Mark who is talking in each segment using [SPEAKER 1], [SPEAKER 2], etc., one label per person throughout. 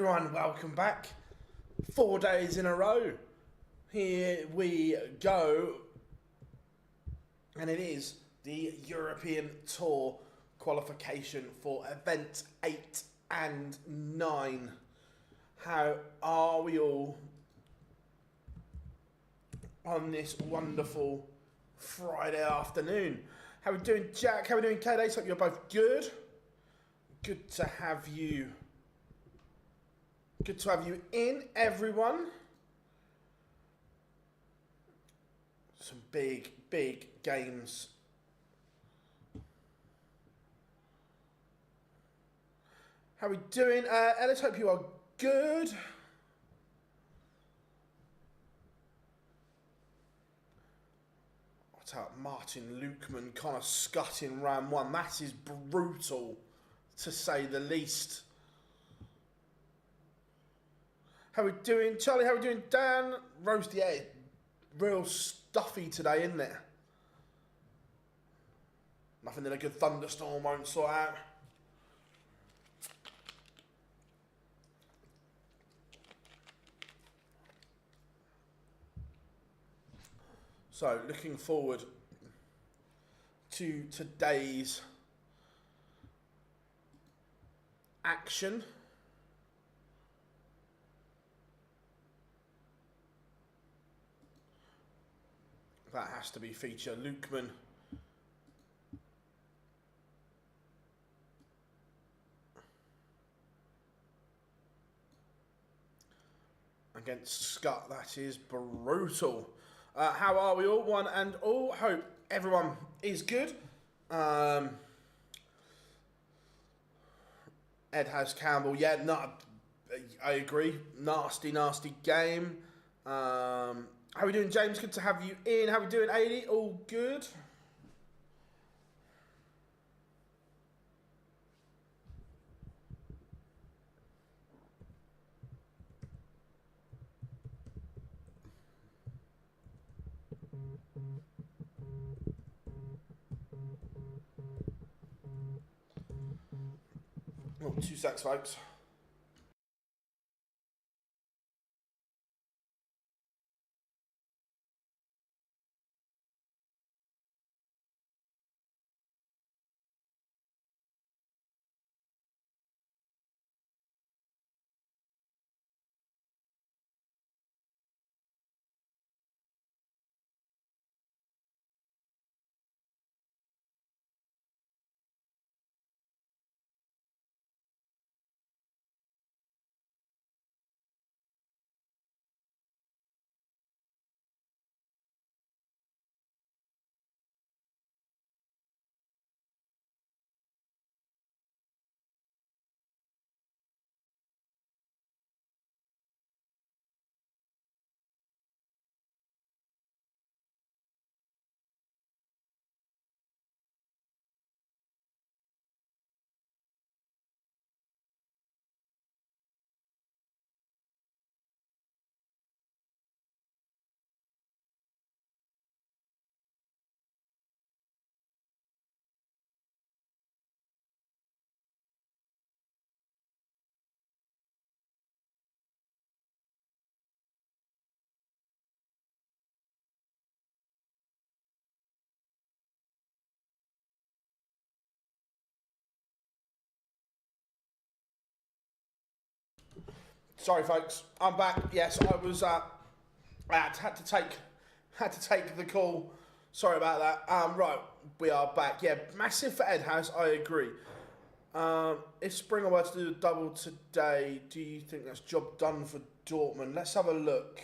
[SPEAKER 1] everyone, welcome back. 4 days in a row. Here we go. And it is the European Tour qualification for event 8 and 9. How are we all on this wonderful Friday afternoon? How are we doing, Jack? How are we doing, K-Days? Hope you're both good. Good to have you. Good to have you in, everyone. Some big games. How are we doing? Ellis, hope you are good. What's out? Martin Lukeman kind of scutting round one. That is brutal, to say the least. How we doing? Charlie, how we doing? Dan? Roasty, yeah, real stuffy today, isn't it? Nothing that a good thunderstorm won't sort out. So, looking forward to today's action. That has to be feature Lukeman. Against Scott, that is brutal. How are we all? One and all. Hope everyone is good. Ed has Campbell. Yeah, I agree. Nasty game. How are we doing, James? Good to have you in. How are we doing, 80? All good? Oh, 2 secs, folks. Sorry, folks. I'm back. Yes, I was. I had to take the call. Sorry about that. Right, we are back. Yeah, massive for Ed House. I agree. If Springer were to do the double today, do you think that's job done for Dortmund? Let's have a look.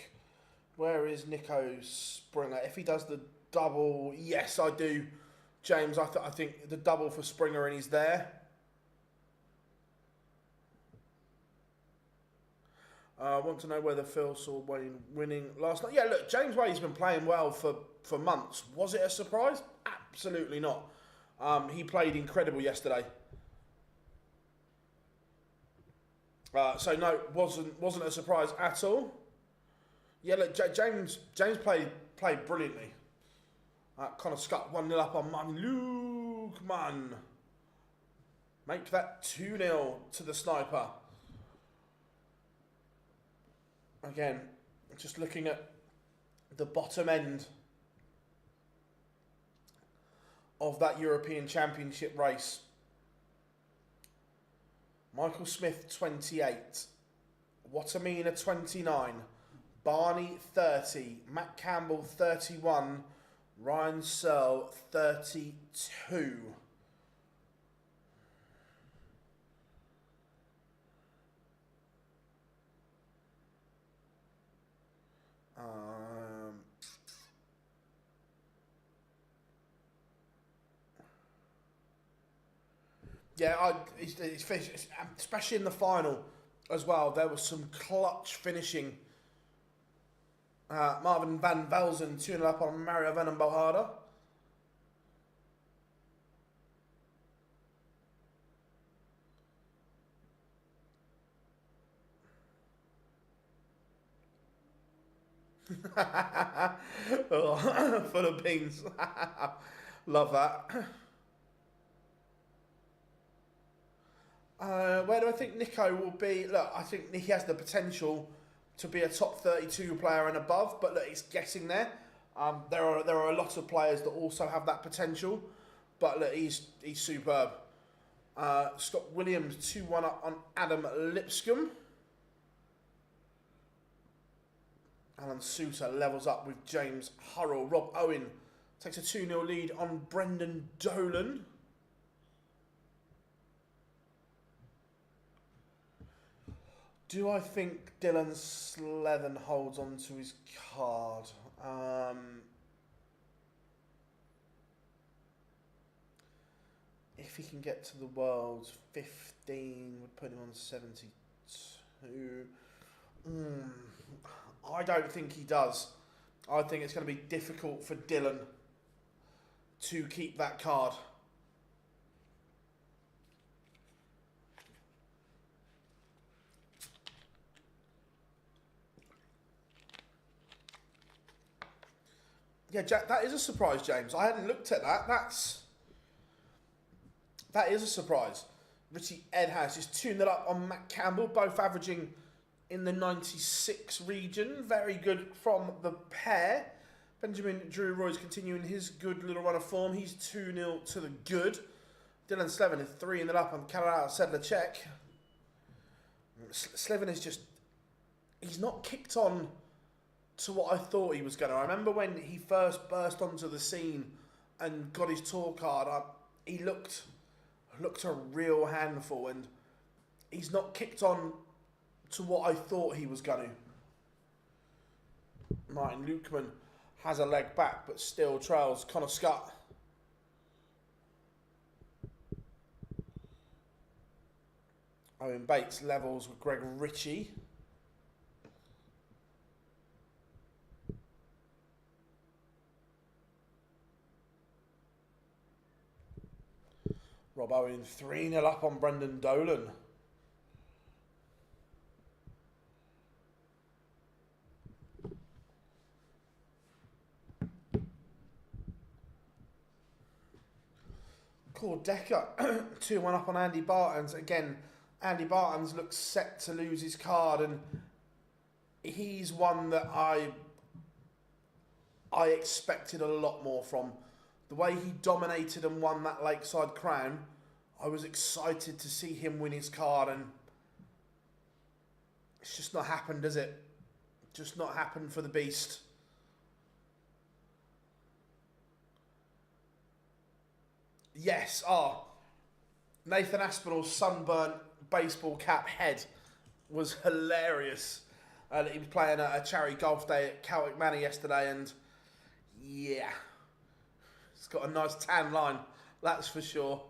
[SPEAKER 1] Where is Nico Springer? If he does the double, yes, I do. James, I think the double for Springer and he's there. I want to know whether Phil saw Wayne winning last night. Yeah, look, James Wayne's been playing well for months. Was it a surprise? Absolutely not. He played incredible yesterday. So no, wasn't a surprise at all. Yeah, look, James played brilliantly. Kind of scut 1-0 up on Lukeman. Make that 2-0 to the sniper. Again, just looking at the bottom end of that European Championship race. Michael Smith, 28. Watamina, 29. Barney, 30. Matt Campbell, 31. Ryan Searle, 32. Yeah, especially in the final as well. There was some clutch finishing. Marvin van Velzen tuning up on Mario Van den Bohada. Oh, full of beans. Love that. Where do I think Nico will be? Look, I think he has the potential to be a top 32 player and above, but look, it's getting there. There are a lot of players that also have that potential, but look, he's superb. Scott Williams 2-1 up on Adam Lipscomb. Alan Souter levels up with James Hurrell. Rob Owen takes a 2-0 lead on Brendan Dolan. Do I think Dylan Slevin holds on to his card? If he can get to the Worlds, 15 would put him on 72. I don't think he does. I think it's going to be difficult for Dylan to keep that card. Yeah, Jack, that is a surprise, James. I hadn't looked at that. That is a surprise. Richie Edhouse is 2-0 up on Matt Campbell, both averaging in the 96 region. Very good from the pair. Benjamin Drew Roy's continuing his good little run of form. He's 2-0 to the good. Dylan Slevin is 3-0 up on Karol Sedlacek. Slevin is just... he's not kicked on to what I thought he was going to. I remember when he first burst onto the scene and got his tour card up, he looked a real handful, and he's not kicked on to what I thought he was going to. Martin Lukeman has a leg back, but still trails Connor Scott. Owen Bates levels with Greg Ritchie. Rob Owen 3-0 up on Brendan Dolan. Cord Decker 2-1 up on Andy Bartons. Again, Andy Bartons looks set to lose his card, and he's one that I expected a lot more from. The way he dominated and won that Lakeside Crown, I was excited to see him win his card, and it's just not happened, has it? Just not happened for the Beast. Yes, Nathan Aspinall's sunburnt baseball cap head was hilarious. He was playing a charity golf day at Celtic Manor yesterday, and yeah, it's got a nice tan line, that's for sure.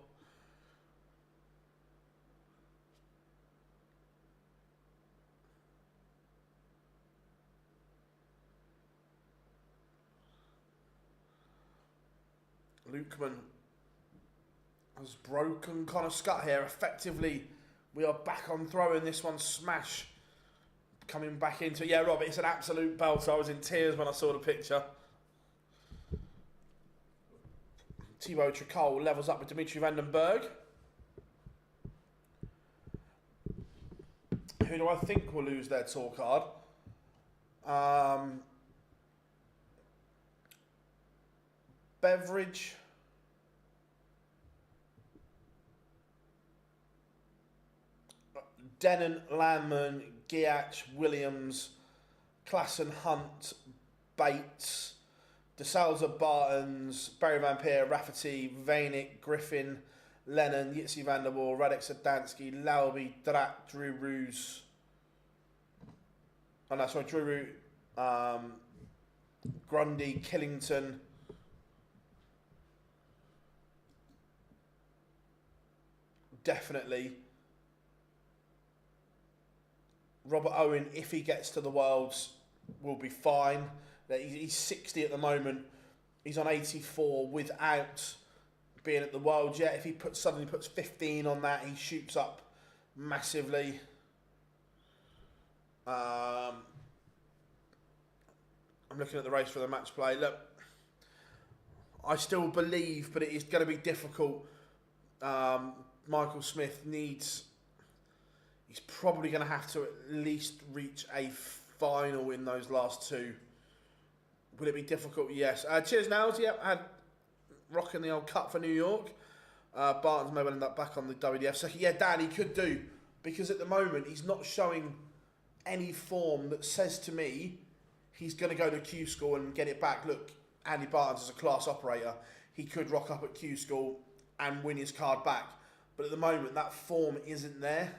[SPEAKER 1] Lukeman has broken Connor Scott here. Effectively, we are back on throwing this one. Smash coming back into it. Yeah, Rob, it's an absolute belt. I was in tears when I saw the picture. Thibaut Tricol levels up with Dimitri van den Bergh. Who do I think will lose their tour card? Beverage. Denon, Landman, Giach, Williams, Klassen, Hunt, Bates, De Salza, Bartons, Barry Van Peer, Rafferty, Vainick, Griffin, Lennon, Yitzi van der Waal, Radek Sadansky, Lauby, Drat, Drew Roos. Oh no, sorry, Drew Roos, Grundy, Killington. Definitely. Robert Owen, if he gets to the Worlds, will be fine. He's 60 at the moment. He's on 84 without being at the Worlds yet. If he suddenly puts 15 on that, he shoots up massively. I'm looking at the race for the match play. Look, I still believe, but it is going to be difficult. Michael Smith needs... He's probably going to have to at least reach a final in those last two. Will it be difficult? Yes. Cheers, Nels. Yep, had rocking the old cut for New York. Barton's may well end up back on the WDF circuit. Yeah, Dan, he could do. Because at the moment, he's not showing any form that says to me he's going to go to Q School and get it back. Look, Andy Barton's is a class operator. He could rock up at Q School and win his card back. But at the moment, that form isn't there.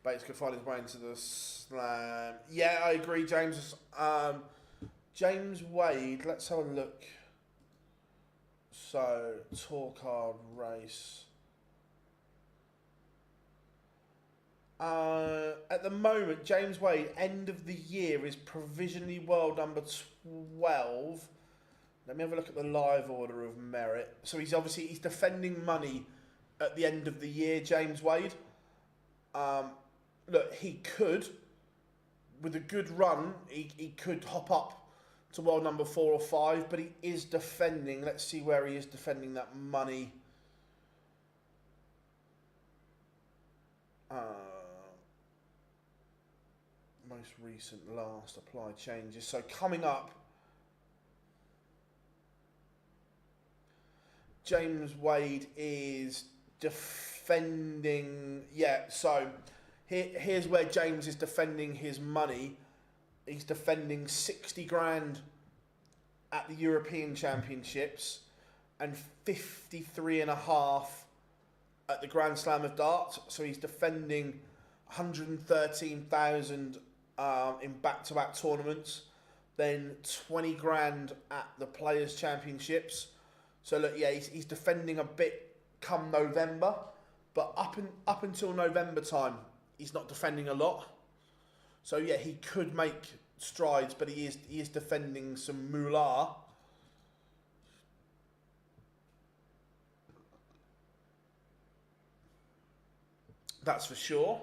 [SPEAKER 1] Bates could find his way into the slam. Yeah, I agree, James. James Wade, let's have a look. So, tour card race. At the moment, James Wade, end of the year, is provisionally world number 12. Let me have a look at the live order of merit. So he's defending money at the end of the year, James Wade. Look, he could, with a good run, he could hop up to world number 4 or 5, but he is defending. Let's see where he is defending that money. Most recent last applied changes. So coming up, James Wade is defending, yeah, so here's where James is defending his money. He's defending 60 grand at the European Championships and 53.5 at the Grand Slam of Darts. So he's defending 113,000 in back-to-back tournaments, then 20 grand at the Players' Championships. So look, yeah, he's defending a bit come November, but up until November time, he's not defending a lot. So yeah, he could make strides, but he is defending some moolah. That's for sure.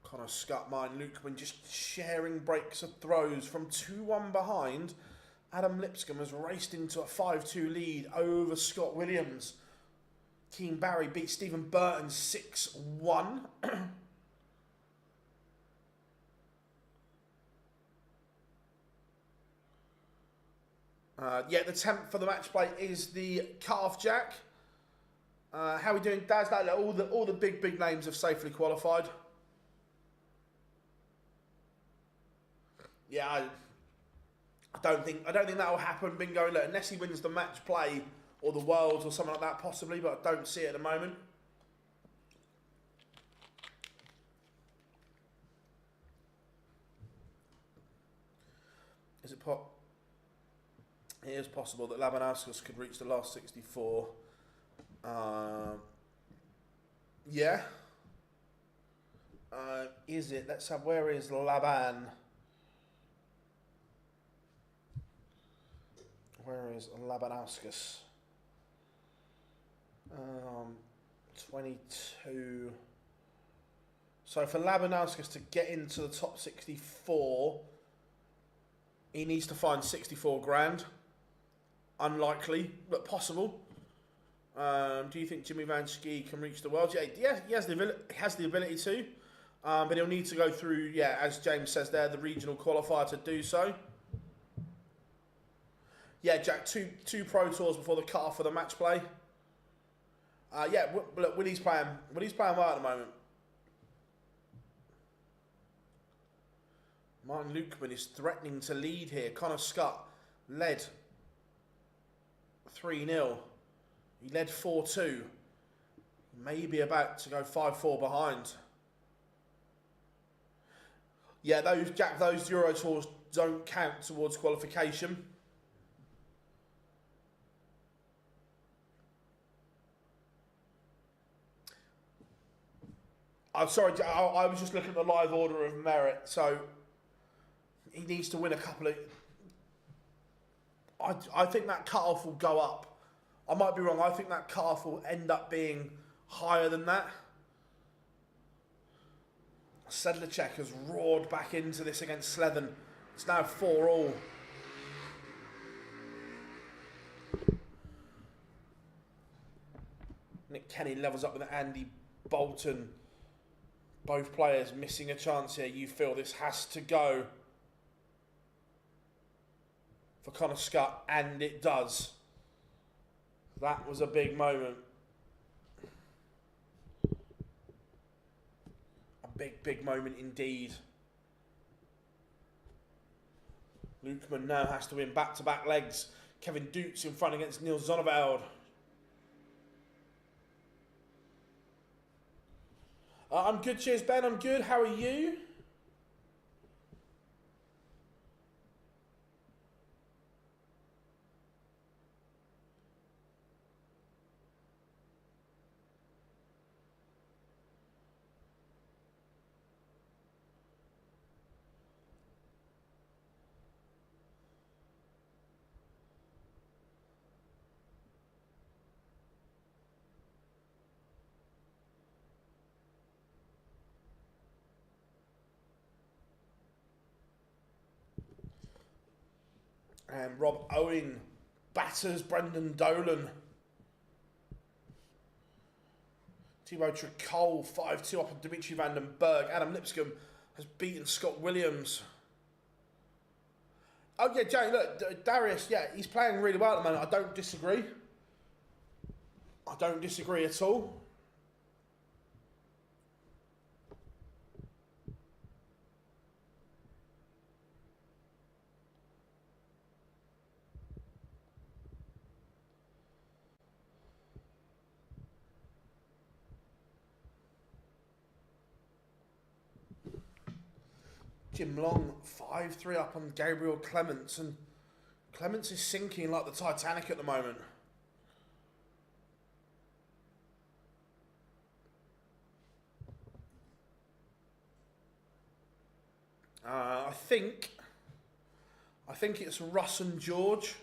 [SPEAKER 1] Connor Scut, mine, Lukeman just sharing breaks of throws from 2-1 behind. Adam Lipscomb has raced into a 5-2 lead over Scott Williams. Keane Barry beat Stephen Burton 6-1. Yeah, the temp for the match play is the Calf Jack. How are we doing, Daz? All the big names have safely qualified. Yeah, I don't think that will happen. Bingo. Look, unless he wins the match play or the Worlds or something like that, possibly, but I don't see it at the moment. It is possible that Labanauskas could reach the last 64. Yeah. Is it? Let's have. Where is Laban? Where is Labanauskas? 22. So for Labanauskas to get into the top 64, He needs to find 64 grand. Unlikely, but possible. Do you think Jimmy Van Ski can reach the world? Yeah, he has the ability to. But he'll need to go through, as James says there, the regional qualifier to do so. Yeah, Jack, two Pro Tours before the cut-off for the match play. Look, Willie's playing well at the moment. Martin Lukeman is threatening to lead here. Connor Scott led 3-0. He led 4-2. Maybe about to go 5-4 behind. Yeah, those Euro Tours don't count towards qualification. I'm sorry, I was just looking at the live order of merit. So he needs to win a couple of... I think that cut-off will go up. I might be wrong. I think that cut-off will end up being higher than that. Sedlacek has roared back into this against Slethen. It's now 4-4. Nick Kenny levels up with Andy Bolton. Both players missing a chance here. You feel this has to go for Connor Scott, and it does. That was a big moment. A big moment indeed. Lukeman now has to win back-to-back legs. Kevin Dukes in front against Neil Zonneveld. I'm good, cheers Ben, I'm good, how are you? And Rob Owen batters Brendan Dolan. Thibaut Tricole 5-2 up on Dimitri van den Bergh. Adam Lipscomb has beaten Scott Williams. Oh yeah, Jay, look, Darius, he's playing really well at the moment. I don't disagree. I don't disagree at all. Jim Long 5-3 up on Gabriel Clements, and Clements is sinking like the Titanic at the moment. I think it's Russ and George.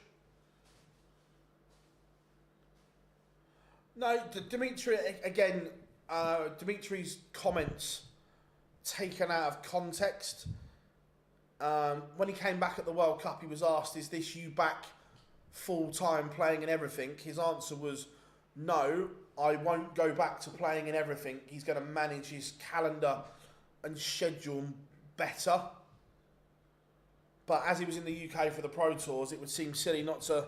[SPEAKER 1] No, Dimitri again. Dimitri's comments taken out of context. When he came back at the World Cup, he was asked, "Is this you back full-time playing in everything?" His answer was, "No, I won't go back to playing in everything." He's going to manage his calendar and schedule better. But as he was in the UK for the Pro Tours, it would seem silly not to...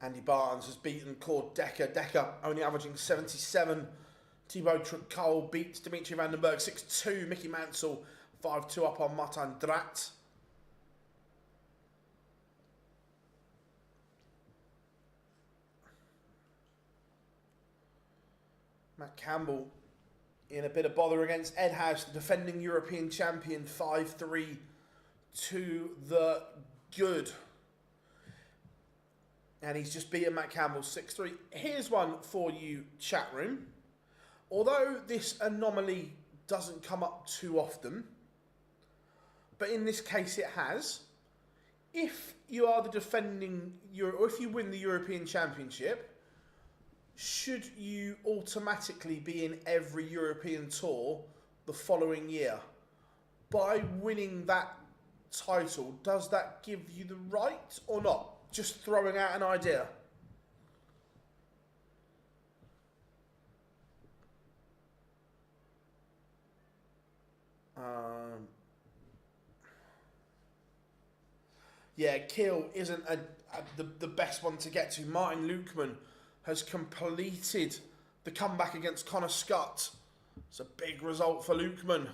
[SPEAKER 1] Andy Barnes has beaten Cord Decker. Decker only averaging 77. Thibaut Tricole beats Dimitri van den Bergh 6-2. Mickey Mansell 5-2 up on Martin Drat. Matt Campbell in a bit of bother against Ed House, the defending European champion, 5-3 to the good. And he's just beaten Matt Campbell 6-3. Here's one for you, chat room. Although this anomaly doesn't come up too often, but in this case it has. If you are the defending, or if you win the European Championship, should you automatically be in every European tour the following year? By winning that title, does that give you the right or not? Just throwing out an idea. Yeah, Kiel isn't the best one to get to. Martin Lukeman has completed the comeback against Connor Scott. It's a big result for Lukeman.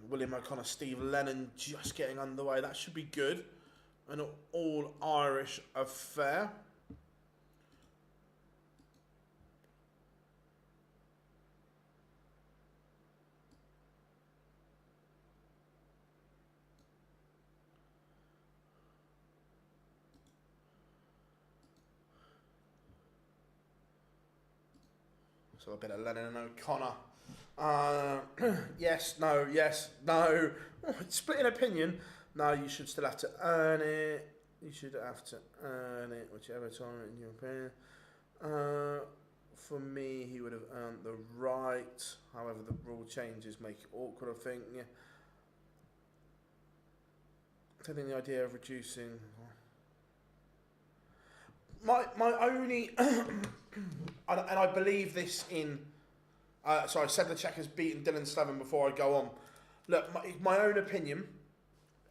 [SPEAKER 1] William O'Connor, Steve Lennon just getting underway. That should be good. An all-Irish affair. So a bit of Lennon and O'Connor. Yes, no, yes, no. Oh, split in opinion. No, you should still have to earn it. You should have to earn it, whichever time in your opinion. For me, he would have earned the right. However, the rule changes make it awkward, I think. Yeah. I think the idea of reducing... My only... and I believe this in... sorry, Sedlacek has beaten Dylan Slevin before I go on. Look, my own opinion,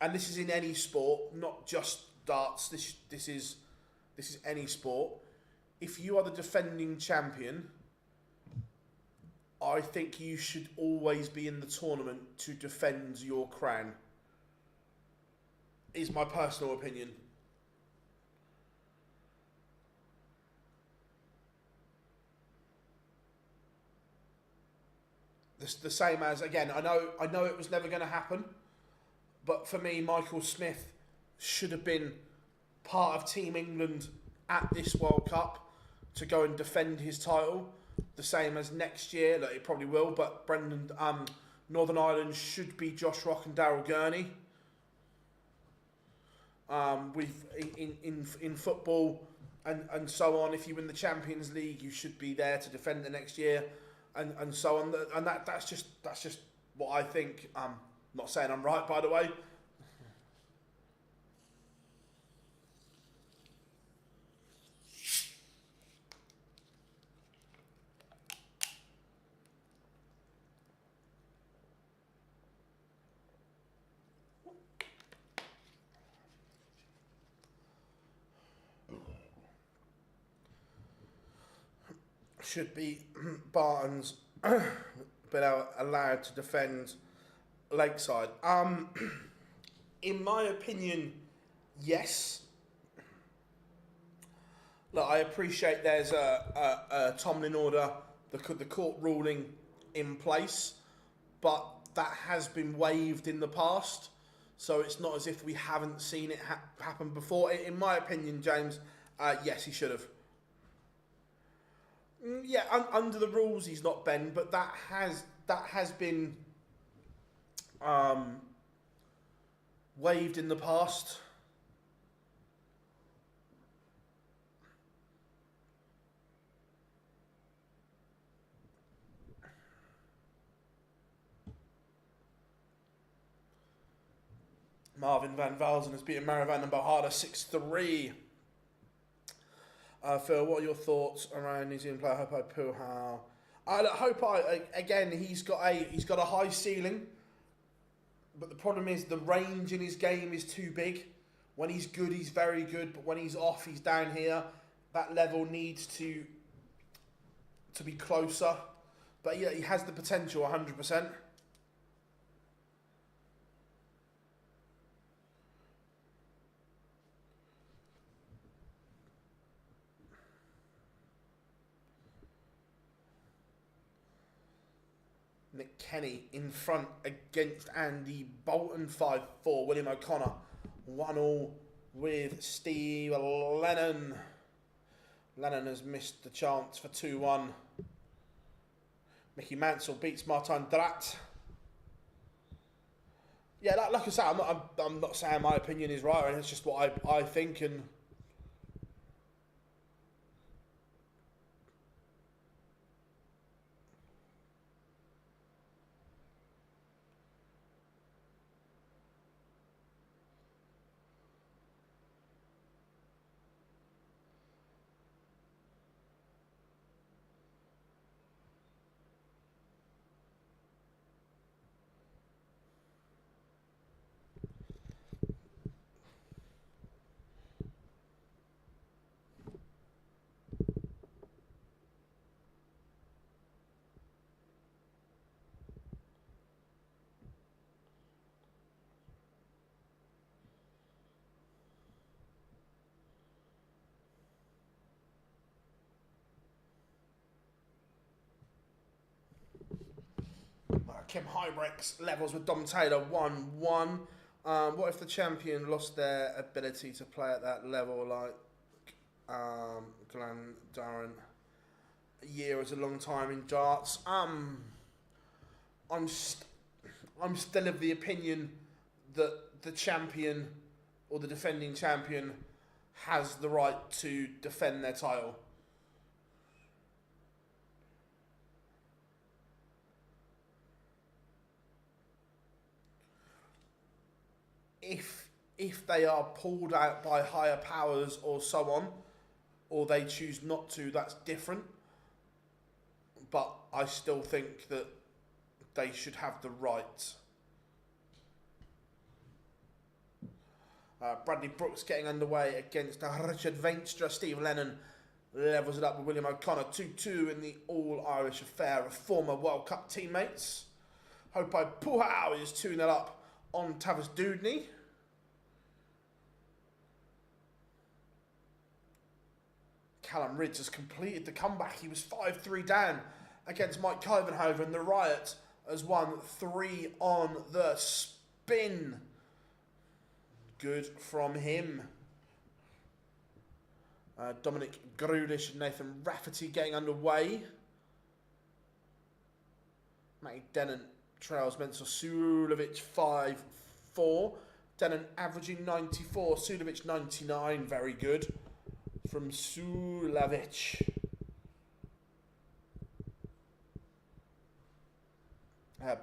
[SPEAKER 1] and this is in any sport, not just darts. This is any sport. If you are the defending champion, I think you should always be in the tournament to defend your crown. Is my personal opinion. The same as, again, I know it was never going to happen, but for me, Michael Smith should have been part of Team England at this World Cup to go and defend his title. The same as next year, that it probably will, but Brendan, Northern Ireland should be Josh Rock and Daryl Gurney. In football and so on, if you win the Champions League, you should be there to defend the next year. And so on, and that's just what I think. Not saying I'm right, by the way. Should be Barton's been allowed to defend Lakeside. In my opinion, yes. Look, I appreciate there's a Tomlin order, the court ruling in place, but that has been waived in the past, so it's not as if we haven't seen it happen before. In my opinion, James, yes, he should have. Yeah, under the rules he's not been, but that has been waived in the past. Marvin van Velzen has beaten Maravan and Bahada 6-3. Phil, what are your thoughts around New Zealand player Hopo Puhau? Hopo, again, he's got a high ceiling, but the problem is the range in his game is too big. When he's good, he's very good, but when he's off, he's down here. That level needs to be closer. But yeah, he has the potential 100%. Nick Kenny in front against Andy Bolton, 5-4. William O'Connor, 1-1 with Steve Lennon. Lennon has missed the chance for 2-1. Mickey Mansell beats Martin Drat. Yeah, like I say, I'm not saying my opinion is right, and it's just what I think. And Kim Hybrex levels with Dom Taylor, 1-1. What if the champion lost their ability to play at that level, like Glenn Darren? A year is a long time in darts. I'm still of the opinion that the champion or the defending champion has the right to defend their title. If they are pulled out by higher powers or so on, or they choose not to, that's different. But I still think that they should have the right. Bradley Brooks getting underway against Richard Veenstra. Steve Lennon levels it up with William O'Connor, 2-2 in the All-Irish affair of former World Cup teammates. Hopai Puhau is 2-0 up on Tavis Dudney. Callum Ridge has completed the comeback. He was 5-3 down against Mike Covenhoven. The Riot has won 3 on the spin. Good from him. Dominic Grudish and Nathan Rafferty getting underway. Matty Denon trails Mensur Sulevic 5-4. Denon averaging 94, Sulevic 99. Very good from Sulevic.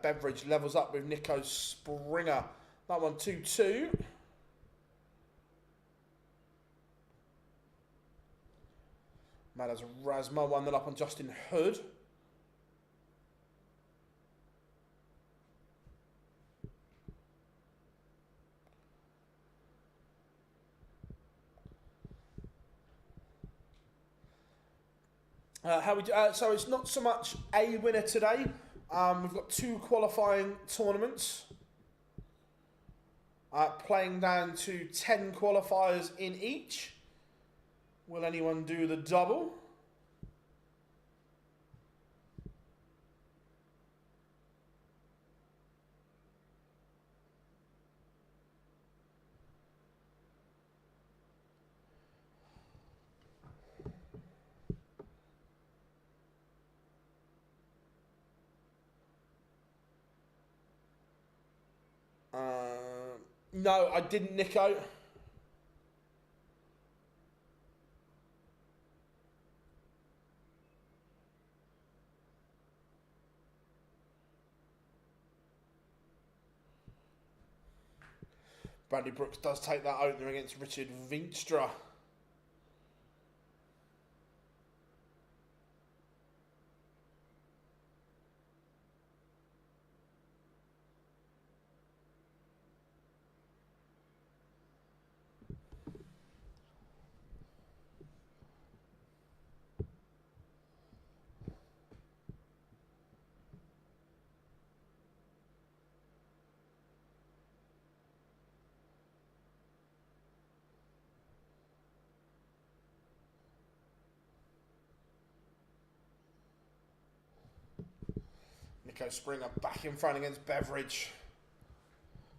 [SPEAKER 1] Beveridge levels up with Nico Springer. That one 2-2. Madas Rasma 1-0 up on Justin Hood. So it's not so much a winner today. We've got 2 qualifying tournaments. Playing down to 10 qualifiers in each. Will anyone do the double? No, I didn't, Nico. Bradley Brooks does take that opener against Richard Veenstra. Nico Springer back in front against Beveridge.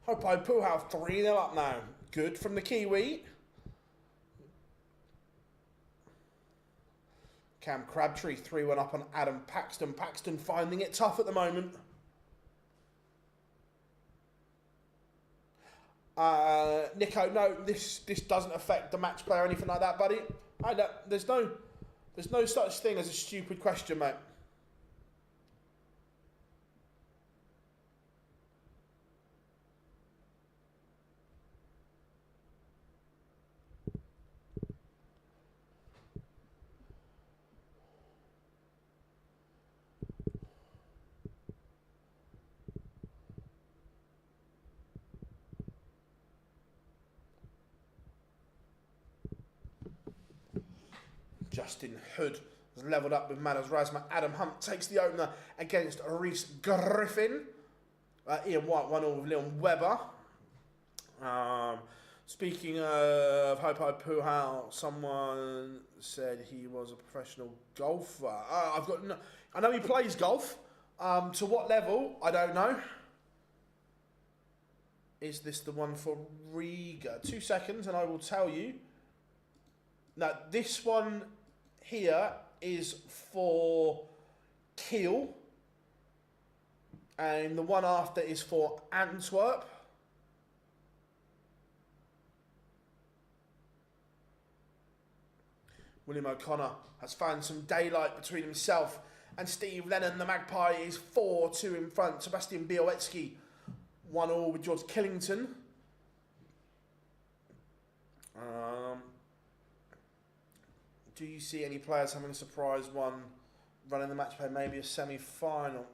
[SPEAKER 1] Hopo Puhal 3-0 up now. Good from the Kiwi. Cam Crabtree 3-1 up on Adam Paxton. Paxton finding it tough at the moment. Nico, no, this doesn't affect the match play or anything like that, buddy. There's no such thing as a stupid question, mate. Justin Hood has levelled up with Manos Razma. Adam Hunt takes the opener against Reese Griffin. Ian White 1-0 with Leon Webber. Speaking of Hopo Puhal, someone said he was a professional golfer. I know he plays golf. To what level? I don't know. Is this the one for Riga? 2 seconds and I will tell you. Now, this one here is for Kiel. And the one after is for Antwerp. William O'Connor has found some daylight between himself and Steve Lennon. The Magpie is 4-2 in front. Sebastian Białecki 1-1 with George Killington. Do you see any players having a surprise one running the match play, maybe a semi-final?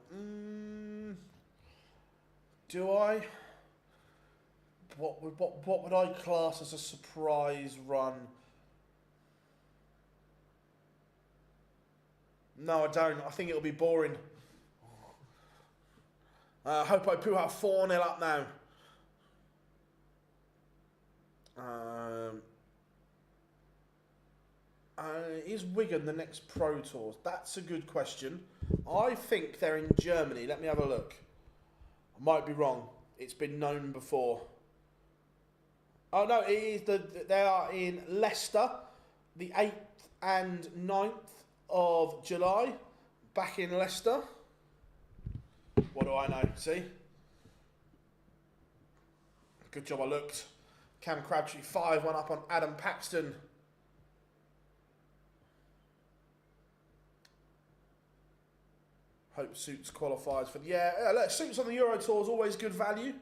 [SPEAKER 1] Do I? What would I class as a surprise run? No, I don't. I think it'll be boring. Hopo Puhal 4-0 up now. Is Wigan the next Pro Tours? That's a good question. I think they're in Germany. Let me have a look. I might be wrong. It's been known before. Oh no, it is they are in Leicester, the 8th and 9th of July. Back in Leicester. What do I know? See? Good job I looked. Cam Crabtree 5-1 up on Adam Paxton. Hope Suits qualifies for the... Yeah, look, Suits on the Euro Tour is always good value.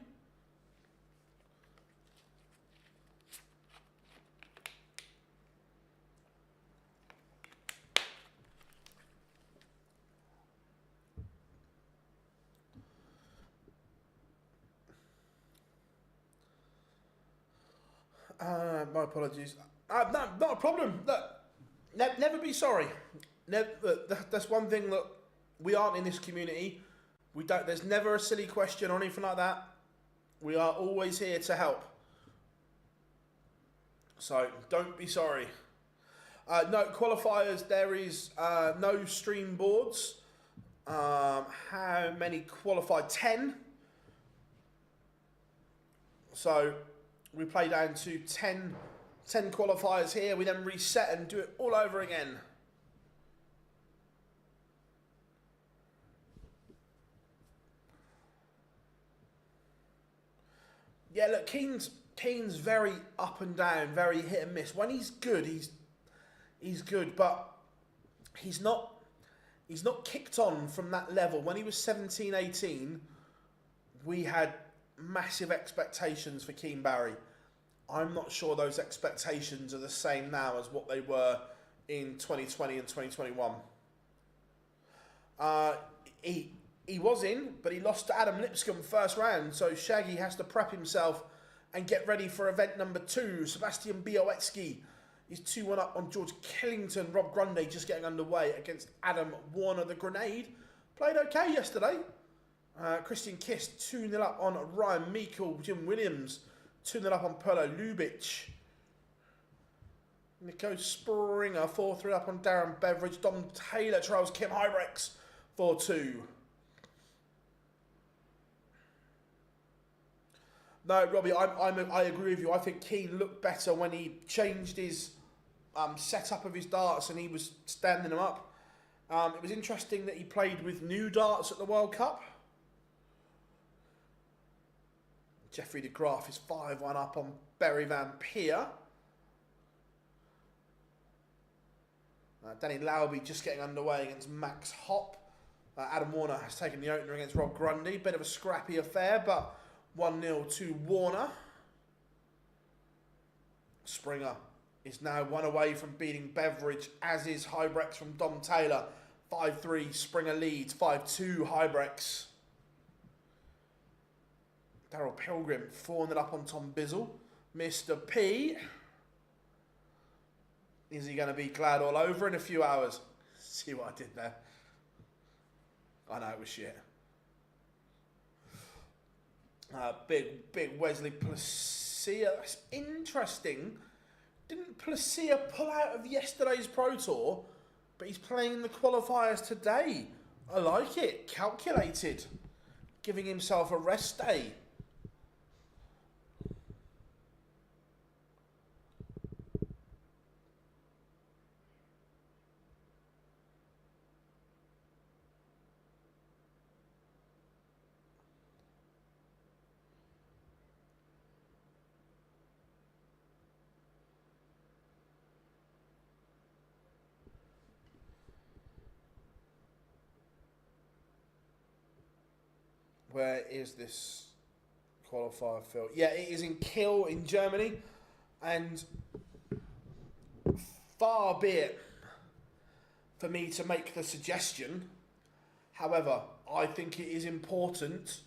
[SPEAKER 1] My apologies. No, not a problem. Look, never be sorry. That's one thing that we aren't in this community. We don't. There's never a silly question or anything like that. We are always here to help. So don't be sorry. No qualifiers. There is no stream boards. How many qualified? 10. So we play down to 10 qualifiers here. We then reset and do it all over again. Yeah, look, Keane's very up and down, very hit and miss. When he's good, he's good, but he's not kicked on from that level. When he was 17, 18, we had massive expectations for Keane Barry. I'm not sure those expectations are the same now as what they were in 2020 and 2021. He was in, but he lost to Adam Lipscomb first round, so Shaggy has to prep himself and get ready for event number 2. Sebastian Białecki is 2-1 up on George Killington. Rob Grundy just getting underway against Adam Warner. The Grenade played okay yesterday. Christian Kiss 2-0 up on Ryan Meikle. Jim Williams 2-0 up on Perlo Lubitsch. Nico Springer 4-3 up on Darren Beveridge. Dom Taylor trials Kim Hybrex 4-2. No, Robbie, I agree with you. I think Keane looked better when he changed his setup of his darts and he was standing them up. It was interesting that he played with new darts at the World Cup. Jeffrey de Graaf is 5-1 up on Bergh van Peer. Danny Lauby just getting underway against Max Hopp. Adam Warner has taken the opener against Rob Grundy. Bit of a scrappy affair, but 1-0 to Warner. Springer is now one away from beating Beveridge, as is Hybrex from Dom Taylor. 5-3, Springer leads. 5-2, Hybrex. Daryl Pilgrim 4-0 up on Tom Bizzle. Mr. P. Is he going to be glad all over in a few hours? See what I did there? I know it was shit. Big Wesley Placia. That's interesting. Didn't Placia pull out of yesterday's Pro Tour? But he's playing the qualifiers today. I like it. Calculated. Giving himself a rest day. Where is this qualifier field? Yeah, it is in Kiel in Germany. And far be it for me to make the suggestion. However, I think it is important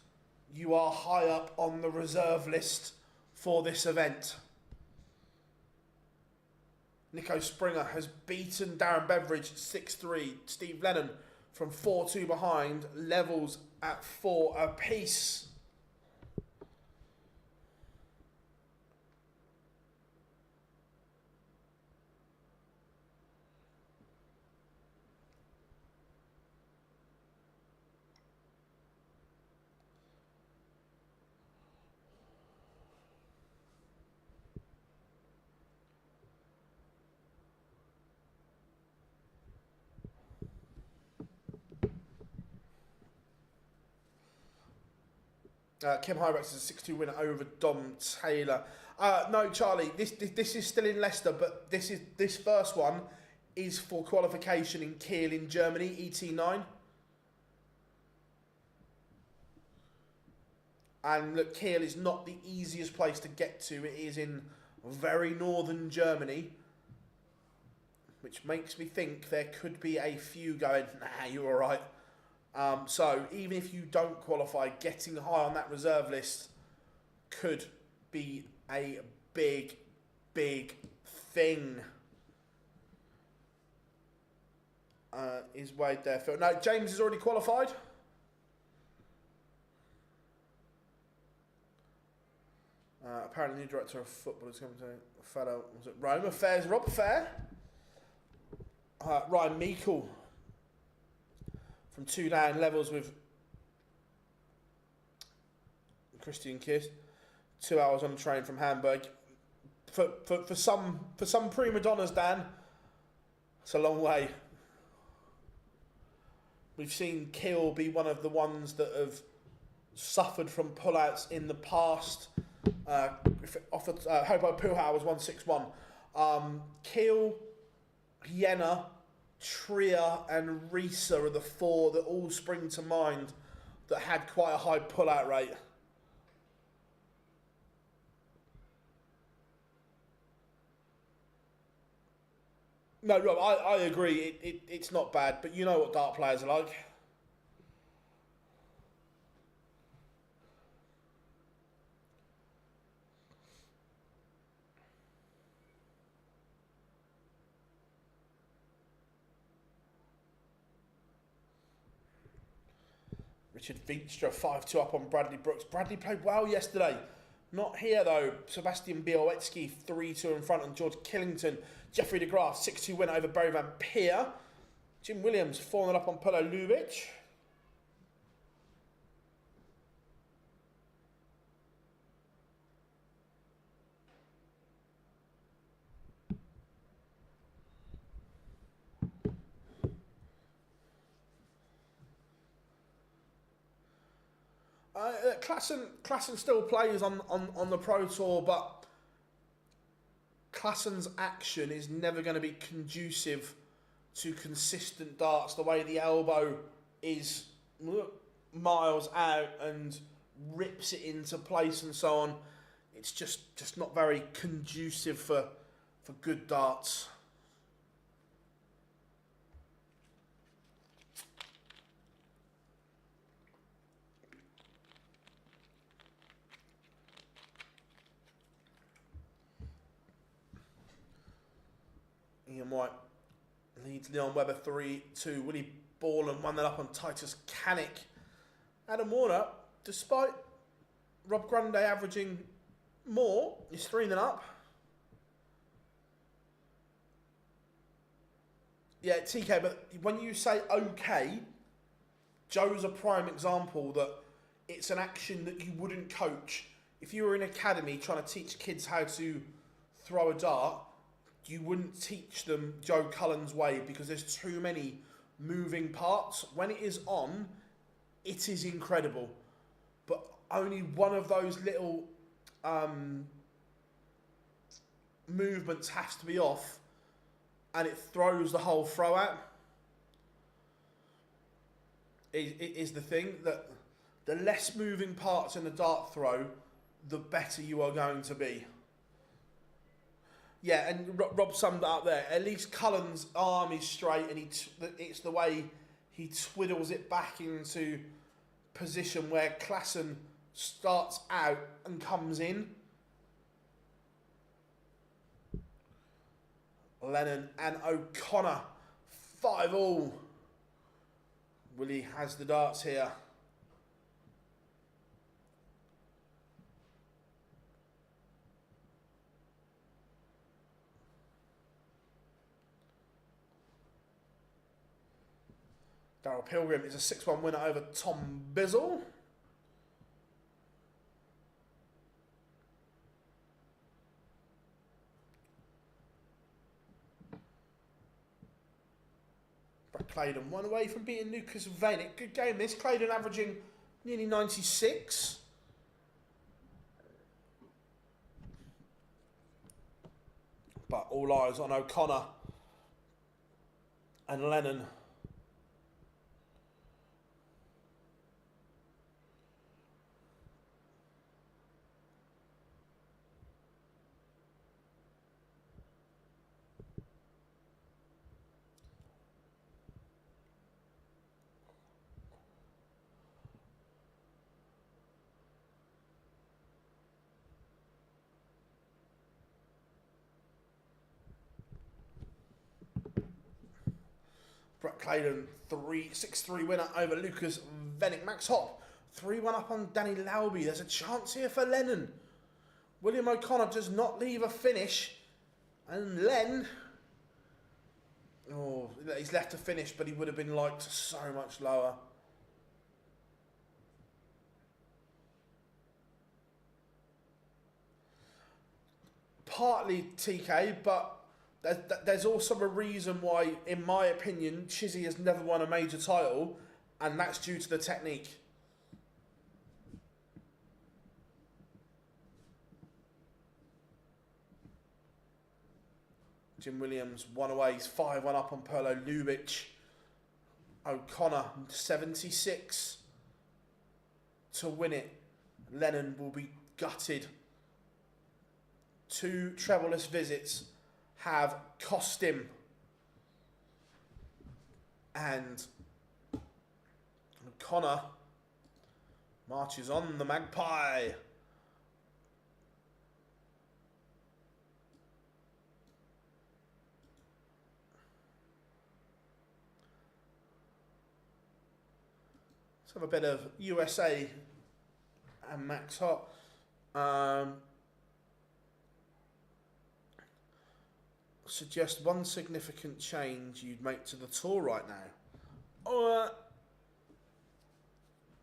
[SPEAKER 1] you are high up on the reserve list for this event. Nico Springer has beaten Darren Beveridge 6-3. Steve Lennon from 4-2 behind, levels at 4 apiece. Kim Hybrex is a 6-2 winner over Dom Taylor. No, Charlie, this is still in Leicester, but this first one is for qualification in Kiel in Germany, ET9. And look, Kiel is not the easiest place to get to. It is in very northern Germany, which makes me think there could be a few going, nah, you're all right. So even if you don't qualify, getting high on that reserve list could be a big thing. Is Wade there, Phil? No, James is already qualified. Apparently, new director of football is coming to a fellow. Was it Rome Affairs? Rob Fair. Ryan Meikle from 2 down levels with Christian Kiss. 2 hours on the train from Hamburg. For some prima donnas, Dan, it's a long way. We've seen Kiel be one of the ones that have suffered from pullouts in the past. Hobo Puhau was 161. Kiel, Jena, Trier and Riesa are the 4 that all spring to mind that had quite a high pullout rate. No, Rob, I agree. It's not bad, but you know what dart players are like. Richard Veenstra 5-2 up on Bradley Brooks. Bradley played well yesterday. Not here though. Sebastian Białecki 3-2 in front on George Killington. Jeffrey de Graaf 6-2 win over Bergh van Peer. Jim Williams 4-0 up on Polo Lubic. Klassen still plays on the Pro Tour, but Klassen's action is never going to be conducive to consistent darts. The way the elbow is miles out and rips it into place and so on, it's just not very conducive for good darts. Ian White leads Leon Webber 3-2. Willie Borland won that up on Titus Canick. Adam Warner, despite Rob Grundy averaging more, he's 3-0 up. Yeah, TK, but when you say okay, Joe's a prime example that it's an action that you wouldn't coach. If you were in an academy trying to teach kids how to throw a dart, you wouldn't teach them Joe Cullen's way because there's too many moving parts. When it is on, it is incredible. But only one of those little movements has to be off and it throws the whole throw out. It is the thing that the less moving parts in the dart throw, the better you are going to be. Yeah, and Rob summed it up there. At least Cullen's arm is straight and it's the way he twiddles it back into position where Klassen starts out and comes in. Lennon and O'Connor, 5-5. Willie has the darts here. Darryl Pilgrim is a 6-1 winner over Tom Bizzle. Brett Claydon, one away from beating Lucas Vanek. Good game this. Claydon averaging nearly 96. But all eyes on O'Connor and Lennon. Brett Claydon, 6-3 winner over Lucas Vanek. Max Hopp, 3-1 up on Danny Lauby. There's a chance here for Lennon. William O'Connor does not leave a finish. And Len, oh, he's left a finish, but he would have been liked so much lower. Partly TK, but there's also a reason why, in my opinion, Chizzy has never won a major title, and that's due to the technique. Jim Williams, one away, he's 5-1 up on Perlo Lubitsch. O'Connor, 76 to win it. Lennon will be gutted. 2 trebleless visits have cost him. And O'Connor marches on the Magpie. Let's have a bit of USA and Max Hopp. Suggest one significant change you'd make to the tour right now.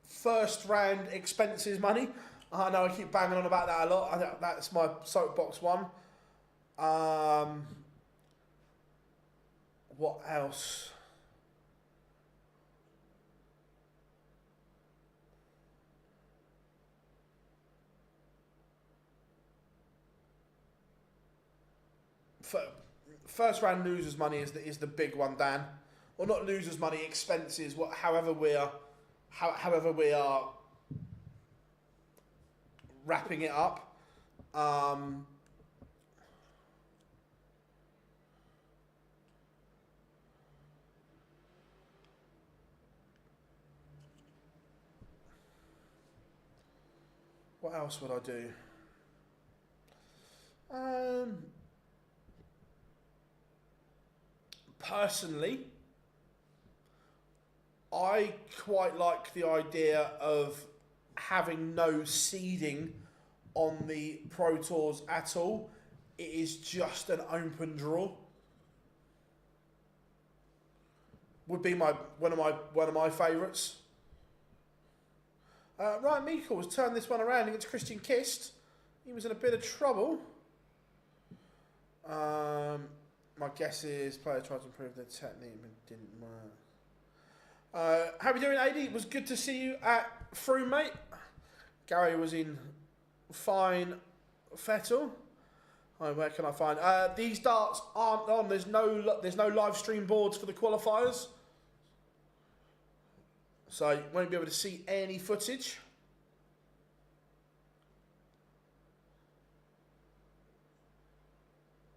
[SPEAKER 1] First round expenses money. I know I keep banging on about that a lot. That's my soapbox one. What else? first round losers money is the big one, Dan. Or not losers money, expenses. However we are wrapping it up. What else would I do? Personally, I quite like the idea of having no seeding on the Pro Tours at all. It is just an open draw. Would be one of my favourites. Ryan Meikle has turned this one around against Christian Kist. He was in a bit of trouble. My guess is player tried to improve their technique but didn't work. How are we doing, AD? It was good to see you at Froome, mate. Gary was in fine fettle. Where can I find? These darts aren't on. There's no live stream boards for the qualifiers, so you won't be able to see any footage.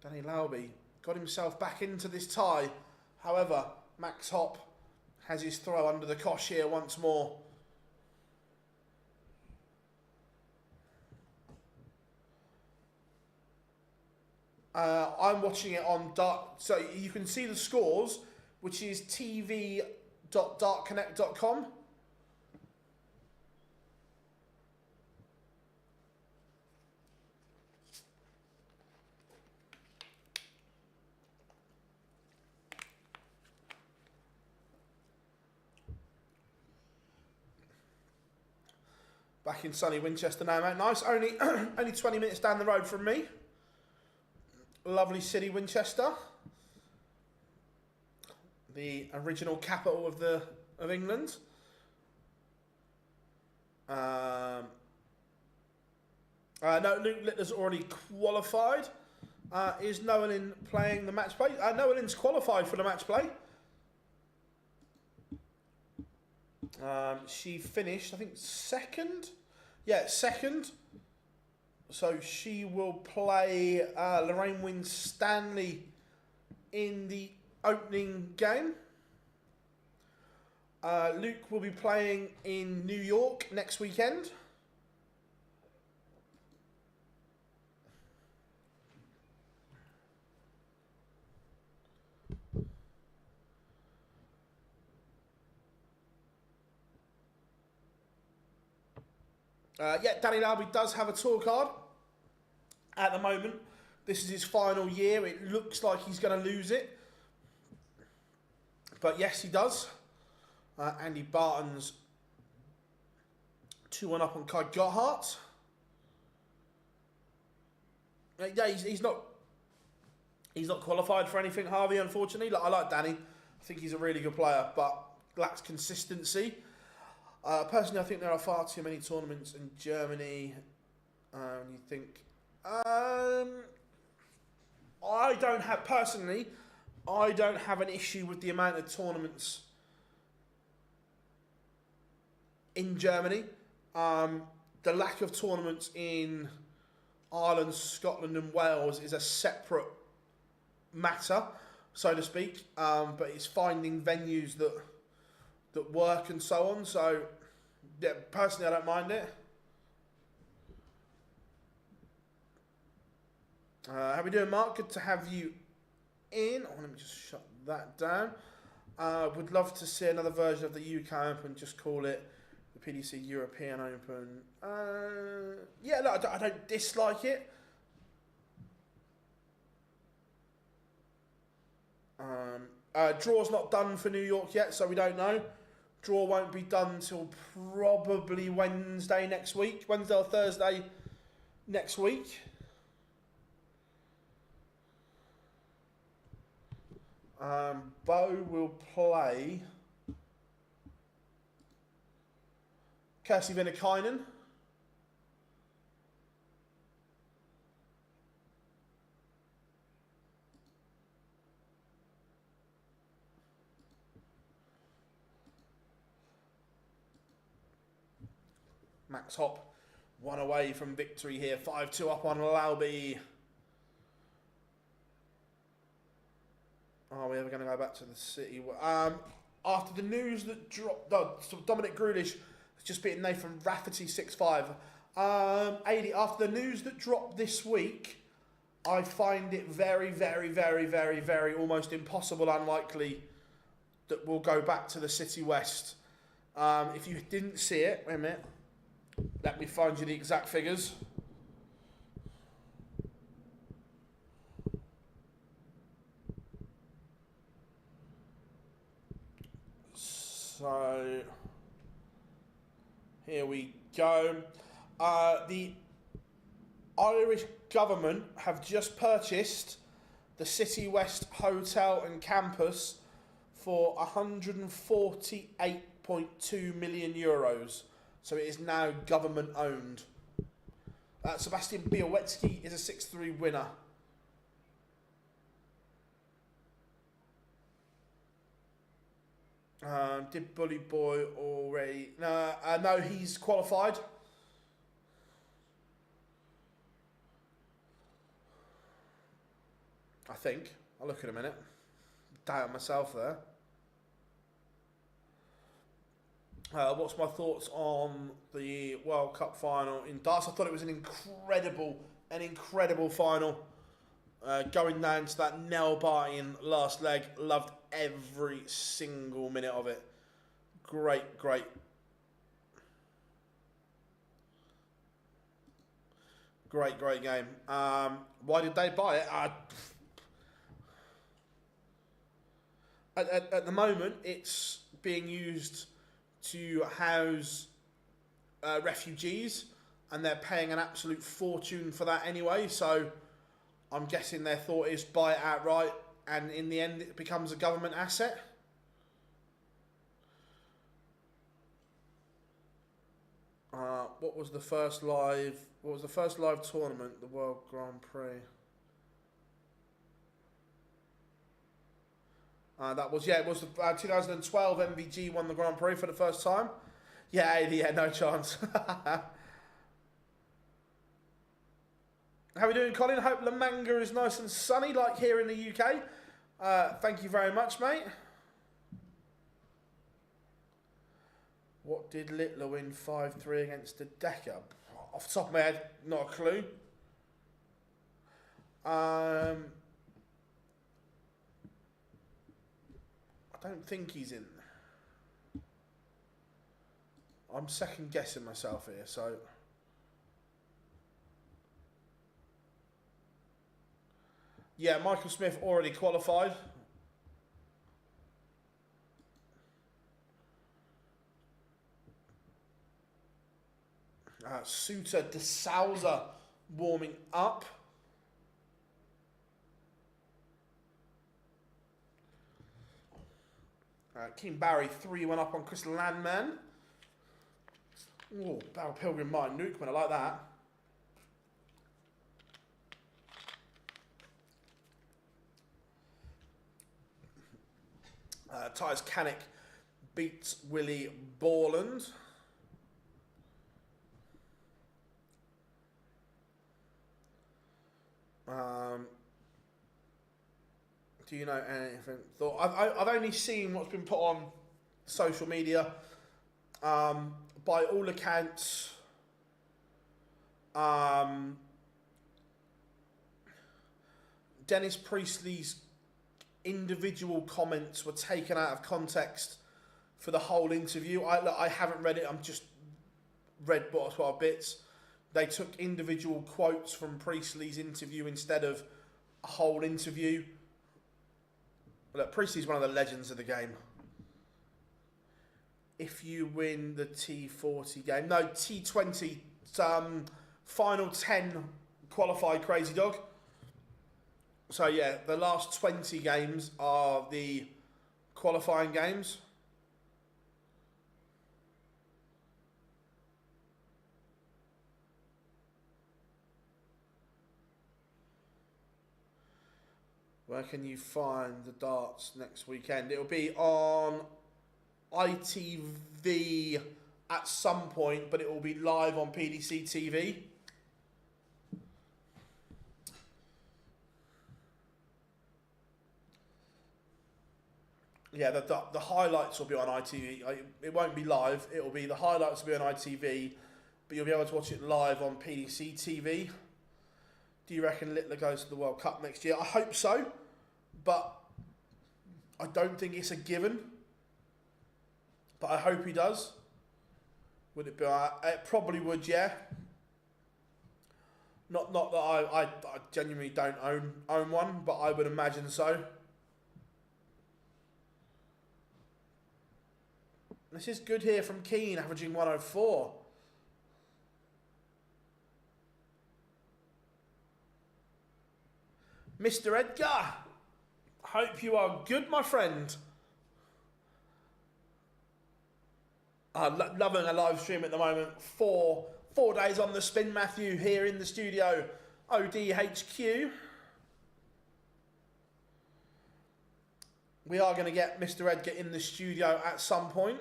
[SPEAKER 1] Danny Lauby got himself back into this tie. However, Max Hopp has his throw under the cosh here once more. I'm watching it on Dart, so you can see the scores, which is tv.dartconnect.com. Back in sunny Winchester now, mate. Nice. Only 20 minutes down the road from me. Lovely city, Winchester. The original capital of England. No, Luke Littler's already qualified. Is Noah Lynn playing the match play? Noah Lynn's qualified for the match play. She finished, I think, second. Yeah, second. So she will play Lorraine Winstanley in the opening game. Luke will be playing in New York next weekend. Yeah, Danny Lauby does have a tour card at the moment. This is his final year. It looks like he's going to lose it. But yes, he does. Andy Barton's 2-1 up on Kai Gotthard. Yeah, he's not qualified for anything, Harvey, unfortunately. I like Danny. I think he's a really good player, but lacks consistency. Personally, I think there are far too many tournaments in Germany. You think... I don't have an issue with the amount of tournaments in Germany. The lack of tournaments in Ireland, Scotland and Wales is a separate matter, so to speak. But it's finding venues that work and so on. So, yeah, personally, I don't mind it. How we doing, Mark? Good to have you in. Oh, let me just shut that down. Would love to see another version of the UK Open. Just call it the PDC European Open. Yeah, no, I don't dislike it. Draw's not done for New York yet, so we don't know. Draw won't be done till probably Wednesday next week. Wednesday or Thursday next week. Bo will play Kirsty Vinnikainen. Max Hop, one away from victory here. 5-2 up on Lauby. Are we ever going to go back to the city? After the news that dropped, Dominic Grulish has just beaten Nathan Rafferty 6-5. 80, after the news that dropped this week, I find it very, very, very, very, very almost impossible, unlikely that we'll go back to the City West. If you didn't see it, wait a minute, let me find you the exact figures. So, here we go. The Irish government have just purchased the City West Hotel and Campus for €148.2 million. So it is now government owned. Sebastian Białowski is a 6-3 winner. Did Bully Boy already? No, he's qualified. I think. I'll look in a minute. Doubt myself there. What's my thoughts on the World Cup final in darts? I thought it was an incredible final. Going down to that nail-biting last leg. Loved every single minute of it. Great. Great game. Why did they buy it? At the moment, it's being used to house refugees, and they're paying an absolute fortune for that anyway. So I'm guessing their thought is buy it outright, and in the end, it becomes a government asset. What was the first live tournament? The World Grand Prix. It was the 2012 MVG won the Grand Prix for the first time. Yeah, no chance. How are we doing, Colin? Hope La Manga is nice and sunny like here in the UK. Thank you very much, mate. What did Littler win 5-3 against the Decker? Off the top of my head, not a clue. I don't think he's in. I'm second guessing myself here, so. Yeah, Michael Smith already qualified. Suter de Souza warming up. Keane Barry 3-1 up on Chris Landman. Oh, Barrel Pilgrim Martin Lukeman, I like that. Tyus Canick beats Willie Borland. Do you know anything? I've only seen what's been put on social media. By all accounts, Dennis Priestley's individual comments were taken out of context for the whole interview. I haven't read it. I'm just read what bits. They took individual quotes from Priestley's interview instead of a whole interview. Look, Priestley's one of the legends of the game. If you win the T40 game, no, T20, final 10 qualified, Crazy Dog. So yeah, the last 20 games are the qualifying games. Where can you find the darts next weekend? It'll be on ITV at some point, but it will be live on PDC TV. Yeah, the highlights will be on ITV. It won't be live. It will be the highlights will be on ITV, but you'll be able to watch it live on PDC TV. Do you reckon Littler goes to the World Cup next year? I hope so, but I don't think it's a given. But I hope he does. Would it be? It probably would, yeah. Not that I genuinely don't own one, but I would imagine so. This is good here from Keane, averaging 104. Mr. Edgar, hope you are good, my friend. Loving a live stream at the moment. Four days on the spin, Matthew, here in the studio, ODHQ. We are going to get Mr. Edgar in the studio at some point.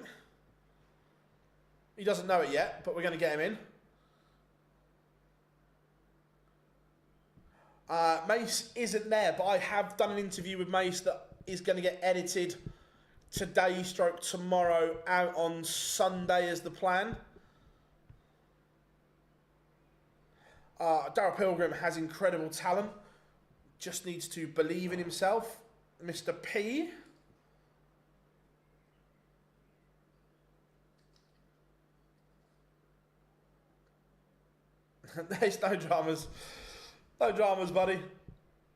[SPEAKER 1] He doesn't know it yet, but we're going to get him in. Mace isn't there, but I have done an interview with Mace that is going to get edited today / tomorrow, out on Sunday is the plan. Darryl Pilgrim has incredible talent. Just needs to believe in himself. Mr. P. There's no dramas. No dramas, buddy.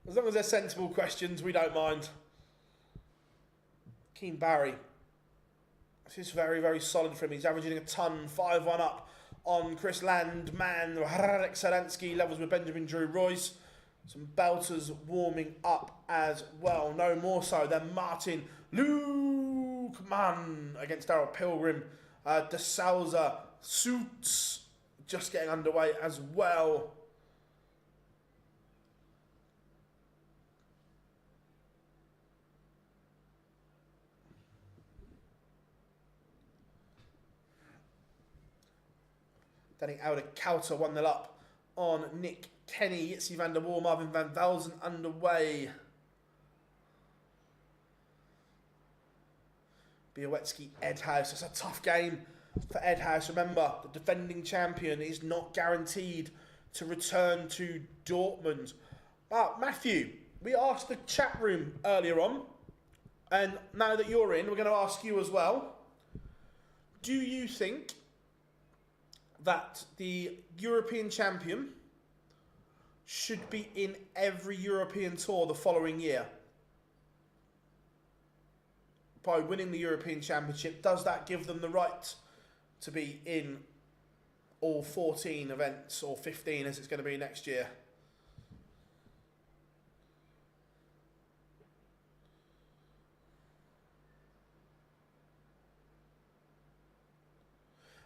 [SPEAKER 1] As long as they're sensible questions, we don't mind. Keane Barry. This is very, very solid for him. He's averaging a ton, 5-1 up on Chris Landman. Radek Sadansky levels with Benjamin Drew Royce. Some belters warming up as well. No more so than Martin Lukeman against Darryl Pilgrim. De Souza Suits just getting underway as well. Danny Oude Kauter 1-0 up on Nick Kenny. Jitsi van der Waal, Marvin van Velzen underway. Białecki, Edhouse. It's a tough game for Edhouse. Remember, the defending champion is not guaranteed to return to Dortmund. Matthew, we asked the chat room earlier on, and now that you're in, we're going to ask you as well. Do you think that the European champion should be in every European tour the following year? By winning the European Championship, does that give them the right to be in all 14 events, or 15 as it's going to be next year?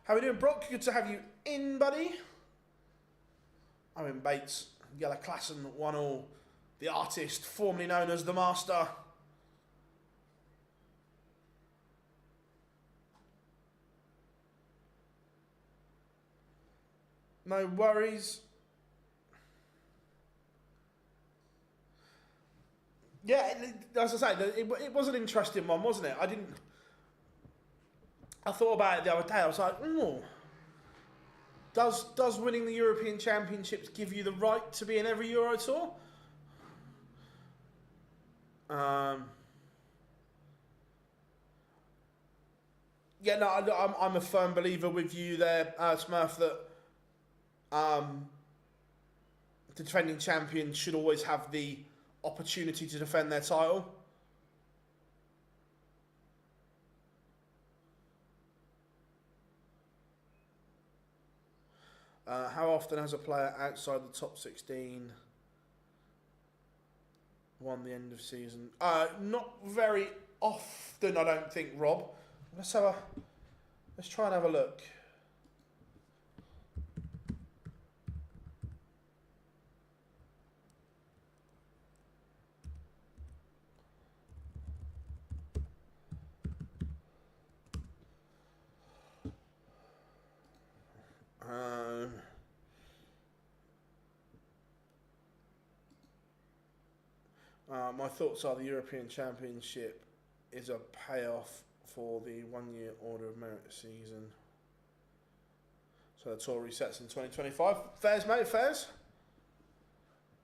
[SPEAKER 1] How are we doing, Brock? Good to have you in, buddy. Owen Bates, Yellow Klassen, 1-1. The artist, formerly known as the Master. No worries. Yeah, as I say, it was an interesting one, wasn't it? I thought about it the other day. I was like, does winning the European Championships give you the right to be in every Euro Tour? Yeah, no, I'm a firm believer with you there, Smurf, that the defending champion should always have the opportunity to defend their title. How often has a player outside the top 16 won the end of season? Not very often, I don't think, Rob. Let's try and have a look. My thoughts are the European Championship is a payoff for the 1 year Order of Merit season. So the tour resets in 2025. Fairs, mate, fairs.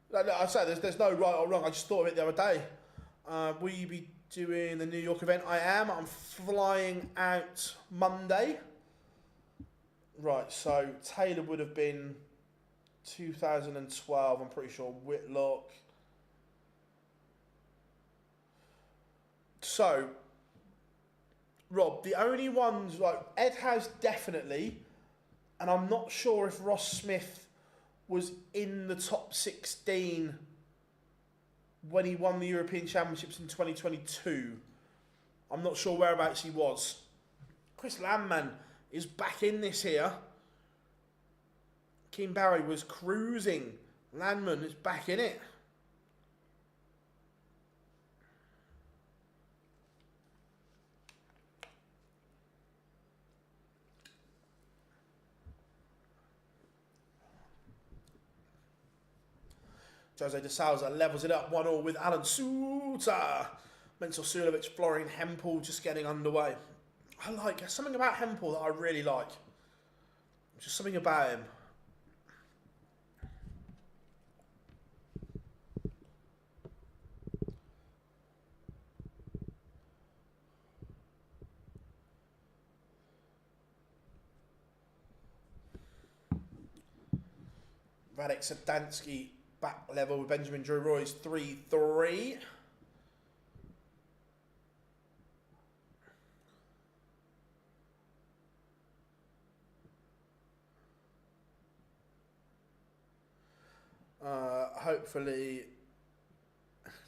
[SPEAKER 1] Like I say, there's no right or wrong. I just thought of it the other day. Will you be doing the New York event? I am. I'm flying out Monday. Right, so Taylor would have been 2012, I'm pretty sure. Whitlock. So, Rob, the only ones, like, Ed has definitely, and I'm not sure if Ross Smith was in the top 16 when he won the European Championships in 2022. I'm not sure whereabouts he was. Chris Landman is back in this here. Keane Barry was cruising. Landman is back in it. Jose de Souza levels it up 1-1 with Alan Suter. Mental Sulovic, Florian Hempel just getting underway. There's something about Hempel that I really like. Just something about him. Radek Sadansky back level with Benjamin Drew Royce 3-3. Hopefully,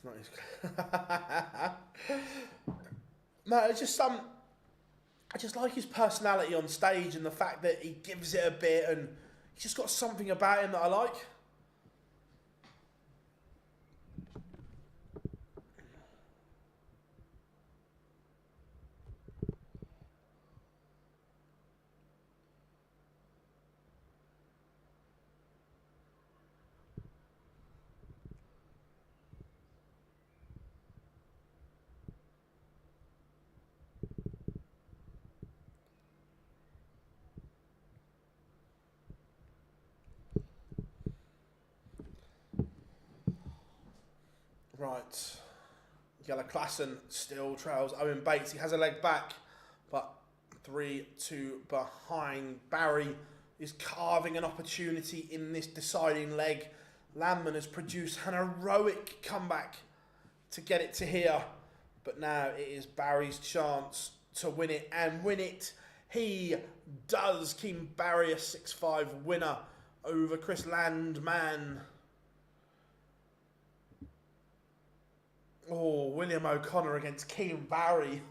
[SPEAKER 1] not his. No, it's just I just like his personality on stage and the fact that he gives it a bit, and he's just got something about him that I like. Right. Yella Klassen still trails Owen Bates. He has a leg back, but 3-2 behind. Barry is carving an opportunity in this deciding leg. Landman has produced an heroic comeback to get it to here, but now it is Barry's chance to win it, and win it he does. Keane Barry, a 6-5 winner over Chris Landman. Oh, William O'Connor against Keane Barry.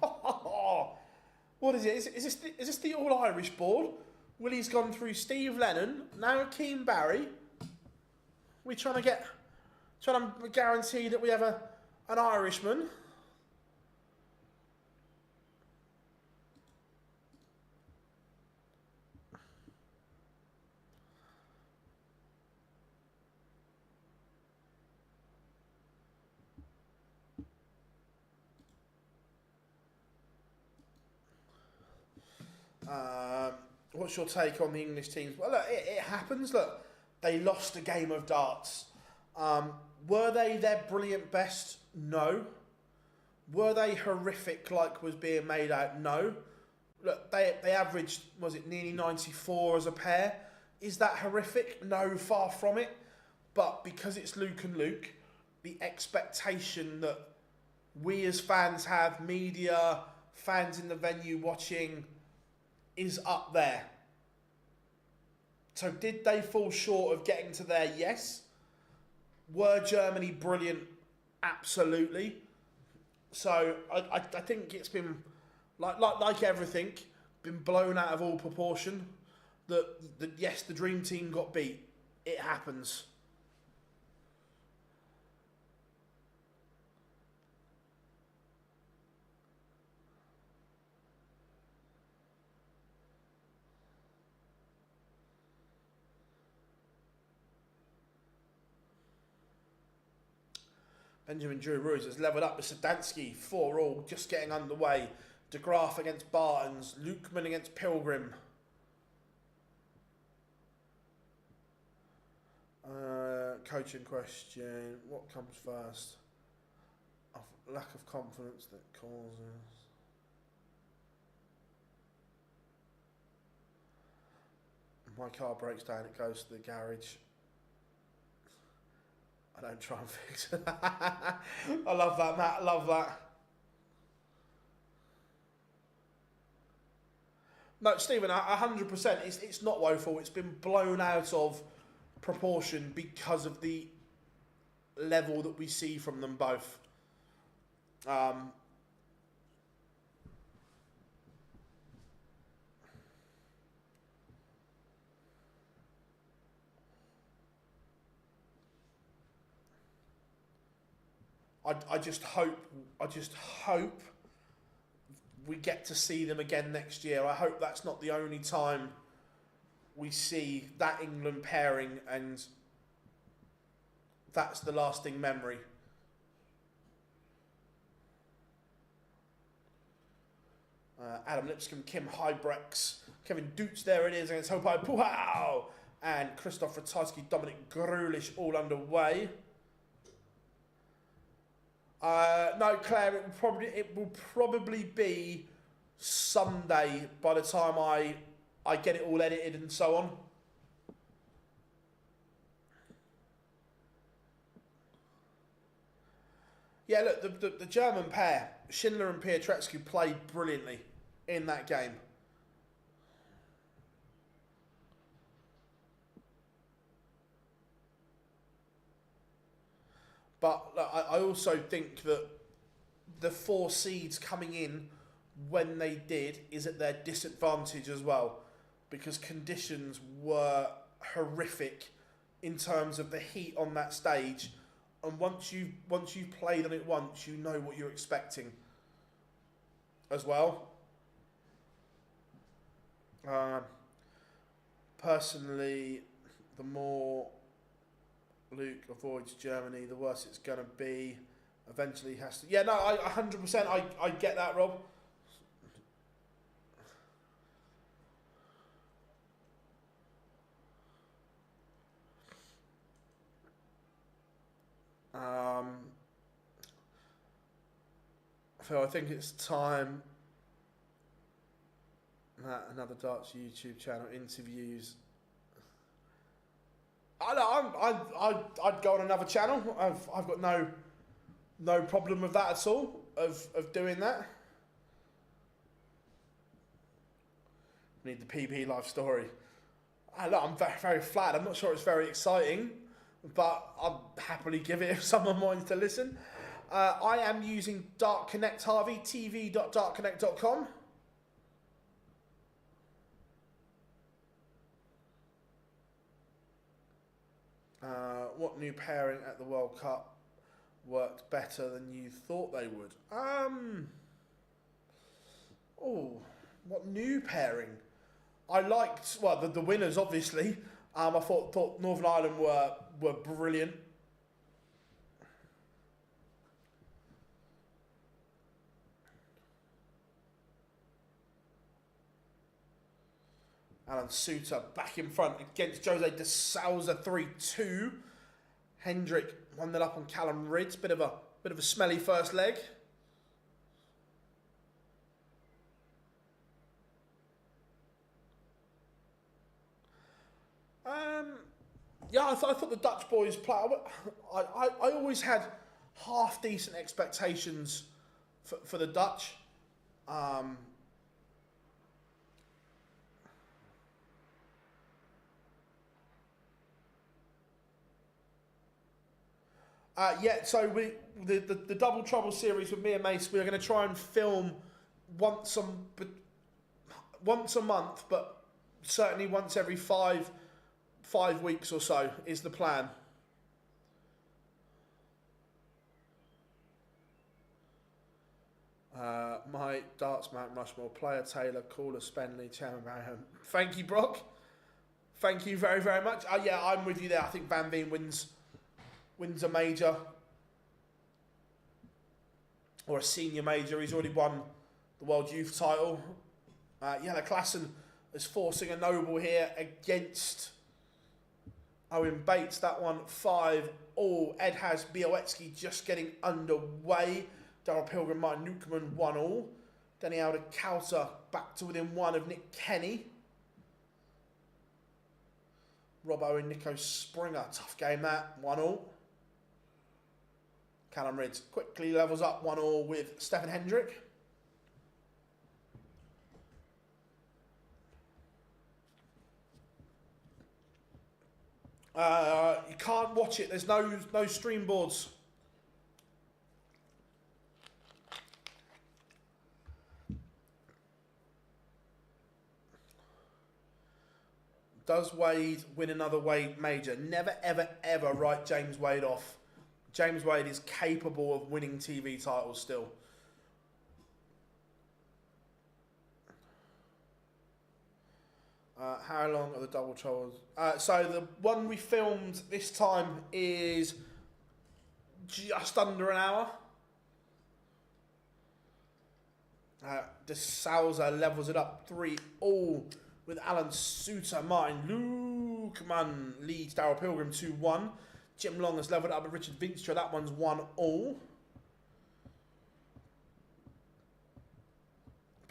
[SPEAKER 1] What is it? Is this the All-Irish board? Willie's gone through Steve Lennon, now Keane Barry. We're trying to guarantee that we have an Irishman. What's your take on the English teams? Well, look, it happens. Look, they lost a game of darts. Were they their brilliant best? No. Were they horrific like was being made out? No. Look, they averaged, was it nearly 94 as a pair? Is that horrific? No, far from it. But because it's Luke and Luke, the expectation that we as fans have, media, fans in the venue watching, is up there. So did they fall short of getting to there? Yes. Were Germany brilliant? Absolutely. So I think it's been, like everything, been blown out of all proportion. That yes, the dream team got beat. It happens. Benjamin Drew Ruiz has levelled up with Sadansky, 4-all, just getting underway. De Graaf against Bartons, Lukeman against Pilgrim. Coaching question, what comes first? Lack of confidence that causes... My car breaks down, it goes to the garage. I don't try and fix it. I love that, Matt, I love that. No, Stephen, 100%, it's not woeful. It's been blown out of proportion because of the level that we see from them both. I just hope we get to see them again next year. I hope that's not the only time we see that England pairing and that's the lasting memory. Adam Lipscomb, Kim Hybrex, Kevin Dutz, there it is, against Hopai Puhau, and Christoph Ratajski, Dominic Grulich all underway. No, Claire, it will probably be Sunday by the time I get it all edited and so on. Yeah, look, the German pair, Schindler and Pietreczku, played brilliantly in that game. But look, I also think that the 4 seeds coming in when they did is at their disadvantage as well, because conditions were horrific in terms of the heat on that stage, and once you've played on it once, you know what you're expecting as well. Personally, the more Luke avoids Germany, the worse it's going to be. Eventually he has to... Yeah, no, 100%, I get that, Rob. Phil, I think it's time that another darts YouTube channel interviews... I'd go on another channel. I've got no problem with that at all, of doing that. Need the PP life story. Look, I'm very, very flat. I'm not sure it's very exciting, but I'll happily give it if someone wants to listen. I am using Dart Connect, Harvey, tv.dartconnect.com. What new pairing at the World Cup worked better than you thought they would? What new pairing? I liked, well, the winners, obviously. I thought Northern Ireland were brilliant. Alan Suter back in front against Jose de Souza, 3-2. Hendrick 1-0 up on Callum Ridds. Bit of a smelly first leg. Yeah, I thought the Dutch boys play. I always had half decent expectations for the Dutch. Yeah, so the Double Trouble series with me and Mace, we're going to try and film once a month, but certainly once every five weeks or so is the plan. My darts Mount Rushmore, player Taylor, caller Spenley, chairman Barham. Thank you, Brock. Thank you very, very much. Yeah, I'm with you there. I think Van Veen wins a major. or a senior major. He's already won the World Youth title. Jelle Klassen is forcing a noble here against Owen Bates. That one 5-all. Ed has Białecki just getting underway. Daryl Pilgrim, Martin Lukeman 1-all. Danny Alder Kauter back to within 1 of Nick Kenny. Robbo and Nico Springer. Tough game that. 1-all. Callum Ridds quickly levels up 1-all with Stefan Hendrick. You can't watch it. There's no stream boards. Does Wade win another Wade major? Never, ever, ever write James Wade off. James Wade is capable of winning TV titles still. How long are the double troubles? So the one we filmed this time is just under an hour. De Souza levels it up 3-all with Alan Suter. Martin Lukeman leads Daryl Pilgrim 2-1. Jim Long has levelled up with Richard Vinstra. That one's 1-all.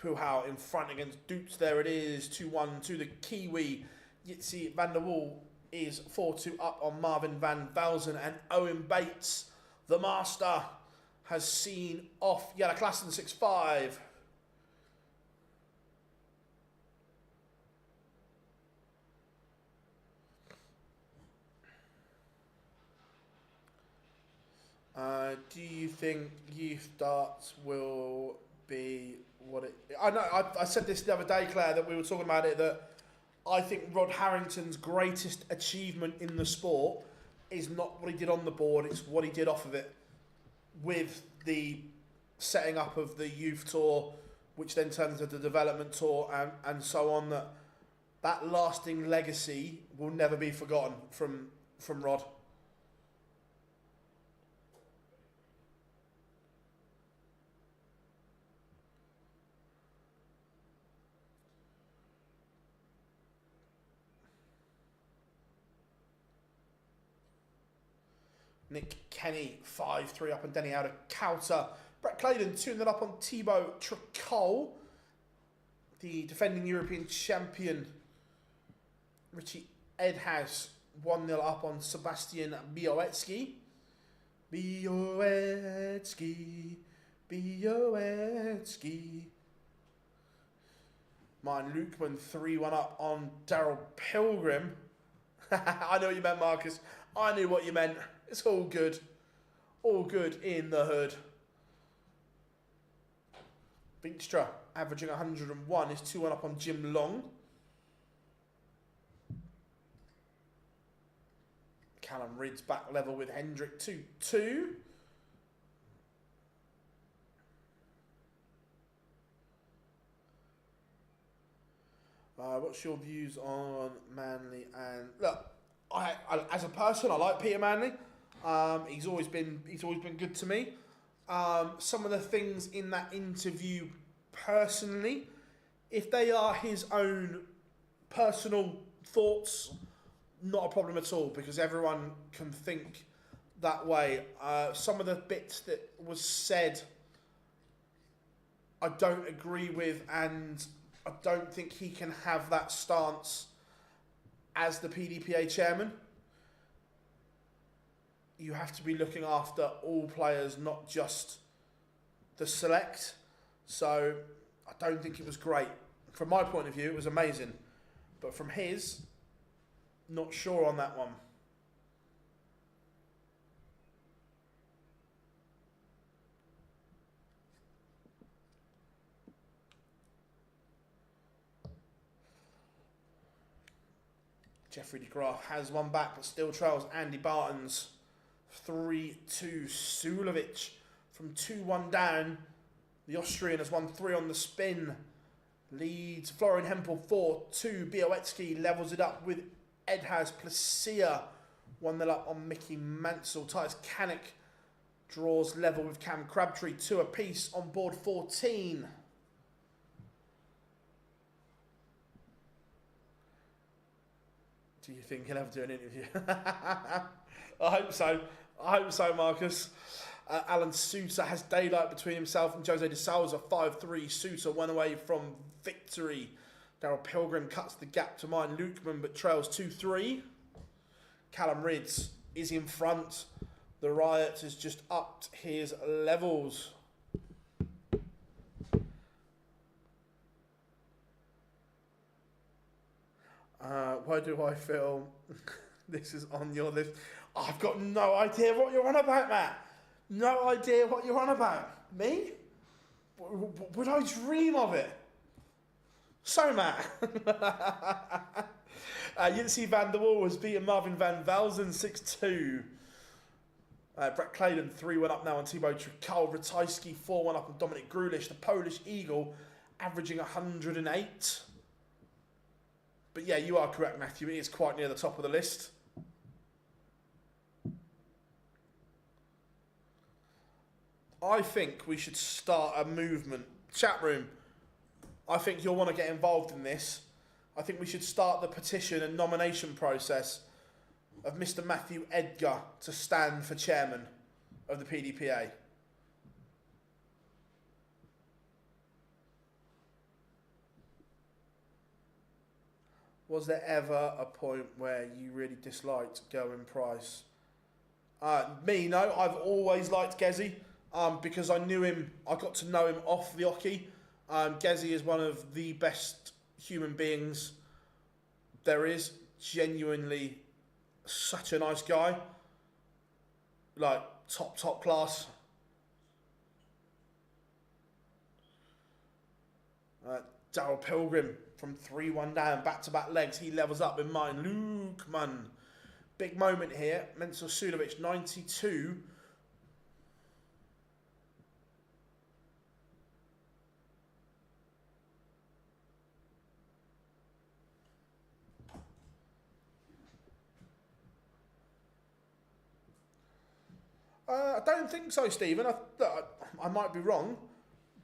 [SPEAKER 1] Puhau in front against Dukes. There it is. 2-1 to the Kiwi. Yitzi van der Wal is 4-2 up on Marvin van Velzen. And Owen Bates, the master, has seen off Jelle Klassen 6-5. Do you think youth darts will be what it... I know, I said this the other day, Claire, that we were talking about it, that I think Rod Harrington's greatest achievement in the sport is not what he did on the board, it's what he did off of it with the setting up of the youth tour, which then turned into the development tour and so on. That lasting legacy will never be forgotten from Rod. Nick Kenny, 5-3 up on Denny Alder Kauter. Brett Claydon, 2-0 up on Thibaut Tricol. The defending European champion, Richie Edhouse, 1-0 up on Sebastian Białecki. Białecki. Martin Lukeman, 3-1 up on Daryl Pilgrim. I know what you meant, Marcus. I knew what you meant. It's all good. All good in the hood. Vinstra averaging 101 is 2-1 up on Jim Long. Callum Ridds back level with Hendrick 2-2. What's your views on Manley? And look, I as a person, I like Peter Manley. He's always been good to me. Some of the things in that interview, personally, if they are his own personal thoughts, not a problem at all, because everyone can think that way. Some of the bits that was said, I don't agree with, and I don't think he can have that stance as the PDPA chairman. You have to be looking after all players, not just the select. So I don't think it was great. From my point of view, it was amazing. But from his, not sure on that one. Jeffrey de Graaf has one back, but still trails Andy Barton's 3-2. Sulovic from 2-1 down. The Austrian has won 3 on the spin. Leads Florian Hempel 4-2. Białecki levels it up with Edhouse Placia. 1-0 up on Mickey Mansell. Titus Kanik Draws level with Cam Crabtree, 2 apiece on board 14. Do you think he'll ever do an interview? I hope so. I hope so, Marcus. Alan Sousa has daylight between himself and Jose de Souza, 5-3. Sousa went away from victory. Daryl Pilgrim cuts the gap to mine Lukeman, but trails 2-3. Callum Ridds is in front. The Riot has just upped his levels. Why do I feel this is on your list? I've got no idea what you're on about, Matt. No idea what you're on about. Me? Would I dream of it? So, Matt. Yinsi van der Wal has beaten Marvin van Velzen 6-2. Brett Claydon 3-1 up now on Thibaut Tricol. Ratajski 4-1 up on Dominic Grulish. The Polish Eagle averaging 108. But yeah, you are correct, Matthew. It is quite near the top of the list. I think we should start a movement. Chat room, I think you'll want to get involved in this. I think we should start the petition and nomination process of Mr. Matthew Edgar to stand for chairman of the PDPA. Was there ever a point where you really disliked Gerwin Price? Me, no. I've always liked Gezi because I knew him. I got to know him off the oche. Gezi is one of the best human beings there is. Genuinely such a nice guy. Like, top class. Daryl Pilgrim from 3-1 down, back-to-back legs. He levels up with mine. Lukeman. Big moment here. Mensur Suljovic, 92. I don't think so, Stephen. I might be wrong,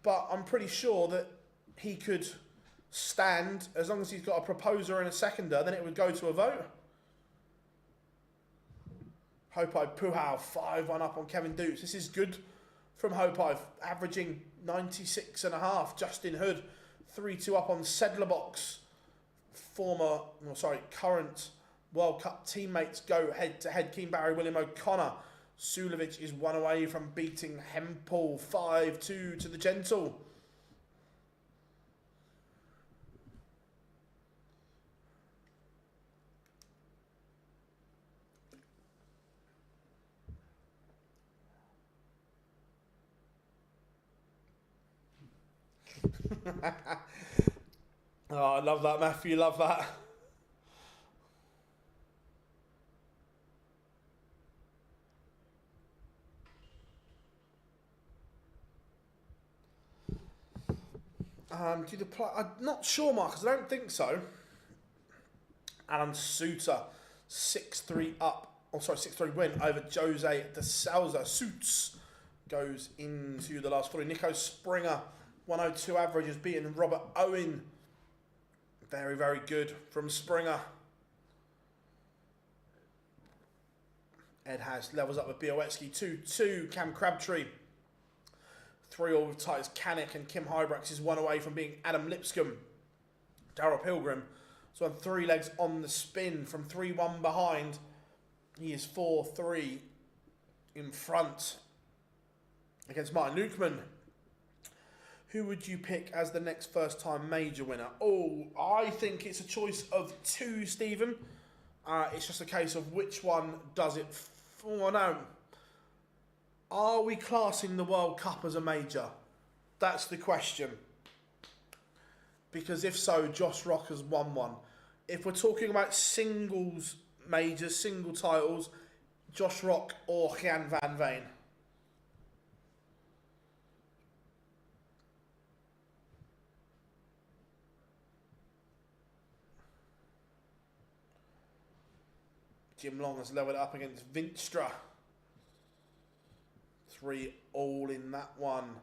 [SPEAKER 1] but I'm pretty sure that he could stand as long as he's got a proposer and a seconder. Then it would go to a vote. Hopai Puhau 5-1 up on Kevin Dukes. This is good from Hopai, averaging 96.5. Justin Hood 3-2 up on Sedlerbox. Current World Cup teammates go head to head. Keane Barry, William O'Connor. Suljovic is 1 away from beating Hempel 5-2 to the Gentle. Oh, I love that, Matthew. Love that. I'm not sure, Marcus. I don't think so. Alan Suter, 6-3 up. 6-3 win over Jose de Souza. Suits goes into the last 3. Nico Springer, 102 average, has beaten Robert Owen. Very, very good from Springer. Ed has levels up with Białecki. 2-2. Cam Crabtree. 3-all with Titus Kanik, and Kim Hybrax is 1 away from being Adam Lipscomb. Daryl Pilgrim has won 3 legs on the spin from 3-1 behind. He is 4-3 in front against Martin Lukeman. Who would you pick as the next first-time major winner? Oh, I think it's a choice of 2, Stephen. It's just a case of which one does it for. No. Are we classing the World Cup as a major? That's the question. Because if so, Josh Rock has won one. If we're talking about singles majors, single titles, Josh Rock or Jan van Veen. Jim Long has leveled up against Vinstra. 3-all in that one.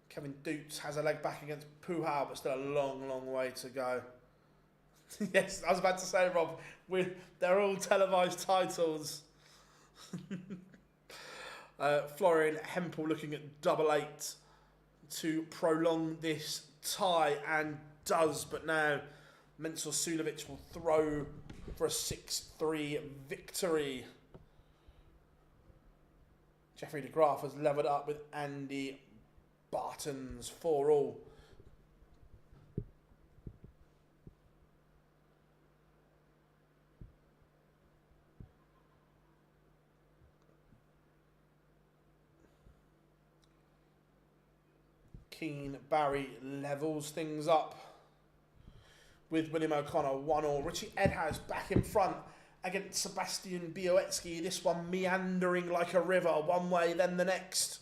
[SPEAKER 1] Kevin Dutz has a leg back against Puhau, but still a long, long way to go. Yes, I was about to say, Rob, they're all televised titles. Florian Hempel looking at 8-8 to prolong this tie, and does, but now Mensur Suljovic will throw for a 6-3 victory. Jeffrey de Graaf has levelled up with Andy Barton's 4-all. Keane Barry levels things up with William O'Connor 1-all. Richie Edhouse back in front against Sebastian Białecki. This one meandering like a river, one way then the next.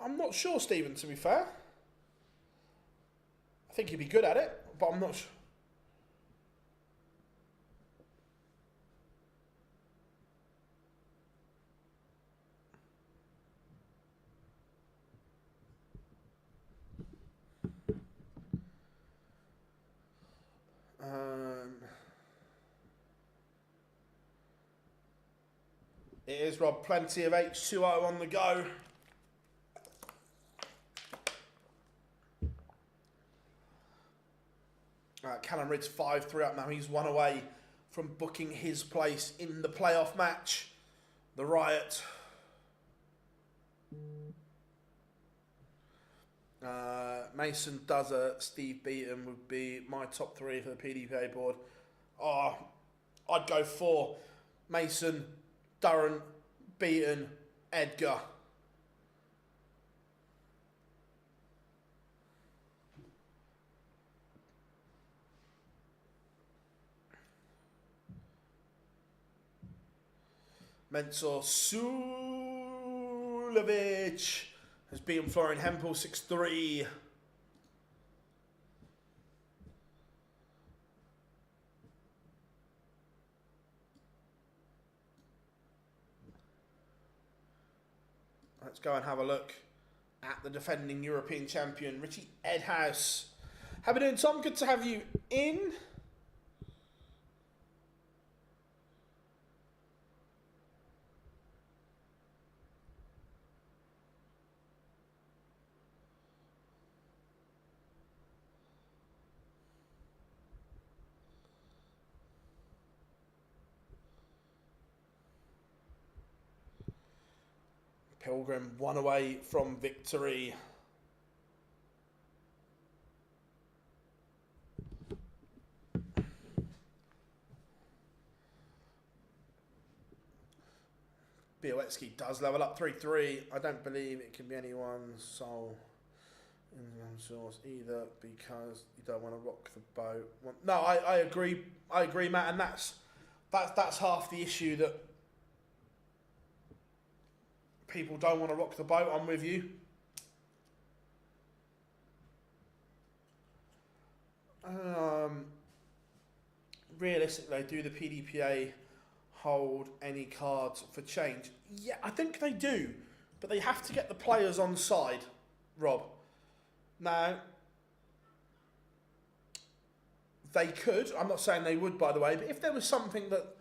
[SPEAKER 1] I'm not sure, Stephen, to be fair. I think he'd be good at it, but I'm not sure. It is, Rob. Plenty of H2O on the go. Callum Rid's 5-3 up now. He's 1 away from booking his place in the playoff match. The Riot. Mason Dozer, Steve Beaton would be my top 3 for the PDPA board. Oh, I'd go 4. Mason, Durrant, Beaton, Edgar. Mensur Suljovic has beaten Florian Hempel 6-3. Let's go and have a look at the defending European champion, Richie Edhouse. How are we doing, Tom? Good to have you in. Pilgrim 1 away from victory. Białecki does level up 3-3. I don't believe it can be anyone's soul in one source either, because you don't want to rock the boat. No, I agree. I agree, Matt, and that's half the issue, that people don't want to rock the boat. I'm with you. Realistically, do the PDPA hold any cards for change? Yeah, I think they do, but they have to get the players on side, Rob. Now, they could. I'm not saying they would, by the way, but if there was something that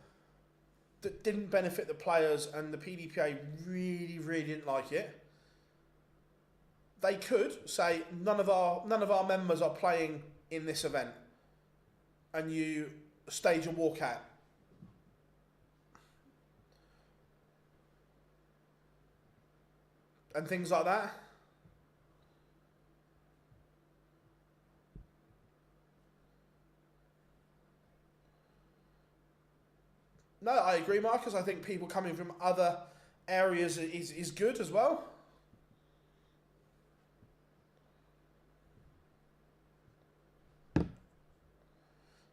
[SPEAKER 1] didn't benefit the players and the PDPA really, really didn't like it, they could say none of our members are playing in this event, and you stage a walkout. And things like that. No, I agree, Marcus. I think people coming from other areas is good as well.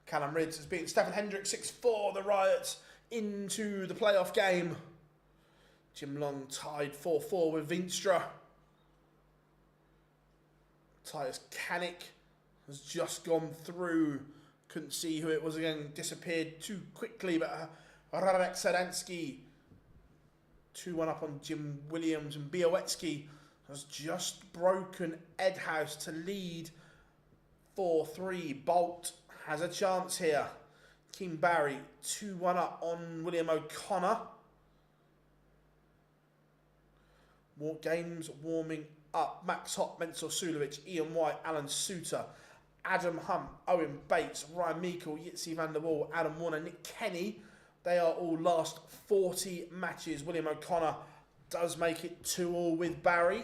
[SPEAKER 1] Callum Ridds has beaten Stefan Hendrick 6-4. The Riots into the playoff game. Jim Long tied 4-4 with Vinstra. Titus Kanik has just gone through. Couldn't see who it was again. Disappeared too quickly, but Radek Sadansky 2-1 up on Jim Williams, and Białecki has just broken Edhouse to lead 4-3. Bolt has a chance here. Keane Barry 2-1 up on William O'Connor. More games warming up. Max Hopp, Mensur Sulovic, Ian White, Alan Suter, Adam Hunt, Owen Bates, Ryan Meikle, Yitzi van der Wall, Adam Warner, Nick Kenny. They are all last 40 matches. William O'Connor does make it 2-2 with Barry.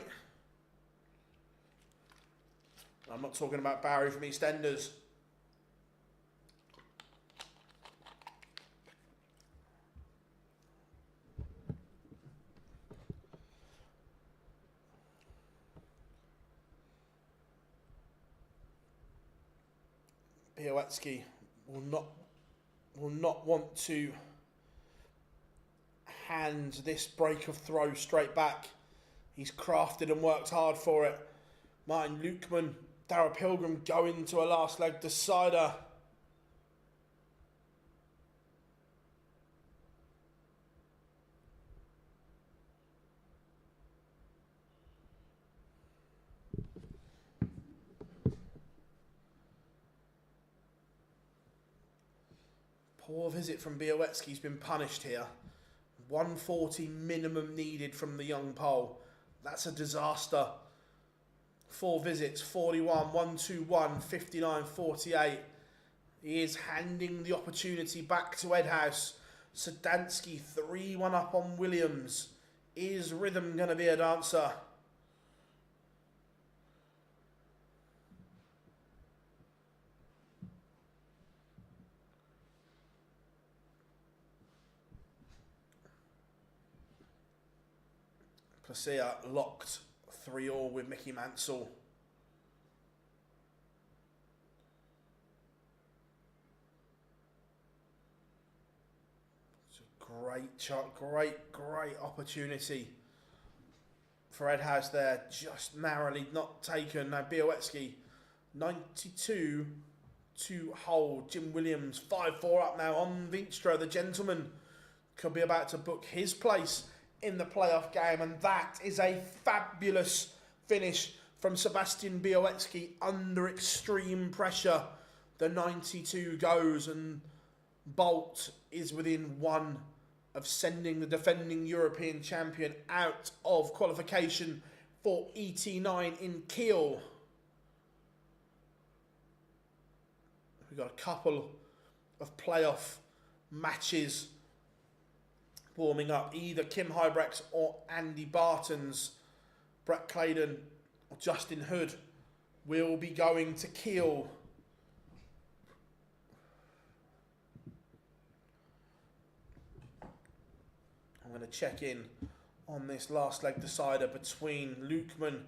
[SPEAKER 1] I'm not talking about Barry from EastEnders. Białecki will not want to hand this break of throw straight back. He's crafted and worked hard for it. Martin Lukeman, Darrell Pilgrim go into a last leg decider. Poor visit from Białecki's been punished here. 140 minimum needed from the young Pole. That's a disaster. 4 visits, 41, 121, 59, 48. He is handing the opportunity back to Edhouse. Sadansky 3-1 up on Williams. Is rhythm going to be a dancer? Placia locked 3-3 with Mickey Mansell. It's a great opportunity for Edhouse there. Just narrowly not taken. Now Białecki, 92 to hold. Jim Williams, 5-4 up now on Vinstra. The gentleman could be about to book his place in the playoff game, and that is a fabulous finish from Sebastian Białecki under extreme pressure. The 92 goes, and Bolt is within 1 of sending the defending European champion out of qualification for ET9 in Kiel. We've got a couple of playoff matches warming up. Either Kim Hybrex or Andy Barton's. Brett Claydon or Justin Hood will be going to Kiel. I'm going to check in on this last leg decider between Lukeman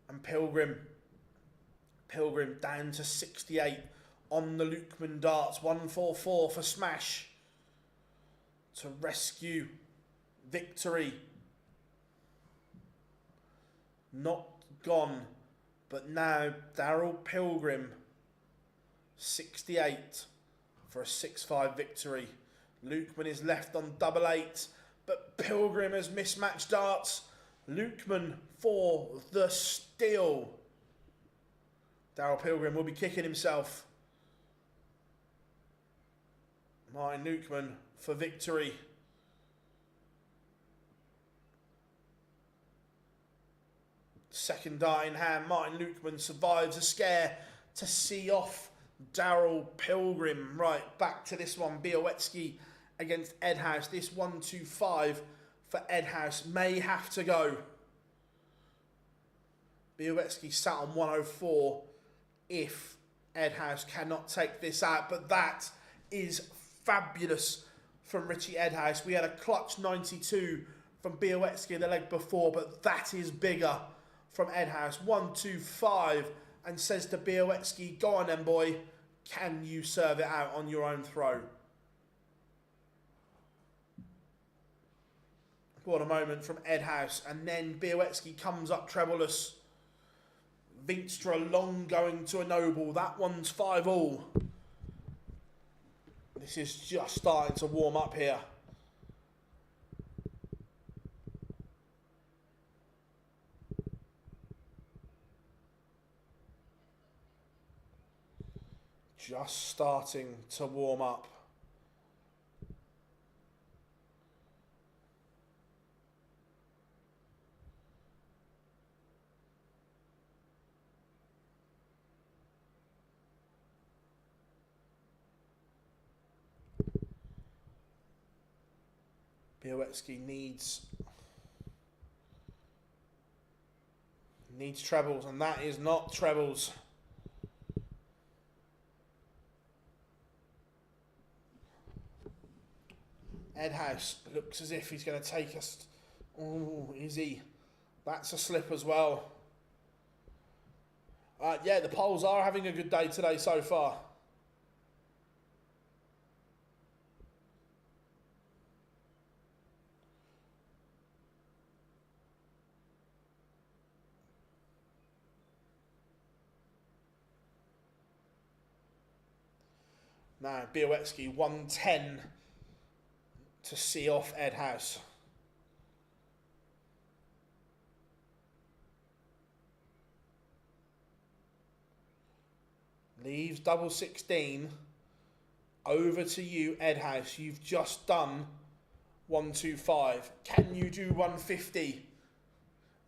[SPEAKER 1] and Pilgrim. Pilgrim down to 68 on the Lukeman darts. 144 for smash to rescue victory. Not gone, but now Darrell Pilgrim 68 for a 6-5 victory. Lukeman is left on 88, but Pilgrim has mismatched darts. Lukeman for the steal. Darrell Pilgrim will be kicking himself. Martin Lukeman for victory. Second dart in hand. Martin Lukeman survives a scare to see off Darrell Pilgrim. Right, back to this one. Białecki against Edhouse. This 1-2-5 for Edhouse may have to go. Białecki sat on 104 if Edhouse cannot take this out, but that is fabulous from Richie Edhouse. We had a clutch 92 from Białecki the leg before, but that is bigger from Edhouse. 1-2-5, and says to Białecki, go on then boy, can you serve it out on your own throw? What a moment from Ed House. And then Białecki comes up trebleless. Vinstra long going to a noble. That one's 5-all. This is just starting to warm up here. Just starting to warm up. Białecki needs trebles, and that is not trebles. Ed House looks as if he's going to take us. Oh, is he? That's a slip as well. Yeah, the Poles are having a good day today so far. Now, Białecki 110 to see off Ed House. Leaves double 16. Over to you, Ed House. You've just done 125. Can you do 150?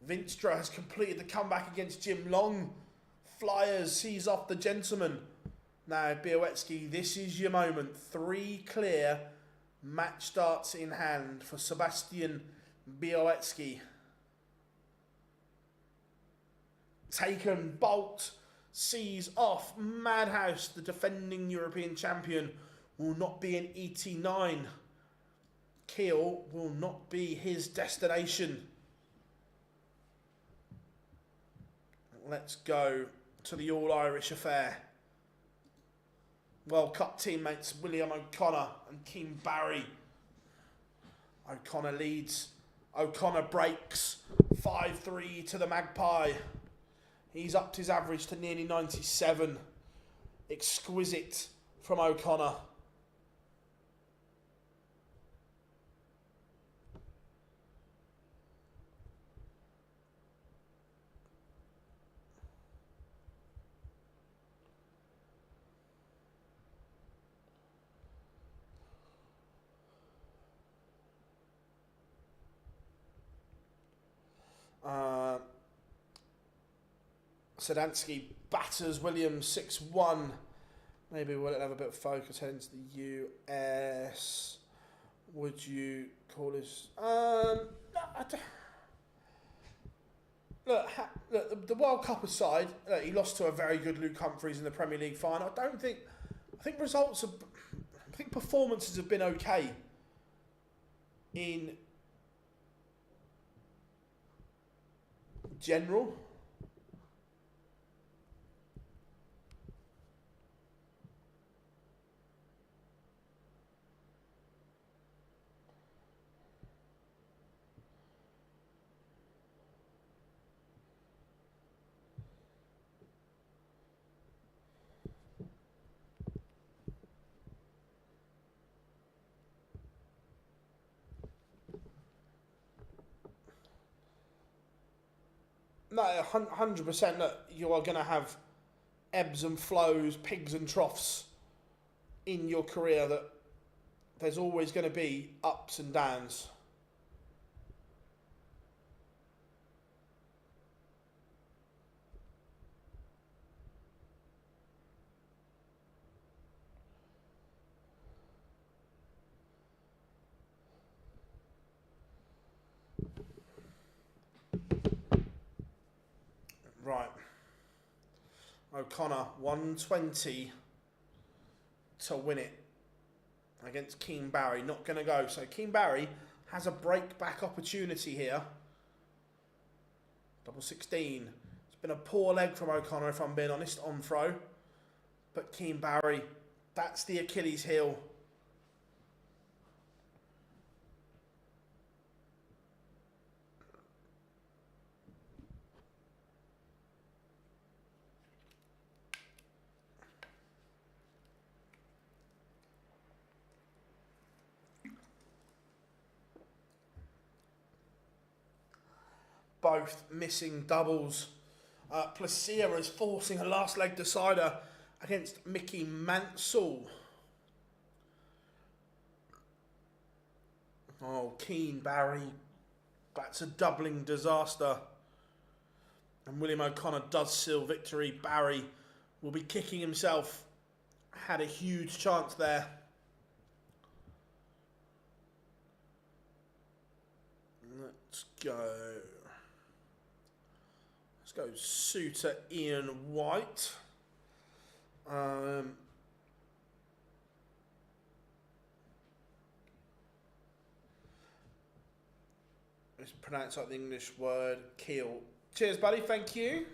[SPEAKER 1] Vinstra has completed the comeback against Jim Long. Flyers sees off the gentleman. Now, Białecki, this is your moment. 3 clear. Match starts in hand for Sebastian Białecki. Taken, Bolt, sees off. Madhouse, the defending European champion, will not be an ET9. Kiel will not be his destination. Let's go to the All-Irish affair. World Cup teammates William O'Connor and Keane Barry. O'Connor leads. O'Connor breaks. 5-3 to the Magpie. He's upped his average to nearly 97. Exquisite from O'Connor. Sedansky batters Williams 6-1. Maybe we'll have a bit of focus heading to the US. Would you call this? Look, the World Cup aside, he lost to a very good Luke Humphries in the Premier League final. I think results have, I think performances have been okay in general. No, 100%. Look, you are going to have ebbs and flows, peaks and troughs in your career. That there's always going to be ups and downs. Right. O'Connor, 120 to win it against Keane Barry. Not going to go. So Keane Barry has a break-back opportunity here. Double 16. It's been a poor leg from O'Connor, if I'm being honest, on throw. But Keane Barry, that's the Achilles heel. both missing doubles. Placia is forcing a last leg decider against Mickey Mansell. Oh, Keane Barry. That's a doubling disaster. And William O'Connor does seal victory. Barry will be kicking himself. Had a huge chance there. Let's go. Let's go suitor Ian White. Let's pronounce like the English word, keel. Cheers, buddy. Thank you.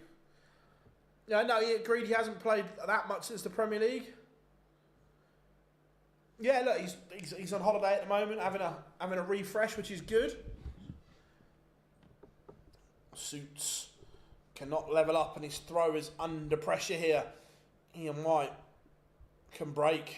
[SPEAKER 1] Yeah, no, he agreed. He hasn't played that much since the Premier League. Yeah, look, he's on holiday at the moment, having a refresh, which is good. Suits cannot level up, and his throw is under pressure here. Ian White can break.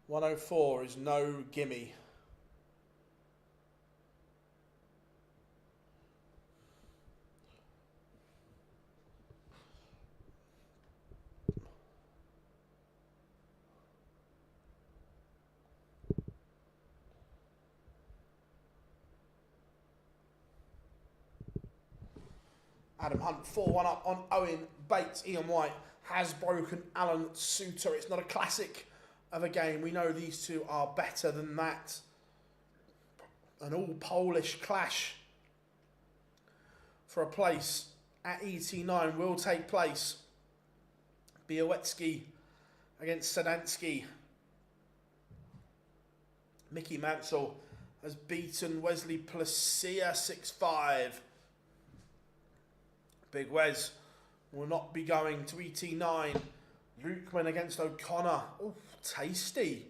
[SPEAKER 1] .104 is no gimme. Adam Hunt 4-1 up on Owen Bates. Ian White has broken Alan Suter. It's not a classic of a game. We know these two are better than that. An all-Polish clash for a place at ET9 will take place. Białecki against Sadansky. Mickey Mansell has beaten Wesley Placia 6-5. Big Wes will not be going to ET9. Lukeman against O'Connor. Oh, tasty.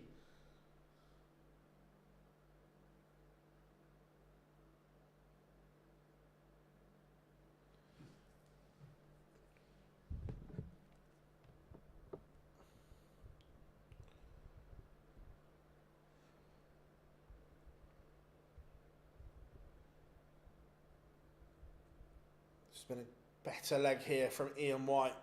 [SPEAKER 1] It's been a better leg here from Ian White.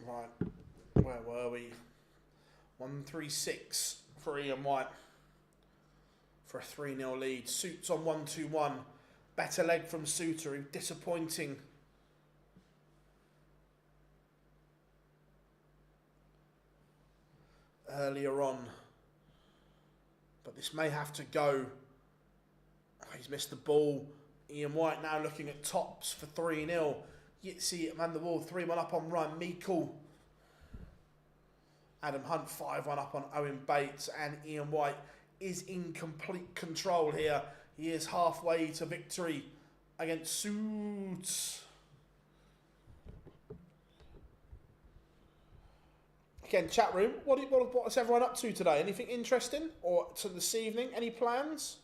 [SPEAKER 1] Right, where were we? 136 for Ian White for a 3-0 lead. Suits on 1-2-1. Better leg from Suter, disappointing. Earlier on. But this may have to go. Oh, he's missed the ball. Ian White now looking at tops for 3-0. Yitzi man the wall, 3-1 up on Ryan Meikle. Adam Hunt 5-1 up on Owen Bates, and Ian White is in complete control here. He is halfway to victory against Suits. Again, chat room, what's everyone up to today? Anything interesting? Or to this evening? Any plans?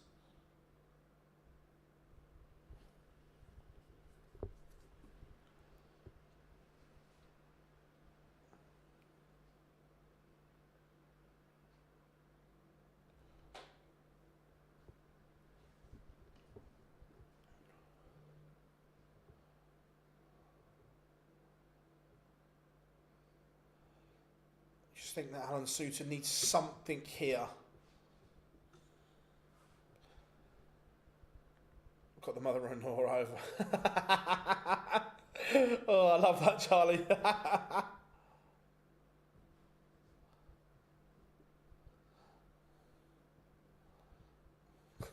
[SPEAKER 1] I think that Alan Suter needs something here. Got the mother-in-law over. Oh, I love that, Charlie.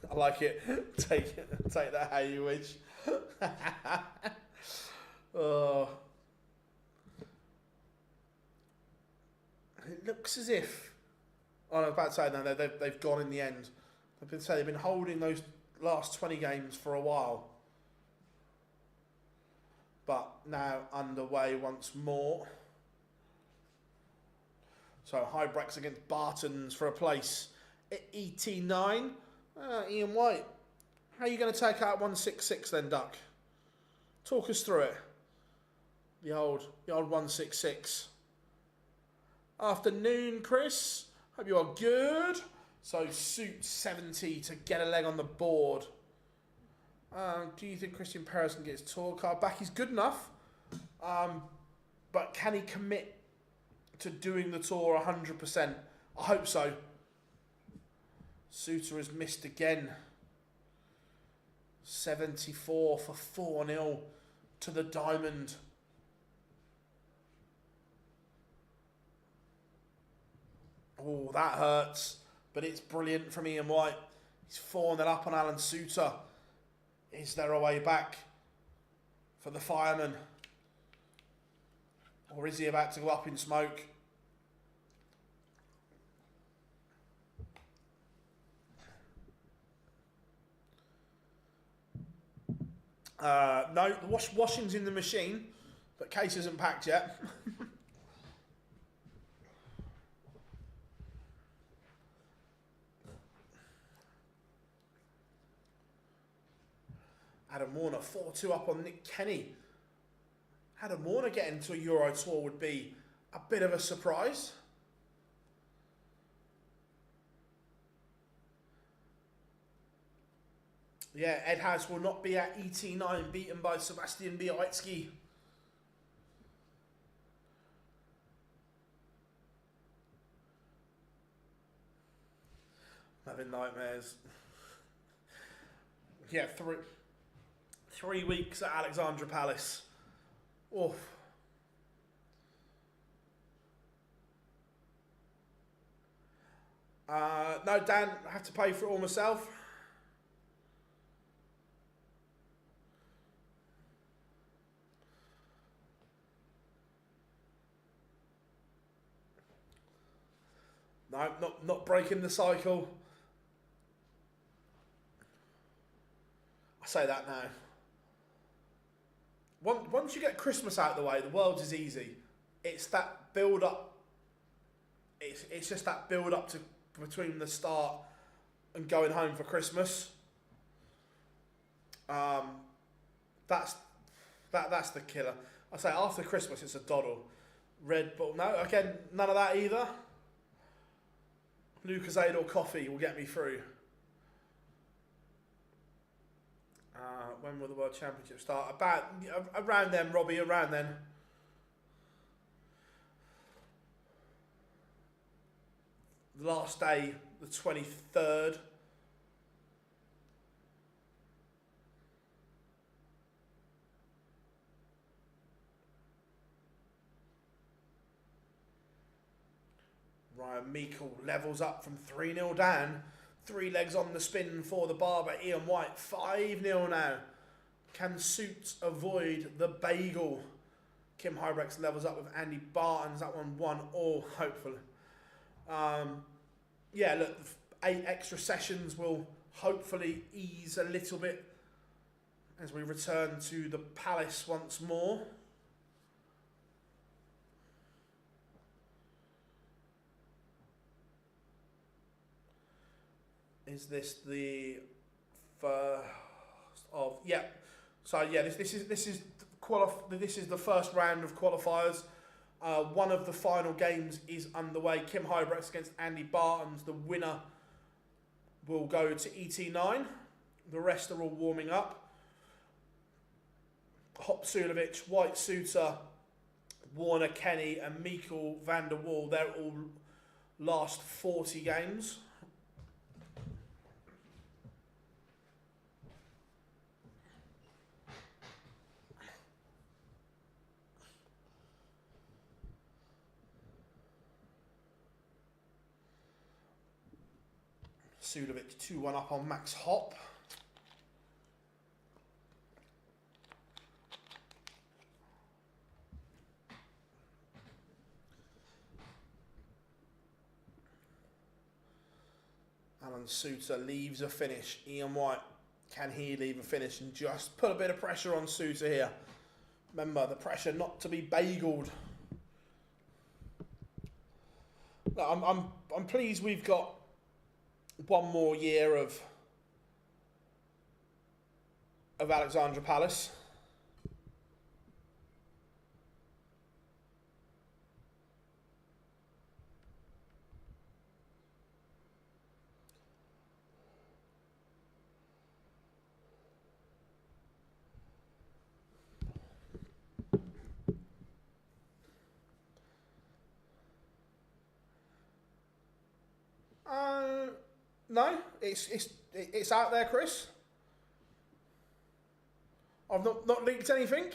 [SPEAKER 1] I like it. Take that how you wish. Oh. it looks as if... Oh, I was about to say, no, they've gone in the end. They've been holding those last 20 games for a while. But now underway once more. So Hybrex against Bartons for a place at ET9. Ian White, how are you going to take out 166 then, Duck? Talk us through it. The old 166. Afternoon, Chris. Hope you are good. So suit 70 to get a leg on the board. Do you think Christian Perez can get his tour card back? He's good enough. But can he commit to doing the tour 100%? I hope so. Suter has missed again. 74 for 4-0 to the Diamond. Oh, that hurts. But it's brilliant from Ian White. He's 4-0 up on Alan Suter. Is there a way back for the fireman? Or is he about to go up in smoke? No, the washing's in the machine, but case isn't packed yet. Adam Warner, 4-2 up on Nick Kenny. Adam Warner getting to a Euro Tour would be a bit of a surprise. Yeah, Ed House will not be at ET9, beaten by Sebastian Białecki. Having nightmares. Yeah, 3 weeks at Alexandra Palace. Oof. No, Dan, I have to pay for it all myself. No, not breaking the cycle. I say that now. Once you get Christmas out of the way, the world is easy. It's that build up. It's just that build up to between the start and going home for Christmas. That's the killer. I say after Christmas it's a doddle. Red Bull, no, again, none of that either. Lucozade or coffee will get me through. When will the World Championship start? About around then, Robbie, around then. The last day, the 23rd. Ryan Meikle levels up from 3-0 down. 3 legs on the spin for the barber. Ian White, 5-0 now. Can Suits avoid the bagel? Kim Hybrex levels up with Andy Bartons. That one 1-1, hopefully. Yeah, look, 8 extra sessions will hopefully ease a little bit as we return to the Palace once more. Is this the first of... Yeah. So yeah, this is the first round of qualifiers. One of the final games is underway. Kim Hybrex against Andy Bartons. The winner will go to ET9. The rest are all warming up. Hop Sulovic, White Suter, Warner Kenny, and Meikle van der Waal. They're all last 40 games. Sulovic 2-1 up on Max Hop. And Suter leaves a finish. Ian White, can he leave a finish and just put a bit of pressure on Suter here? Remember, the pressure not to be bageled. No, I'm pleased we've got one more year of Alexandra Palace. No, it's out there, Chris. I've not leaked anything.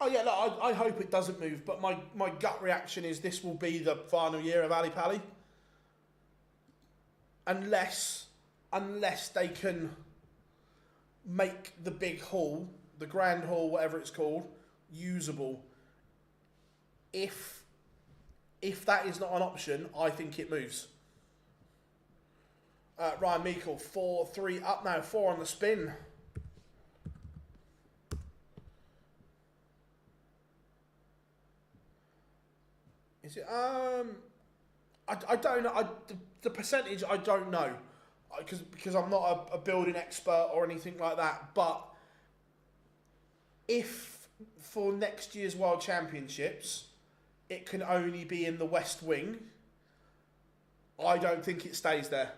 [SPEAKER 1] Oh yeah, look, I hope it doesn't move, but my gut reaction is this will be the final year of Ali Pali. Unless they can make the big hall, the grand hall, whatever it's called, usable. If that is not an option, I think it moves. Ryan Meikle, 4-3 up now, 4 on the spin. Is it? I don't know. The percentage I don't know, because I'm not a building expert or anything like that. But if for next year's World Championships, it can only be in the West Wing, I don't think it stays there.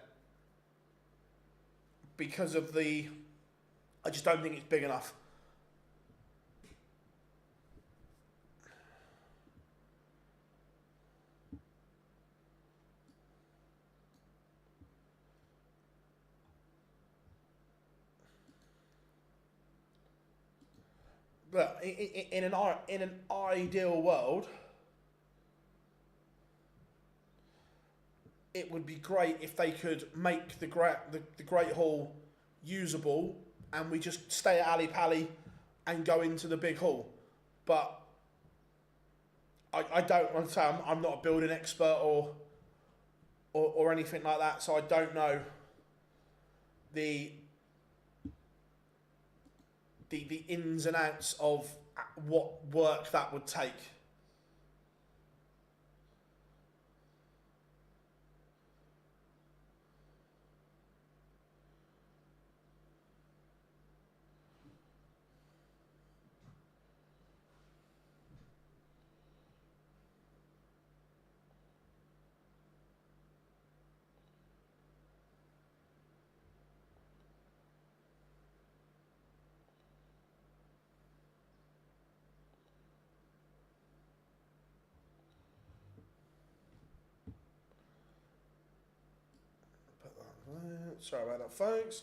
[SPEAKER 1] Because of I just don't think it's big enough. But in an ideal world, it would be great if they could make the Great Hall usable, and we just stay at Ali Pali and go into the big hall. But I don't want to say I'm not a building expert or anything like that, so I don't know the ins and outs of what work that would take. Sorry about that, folks.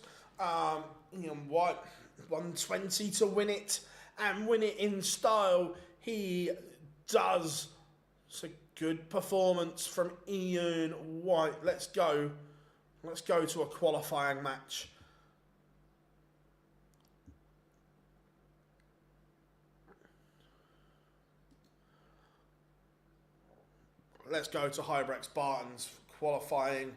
[SPEAKER 1] Ian White, 120 to win it, and win it in style. He does. It's a good performance from Ian White. Let's go. Let's go to a qualifying match. Let's go to Hybrex Spartans qualifying.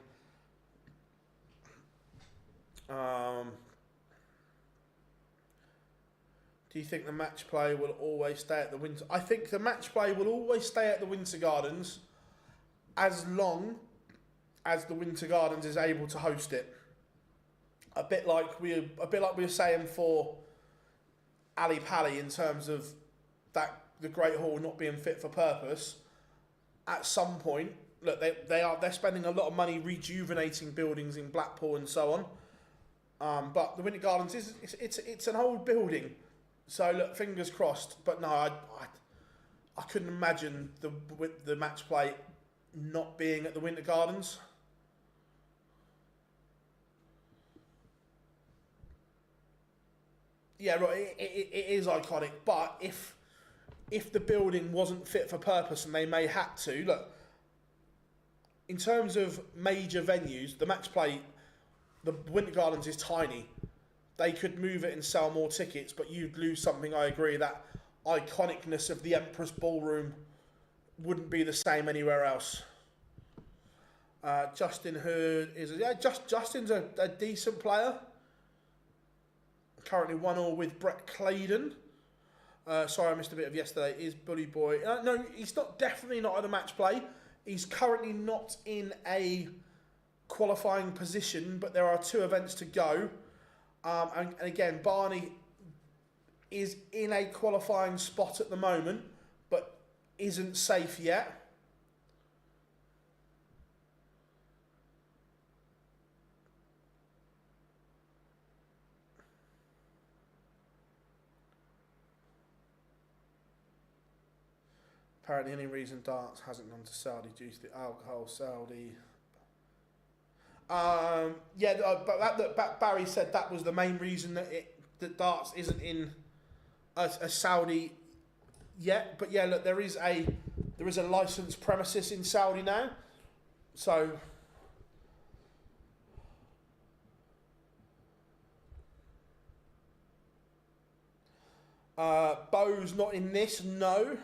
[SPEAKER 1] Do you think the match play will always stay at the Winter? I think the match play will always stay at the Winter Gardens as long as the Winter Gardens is able to host it. A bit like we were saying for Ali Pali in terms of that the Great Hall not being fit for purpose. At some point, look, they're spending a lot of money rejuvenating buildings in Blackpool and so on. But the Winter Gardens it's an old building, so look, fingers crossed. But no, I couldn't imagine the match play not being at the Winter Gardens. Yeah, right. It is iconic, but if the building wasn't fit for purpose and they may have to look in terms of major venues, the match play. The Winter Gardens is tiny. They could move it and sell more tickets, but you'd lose something, I agree, that iconicness of the Emperor's Ballroom wouldn't be the same anywhere else. Justin Hood is Justin's a decent player. Currently 1-1 with Brett Claydon. Sorry, I missed a bit of yesterday. Is Bully Boy? No, he's definitely not at a match play. He's currently not in a qualifying position, but there are 2 events to go. And again, Barney is in a qualifying spot at the moment, but isn't safe yet. Apparently, any reason darts hasn't gone to Saudi due to the alcohol. Saudi. But Barry said that was the main reason that darts isn't in a Saudi yet. But yeah, look, there is a licensed premises in Saudi now, so. Bo's not in this, no.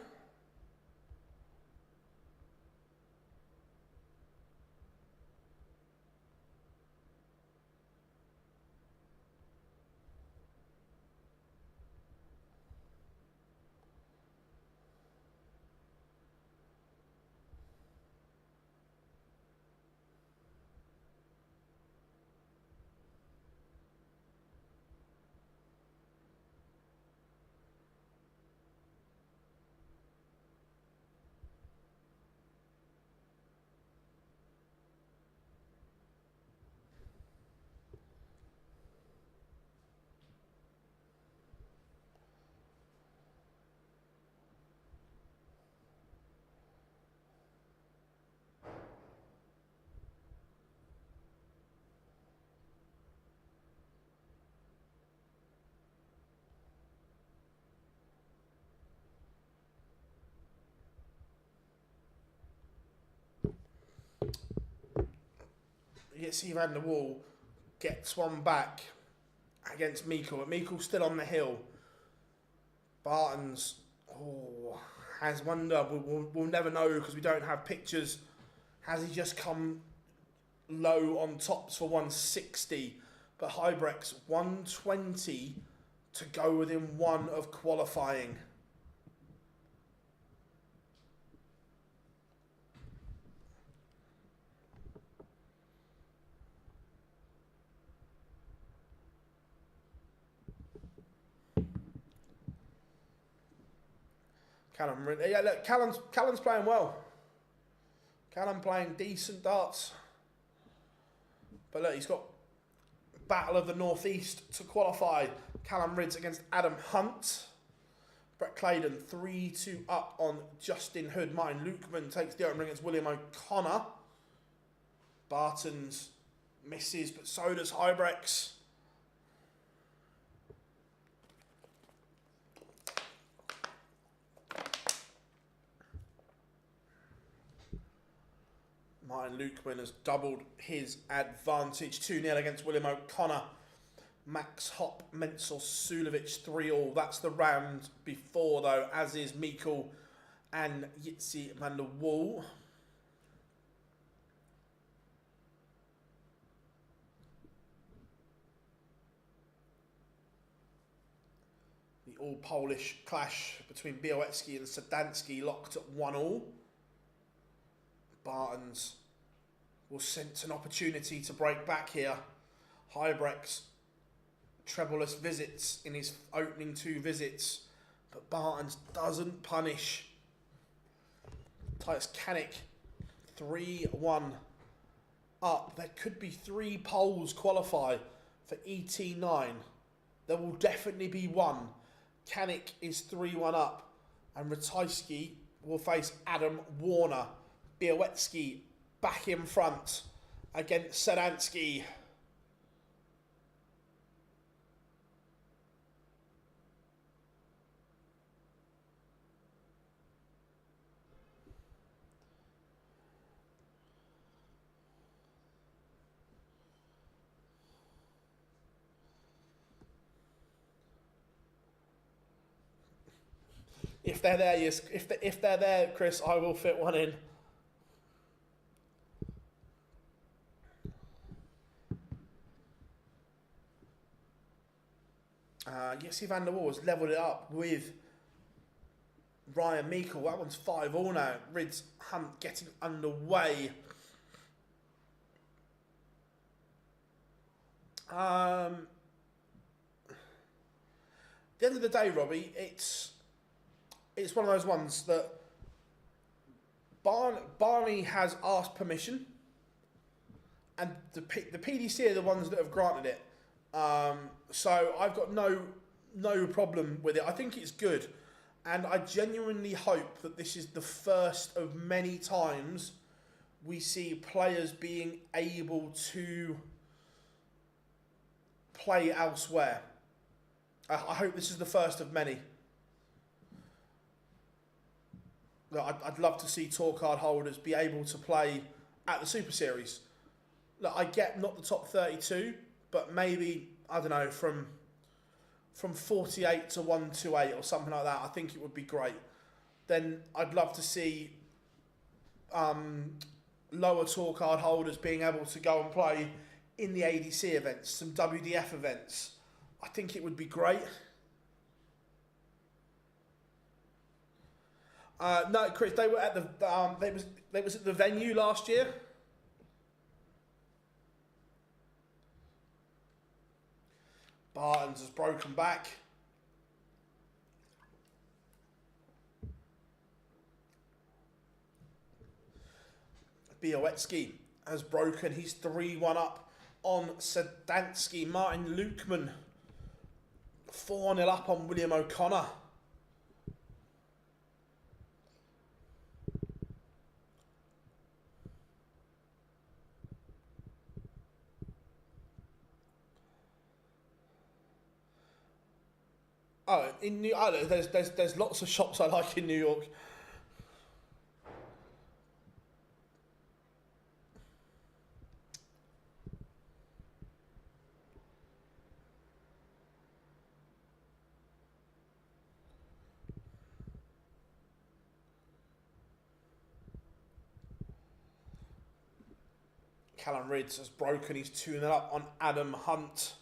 [SPEAKER 1] You get Steve Van der Wall gets one back against Meikle, but Meikle's still on the hill. Barton's has wonder. We'll never know because we don't have pictures. Has he just come low on tops for 160? But Hybrex 120 to go within 1 of qualifying. Yeah, look, Callum's playing well. Callum playing decent darts. But look, he's got Battle of the Northeast to qualify. Callum Ridds against Adam Hunt. Brett Claydon 3-2 up on Justin Hood. Martin Lukeman takes the opener against William O'Connor. Barton's misses, but so does Hybrex. Martin Lukeman has doubled his advantage. 2-0 against William O'Connor. Max Hopp, Mensel Sulovic 3-3. That's the round before though, as is Meikle and Yitzi van der Wall. The all-Polish clash between Białecki and Sadansky locked at 1-1. Barton's will sense an opportunity to break back here. Hybrex trebleless visits in his opening 2 visits, but Barton's doesn't punish. Titus Kanik 3-1 up. There could be 3 poles qualify for ET9. There will definitely be 1. Kanik is 3-1 up, and Ratajski will face Adam Warner. Białecki back in front against Sadansky. If they're there, yes. If they're there, Chris, I will fit one in. Jesse van der Waals levelled it up with Ryan Meikle. That one's 5-5 now. Rids Hunt getting underway. At the end of the day, Robbie, it's one of those ones that Barney has asked permission, and the PDC are the ones that have granted it. So I've got no problem with it. I think it's good, and I genuinely hope that this is the first of many times we see players being able to play elsewhere. I hope this is the first of many. I'd love to see tour card holders be able to play at the Super Series. Look, I get not the top 32, but maybe, I don't know, from 48 to 128 or something like that. I think it would be great. Then I'd love to see lower tour card holders being able to go and play in the ADC events, some WDF events. I think it would be great. No, Chris, they were at the they was at the venue last year. Barton's has broken back. Białecki has broken. He's 3-1 up on Sedansky. Martin Lukeman 4-0 up on William O'Connor. Oh, there's lots of shops I like in New York. Callum Rids has broken. He's 2-0 up on Adam Hunt.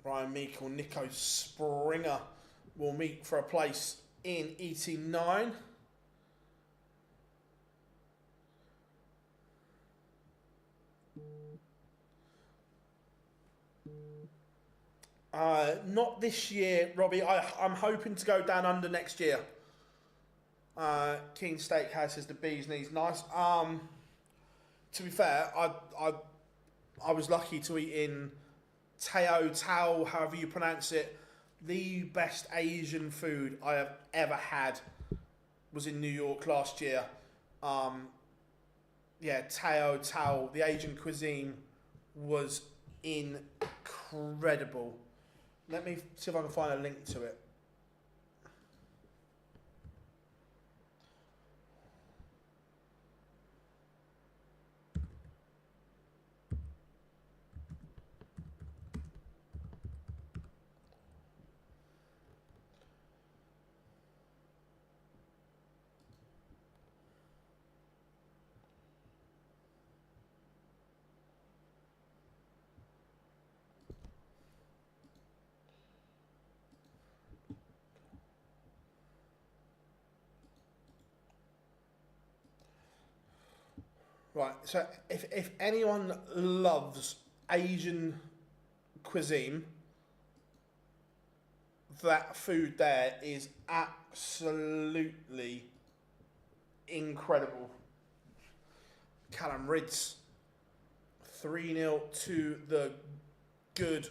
[SPEAKER 1] Ryan Meikle, Nico Springer will meet for a place in ET9. Not this year, Robbie. I'm hoping to go down under next year. Keane Steakhouse is the bee's knees. Nice. To be fair, I was lucky to eat in Tao, however you pronounce it. The best Asian food I have ever had was in New York last year. Yeah, Tao, the Asian cuisine was incredible. Let me see if I can find a link to it. Right, so if anyone loves Asian cuisine, that food there is absolutely incredible. Callum Rids, 3-0 to the good.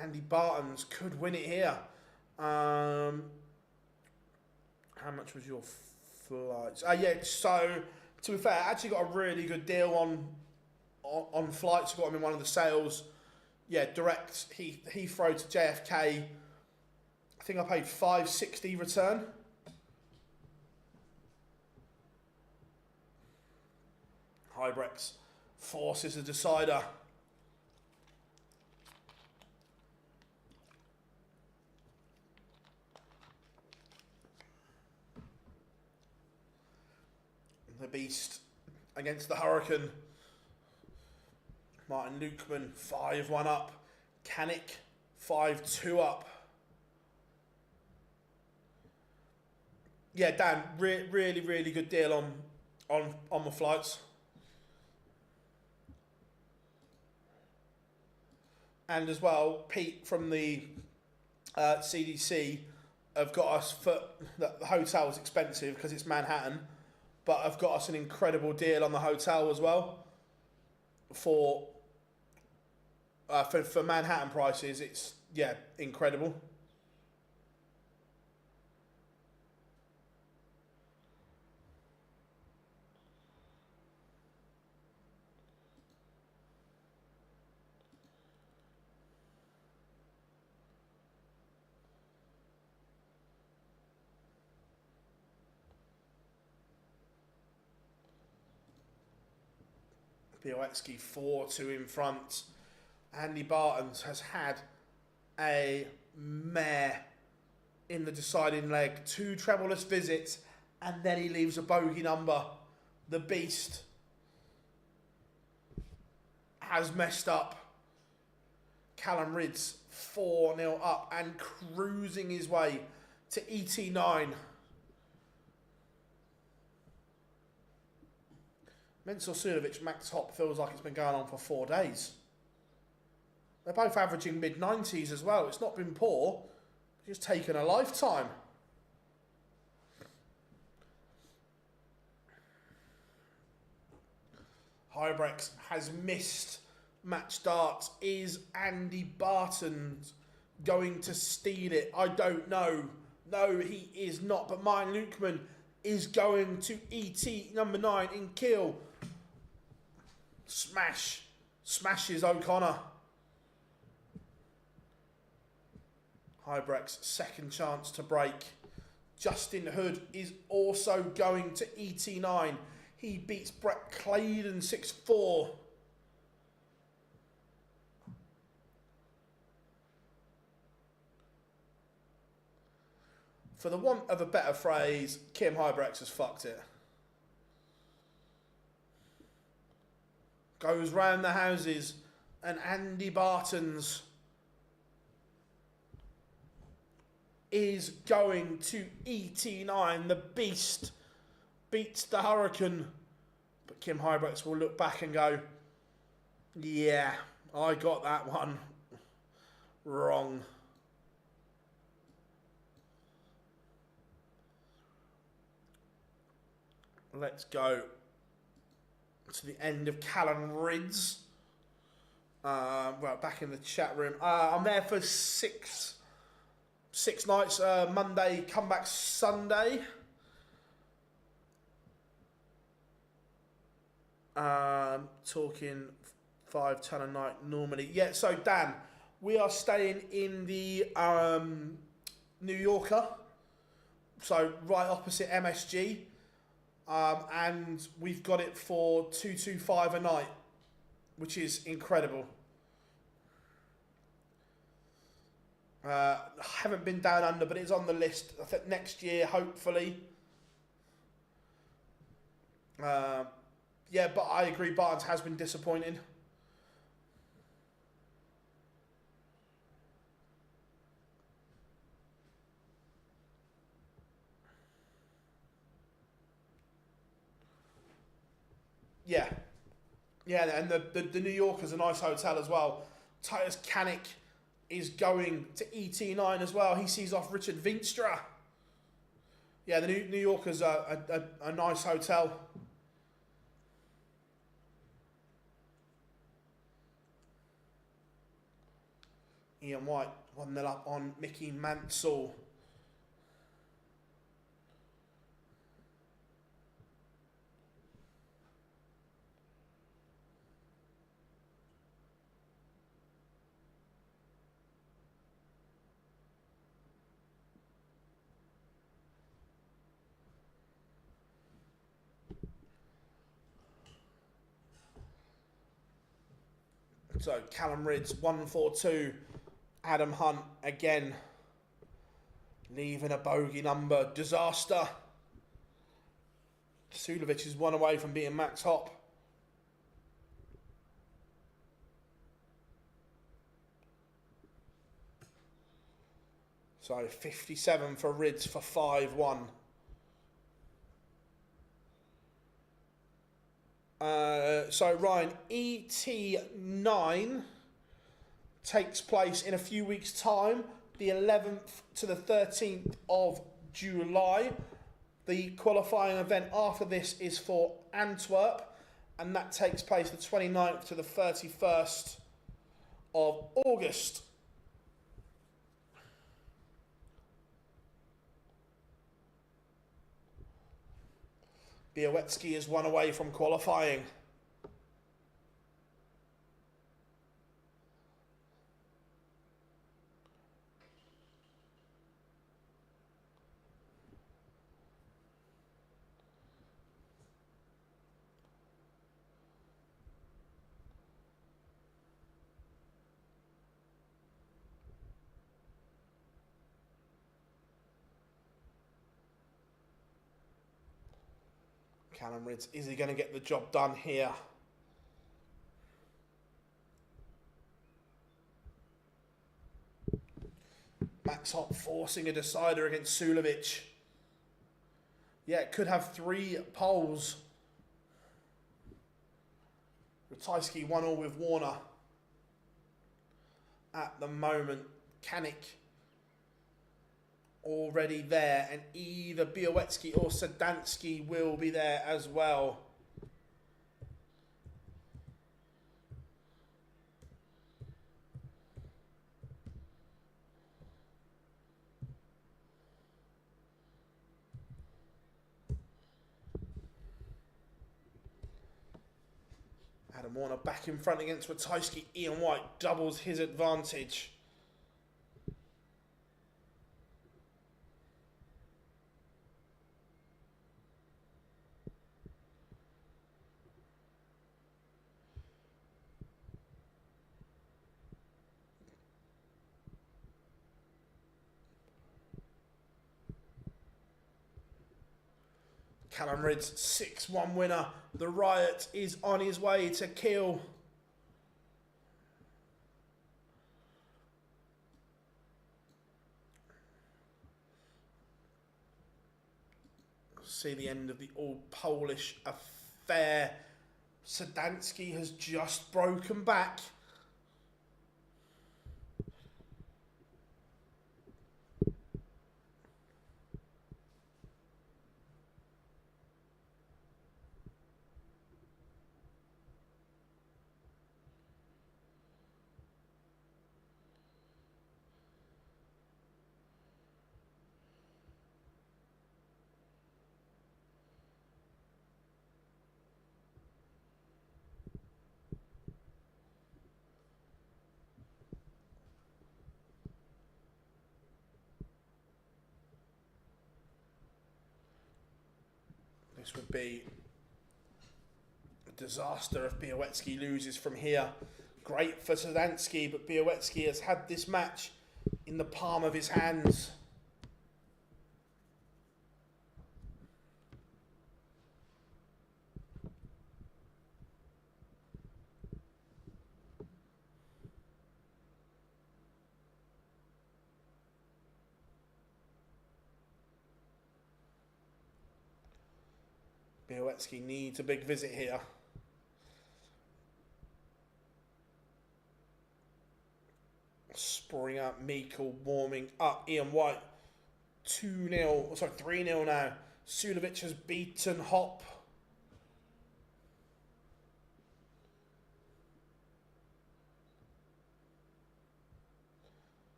[SPEAKER 1] Andy Bartons could win it here. How much was your flights? Yeah, so to be fair, I actually got a really good deal on flights. I got them in one of the sales. Yeah, direct Heathrow to JFK. I think I paid $560 return. Hybrex forces a decider. The Beast against the Hurricane. Martin Lukeman 5-1 up. Canic 5-2 up. Yeah, Dan, really good deal on the flights. And as well, Pete from the CDC have got us for the hotel is expensive because it's Manhattan, but have got us an incredible deal on the hotel as well. For Manhattan prices, it's incredible. Białecki 4-2 in front. Andy Bartons has had a mare in the deciding leg. 2 trebleless visits, and then he leaves a bogey number. The Beast has messed up. Callum Ridds 4-0 up and cruising his way to ET9. Mensur Suljovic max top feels like it's been going on for 4 days. They're both averaging mid-90s as well. It's not been poor. It's just taken a lifetime. Hybrex has missed match darts. Is Andy Bartons going to steal it? I don't know. No, he is not. But Martin Lukeman is going to ET number 9 in kill. Smashes O'Connor. Hybrex second chance to break. Justin Hood is also going to ET9. He beats Brett Claydon 6-4. For the want of a better phrase, Kim Hybrex has fucked it. Goes round the houses, and Andy Bartons is going to ET9. The Beast beats the Hurricane. But Kim Hybrex will look back and go, yeah, I got that one wrong. Let's go to the end of Callum Ridds. Well, back in the chat room. I'm there for six nights. Monday, come back Sunday. Talking 5-10 a night normally. Yeah, so Dan, we are staying in the New Yorker. So right opposite MSG. And we've got it for 225 a night, which is incredible. I haven't been down under, but it's on the list. I think next year, hopefully. Yeah, but I agree, Barnes has been disappointing. Yeah. Yeah, and the New Yorker's a nice hotel as well. Titus Canic is going to ET9 as well. He sees off Richard Veenstra. Yeah, the New Yorker's a nice hotel. Ian White 1-0 up on Mickey Mansell. So Callum Ridds 142. Adam Hunt again leaving a bogey number. Disaster. Sulovic is one away from beating Max Hopp. So 57 for Ridds for 5-1. So Ryan, ET9 takes place in a few weeks' time, the 11th to the 13th of July. The qualifying event after this is for Antwerp, and that takes place the 29th to the 31st of August. Białecki is one away from qualifying. Callum Ridds, is he going to get the job done here? Max Hopp forcing a decider against Sulovic. Yeah, it could have 3 poles. Ratajski 1-1 with Warner. At the moment, Kanik already there, and either Białecki or Sadansky will be there as well. Adam Warner back in front against Ratajski. Ian White doubles his advantage. Callum Ridds, 6-1 winner. The Riot is on his way to Kiel. See the end of the all-Polish affair. Sadansky has just broken back. This would be a disaster if Białecki loses from here. Great for Sadansky, but Białecki has had this match in the palm of his hands. Białecki needs a big visit here. Spring up Meikle, warming up Ian White. 2-0, sorry, 3-0 now. Sulovic has beaten Hopp.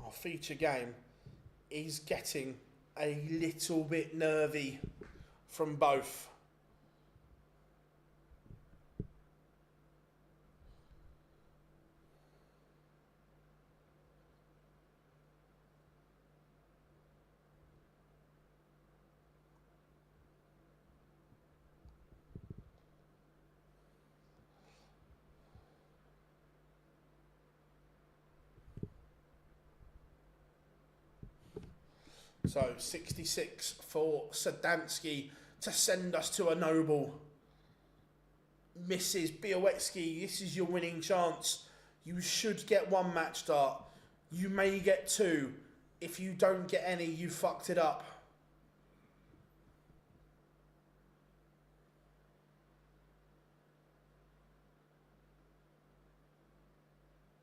[SPEAKER 1] Our feature game is getting a little bit nervy from both. So 66 for Sadansky to send us to a noble. Mrs. Białecki, this is your winning chance. You should get 1 match start. You may get 2. If you don't get any, you fucked it up.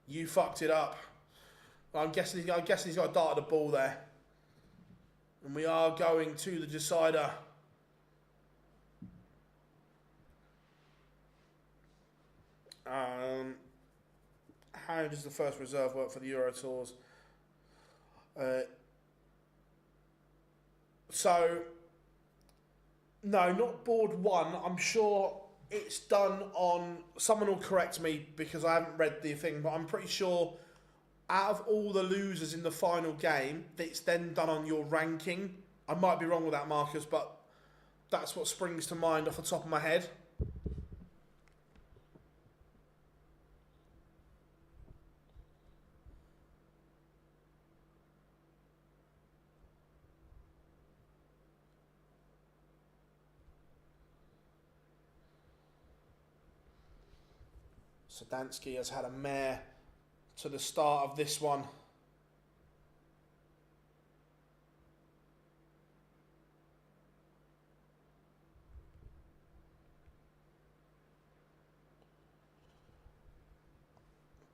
[SPEAKER 1] You fucked it up. I'm guessing he's got a dart at the ball there. And we are going to the decider. How does the first reserve work for the Euro Tours? So, no, not board 1. I'm sure it's done on... Someone will correct me because I haven't read the thing, but I'm pretty sure out of all the losers in the final game, it's then done on your ranking. I might be wrong with that, Marcus, but that's what springs to mind off the top of my head. Sadansky has had a mare to the start of this one.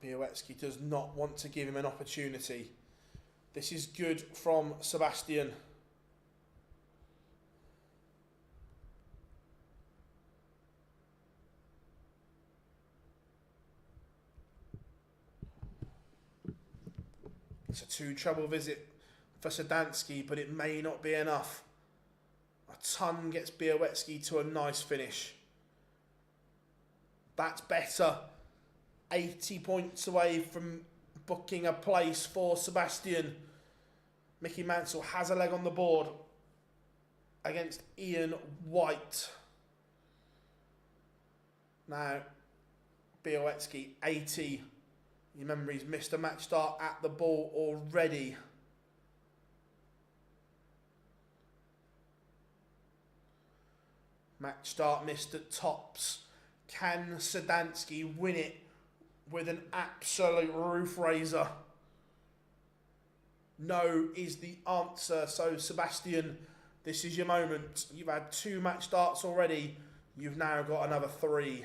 [SPEAKER 1] Białecki does not want to give him an opportunity. This is good from Sebastian. It's a 2 treble visit for Sadansky, but it may not be enough. A ton gets Białecki to a nice finish. That's better. 80 points away from booking a place for Sebastian. Mickey Mansell has a leg on the board against Ian White. Now, Białecki, 80. You remember he's missed a match start at the ball already. Match start missed at tops. Can Sadansky win it with an absolute roof raiser? No is the answer. So Sebastian, this is your moment. You've had 2 match starts already. You've now got another 3.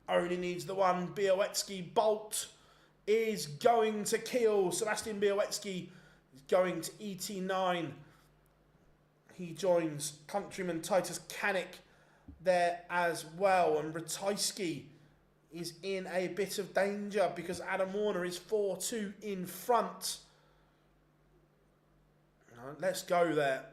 [SPEAKER 1] Only needs the one. Białecki Bolt is going to kill. Sebastian Białecki is going to ET9. He joins countryman Titus Kanik there as well. And Ratajski is in a bit of danger because Adam Warner is 4-2 in front. Let's go there.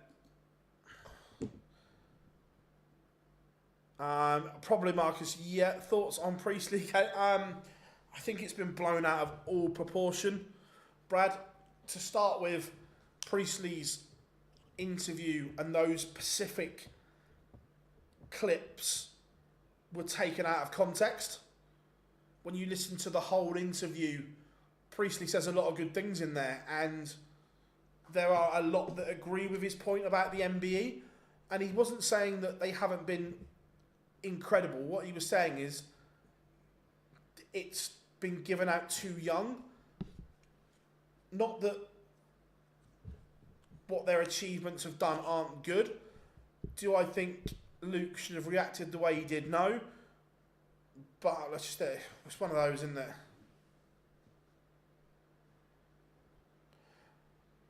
[SPEAKER 1] Probably Marcus. Yeah, thoughts on Priestley? I think it's been blown out of all proportion. Brad, to start with, Priestley's interview and those specific clips were taken out of context. When you listen to the whole interview, Priestley says a lot of good things in there, and there are a lot that agree with his point about the MBE, and he wasn't saying that they haven't been incredible. What he was saying is it's been given out too young. Not that what their achievements have done aren't good. Do I think Luke should have reacted the way he did? No. But let's just it's one of those, isn't it?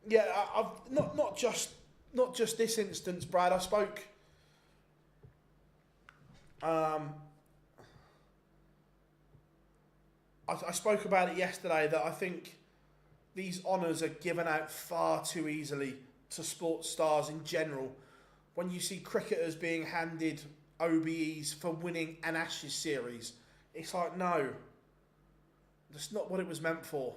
[SPEAKER 1] Yeah, I've not just this instance, Brad. I spoke. I spoke about it yesterday that I think these honours are given out far too easily to sports stars in general. When you see cricketers being handed OBEs for winning an Ashes series, it's like, no, that's not what it was meant for.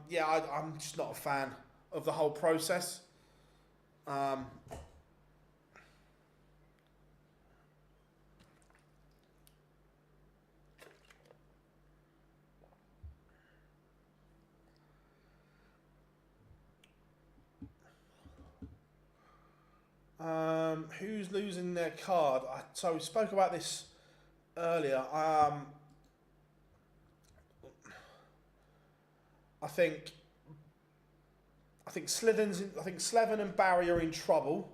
[SPEAKER 1] Yeah, I'm just not a fan of the whole process. Who's losing their card? So we spoke about this earlier. I think Slevin and Barry are in trouble,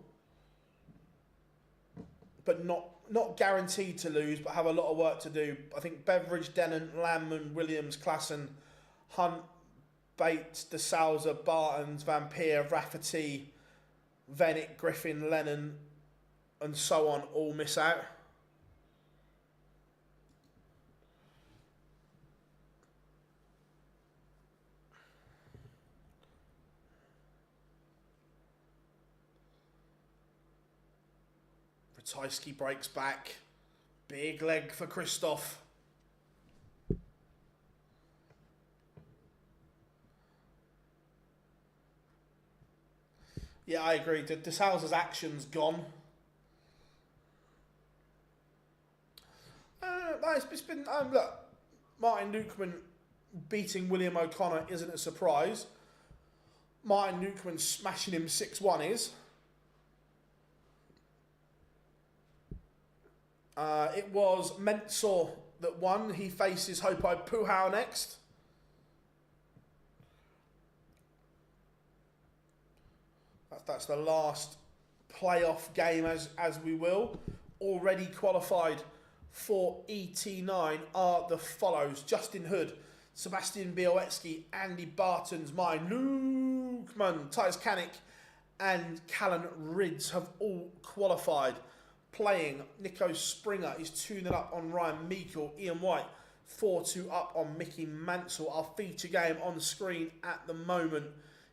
[SPEAKER 1] but not guaranteed to lose, but have a lot of work to do. I think Beveridge, Dennant, Landman, Williams, Klassen, Hunt, Bates, De Souza, Bartons, Vampire, Rafferty, Vennick, Griffin, Lennon, and so on all miss out. Ratajski breaks back. Big leg for Christoph. Yeah, I agree. De Souza's action's gone. It's been look, Martin Lukeman beating William O'Connor isn't a surprise. Martin Lukeman smashing him 6-1 is. It was Mensor that won. He faces Hopai Puhau next. That's the last playoff game as we will. Already qualified for ET9 are the follows: Justin Hood, Sebastian Białecki, Andy Bartons, Martin Lukeman, Titus Kanik, and Callan Rids have all qualified. Playing, Nico Springer is 2-0 up on Ryan Meikle. Ian White 4-2 up on Mickey Mansell. Our feature game on screen at the moment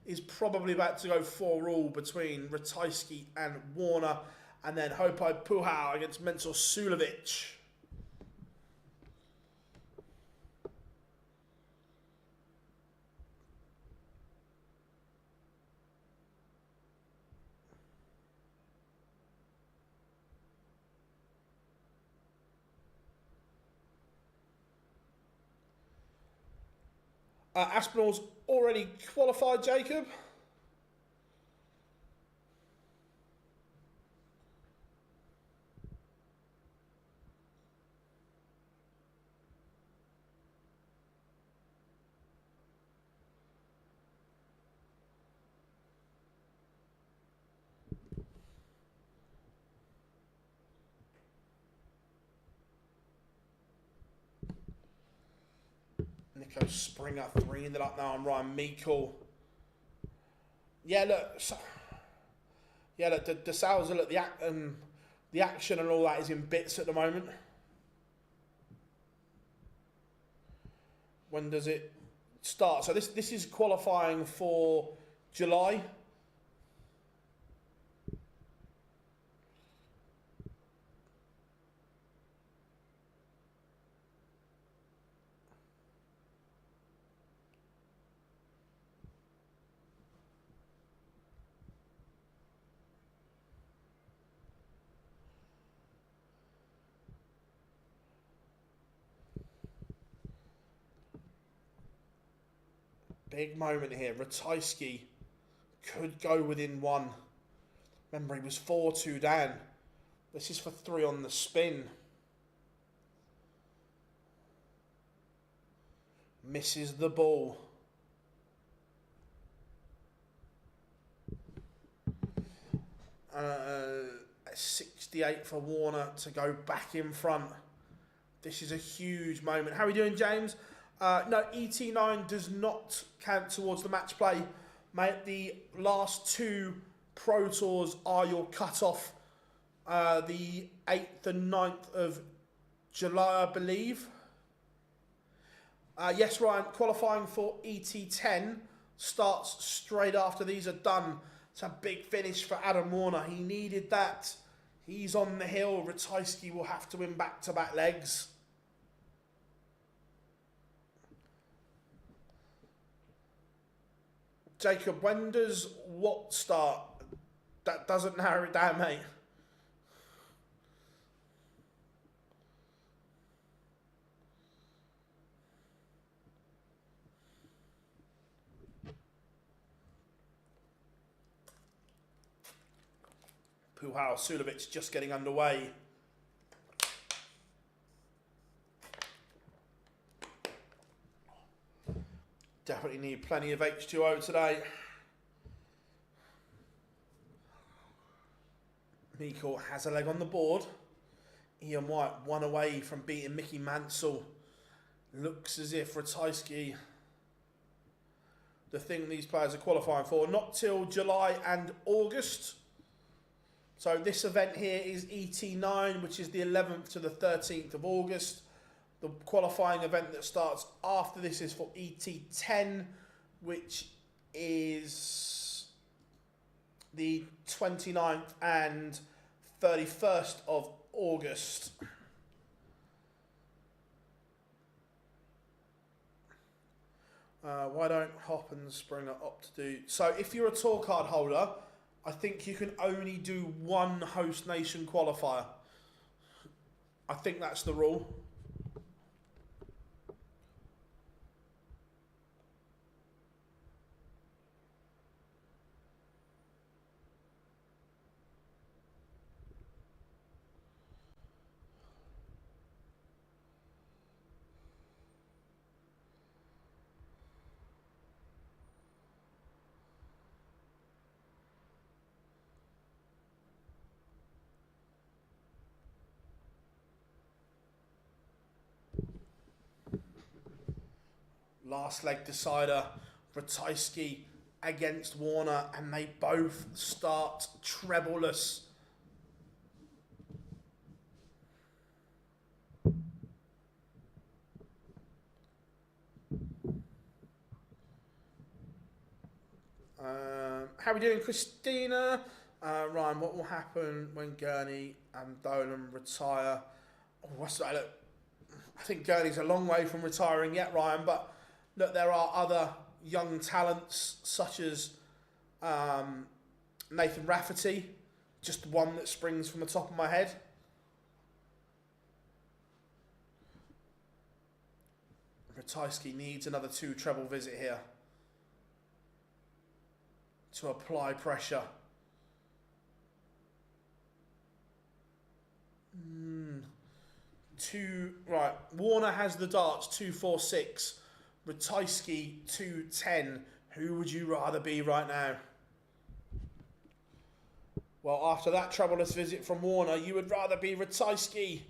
[SPEAKER 1] is probably about to go 4-all between Ratajski and Warner, and then Hopai Puhau against Mensur Sulovic. Aspinall's already qualified, Jacob. Nico Springer 3-0 up now on Ryan Meikle. Yeah, look. The Souza, look, the action and all that is in bits at the moment. When does it start? So this is qualifying for July. Big moment here. Ratajski could go within one. Remember, he was 4-2 down. This is for 3 on the spin. Misses the ball. 68 for Warner to go back in front. This is a huge moment. How are we doing, James? No, ET9 does not count towards the match play. Mate, the last 2 Pro Tours are your cut-off. The 8th and 9th of July, I believe. Yes, Ryan, qualifying for ET10 starts straight after these are done. It's a big finish for Adam Warner. He needed that. He's on the hill. Ratajski will have to win back-to-back legs. Jacob, when does what start? That doesn't narrow it down, mate. Puhal Sulovic just getting underway. Definitely need plenty of H2O today. Mikkel has a leg on the board. Ian White one away from beating Mickey Mansell. Looks as if Ratajski, the thing these players are qualifying for, not till July and August. So this event here is ET9, which is the 11th to the 13th of August. The qualifying event that starts after this is for ET10, which is the 29th and 31st of August. Why don't Hop and Springer opt to do... So if you're a tour card holder, I think you can only do one host nation qualifier. I think that's the rule. Last leg decider, Ratajski against Warner, and they both start trebleless. How are we doing, Christina? Ryan, what will happen when Gurney and Dolan retire? Oh, what's that? Look, I think Gurney's a long way from retiring yet, Ryan, but look, there are other young talents such as Nathan Rafferty, just one that springs from the top of my head. Ratajski needs another 2 treble visit here to apply pressure. Right, Warner has the darts, 2-4-6. Ratajski, 2-10. Who would you rather be right now? Well, after that troubleless visit from Warner, you would rather be Ratajski.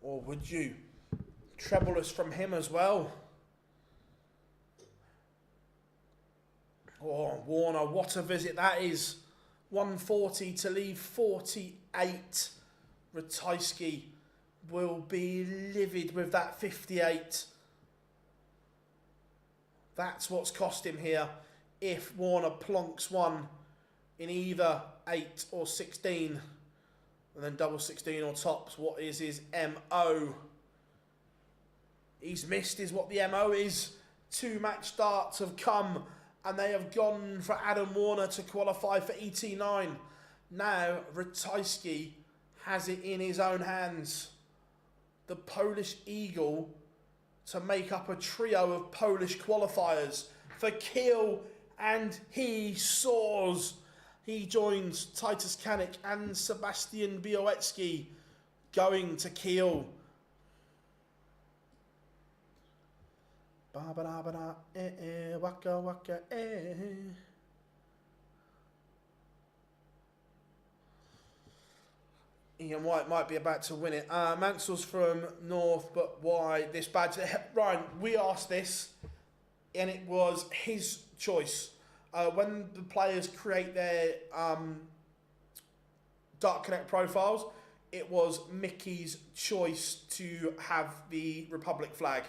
[SPEAKER 1] Or would you? Trebleless from him as well. Oh, Warner, what a visit that is. 140 to leave 48. Ratajski will be livid with that 58. That's what's cost him here. If Warner plonks one in either 8 or 16, and then double 16 or tops, what is his MO? He's missed is what the MO is. 2 match starts have come, and they have gone for Adam Warner to qualify for ET9. Now, Ratajski has it in his own hands. The Polish Eagle to make up a trio of Polish qualifiers for Kiel, and he soars. He joins Titus Kanik and Sebastian Białecki going to Kiel. Ba-ba-da-ba-da, eh-eh, waka waka, eh. Ian White might be about to win it. Mansell's from North, but why this badge? Ryan, we asked this, and it was his choice. When the players create their Dark Connect profiles, it was Mickey's choice to have the Republic flag.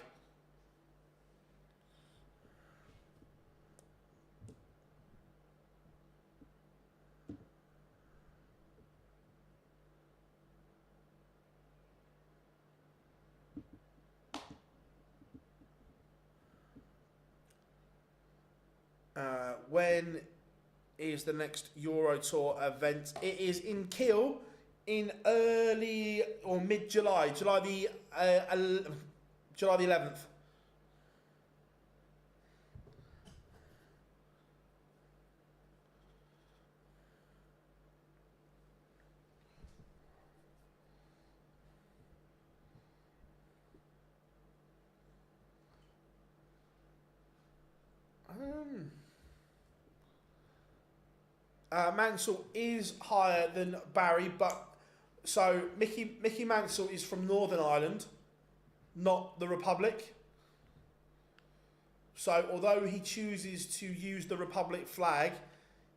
[SPEAKER 1] When is the next Euro Tour event? It is in Kiel in early or mid-July, July the 11th. Mansell is higher than Barry, but so Mickey Mansell is from Northern Ireland, not the Republic. So although he chooses to use the Republic flag,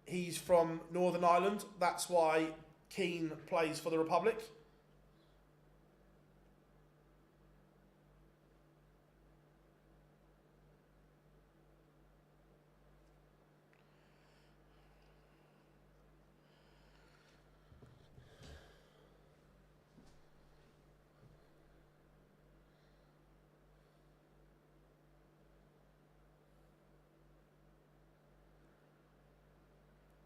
[SPEAKER 1] he's from Northern Ireland. That's why Keane plays for the Republic.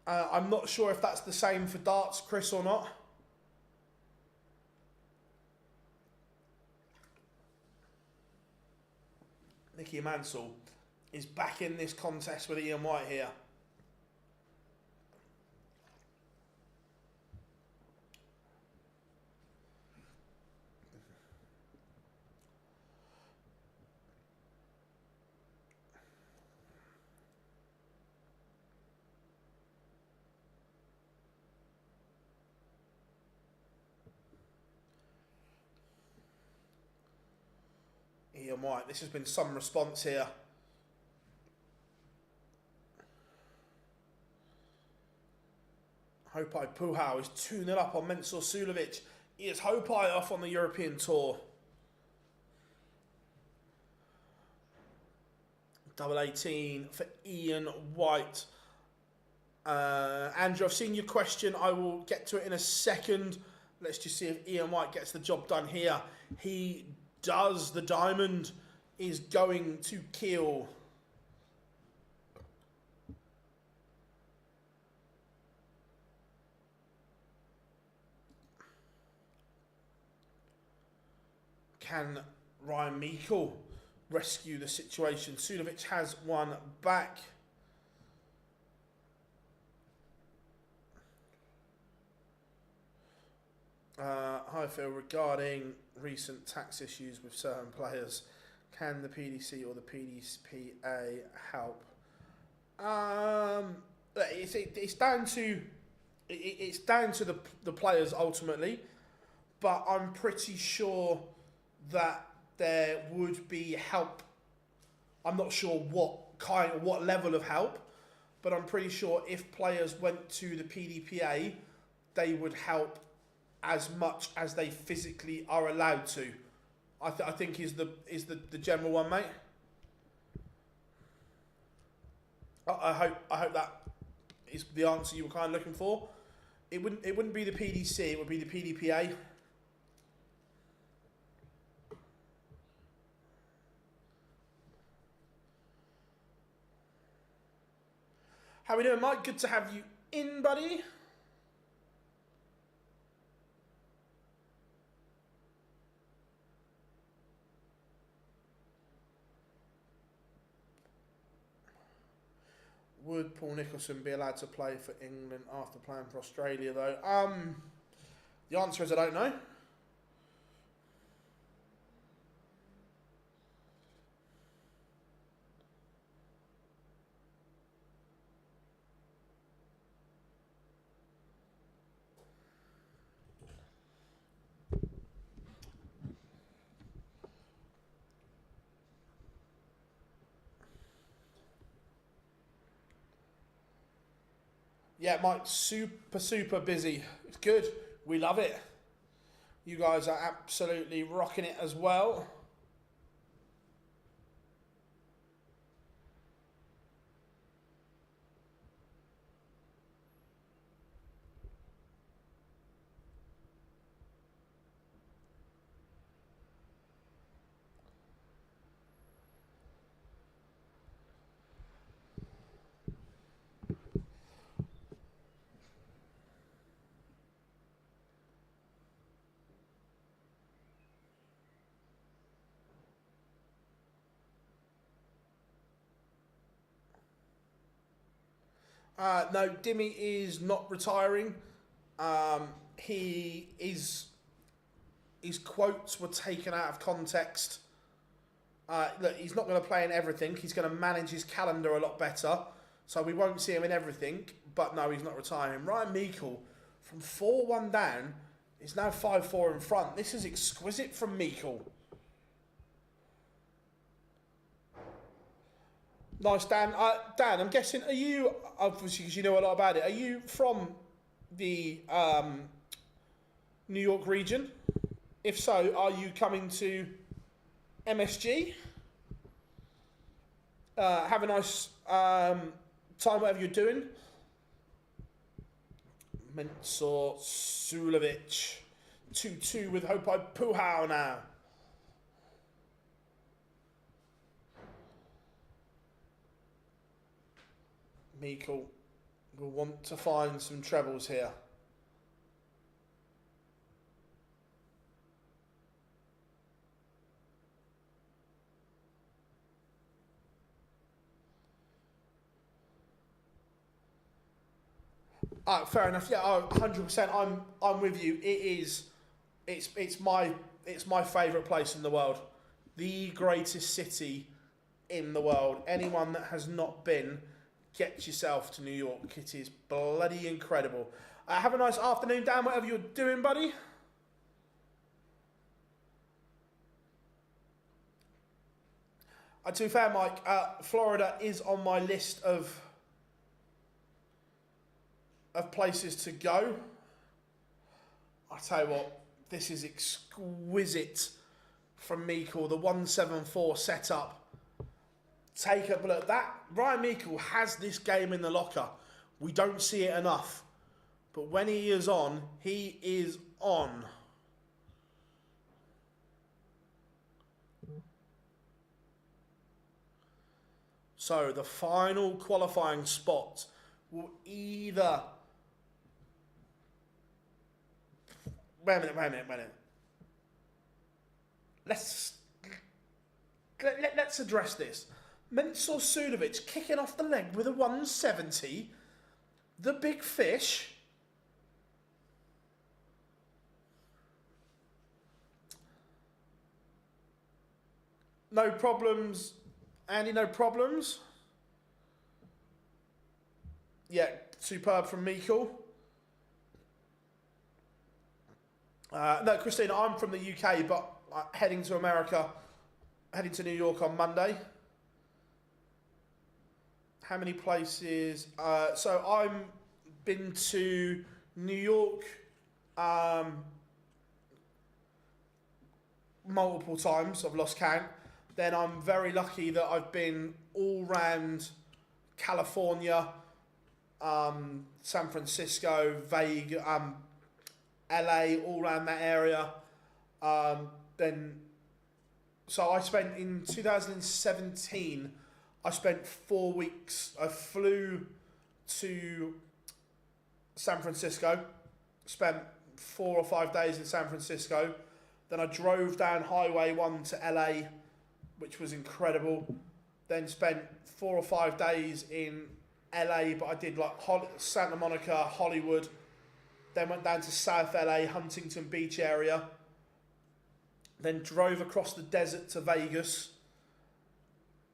[SPEAKER 1] I'm not sure if that's the same for darts, Chris, or not. Mickey Mansell is back in this contest with Ian White here. Ian White, this has been some response here. Hopai Puhau is 2-0 up on Mensur Suljovic. Is Hopai off on the European Tour? Double 18 for Ian White. Andrew, I've seen your question. I will get to it in a second. Let's just see if Ian White gets the job done here. He does. The diamond is going to kill. Can Ryan Meikle rescue the situation? Suljovic has one back. Hi Phil, regarding recent tax issues with certain players, can the PDC or the PDPA help? It's down to the players ultimately, but I'm pretty sure that there would be help. I'm not sure what level of help, but I'm pretty sure if players went to the PDPA, they would help as much as they physically are allowed to. I think is the general one, mate. I hope that is the answer you were kind of looking for. It wouldn't be the PDC. It would be the PDPA. How we doing, Mike? Good to have you in, buddy. Would Paul Nicholson be allowed to play for England after playing for Australia, though? The answer is I don't know. Yeah, Mike's super busy. It's good. We love it. You guys are absolutely rocking it as well. No, Dimmy is not retiring. His quotes were taken out of context. Look, he's not going to play in everything. He's going to manage his calendar a lot better. So we won't see him in everything. But no, he's not retiring. Ryan Meikle, from 4-1 down, is now 5-4 in front. This is exquisite from Meikle. Nice, Dan. Dan, I'm guessing, are you, obviously because you know a lot about it, are you from the New York region? If so, are you coming to MSG? Have a nice time, whatever you're doing. Mensur Sulovic, 2-2 with Hopai Puhau now. Meikle will want to find some trebles here. Fair enough. Yeah, 100%. I'm with you. It's my favourite place in the world, the greatest city in the world. Anyone that has not been, get yourself to New York. It is bloody incredible. Have a nice afternoon, Dan. Whatever you're doing, buddy. To be fair, Mike, Florida is on my list of places to go. I tell you what, this is exquisite from Meikle, the 174 setup. Take a look. That Ryan Meikle has this game in the locker. We don't see it enough, but when he is on, he is on. So the final qualifying spot will either... Wait a minute. Let's address this. Mensur Sulovic kicking off the leg with a 170. The big fish. No problems. Andy, no problems. Yeah, superb from Meikle. No, Christina, I'm from the UK, but heading to America, heading to New York on Monday. How many places? So I've been to New York multiple times. I've lost count. Then I'm very lucky that I've been all round California, San Francisco, Vegas, LA, all around that area. So I spent in 2017, I spent 4 weeks. I flew to San Francisco, spent 4 or 5 days in San Francisco. Then I drove down Highway 1 to LA, which was incredible. Then spent 4 or 5 days in LA, but I did like Santa Monica, Hollywood. Then went down to South LA, Huntington Beach area. Then drove across the desert to Vegas.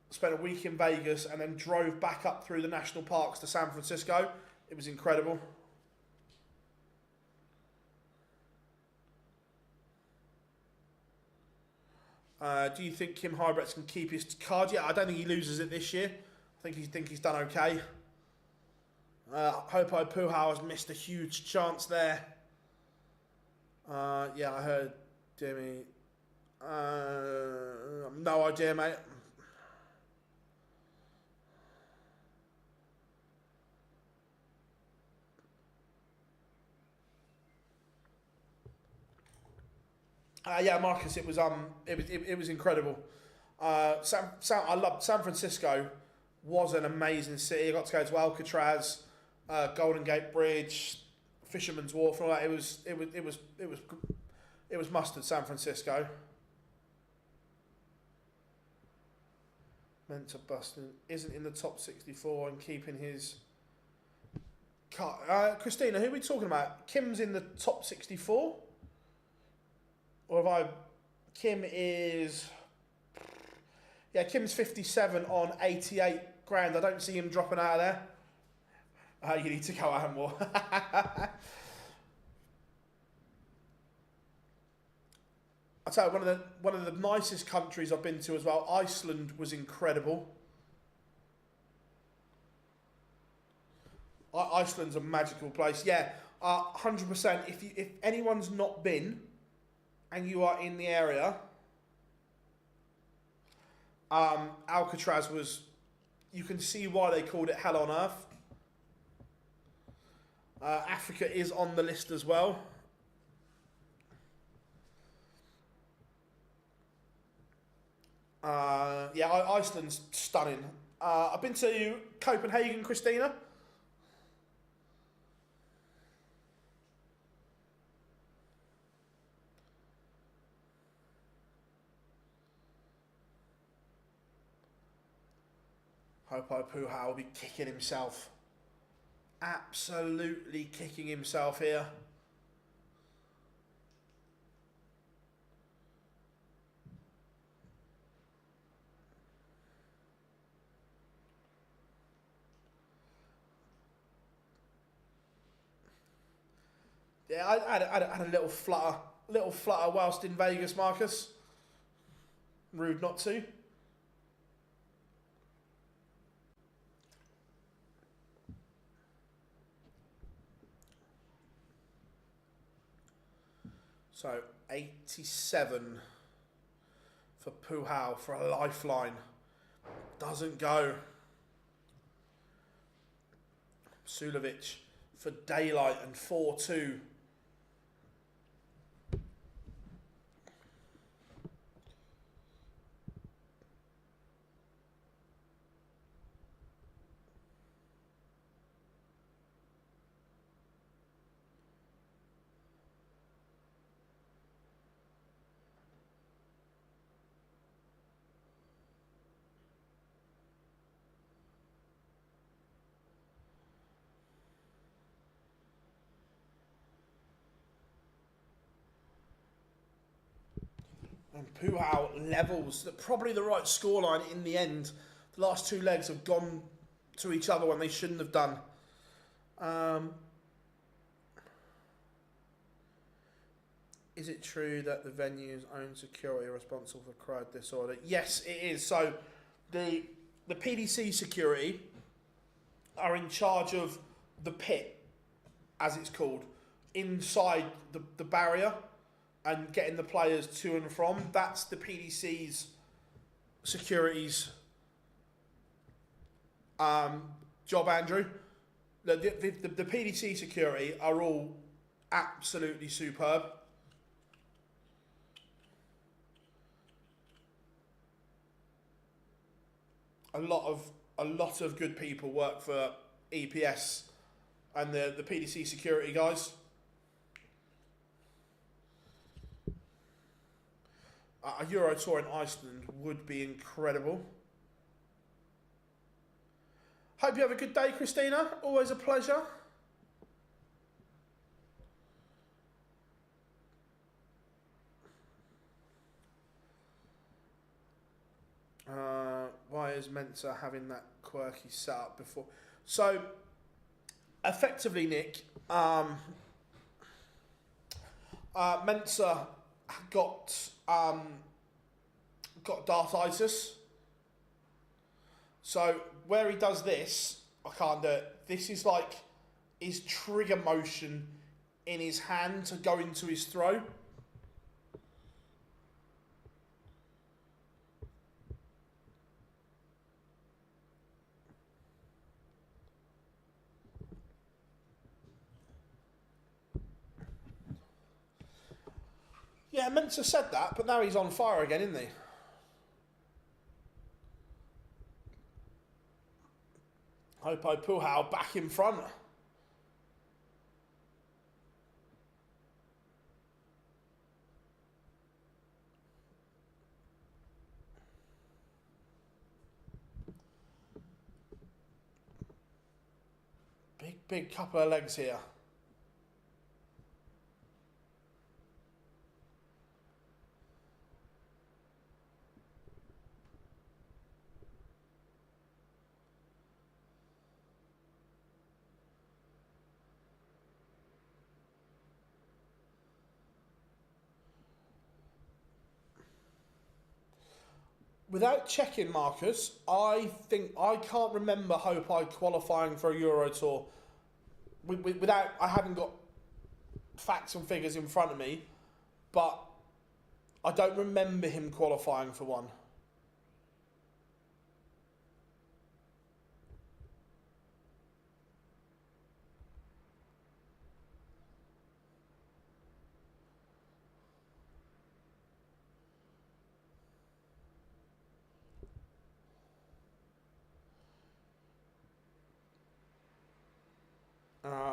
[SPEAKER 1] Spent a week in Vegas and then drove back up through the national parks to San Francisco. It was incredible. Do you think Kim Hybrechts can keep his card? Yeah, I don't think he loses it this year. I think he's done okay. Hopai Puhau has missed a huge chance there. Yeah, I heard Demi. No idea, mate. Yeah, Marcus, it was incredible. I loved San Francisco. Was an amazing city. I got to go to Alcatraz, Golden Gate Bridge, Fisherman's Wharf, and all that. It was mustard. San Francisco. Meant to Buston isn't in the top 64 and keeping his Christina, who are we talking about? Kim's in the top 64? Or have I... Kim is... Yeah, Kim's 57 on 88 grand. I don't see him dropping out of there. You need to go out more. I tell you, one of the nicest countries I've been to as well. Iceland was incredible. Iceland's a magical place. Yeah, 100%. If anyone's not been, and you are in the area, Alcatraz was. You can see why they called it hell on earth. Africa is on the list as well. Yeah, Iceland's stunning. I've been to Copenhagen, Christina. Hopo Puha will be kicking himself. Absolutely kicking himself here. Yeah, I had a little flutter whilst in Vegas, Marcus. Rude not to. So 87 for Puhal for a lifeline. Doesn't go. Sulovic for daylight and 4-2. And Puhal levels, probably the right scoreline in the end. The last two legs have gone to each other when they shouldn't have done. Is it true that the venue's own security are responsible for crowd disorder? Yes, it is. So the PDC security are in charge of the pit, as it's called, inside the barrier and getting the players to and from. That's the PDC's security's job, Andrew. The PDC security are all absolutely superb. A lot of good people work for EPS and the PDC security guys. A Euro tour in Iceland would be incredible. Hope you have a good day, Christina. Always a pleasure. Why is Mensa having that quirky setup before? So, effectively, Nick, Mensa got dartitis. So where he does this, I can't do it. This is like his trigger motion in his hand to go into his throw. Yeah, Mensa said that, but now he's on fire again, isn't he? Hopo Puhal back in front. big couple of legs here. Without checking, Marcus, I can't remember Hopai qualifying for a Euro Tour. I haven't got facts and figures in front of me, but I don't remember him qualifying for one.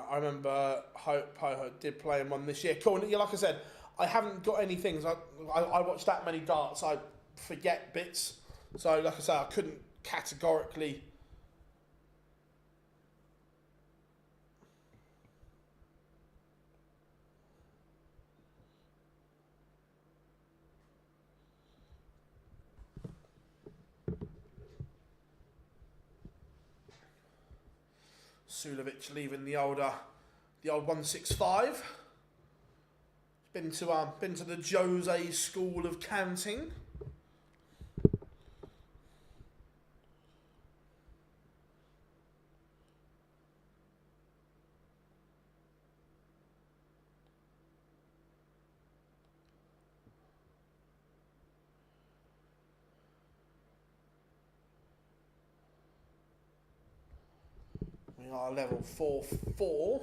[SPEAKER 1] I remember Poho did play him one this year. Cool. Like I said, I haven't got any things. I watched that many darts. I forget bits. So, like I say, I couldn't categorically. Sulovic leaving the old 165. Been to the Jose school of counting. We are level 4-4.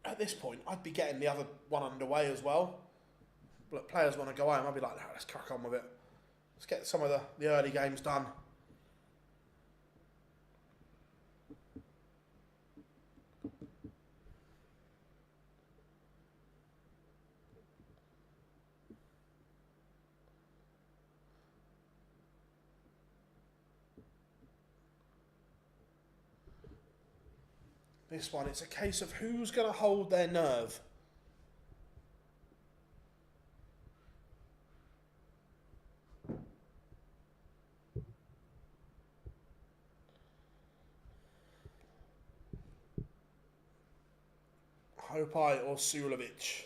[SPEAKER 1] At this point, I'd be getting the other one underway as well. But players want to go home, I'd be like, no, let's crack on with it. Let's get some of the early games done. This one, it's a case of who's going to hold their nerve. Hopai or Sulovic.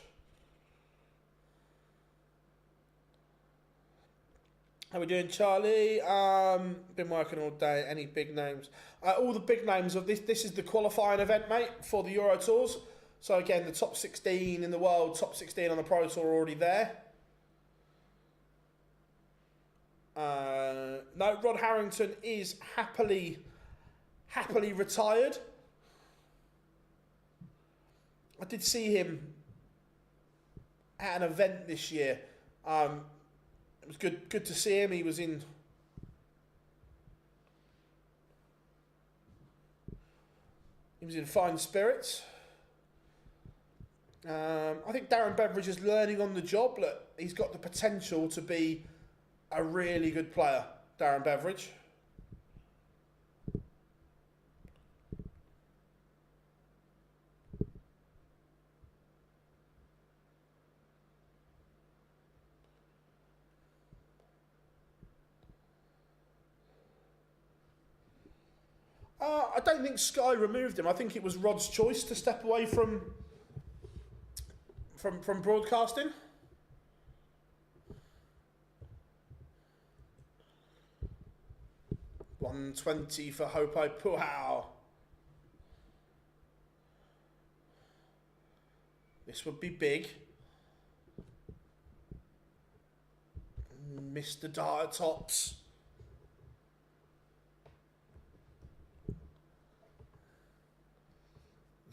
[SPEAKER 1] How we doing, Charlie? Been working all day. Any big names? All the big names of this. This is the qualifying event, mate, for the Euro Tours. So again, the top 16 in the world, top 16 on the Pro Tour are already there. No, Rod Harrington is happily retired. I did see him at an event this year. It was good to see him. He was in fine spirits. I think Darren Beveridge is learning on the job. Look, he's got the potential to be a really good player, Darren Beveridge. I don't think Sky removed him. I think it was Rod's choice to step away from broadcasting. $120 for Hopai Puhao. This would be big. Mr. Data Tops.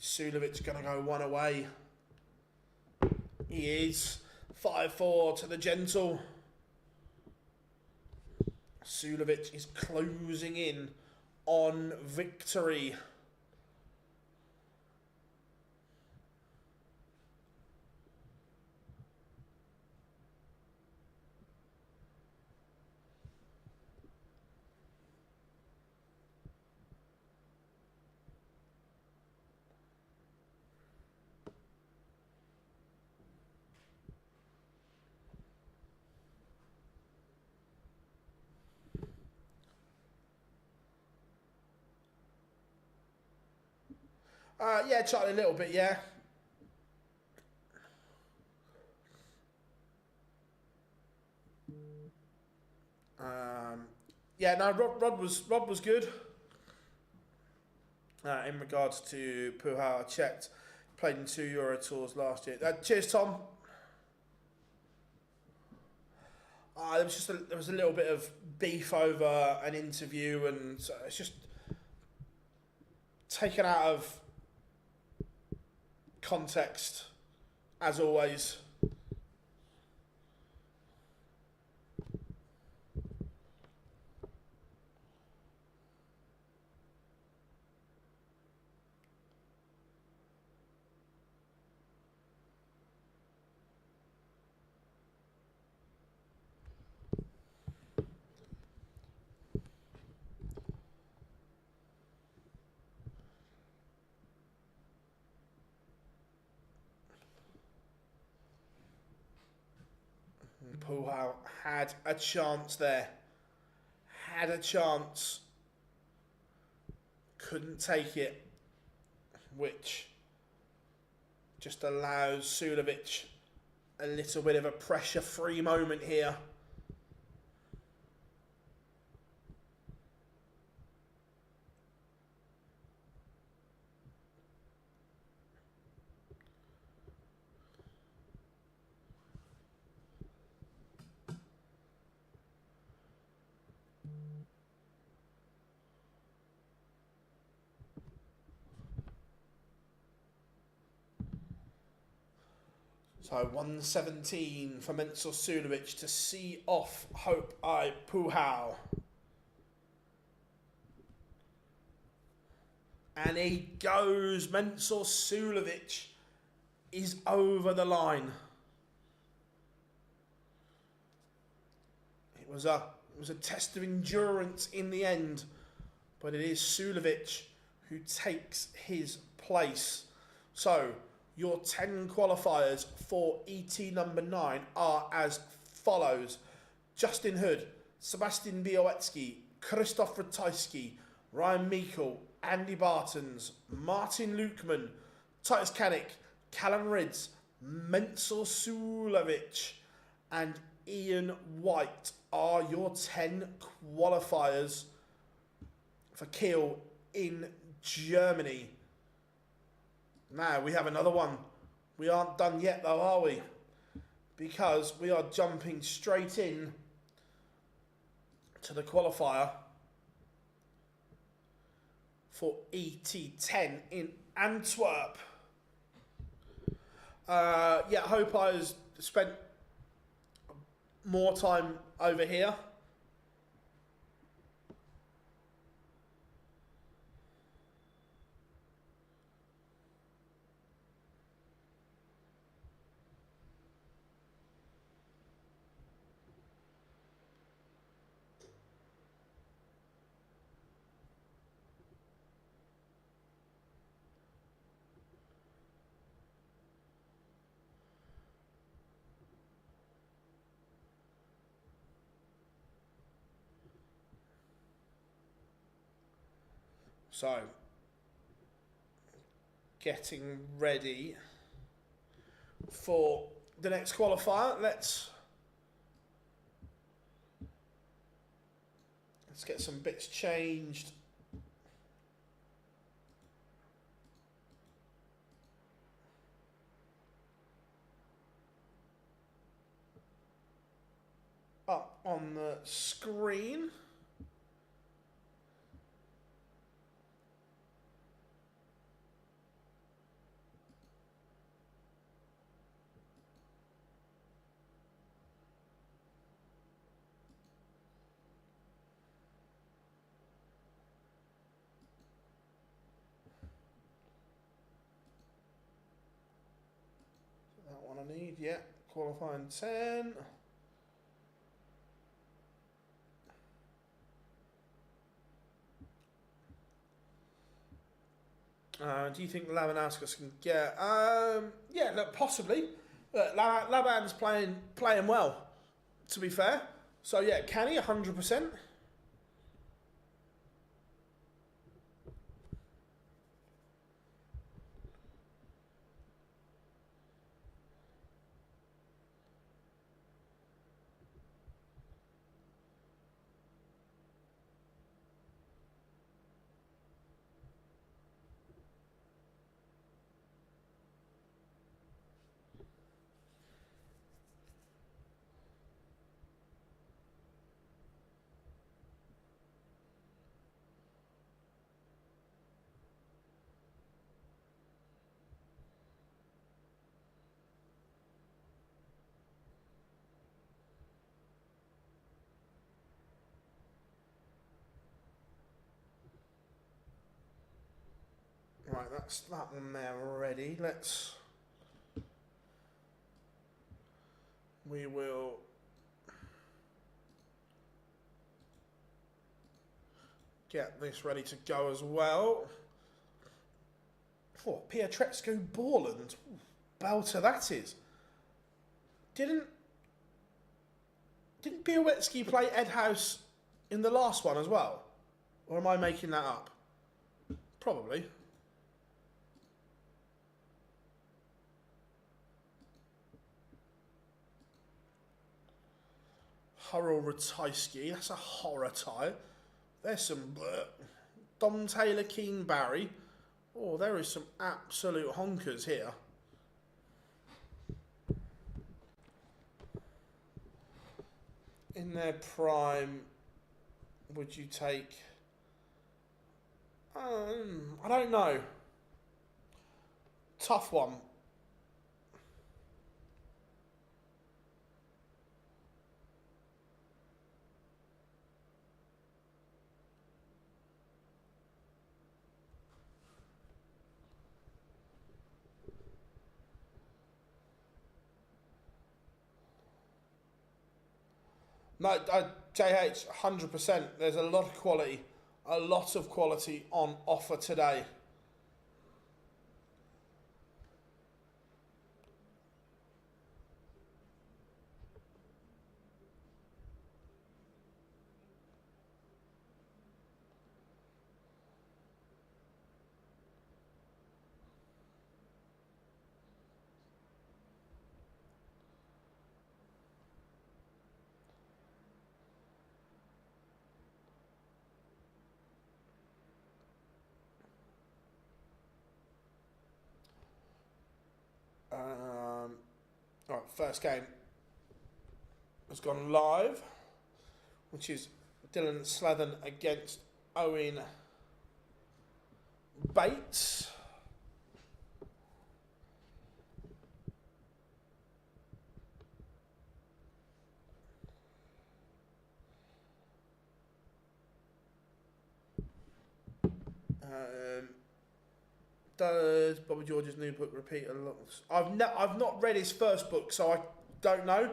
[SPEAKER 1] Sulovic going to go one away. He is 5-4 to the gentle. Sulovic is closing in on victory. Yeah, tried a little bit, yeah. Yeah, no, Rod was good. In regards to Puha, I checked, played in 2 Euro Tours last year. Cheers, Tom. There was a little bit of beef over an interview, and so it's just taken out of context, as always. Puha had a chance there. Had a chance. Couldn't take it. Which just allows Sulevic a little bit of a pressure-free moment here. So 117 for Mensur Sulevic to see off Hope I Puhau. And he goes. Mensur Sulevic is over the line. It was a test of endurance in the end, but it is Sulevic who takes his place. So your 10 qualifiers for ET number 9 are as follows: Justin Hood, Sebastian Białecki, Krzysztof Ratajski, Ryan Meikle, Andy Bartons, Martin Lukeman, Titus Kanik, Callum Ridds, Mensur Sulevic, and Ian White are your 10 qualifiers for Kiel in Germany. Now we have another one. We aren't done yet though, are we? Because we are jumping straight in to the qualifier for ET10 in Antwerp. Yeah, hope I has spent more time over here. So, getting ready for the next qualifier. Let's get some bits changed. Up on the screen. That one I need, yeah. Qualifying 10. Do you think Labanauskas can get? Yeah, look, possibly. Laban's playing well, to be fair. So yeah, can he? 100%. Right, that's that one there already. We will get this ready to go as well. Oh, Pietreczko Borland. Belter that is. Didn't Białowicz play Ed House in the last one as well? Or am I making that up? Probably. Hurrell Ratajski, that's a horror tie. There's some Dom Taylor, Keane Barry. Oh, there is some absolute honkers here. In their prime, would you take... I don't know. Tough one. No, JH, 100%. There's a lot of quality on offer today. Right, first game has gone live, which is Dylan Slathen against Owen Bates. Does Bobby George's new book repeat a lot? I've not read his first book, so I don't know.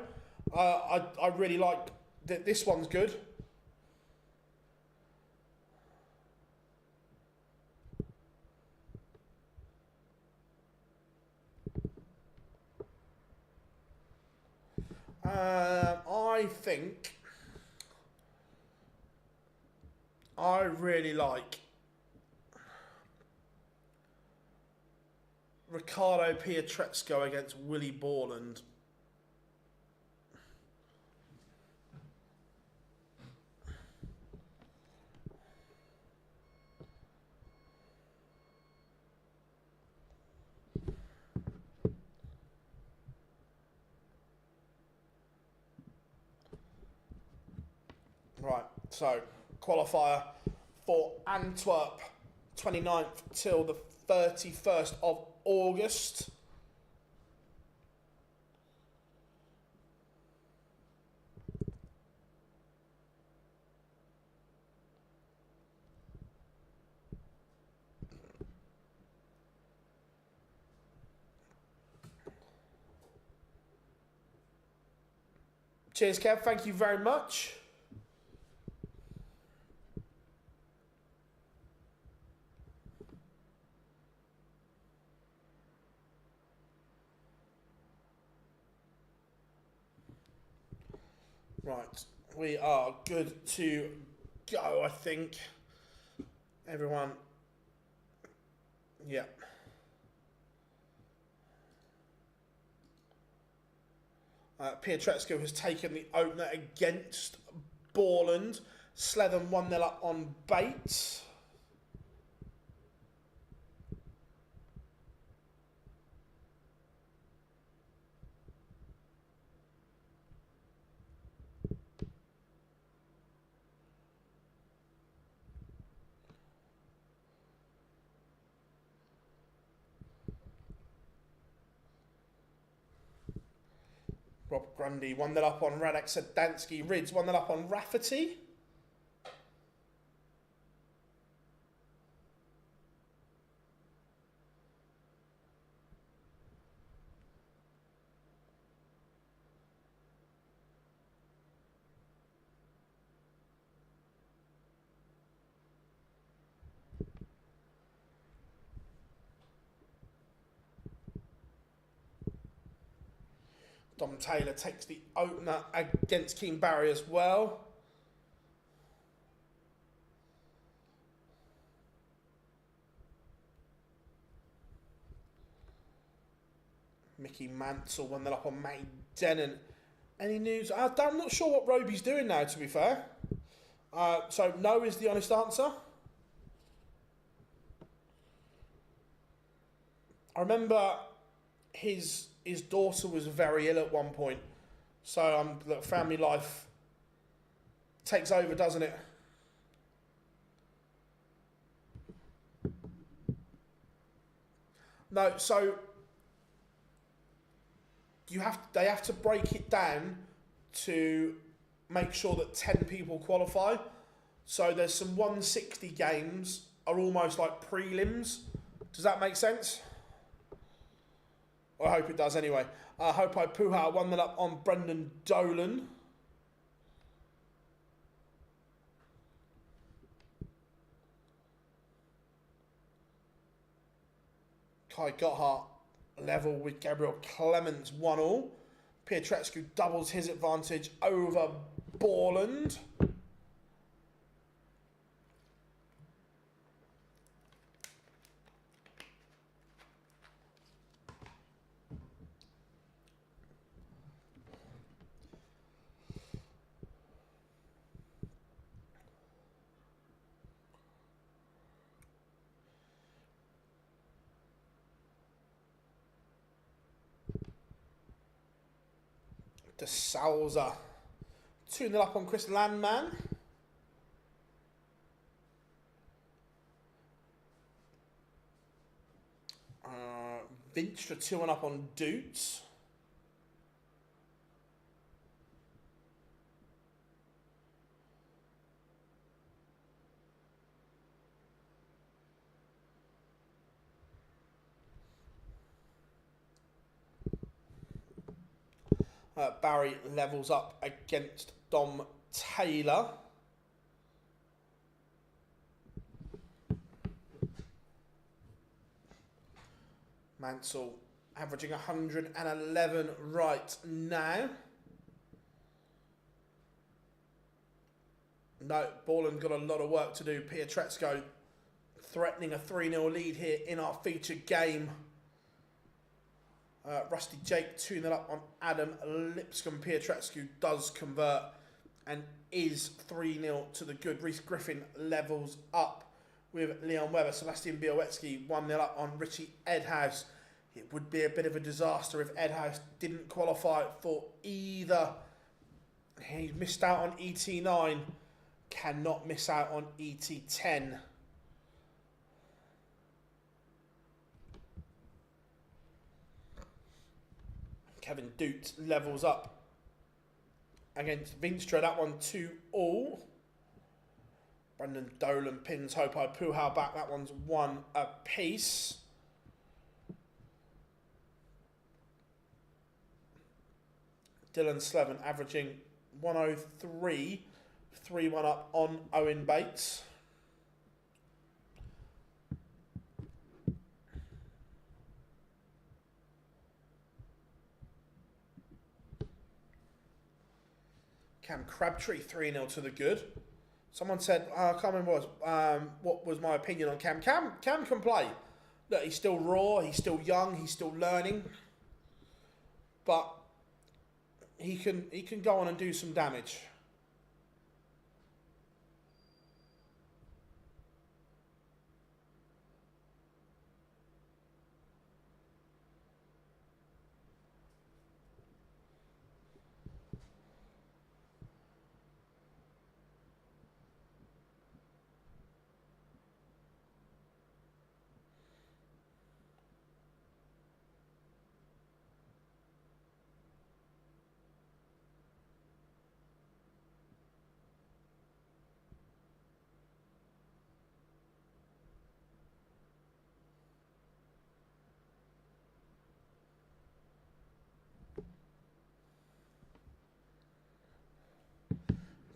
[SPEAKER 1] I really like this one's good. I think I really like Ricardo Pietreczko against Willie Borland. Right, so qualifier for Antwerp, 29th till the 31st of August. Cheers, Kev. Thank you very much. Right, we are good to go, I think. Everyone, yeah. Pietreczko has taken the opener against Borland. Slathen 1-0 up on Bates. Rob Grundy 1-0 up on Radek Sadansky. Rids 1-0 up on Rafferty. Dom Taylor takes the opener against Keane Barry as well. Mickey Mansell 1-0 up on Matty Denon. Any news? I'm not sure what Roby's doing now, to be fair. So no is the honest answer. I remember his daughter was very ill at one point. So look, family life takes over, doesn't it? No, so they have to break it down to make sure that 10 people qualify. So there's some 160 games are almost like prelims. Does that make sense? I hope it does anyway. I hope I Puha 1-0 up on Brendan Dolan. Kai Gotthard level with Gabriel Clemens 1-1. Pietreczku doubles his advantage over Borland. De Souza 2-0 up on Chris Landman. Vinstra 2-1 up on Doots. Barry levels up against Dom Taylor. Mansell averaging 111 right now. No, Borland got a lot of work to do. Pietreczku threatening a 3-0 lead here in our featured game. Rusty Jake 2-0 up on Adam Lipscomb. Pietreczku does convert and is 3-0 to the good. Reece Griffin levels up with Leon Webber. Sebastian Białecki 1-0 up on Richie Edhouse. It would be a bit of a disaster if Edhouse didn't qualify for either. He missed out on ET9. Cannot miss out on ET10. Kevin Doot levels up against Vinstra. That one 2-2. Brendan Dolan pins Hopai Puhau back. That one's 1 apiece. Dylan Slevin averaging 103. 3-1 up on Owen Bates. Cam Crabtree 3-0 to the good. Someone said, I can't remember what was my opinion on Cam. Cam can play. Look, he's still raw, he's still young, he's still learning. But he can go on and do some damage.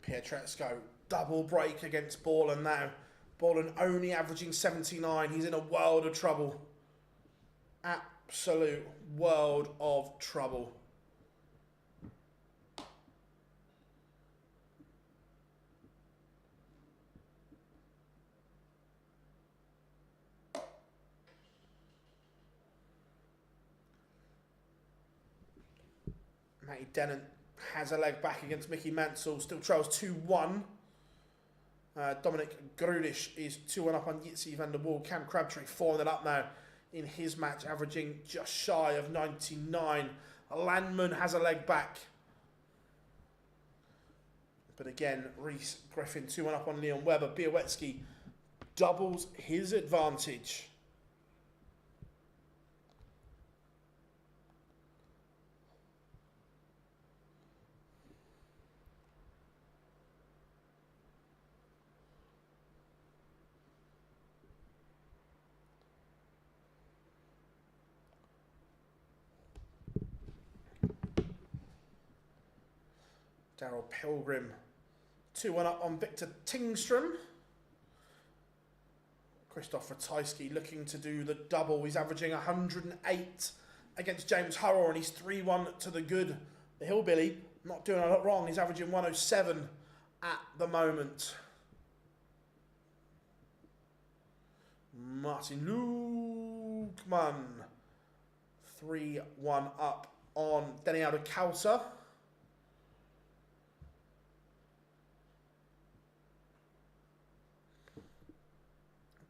[SPEAKER 1] Pietreczku double break against Borland now. Borland only averaging 79. He's in a world of trouble. Absolute world of trouble. Matty Dennant has a leg back against Mickey Mansell, still trails 2-1. Dominic Grudish is 2-1 up on Jitsi van der Wall. Cam Crabtree 4-0 up now in his match, averaging just shy of 99. Landman has a leg back. But again, Reese Griffin 2-1 up on Leon Webber. Białecki doubles his advantage. Daryl Pilgrim 2-1 up on Victor Tingstrom. Christoph Ratajski looking to do the double. He's averaging 108 against James Hurrell, and he's 3-1 to the good. The Hillbilly not doing a lot wrong. He's averaging 107 at the moment. Martin Lukeman 3-1 up on Denny Alder-Kauter.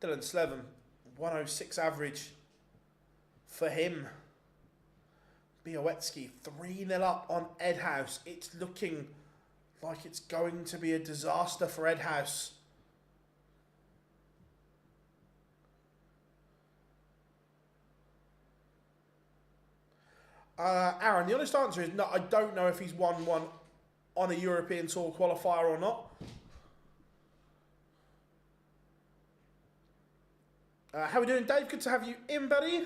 [SPEAKER 1] Dylan Slevin, 106 average for him. Białecki, 3-0 up on Ed House. It's looking like it's going to be a disaster for Ed House. Aaron, the honest answer is no, I don't know if he's won one on a European Tour qualifier or not. How are we doing, Dave? Good to have you in, buddy.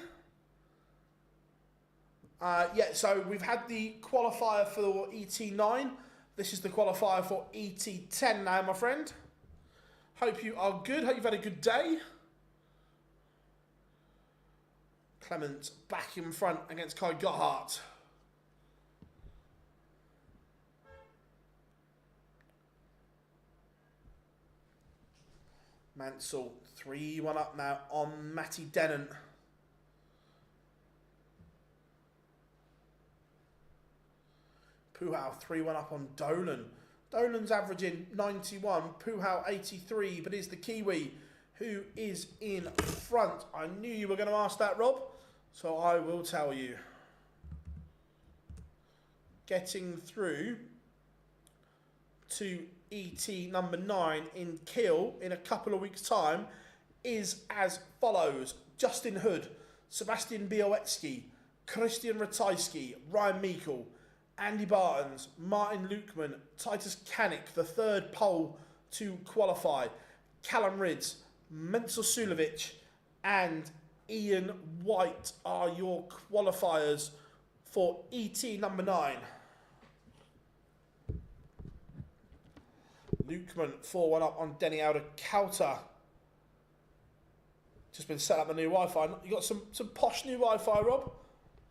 [SPEAKER 1] Yeah, so we've had the qualifier for ET9. This is the qualifier for ET10 now, my friend. Hope you are good. Hope you've had a good day. Clements back in front against Kai Gotthard. Mansell 3-1 up now on Matty Dennant. Puhau 3-1 up on Dolan. Dolan's averaging 91, Puhau 83, but is the Kiwi who is in front. I knew you were going to ask that, Rob, so I will tell you. Getting through to ET number 9 in Kiel in a couple of weeks' time is as follows. Justin Hood, Sebastian Białecki, Christian Ratajski, Ryan Meikle, Andy Bartons, Martin Lukeman, Titus Kanik, the third pole to qualify, Callum Ridds, Menzel Sulevic and Ian White are your qualifiers for ET number 9. Lukeman 4-1 up on Denny Alder-Kauter. Just been set up a new Wi-Fi. You got some posh new Wi-Fi, Rob?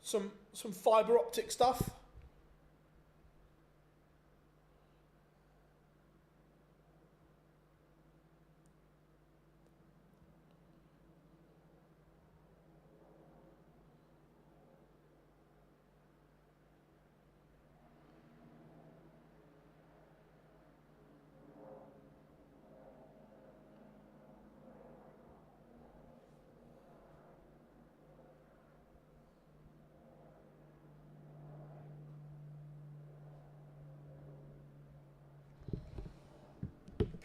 [SPEAKER 1] Some fibre optic stuff?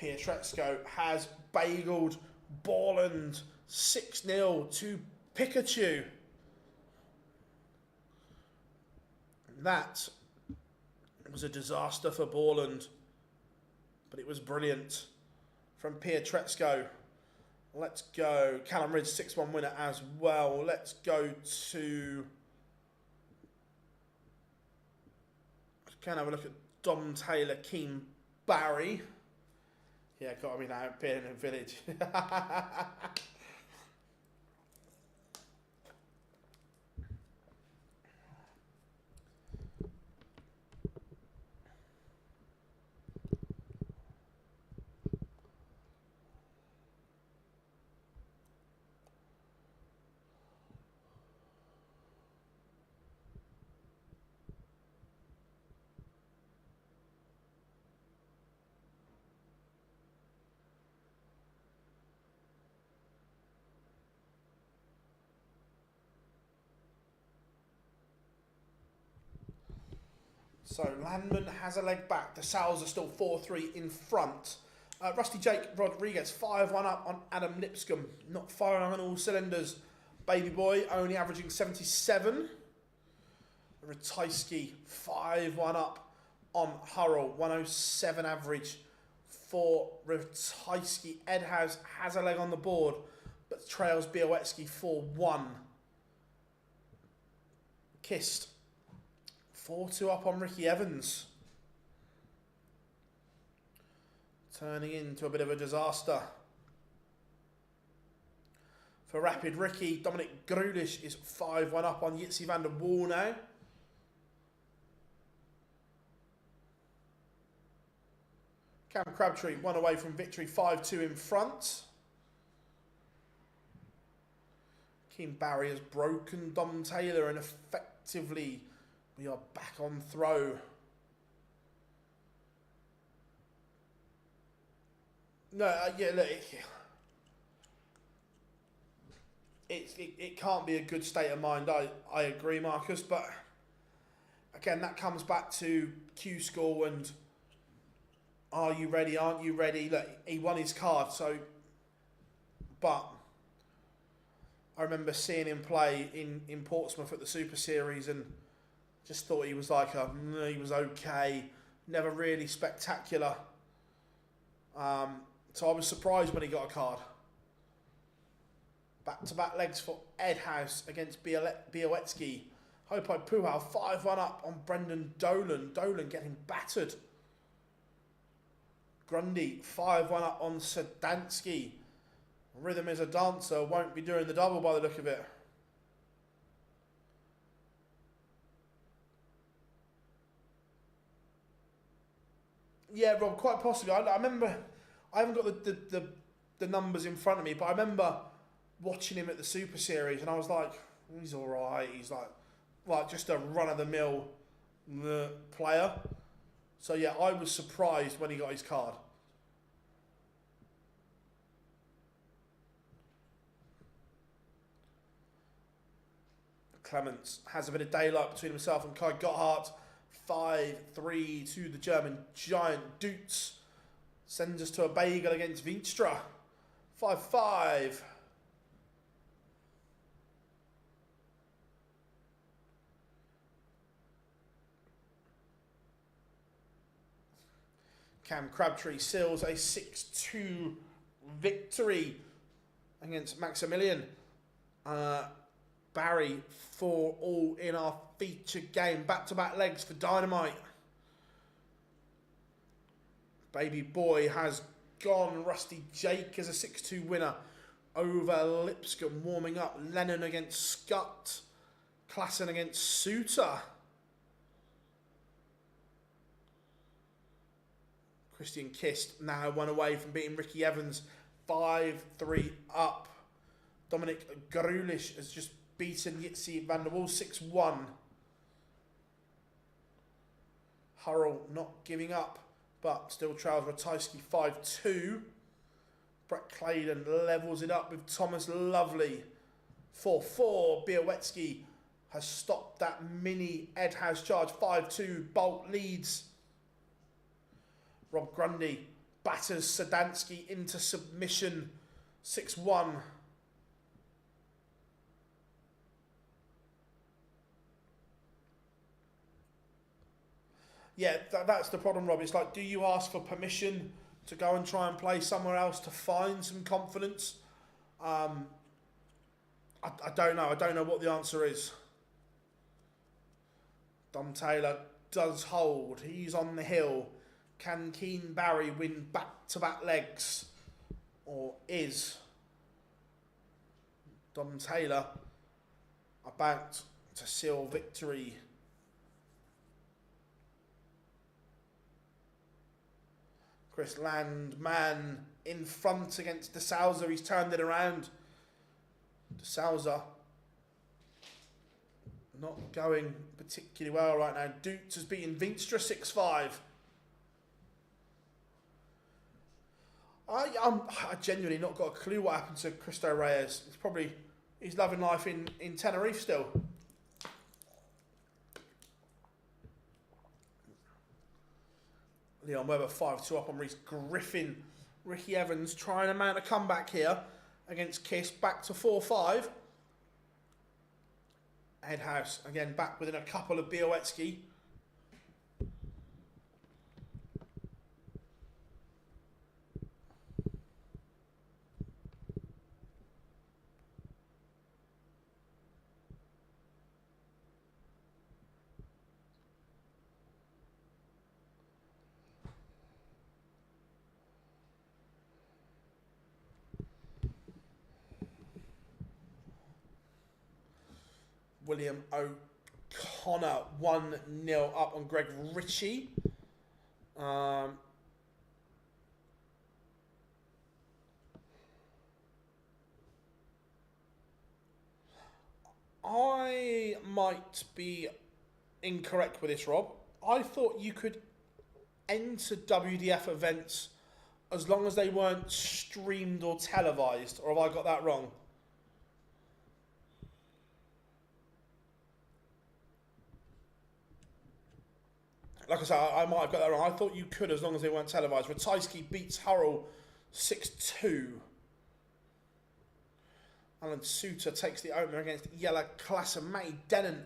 [SPEAKER 1] Pietreczko has bageled Borland 6-0 to Pikachu. That was a disaster for Borland, but it was brilliant from Pietreczko. Let's go. Callum Ridge, 6-1 winner as well. Let's go to... Can have a look at Dom Taylor, Keane Barry. Yeah, got to be now, being in a village. So Landman has a leg back. The Sales are still 4-3 in front. Rusty Jake Rodriguez 5-1 up on Adam Lipscomb. Not firing on all cylinders. Baby Boy only averaging 77. Ratajski 5-1 up on Hurrell. 107 average for Ratajski. Edhouse has a leg on the board, but trails Białecki 4-1. Kist 4-2 up on Ricky Evans. Turning into a bit of a disaster. For Rapid Ricky, Dominic Grulish is 5-1 up on Jitsi van der Waal now. Cam Crabtree, 1 away from victory, 5-2 in front. Keane Barry has broken Dom Taylor, and effectively we are back on throw. No, yeah, look, it can't be a good state of mind. I agree, Marcus, but again, that comes back to Q School and are you ready? Aren't you ready? Look, he won his card, so. But I remember seeing him play in Portsmouth at the Super Series and just thought he was he was okay, never really spectacular. So I was surprised when he got a card. Back-to-back legs for Edhouse against Białecki. Hope I Puhal 5-1 up on Brendan Dolan. Dolan getting battered. Grundy 5-1 up on Sedansky. Rhythm is a dancer, won't be doing the double by the look of it. Yeah, Rob, quite possibly. I remember, I haven't got the numbers in front of me, but I remember watching him at the Super Series and I was like, he's all right. He's like just a run-of-the-mill player. So yeah, I was surprised when he got his card. Clements has a bit of daylight between himself and Kai Gotthard. 5-3 to the German giant Dutz. Sends us to a bagel against Veenstra. 5-5. Cam Crabtree seals a 6-2 victory against Maximilian. Barry 4-all in our featured game. Back-to-back legs for Dynamite. Baby Boy has gone. Rusty Jake is a 6-2 winner over Lipscomb. Warming up Lennon against Scott. Klassen against Suter. Christian Kist now 1 away from beating Ricky Evans. 5-3 up. Dominic Grulish has just beaten Jitsi van der Waal 6-1. Hurrell not giving up, but still trails Ratajski 5-2. Brett Claydon levels it up with Thomas Lovely 4-4. Białecki has stopped that mini Edhouse charge. 5-2. Bolt leads. Rob Grundy batters Sedansky into submission 6-1. Yeah, that's the problem, Rob. It's like, do you ask for permission to go and try and play somewhere else to find some confidence? I don't know. I don't know what the answer is. Dom Taylor does hold. He's on the hill. Can Keane Barry win back-to-back legs? Or is Dom Taylor about to seal victory? Chris Landman in front against De Souza. He's turned it around. De Souza not going particularly well right now. Dutz has beaten Veenstra 6-5. I genuinely not got a clue what happened to Cristo Reyes. He's loving life in Tenerife still. Leon Webber 5-2 up on Reece Griffin. Ricky Evans trying to mount a comeback here against Kiss. Back to 4-5. Edhouse again back within a couple of Białecki. William O'Connor 1-0 up on Greg Ritchie. I might be incorrect with this, Rob. I thought you could enter WDF events as long as they weren't streamed or televised, or have I got that wrong? Like I said, I might have got that wrong. I thought you could as long as they weren't televised. Ratajski beats Hurrell 6-2. Alan Suter takes the opener against Yella Klasa. Matty Denon,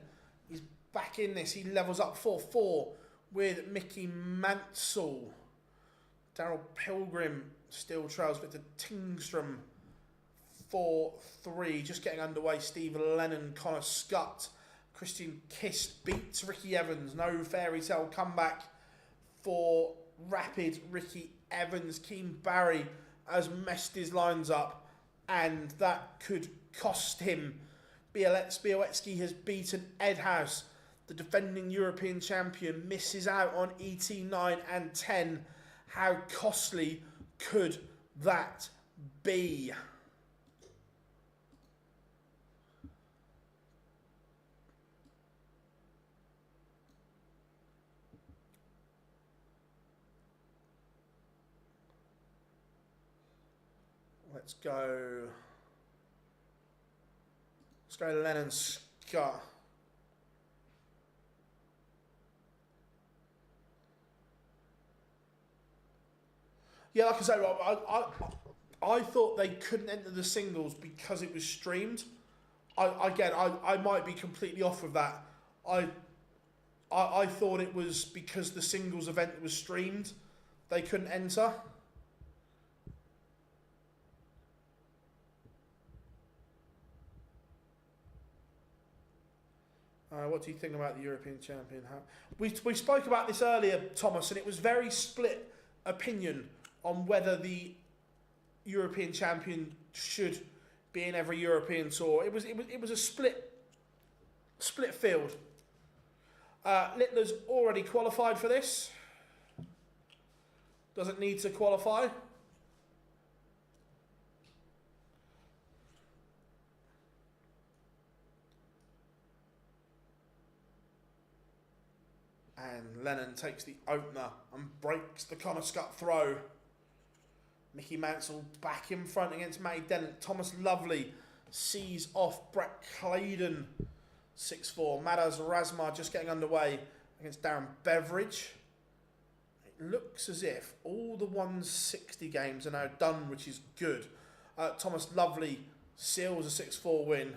[SPEAKER 1] he's back in this. He levels up 4-4 with Mickey Mansell. Daryl Pilgrim still trails Victor Tingstrom 4-3. Just getting underway. Steve Lennon, Connor Scott. Christian Kiss beats Ricky Evans. No fairy tale comeback for Rapid Ricky Evans. Keane Barry has messed his lines up, and that could cost him. Białecki has beaten Edhouse. The defending European champion misses out on ET 9 and 10. How costly could that be? Let's go Lennon Scott. Yeah, like I said, I thought they couldn't enter the singles because it was streamed. I might be completely off with that. I thought it was because the singles event was streamed, they couldn't enter. What do you think about the European champion? We spoke about this earlier, Thomas, and it was very split opinion on whether the European champion should be in every European tour. It was a split field. Littler's already qualified for this. Doesn't need to qualify. And Lennon takes the opener and breaks the Connor Scott throw. Mickey Mansell back in front against Matty Dennett. Thomas Lovely sees off Brett Claydon 6-4. Madaz Razmar just getting underway against Darren Beveridge. It looks as if all the 160 games are now done, which is good. Thomas Lovely seals a 6-4 win.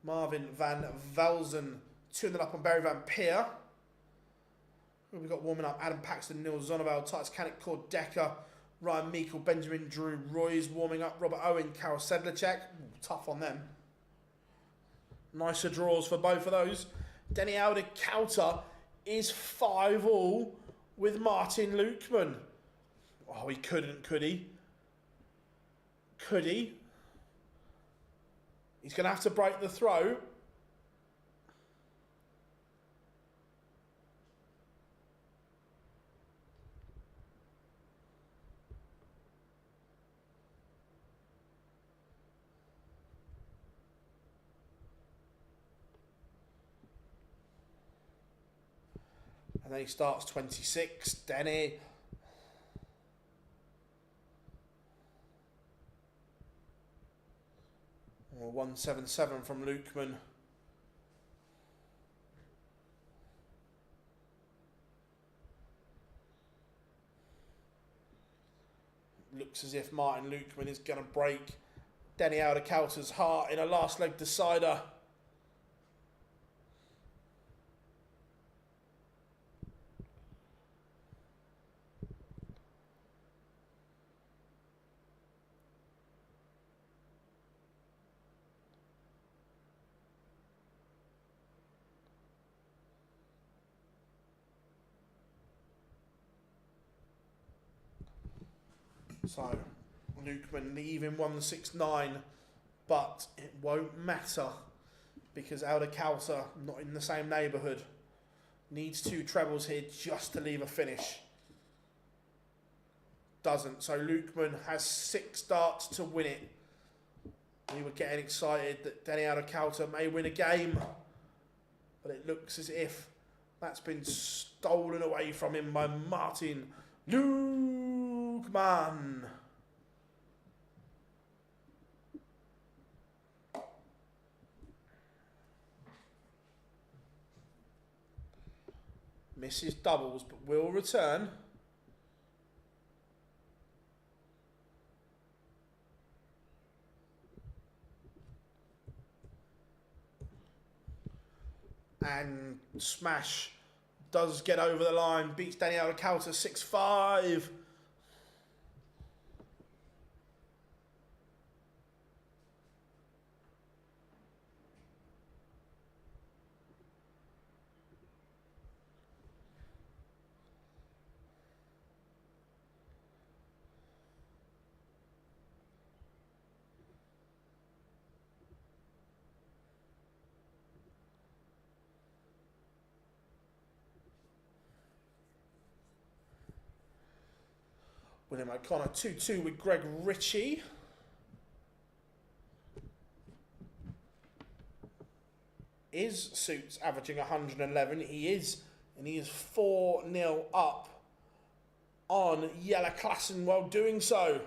[SPEAKER 1] Marvin van Velzen 2-0 up on Barry Van Peer. We've got warming up Adam Paxton, Neil Zonabel, Titus Kanik, Cord Decker, Ryan Meikle, Benjamin Drew Roy's warming up, Robert Owen, Karol Sedlacek. Tough on them. Nicer draws for both of those. Denny Alder Kauter is 5-all with Martin Lukeman. Oh, he couldn't, could he? Could he? He's going to have to break the throw. And then he starts 26. Denny. 177 from Lukeman. Looks as if Martin Lukeman is going to break Denny Aldecalter's heart in a last leg decider. So, Lukeman leaving 169, but it won't matter because Aldecalter, not in the same neighbourhood, needs 2 trebles here just to leave a finish. Doesn't. So, Lukeman has 6 starts to win it. We were getting excited that Denny Aldecalter may win a game, but it looks as if that's been stolen away from him by Martin Lukeman. Misses doubles, but will return. And smash does get over the line, beats Denny Aldecalter 6-5. William O'Connor 2-2 with Greg Ritchie. Is Suits averaging 111? He is, and he is 4-0 up on Jelle Klassen while doing so.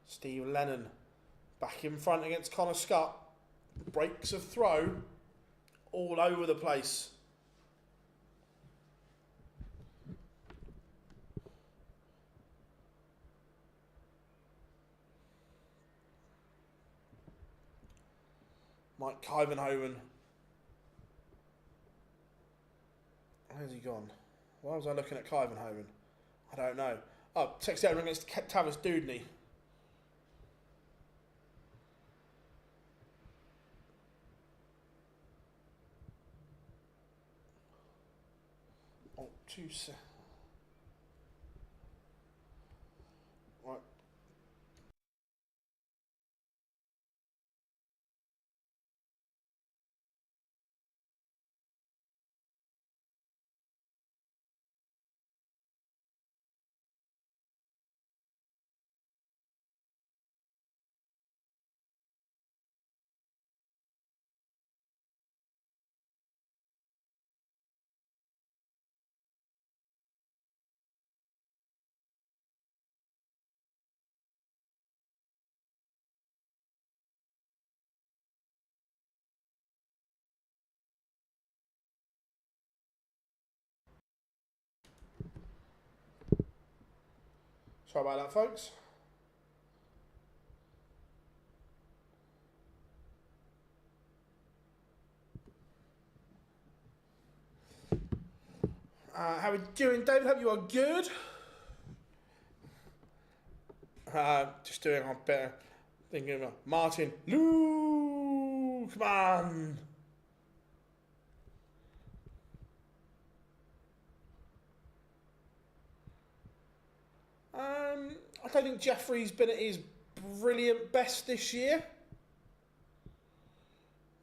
[SPEAKER 1] Steve Lennon back in front against Connor Scott. Breaks of throw all over the place. Mike Kyvenhoven. Where's he gone? Why was I looking at Kyvenhoven? I don't know. Oh, Texas against Tavis Dudney. Oh, right. Sorry about that, folks. How are we doing, David? Hope you are good. Just doing a bit, thinking of Martin Lukeman. I don't think Jeffrey's been at his brilliant best this year.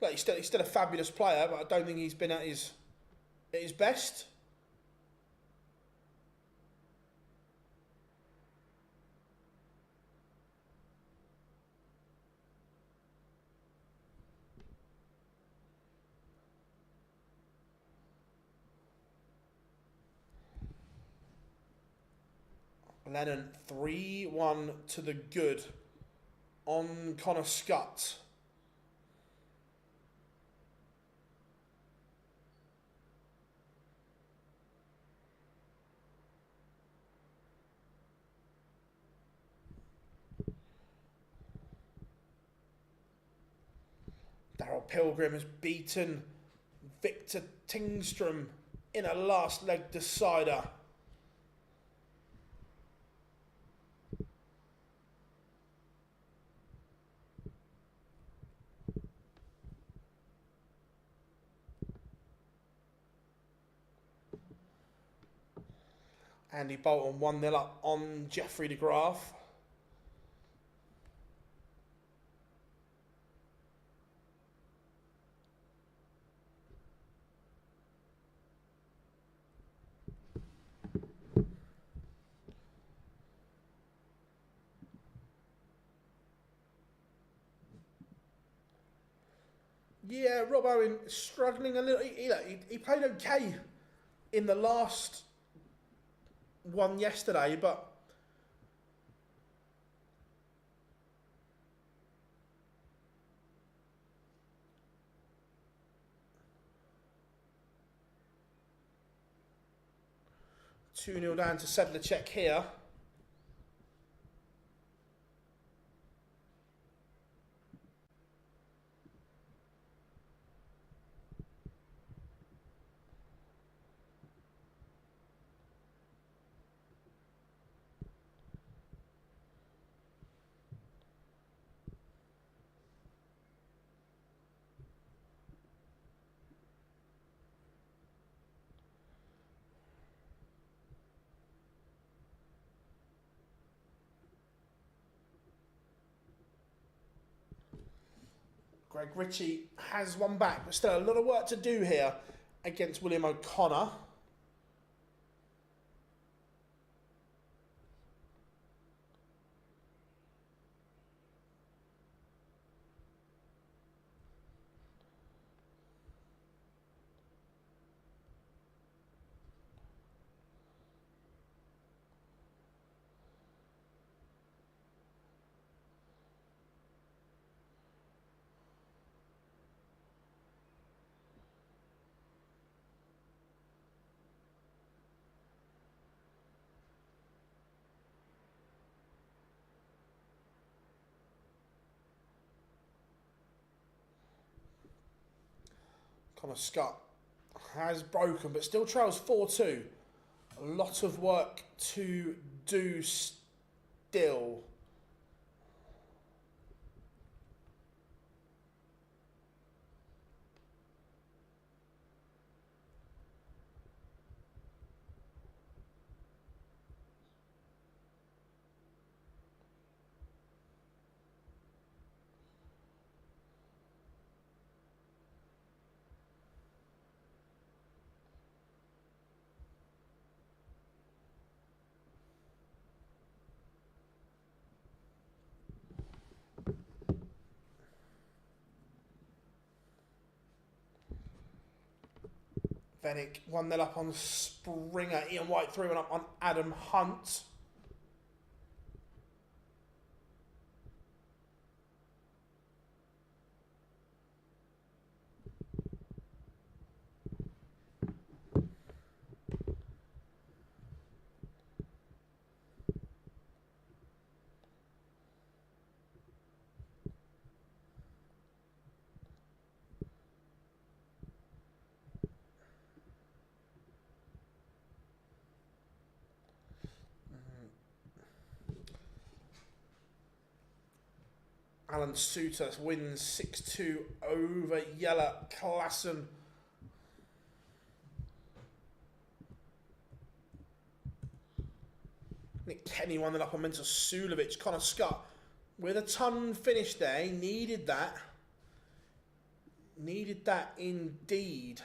[SPEAKER 1] Like he's still a fabulous player, but I don't think he's been at his best. Lennon 3-1 to the good on Connor Scott. Daryl Pilgrim has beaten Victor Tingstrom in a last leg decider. Andy Bolton 1-0 up on Jeffrey de Graaf. Yeah, Rob Owen struggling a little. He played okay in the last one yesterday, but two 0 down to Sedlacek here. Greg Ritchie has one back, but still a lot of work to do here against William O'Connor. Connor Scott has broken, but still trails 4-2. A lot of work to do still. Vennick 1-0 up on Springer. Ian White 3-1 up on Adam Hunt. Alan Suter wins 6-2 over Jelle Klassen. Nick Kenny 1-0 up on Mentor Sulovic. Connor Scott with a ton finish there. He needed that. Needed that indeed.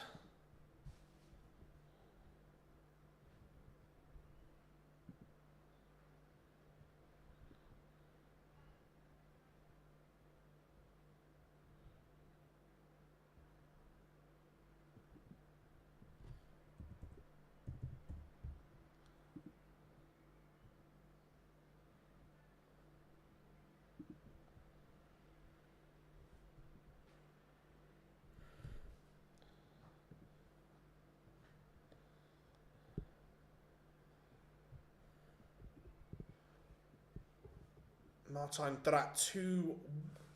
[SPEAKER 1] Martin Drat 2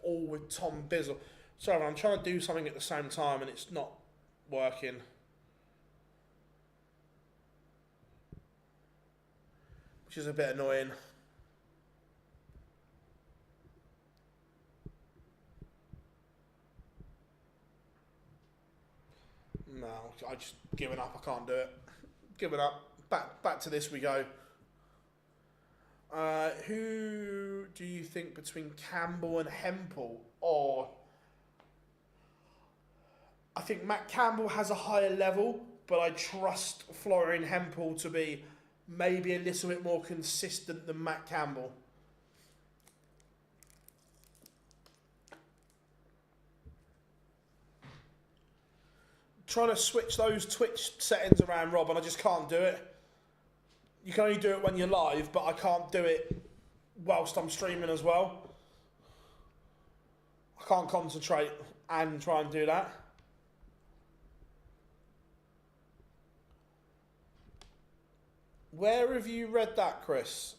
[SPEAKER 1] all with Tom Bizzle. Sorry, I'm trying to do something at the same time and it's not working. Which is a bit annoying. No, I just given up. I can't do it. Given up. Back to this we go. Who do you think between Campbell and Hempel? Or I think Matt Campbell has a higher level, but I trust Florian Hempel to be maybe a little bit more consistent than Matt Campbell. Trying to switch those Twitch settings around, Rob, and I just can't do it. You can only do it when you're live, but I can't do it whilst I'm streaming as well. I can't concentrate and try and do that. Where have you read that, Chris?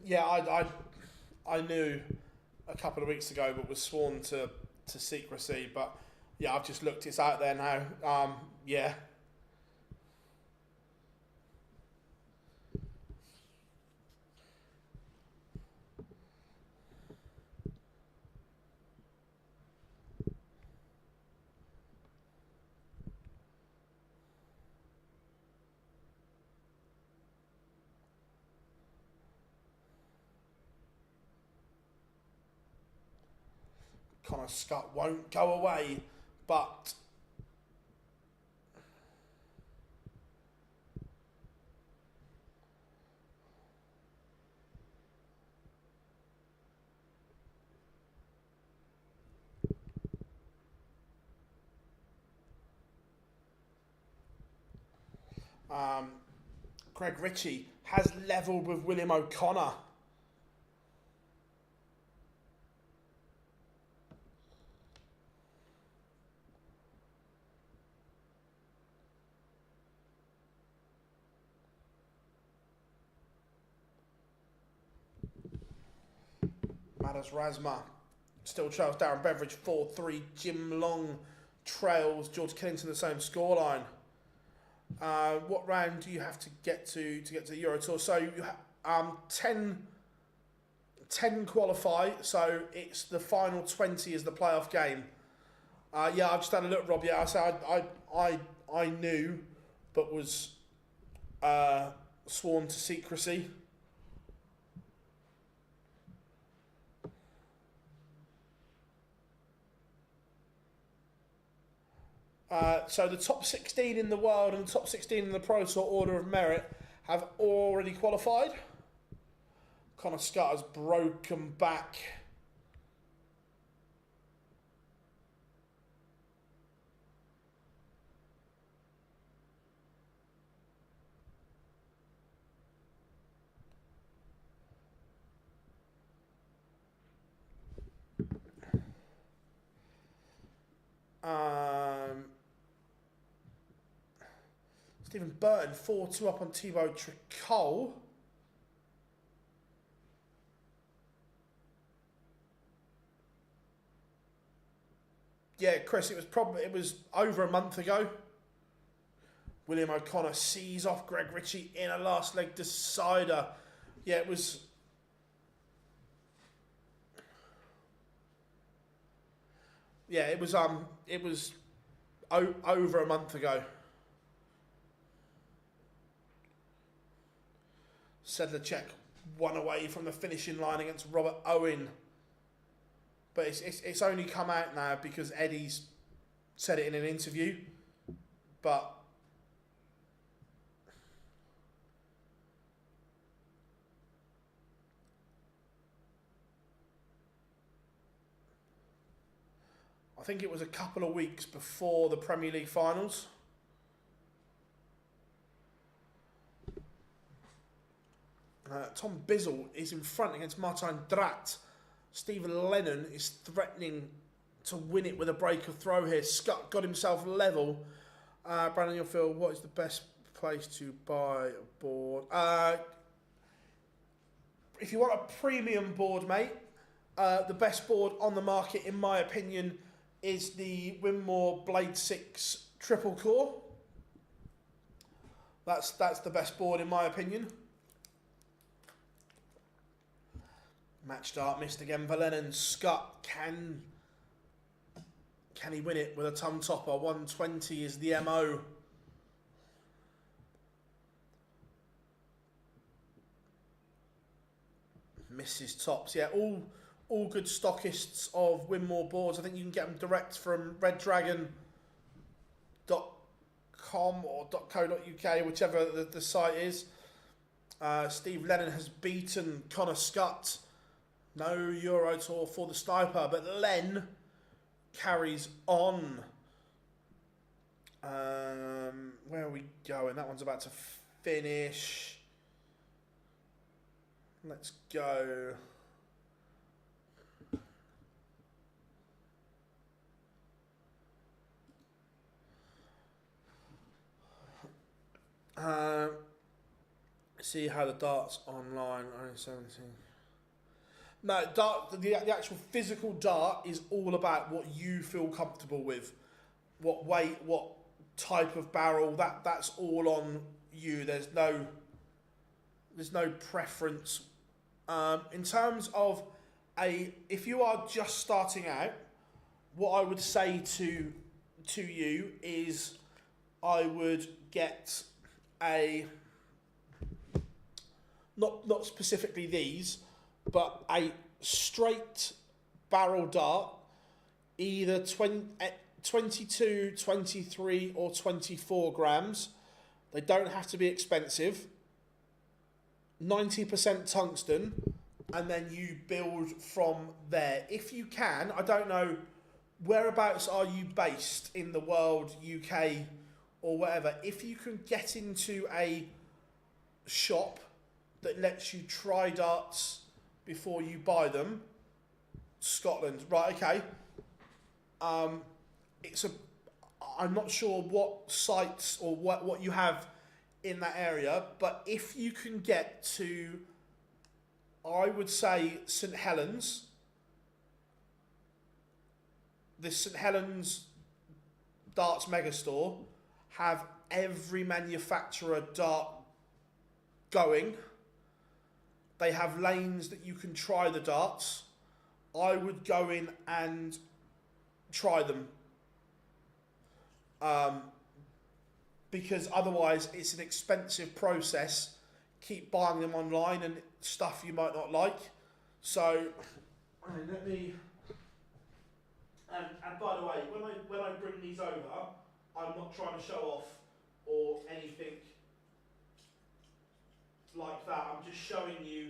[SPEAKER 1] Yeah, I knew a couple of weeks ago, but was sworn to secrecy. But yeah, I've just looked; it's out there now. Yeah. Connor Scott won't go away, but Greg Ritchie has levelled with William O'Connor. Madas Razma still trails Darren Beveridge 4-3. Jim Long trails George Killington the same scoreline. What round do you have to get to get to the Euro Tour? So you 10 qualify, so it's the final 20 is the playoff game. Yeah, I've just had a look, Rob. Yeah, so I knew, but was sworn to secrecy. So the top 16 in the world and the top 16 in the Pro Tour order of merit have already qualified. Connor Scott has broken back. Stephen Burton, 4-2 up on Thibaut Tricol. Yeah, Chris, it was over a month ago. William O'Connor sees off Greg Ritchie in a last leg decider. Yeah, it was. Yeah, it was over a month ago. Sedlacek one away from the finishing line against Robert Owen. But it's only come out now because Eddie's said it in an interview. But I think it was a couple of weeks before the Premier League finals. Tom Bizzle is in front against Martin Drat. Stephen Lennon is threatening to win it with a break of throw here. Scott got himself level. Brandon, you'll feel, what is the best place to buy a board? If you want a premium board, mate, the best board on the market, in my opinion, is the Winmore Blade 6 triple core. That's the best board in my opinion. Match start missed again for Lennon. Scott, can he win it with a tongue topper? 120 is the MO. Misses tops. Yeah, all good stockists of Winmore boards. I think you can get them direct from reddragon.com or .co.uk, whichever the site is. Steve Lennon has beaten Connor Scott. No Euro Tour for the sniper, but Len carries on. Where are we going? That one's about to finish. Let's go. See how the darts online. 17. No, the actual physical dart is all about what you feel comfortable with, what weight, what type of barrel. That's all on you. There's no preference. In terms of if you are just starting out, what I would say to you is I would get a not specifically these, but a straight barrel dart, either 22, 23 or 24 grams. They don't have to be expensive. 90% tungsten, and then you build from there. If you can, I don't know, whereabouts are you based in the world, UK or whatever. If you can get into a shop that lets you try darts before you buy them, Scotland, right? Okay. I'm not sure what sites or what you have in that area, but if you can get to, I would say St Helens. The St Helens Darts Megastore have every manufacturer dart going. They have lanes that you can try the darts. I would go in and try them. Because otherwise it's an expensive process. Keep buying them online and stuff you might not like. So, let me... And by the way, when I bring these over, I'm not trying to show off or anything like that. I'm just showing you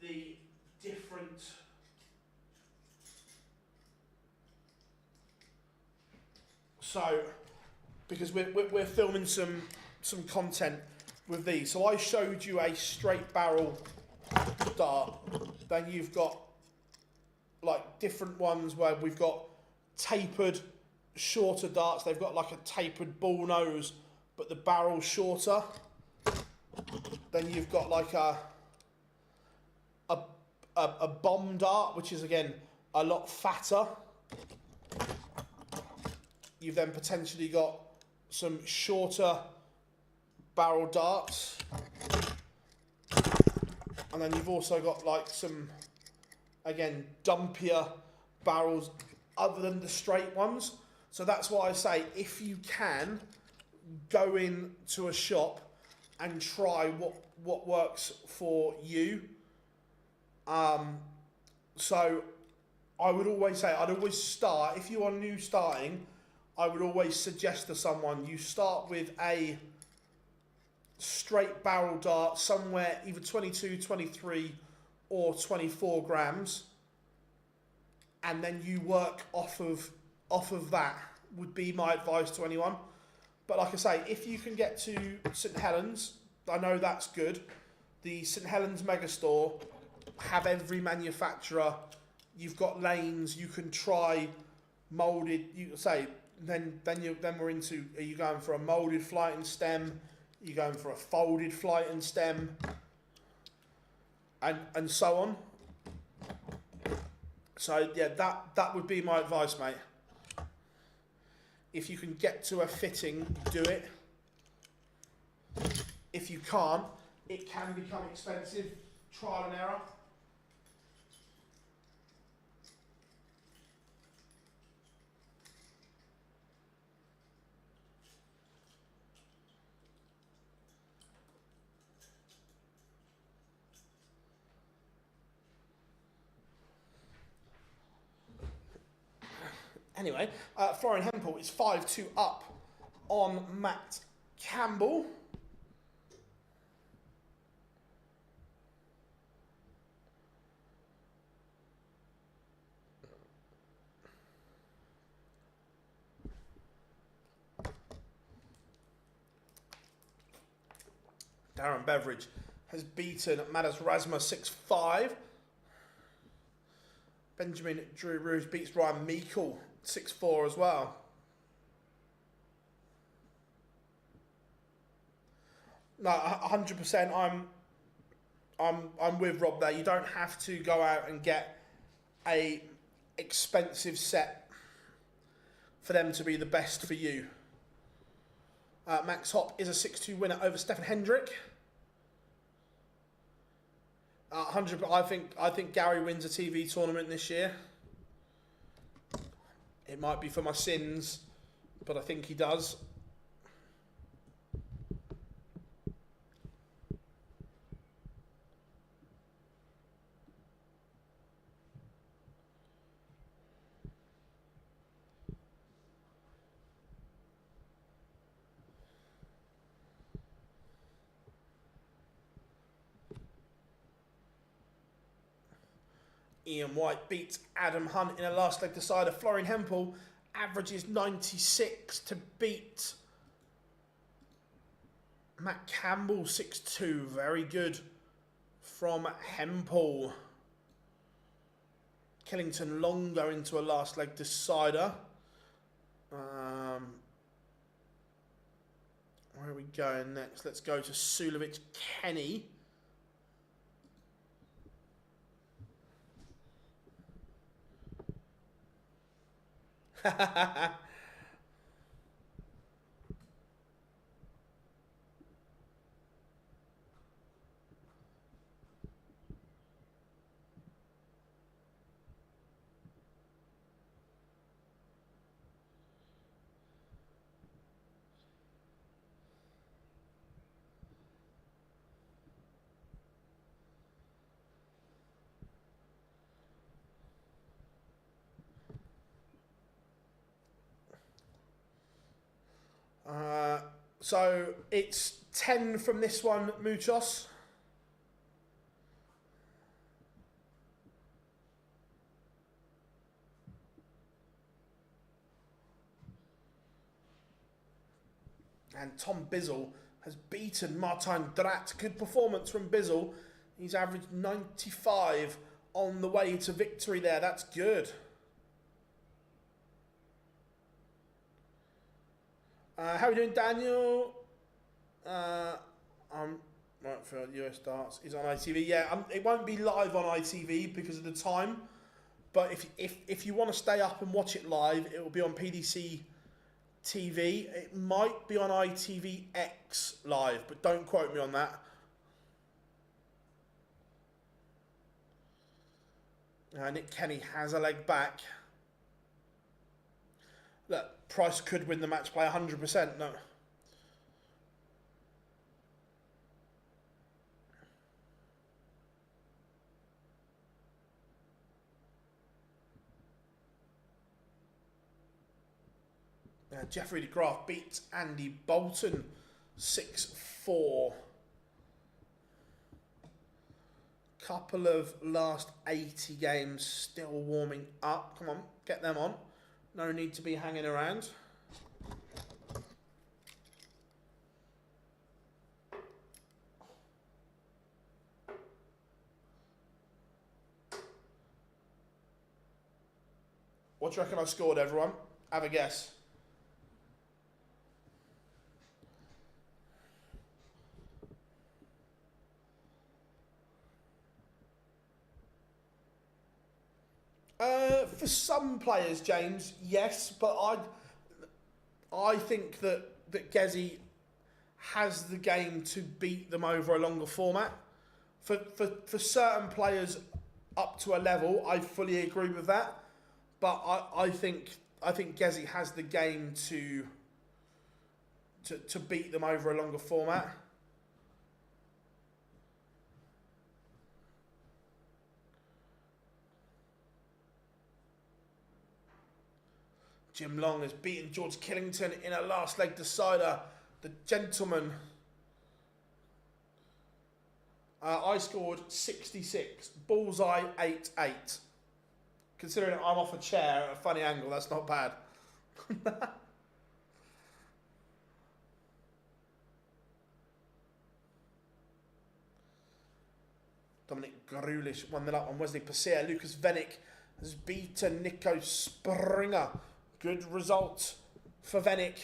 [SPEAKER 1] the different because we're filming some content with these. So I showed you a straight barrel dart. Then you've got like different ones where we've got tapered shorter darts. They've got like a tapered bull nose, but the barrel's shorter. Then you've got like a bomb dart, which is again a lot fatter. You've then potentially got some shorter barrel darts. And then you've also got like some, again, dumpier barrels other than the straight ones. So that's why I say, if you can, go into a shop and try what works for you. So I would always say, I'd always start, if you are new starting, I would always suggest to someone, you start with a straight barrel dart somewhere either 22, 23 or 24 grams, and then you work off of that would be my advice to anyone. But like I say, if you can get to St Helens, I know that's good. The St Helens Megastore have every manufacturer. You've got lanes, you can try molded, you say, then we're into, are you going for a molded flight and stem? You're going for a folded flight and stem, and so on. So yeah, that would be my advice, mate. If you can get to a fitting, do it. If you can't, it can become expensive. Trial and error. Anyway, Florian Hempel is 5-2 up on Matt Campbell. Darren Beveridge has beaten Madas Razma 6-5. Benjamin Drew Rouge beats Ryan Meikle 6-4 as well. No, 100%. I'm with Rob there. You don't have to go out and get a expensive set for them to be the best for you. Max Hopp is a 6-2 winner over Stefan Hendrick. 100. I think Gary wins a TV tournament this year. It might be for my sins, but I think he does. Ian White beats Adam Hunt in a last leg decider. Florian Hempel averages 96 to beat Matt Campbell 6-2. Very good from Hempel. Killington Long go into a last leg decider. Where are we going next? Let's go to Sulovic Kenny. So it's 10 from this one, Muchos. And Tom Bizzle has beaten Martijn Drat. Good performance from Bizzle. He's averaged 95 on the way to victory there. That's good. How are we doing, Daniel? I'm right for US darts. Is on ITV. Yeah, it won't be live on ITV because of the time. But if you want to stay up and watch it live, it will be on PDC TV. It might be on ITVX live, but don't quote me on that. Nick Kenny has a leg back. Look, Price could win the match by 100%. No. Jeffrey de Graaf beats Andy Bolton 6-4. Couple of last 80 games still warming up. Come on, get them on. No need to be hanging around. What do you reckon I scored, everyone? Have a guess. For some players, James, yes, but I think that Gezi has the game to beat them over a longer format. For certain players up to a level, I fully agree with that. But I think Gezi has the game to beat them over a longer format. Jim Long has beaten George Killington in a last leg decider. The gentleman. I scored 66. Bullseye 8-8. Considering I'm off a chair at a funny angle, that's not bad. Dominic Grulish 1-0 up on Wesley Pasea. Lucas Vennick has beaten Nico Springer. Good result for Vennick.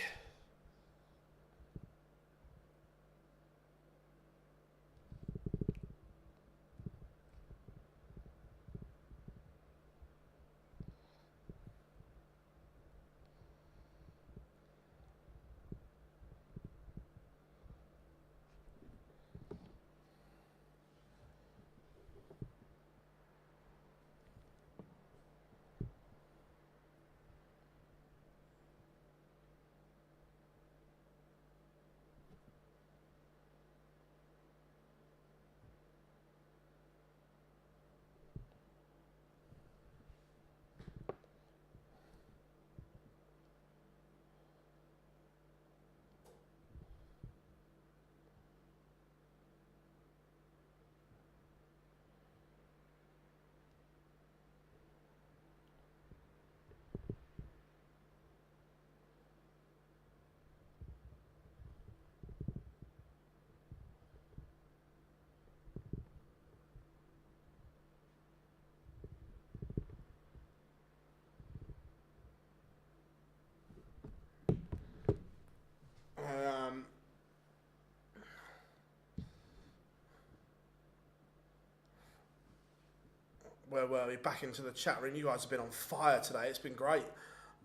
[SPEAKER 1] Where were we? Back into the chat room. You guys have been on fire today. It's been great.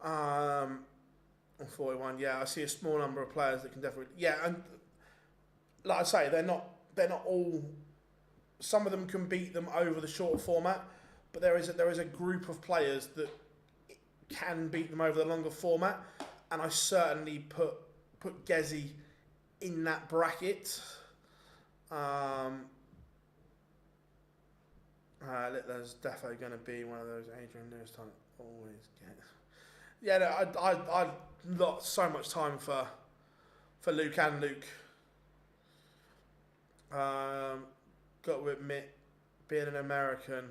[SPEAKER 1] 41. Yeah, I see a small number of players that can definitely. Yeah, and like I say, they're not all. Some of them can beat them over the short format, but there is a group of players that can beat them over the longer format, and I certainly put Gezi in that bracket. There's definitely going to be one of those Adrian Lewis type always gets. Yeah, no, I got so much time for Luke and Luke. Got to admit, being an American,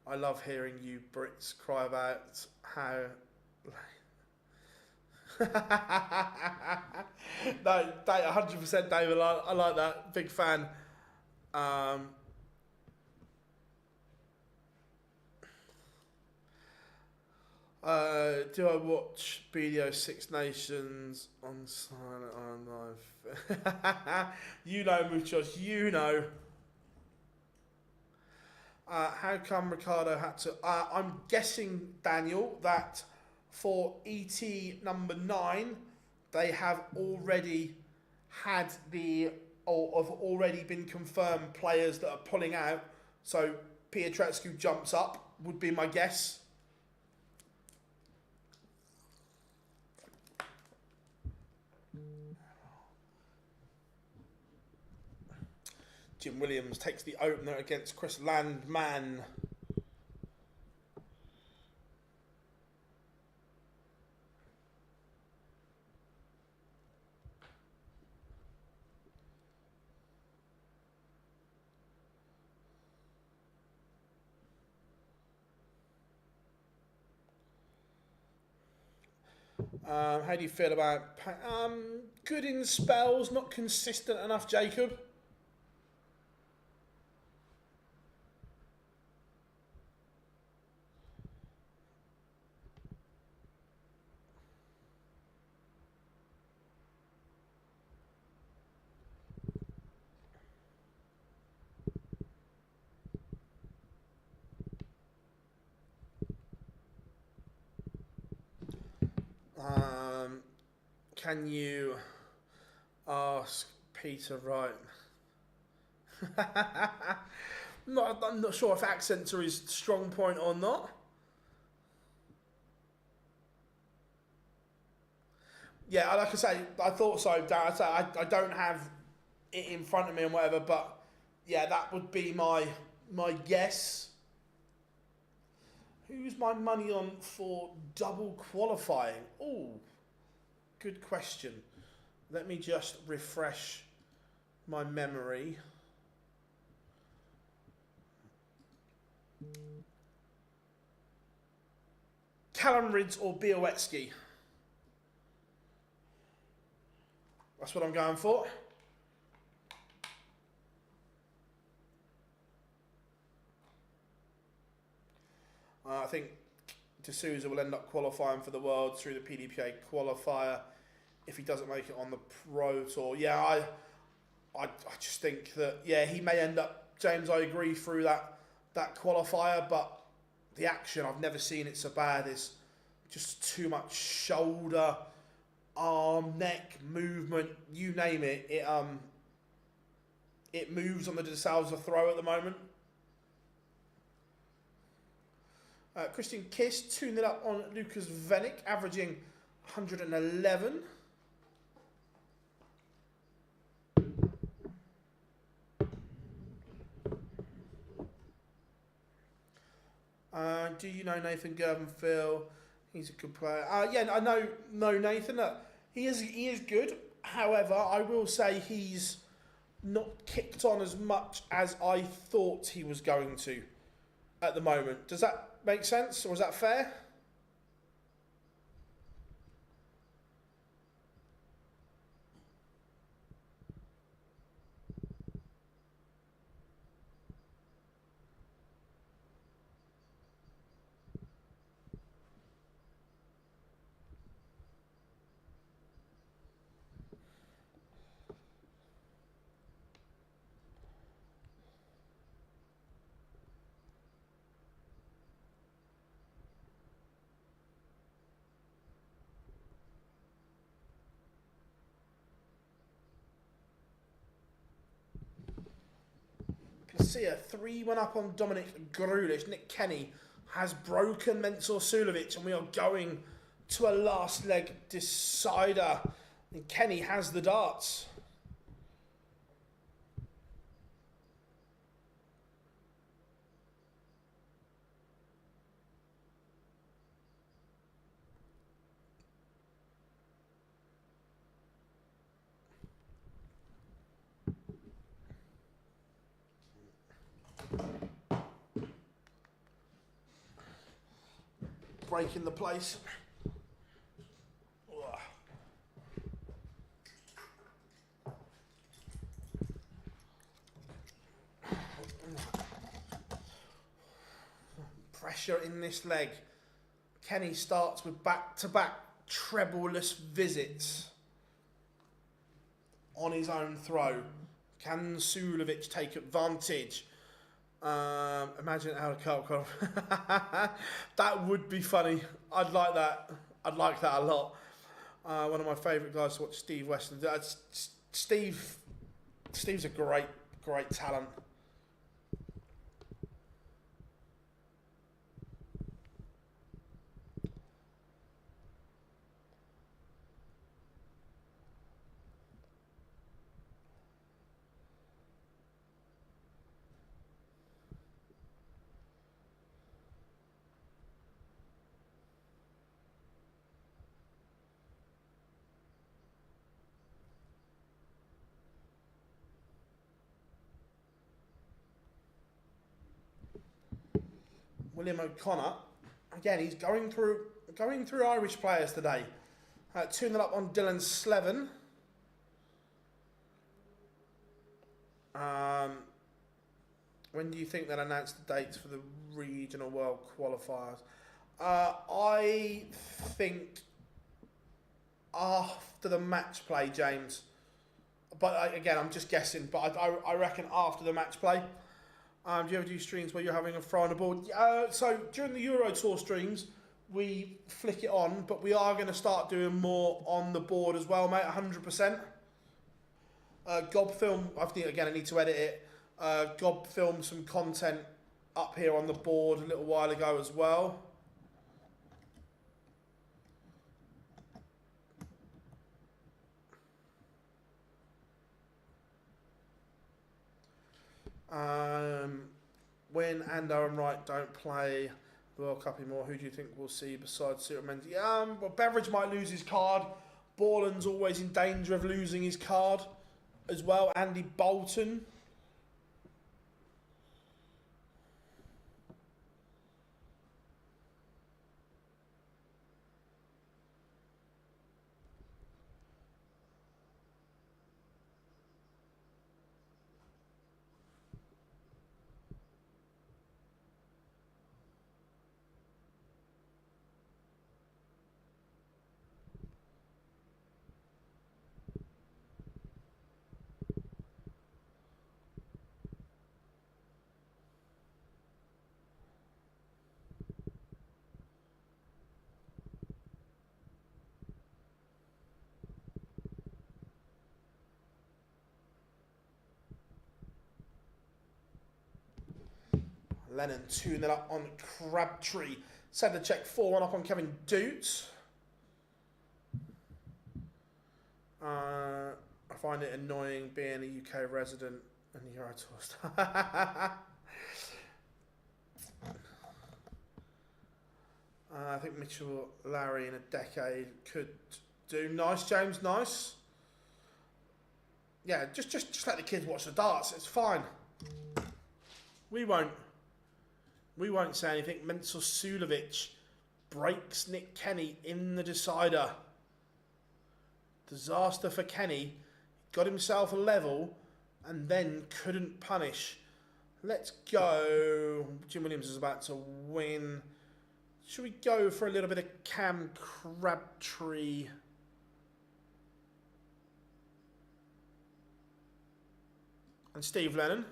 [SPEAKER 1] I love hearing you Brits cry about how. No, 100% David, I like that. Big fan. Do I watch BDO Six Nations on silent on live? You know, muchos, you know. How come Ricardo had to... I'm guessing, Daniel, that for ET number 9, they have already had or have already been confirmed players that are pulling out. So Pietreczku jumps up, would be my guess. Jim Williams takes the opener against Chris Landman. How do you feel about... good in spells, not consistent enough, Jacob. Can you ask Peter Wright? I'm not sure if accents are his strong point or not. Yeah, like I say, I thought so, Dan. I don't have it in front of me and whatever, but yeah, that would be my guess. Who's my money on for double qualifying? Oh, good question. Let me just refresh my memory. Callum Ridds or Białecki? That's what I'm going for. I think D'Souza will end up qualifying for the World through the PDPA qualifier if he doesn't make it on the Pro Tour. Yeah, I just think that, yeah, he may end up, James, I agree, through that qualifier, but the action, I've never seen it so bad. It's just too much shoulder, arm, neck movement, you name it. It moves on the De Souza throw at the moment. Christian Kiss 2-0 up on Lucas Venick, averaging 111. Do you know Nathan Gerbenfield? He's a good player. Yeah, I know Nathan. He is good. However, I will say he's not kicked on as much as I thought he was going to at the moment. Does that make sense, or is that fair? See a 3-1 up on Dominic Grulic. Nick Kenny has broken Mensur Sulovic, and we are going to a last leg decider. And Kenny has the darts. Breaking the place. Pressure in this leg. Kenny starts with back-to-back treble-less visits on his own throw. Can Sulovic take advantage? Imagine out of Carl. That would be funny. I'd like that. I'd like that a lot. One of my favourite guys to watch, Steve Weston. Steve's a great talent. William O'Connor, again, he's going through Irish players today. 2-0 up on Dylan Slevin. When do you think they'll announce the dates for the regional world qualifiers? I think after the match play, James. But again, I'm just guessing. But I reckon after the match play. Do you ever do streams where you're having a fry on the board? So during the Euro Tour streams, we flick it on, but we are going to start doing more on the board as well, mate, 100%. Gob film, I think, again, I need to edit it. Gob filmed some content up here on the board a little while ago as well. When Ando and Wright don't play the World Cup anymore, who do you think we'll see besides Superman? Well, Beveridge might lose his card. Borland's always in danger of losing his card as well. Andy Bolton. Lennon 2-0 up on Crabtree. Centre check 4-1 up on Kevin Doots. I find it annoying being a UK resident and Euro Tour star. I think Mitchell Larry in a decade could do. Nice, James, nice. Yeah, just let the kids watch the darts. It's fine. We won't say anything. Menzel Sulovic breaks Nick Kenny in the decider. Disaster for Kenny. Got himself a level and then couldn't punish. Let's go. Jim Williams is about to win. Should we go for a little bit of Cam Crabtree? And Steve Lennon.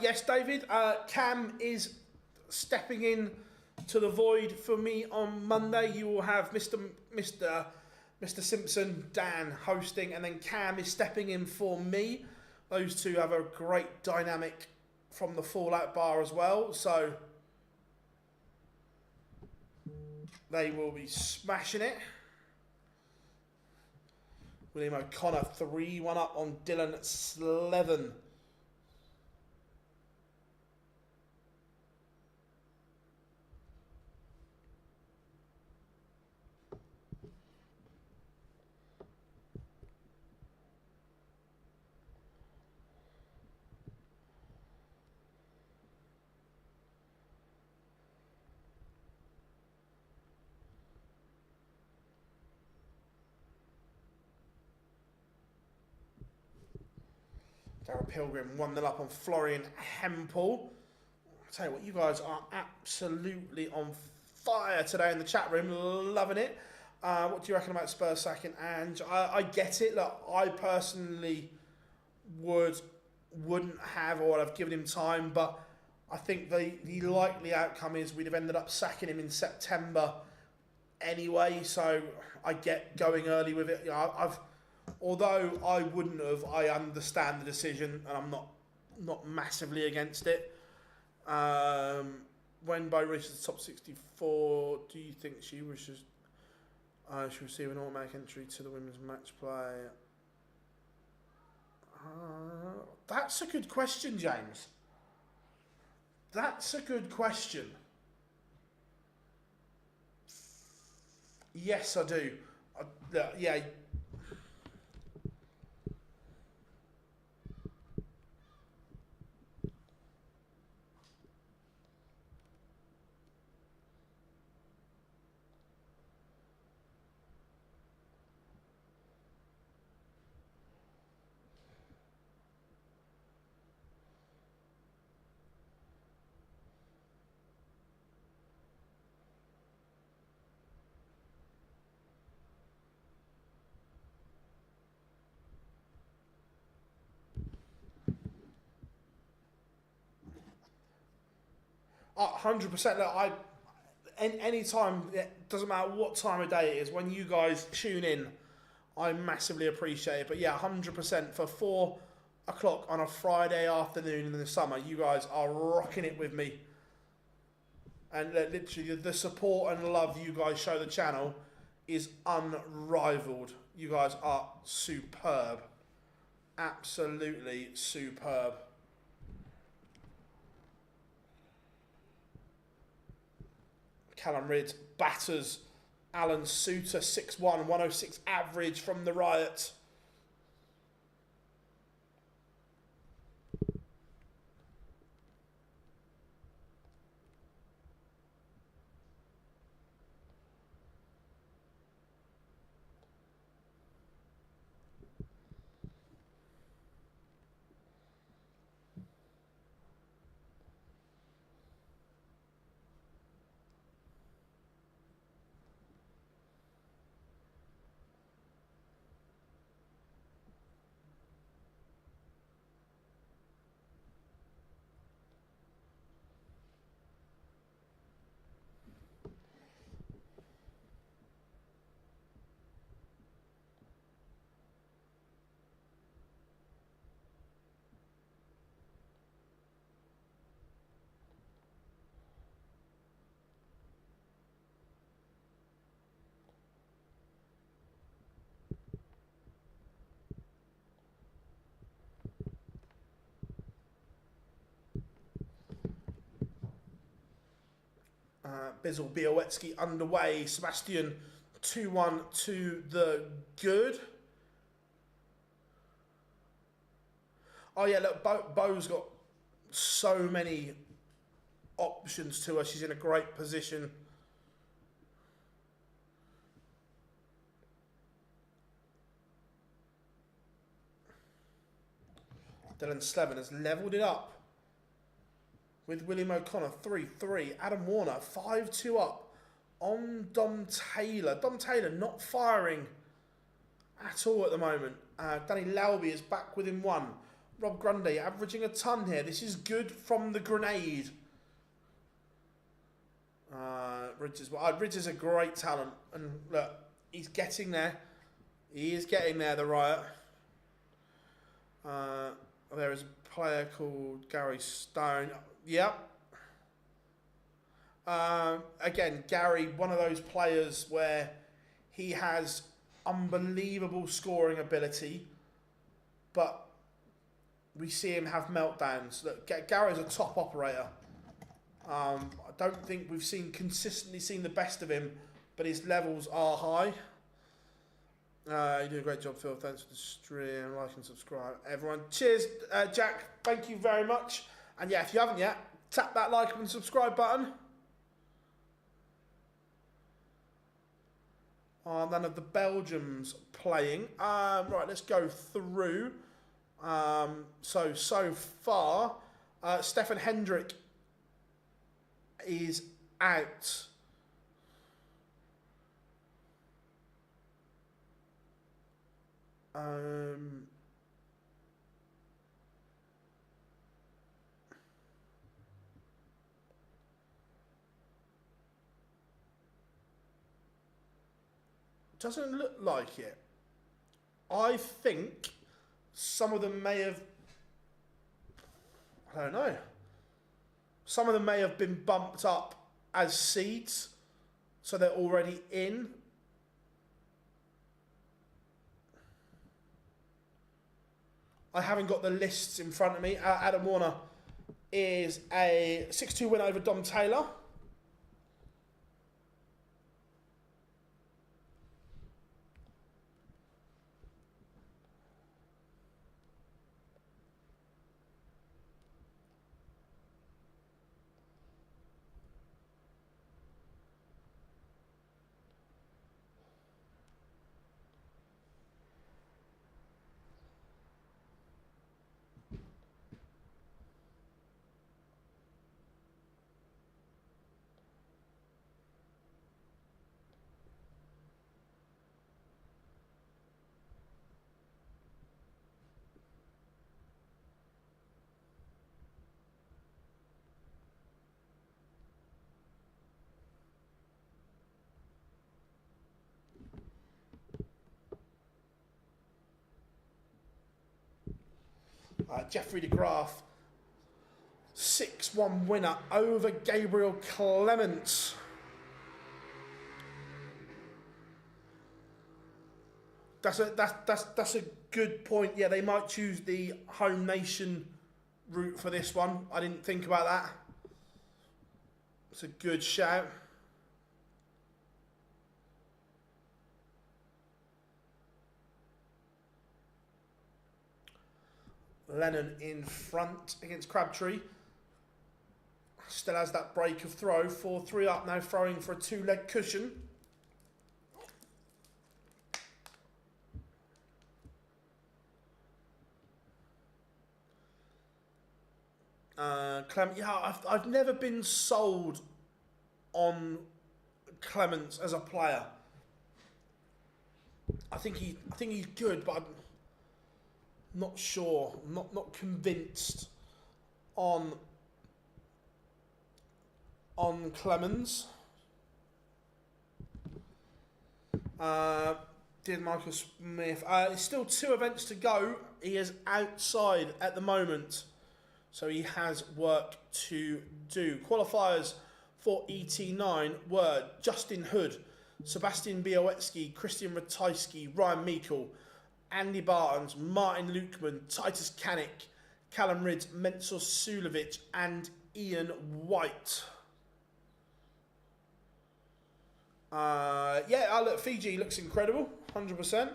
[SPEAKER 1] Yes, David. Cam is stepping in to the void for me on Monday. You will have Mr. Simpson, Dan hosting, and then Cam is stepping in for me. Those two have a great dynamic from the Fallout bar as well, so they will be smashing it. William O'Connor 3-1 up on Dylan Slevin. Darrell Pilgrim 1-0 up on Florian Hempel. I'll tell you what, you guys are absolutely on fire today in the chat room. Loving it. What do you reckon about Spurs sacking Ange? I get it. Look, I personally wouldn't have, or I'd have given him time, but I think the likely outcome is we'd have ended up sacking him in September anyway, so I get going early with it. You know, although I wouldn't have, I understand the decision, and I'm not massively against it. When Bo reaches the top 64, do you think she wishes she receive an automatic entry to the women's match play? That's a good question, James. That's a good question. Yes, I do. Yeah. Oh, 100%. Look, any time, it doesn't matter what time of day it is, when you guys tune in, I massively appreciate it. But yeah, 100% for 4 o'clock on a Friday afternoon in the summer, you guys are rocking it with me. And literally, the support and love you guys show the channel is unrivaled. You guys are superb. Absolutely superb. Callum Ridd batters Alan Suter 6-1, 106 average from the Riot. Bizzle Białecki underway. Sebastian 2-1 to the good. Oh yeah, look, Bo's got so many options to her. She's in a great position. Dylan Slevin has levelled it up with William O'Connor 3-3. Adam Warner 5-2 up on Dom Taylor. Dom Taylor not firing at all at the moment. Danny Lauby is back within 1. Rob Grundy averaging a ton here. This is good from the grenade. Ridge is a great talent. And look, he's getting there. He is getting there, the Riot. There is a player called Gary Stone. Yep. Again, Gary, one of those players where he has unbelievable scoring ability, but we see him have meltdowns. Look, Gary's a top operator. I don't think we've consistently seen the best of him, but his levels are high. You do a great job, Phil. Thanks for the stream. Like and subscribe. Everyone, cheers, Jack. Thank you very much. And yeah, if you haven't yet, tap that like and subscribe button. None of the Belgians playing. Right, let's go through. So far, Stefan Hendrick is out. Doesn't look like it. I think some of them may have, I don't know. Some of them may have been bumped up as seeds, so they're already in. I haven't got the lists in front of me. Adam Warner is a 6-2 win over Dom Taylor. Jeffrey de Graaf, 6-1 winner over Gabriel Clements. That's a good point. Yeah, they might choose the home nation route for this one. I didn't think about that. It's a good shout. Lennon in front against Crabtree. Still has that break of throw. 4-3 up now, throwing for a 2-leg cushion. I've never been sold on Clements as a player. I think he's good, but I'm not sure. Not convinced on Clemens. Did Michael Smith? It's still 2 events to go. He is outside at the moment, so he has work to do. Qualifiers for ET9 were Justin Hood, Sebastian Białecki, Christian Ratajski, Ryan Meikle, Andy Bartons, Martin Lukeman, Titus Kanik, Callum Ridds, Mensur Sulovic, and Ian White. Look, Fiji looks incredible, 100%.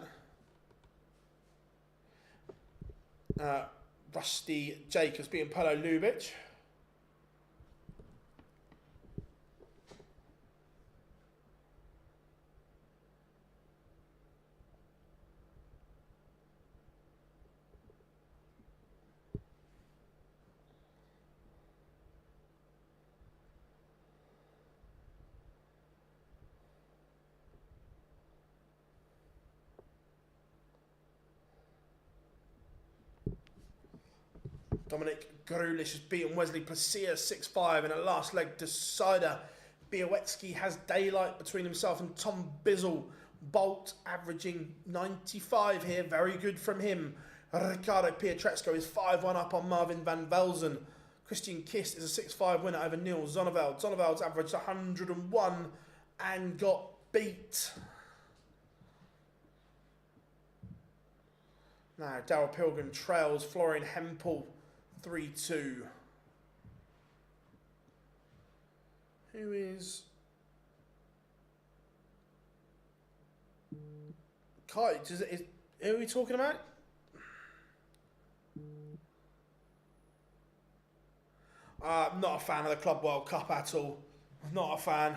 [SPEAKER 1] Rusty Jacobs beating Polo Lubitsch. Dominic Grulish has beaten Wesley Placia 6-5 in a last leg decider. Białecki has daylight between himself and Tom Bizzle. Bolt averaging 95 here, very good from him. Ricardo Pietreczko is 5-1 up on Marvin van Velzen. Christian Kist is a 6-5 winner over Neil Zonneveld. Zonneveld's averaged 101 and got beat. Now, Darryl Pilgrim trails Florian Hempel 3-2. Who is... Kite, who are we talking about? I'm not a fan of the Club World Cup at all. Not a fan.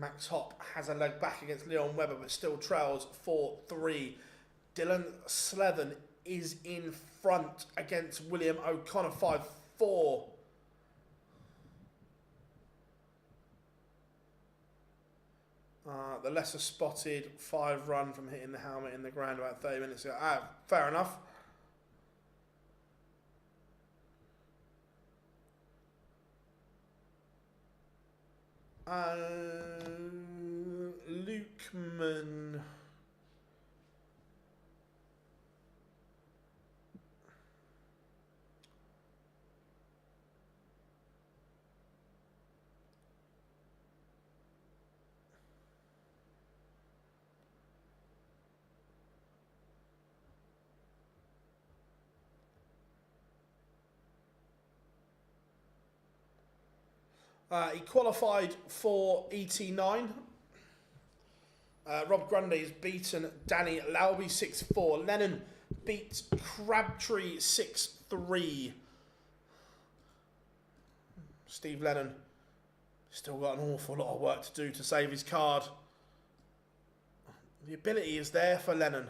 [SPEAKER 1] Max Hopp has a leg back against Leon Webber, but still trails 4-3. Dylan Slethen is in front against William O'Connor, 5-4. The lesser spotted 5 run from hitting the helmet in the ground about 30 minutes ago. Fair enough. Lukeman. He qualified for ET9. Rob Grundy's beaten Danny Lauby 6-4. Lennon beat Crabtree 6-3. Steve Lennon still got an awful lot of work to do to save his card. The ability is there for Lennon.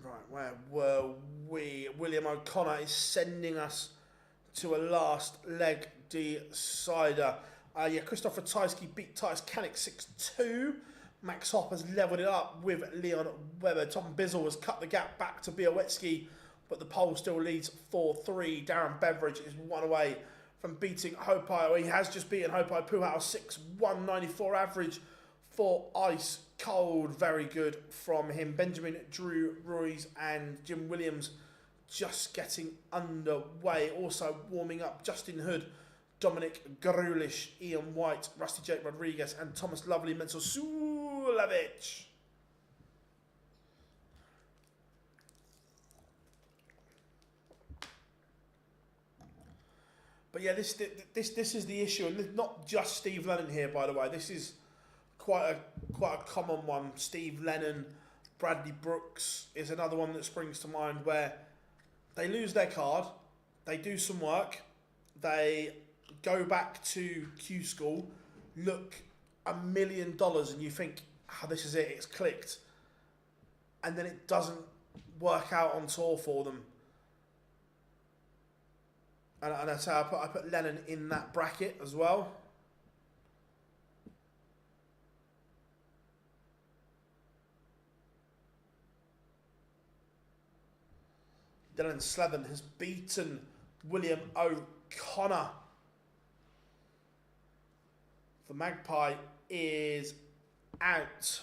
[SPEAKER 1] Right, where were we? William O'Connor is sending us to a last leg decider. Christopher Tysky beat Titus Kanik 6-2. Max Hopp has levelled it up with Leon Webber. Tom Bizzle has cut the gap back to Białowicki, but the pole still leads 4-3. Darren Beveridge is one away from beating Hopai. He has just beaten Hopai Puhau 6-1, 94 average for ice cold. Very good from him. Benjamin Drew Ruiz and Jim Williams just getting underway. Also warming up Justin Hood, Dominic Grulish, Ian White, Rusty Jake Rodriguez and Thomas Lovely Menzel Sulevich. But yeah, this is the issue, and not just Steve Lennon here, by the way. This is quite a common one. Steve Lennon, Bradley Brooks is another one that springs to mind, where they lose their card, they do some work, they go back to Q School, look $1 million, and you think, oh, this is it, it's clicked, and then it doesn't work out on tour for them. And that's how I put Lennon in that bracket as well. Dylan Slethen has beaten William O'Connor. The Magpie is out.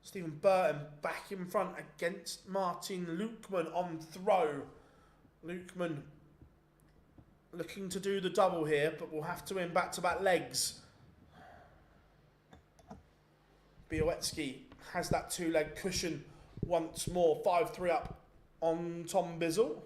[SPEAKER 1] Stephen Burton back in front against Martin Lukeman on throw. Lukeman looking to do the double here, but we'll have to win back-to-back legs. Białowicki has that 2-leg cushion once more. 5-3 up on Tom Bizzle.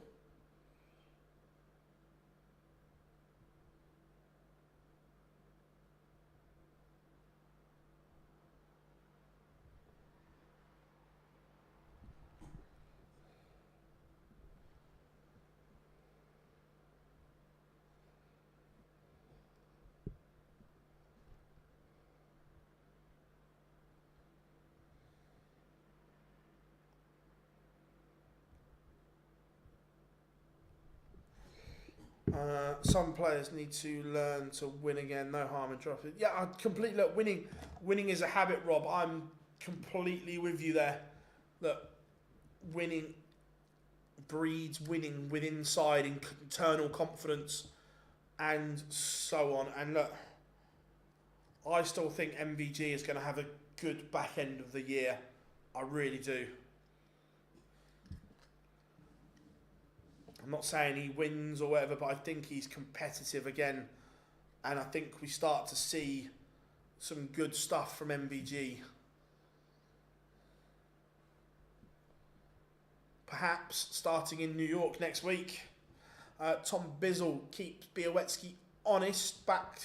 [SPEAKER 1] Some players need to learn to win again. No harm in dropping. Yeah, I completely look. Winning is a habit, Rob. I'm completely with you there. Look, winning breeds winning with inside internal confidence and so on. And look, I still think MVG is going to have a good back end of the year. I really do. I'm not saying he wins or whatever, but I think he's competitive again. And I think we start to see some good stuff from MVG. Perhaps starting in New York next week. Tom Bizzle keeps Białecki honest, back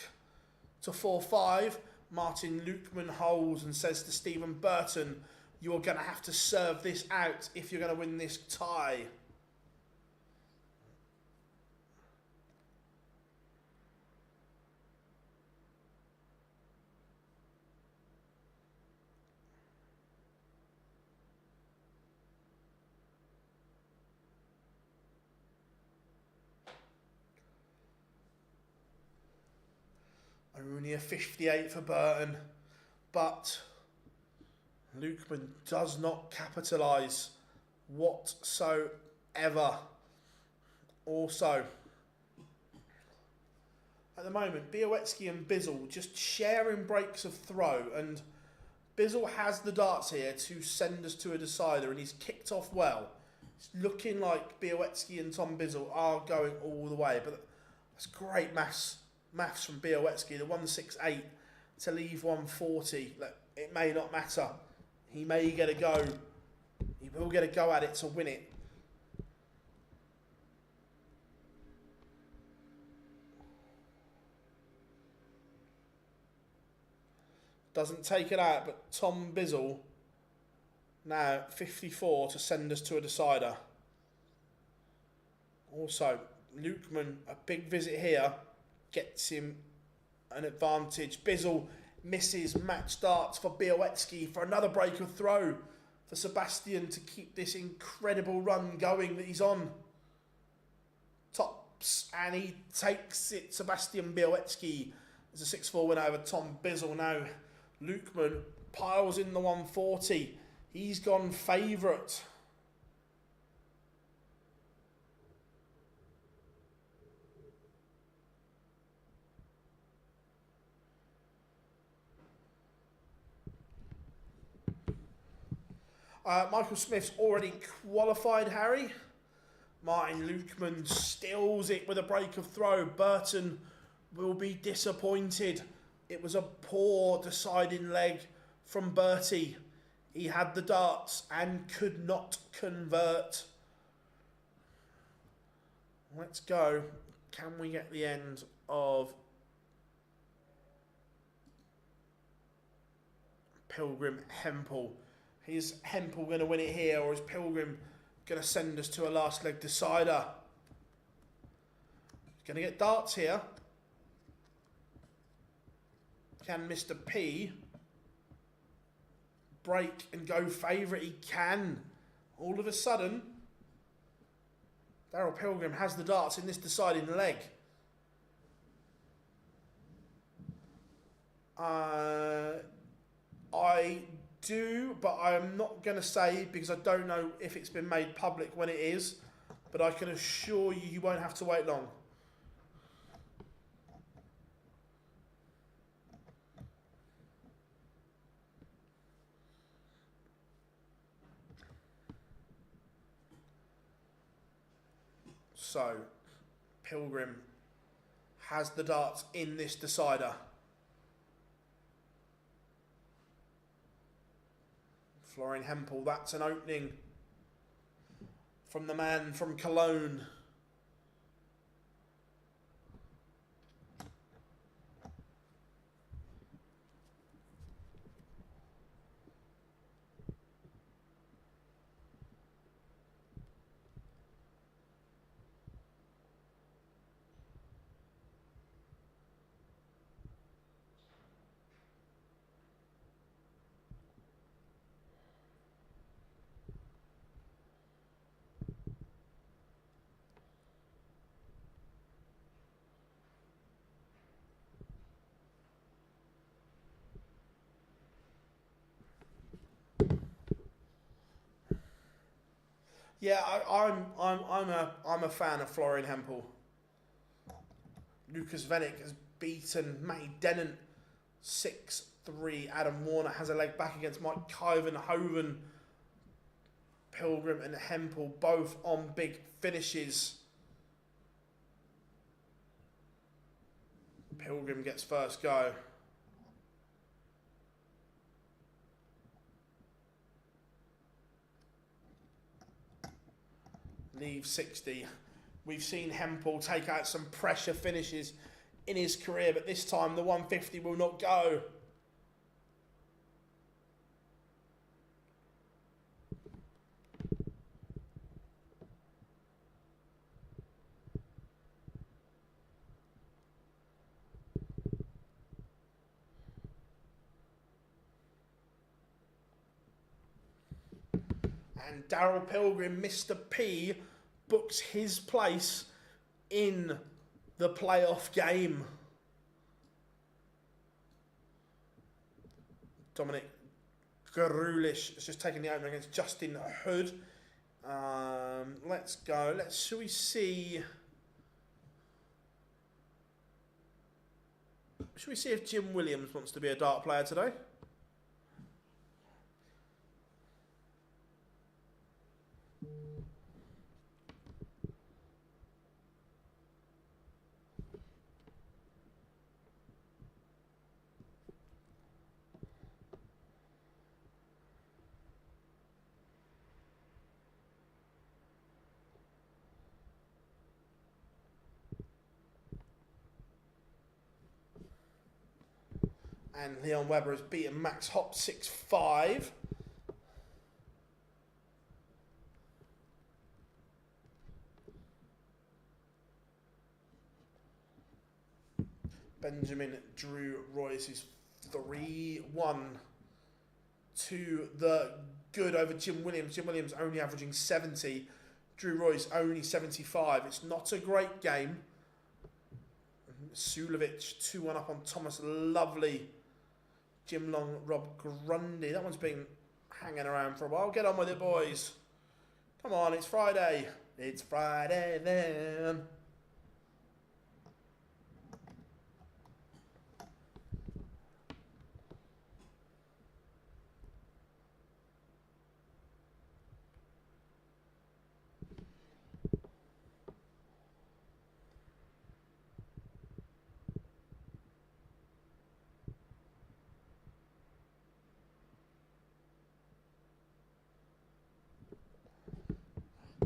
[SPEAKER 1] to 4-5. Martin Lukeman holds and says to Stephen Burton, you're going to have to serve this out if you're going to win this tie. Only a 58 for Burton, but Lukeman does not capitalise whatsoever. Also, at the moment, Białecki and Bizzle just sharing breaks of throw, and Bizzle has the darts here to send us to a decider, and he's kicked off well. It's looking like Białecki and Tom Bizzle are going all the way, but that's great maths from Białecki, the 168 to leave 140. Look, it may not matter. He may get a go. He will get a go at it to win it. Doesn't take it out, but Tom Bizzle now 54 to send us to a decider. Also, Lukeman, a big visit here, gets him an advantage. Bizzle misses match darts for Białecki for another break of throw for Sebastian to keep this incredible run going that he's on. Tops, and he takes it. Sebastian Białecki is a 6-4 win over Tom Bizzle. Now Lukeman piles in the 140. He's gone favourite. Michael Smith's already qualified, Harry. Martin Lukeman steals it with a break of throw. Burton will be disappointed. It was a poor deciding leg from Bertie. He had the darts and could not convert. Let's go. Can we get the end of Pilgrim Hempel? Is Hempel going to win it here, or is Pilgrim going to send us to a last leg decider? Going to get darts here. Can Mr. P break and go favourite? He can. All of a sudden, Daryl Pilgrim has the darts in this deciding leg. I do, but I'm not going to say because I don't know if it's been made public when it is, but I can assure you, you won't have to wait long. So, Pilgrim has the darts in this decider. Florian Hempel, that's an opening from the man from Cologne. Yeah, I'm a fan of Florian Hempel. Lucas Vennick has beaten Matty Dennant 6-3. Adam Warner has a leg back against Mike Kyven, Hoven, Pilgrim and Hempel, both on big finishes. Pilgrim gets first go. Leave 60. We've seen Hempel take out some pressure finishes in his career, but this time the 150 will not go. And Daryl Pilgrim, Mr. P, books his place in the playoff game. Dominic Garulish has just taken the opener against Justin Hood. Let's go. Shall we see if Jim Williams wants to be a dart player today? And Leon Webber has beaten Max Hopp 6-5. Benjamin Drew Royce is 3-1 to the good over Jim Williams. Jim Williams only averaging 70. Drew Royce only 75. It's not a great game. Sulovic 2-1 up on Thomas Lovely. Jim Long, Rob Grundy. That one's been hanging around for a while. Get on with it, boys. Come on, it's Friday. It's Friday then.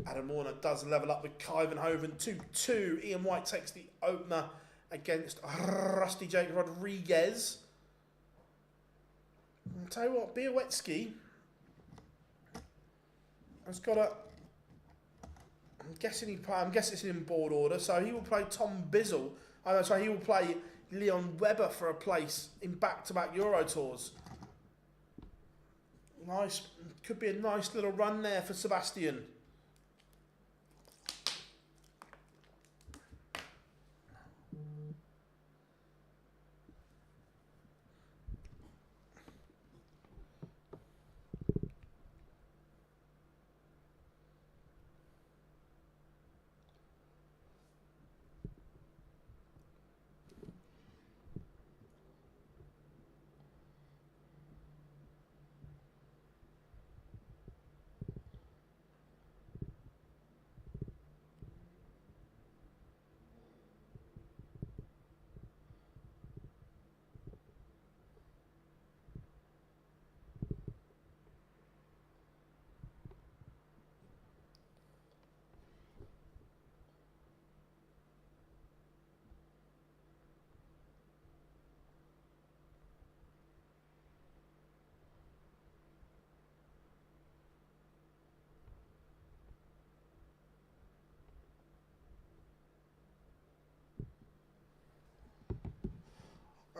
[SPEAKER 1] Adam Warner does level up with Kyvenhoven 2-2. Ian White takes the opener against Rusty Jake Rodriguez. I'll tell you what, Białecki has got a... I'm guessing it's in board order, so he will play Tom Bizzle. So he will play Leon Webber for a place in back-to-back Euro Tours. Nice, could be a nice little run there for Sebastian.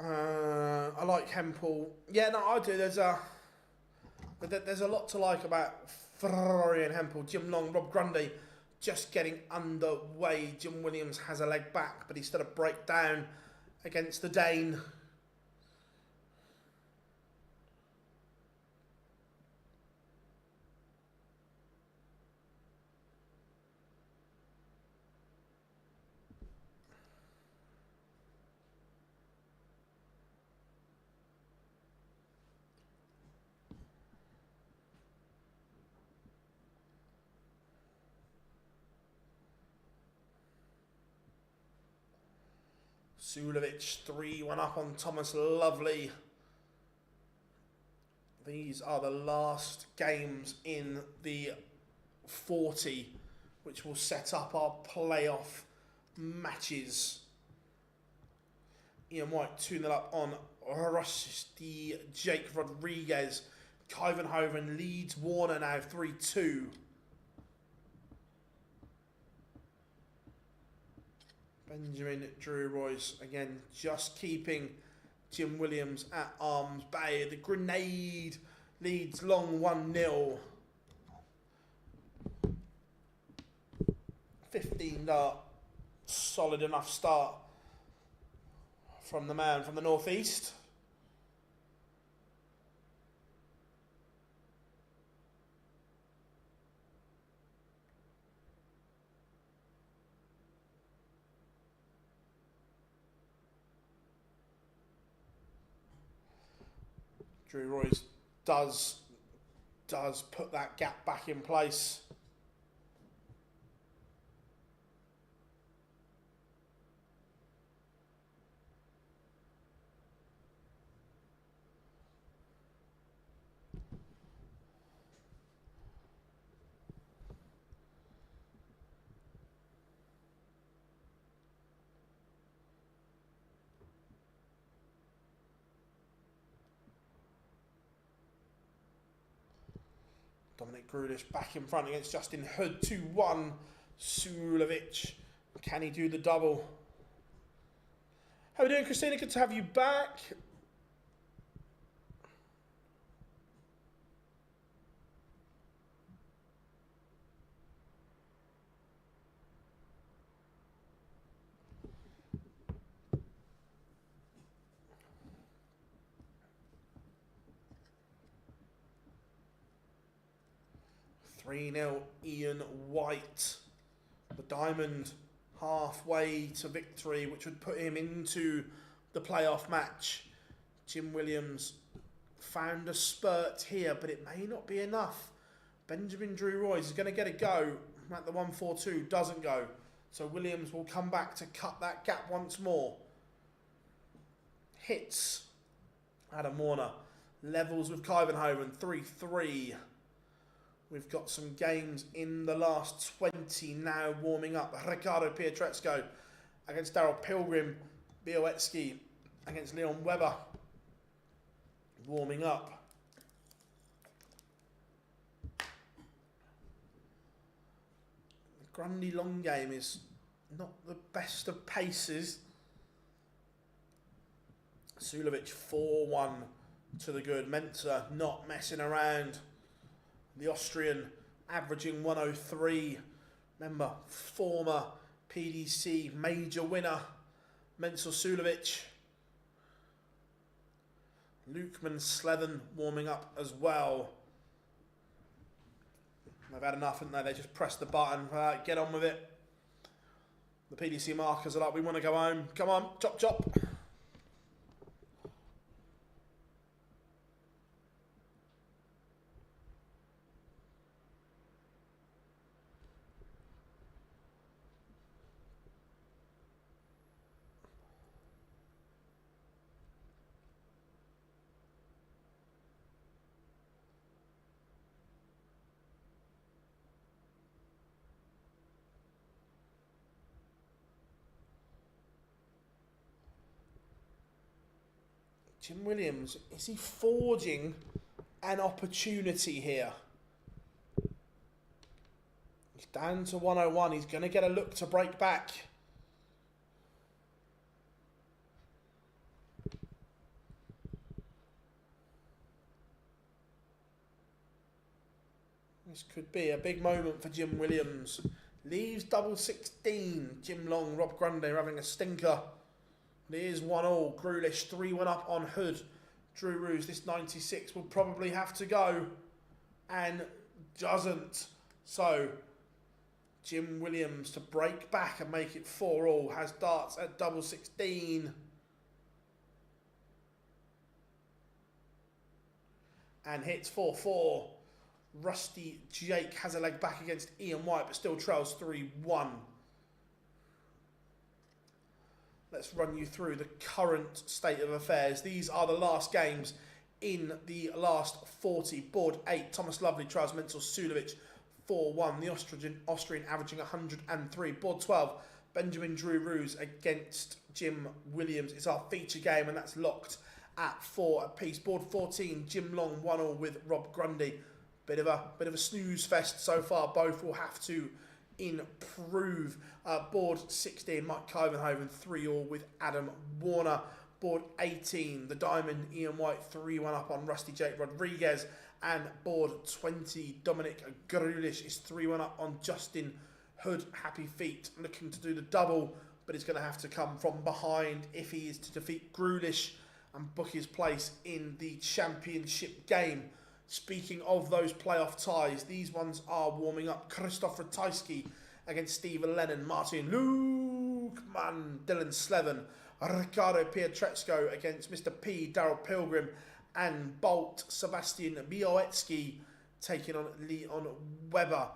[SPEAKER 1] I like Hempel. Yeah, no, I do. There's a lot to like about Ferrari and Hempel. Jim Long, Rob Grundy, just getting underway. Jim Williams has a leg back, but he's still a breakdown against the Dane. Sulovic 3-1 up on Thomas Lovely. These are the last games in the 40, which will set up our playoff matches. Ian White 2-0 up on Rusty Jake Rodriguez. Kyvenhoven leads Warner now 3-2. Benjamin Drew Royce again just keeping Jim Williams at arm's bay. The Grenade leads Long 1-0. 15 dart. Solid enough start from the man from the northeast. Drew Royce does put that gap back in place. Dominic Grudish back in front against Justin Hood. 2-1. Sulovic. Can he do the double? How are we doing, Christina? Good to have you back. Ian White, the diamond, halfway to victory, which would put him into the playoff match. Jim Williams found a spurt here, but it may not be enough. Benjamin Drew Royce is going to get a go at the 1-4-2, doesn't go. So Williams will come back to cut that gap once more. Hits Adam Warner, levels with Kyvenhoven, 3-3. We've got some games in the last 20 now warming up. Ricardo Pietrezco against Daryl Pilgrim. Białecki against Leon Weber warming up. The Grundy long game is not the best of paces. Sulovic 4-1 to the good. Mentor not messing around. The Austrian averaging 103. Remember, former PDC major winner, Mensur Sulovic. Lukeman Slethen warming up as well. They've had enough, haven't they? They just press the button. Get on with it. The PDC markers are like, we want to go home. Come on, chop, chop. Jim Williams, is he forging an opportunity here? He's down to 101. He's going to get a look to break back. This could be a big moment for Jim Williams. Leaves double 16. Jim Long, Rob Grundy are having a stinker. It is 1-1. Grulish 3-1 up on Hood. Drew Roos, this 96 will probably have to go. And doesn't. So, Jim Williams to break back and make it 4-4. Has darts at double 16. And hits 4-4. Rusty Jake has a leg back against Ian White, but still trails 3-1. let's run you through the current state of affairs. These are the last games in the last 40. Board 8, Thomas Lovely trials Menzel Sulevic 4-1. The Austrian averaging 103. Board 12, Benjamin Drew Roos against Jim Williams. It's our feature game, and that's locked at 4 apiece. Board 14, Jim Long 1-1 with Rob Grundy. Bit of a snooze fest so far. Both will have to improve. Board 16, Mike Kyvenhoven 3-3 with Adam Warner. Board 18, the Diamond, Ian White 3-1 up on Rusty Jake Rodriguez. And board 20, Dominic Grulish is 3-1 up on Justin Hood. Happy Feet looking to do the double, but it's going to have to come from behind if he is to defeat Grulish and book his place in the championship game. Speaking of those playoff ties, these ones are warming up. Krzysztof Ratajski against Stephen Lennon, Martin Lukeman, Dylan Slevin, Ricardo Pietreczko against Mr. P, Daryl Pilgrim, and Bolt Sebastian Białecki taking on Leon Weber.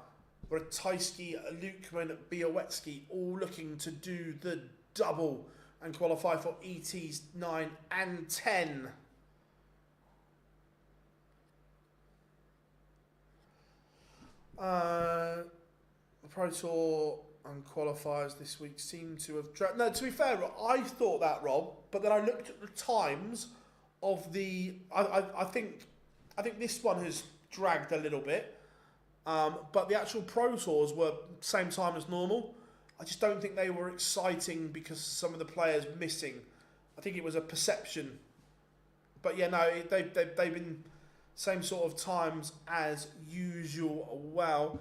[SPEAKER 1] Ratajski, Lukeman, Białecki all looking to do the double and qualify for ETs 9 and 10. The Pro Tour and qualifiers this week seem to have... No, to be fair, I thought that, Rob, but then I looked at the times of the... I think this one has dragged a little bit, but the actual Pro Tours were same time as normal. I just don't think they were exciting because some of the players missing. I think it was a perception. But yeah, no, they've been same sort of times as usual. Well,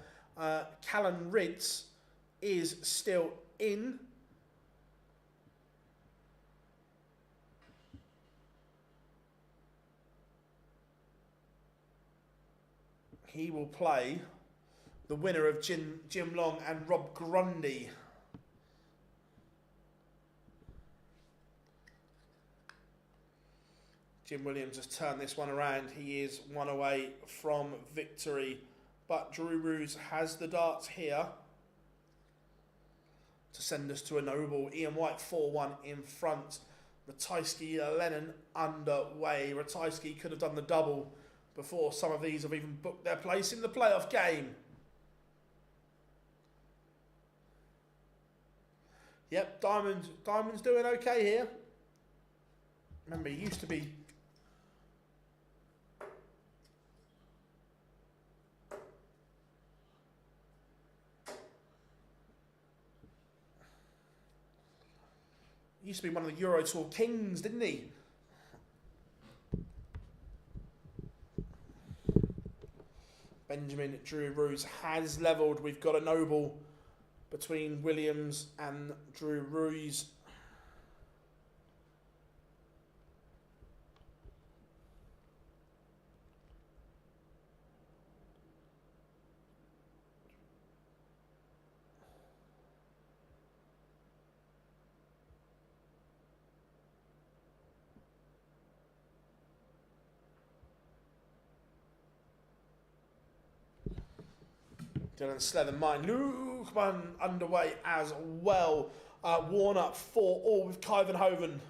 [SPEAKER 1] Callan Ridds is still in. He will play the winner of Jim Long and Rob Grundy. Jim Williams has turned this one around. He is one away from victory. But Drew Roos has the darts here to send us to a noble. Ian White 4-1 in front. Ratajski Lennon underway. Ratajski could have done the double before some of these have even booked their place in the playoff game. Yep, Diamond's doing okay here. Remember, he used to be... He used to be one of the Euro Tour kings, didn't he? Benjamin Drew Roos has levelled. We've got a noble between Williams and Drew Roos. Dylan Slevin, mine. Lukeman underway as well. Warner 4-4 with Kyvenhoven.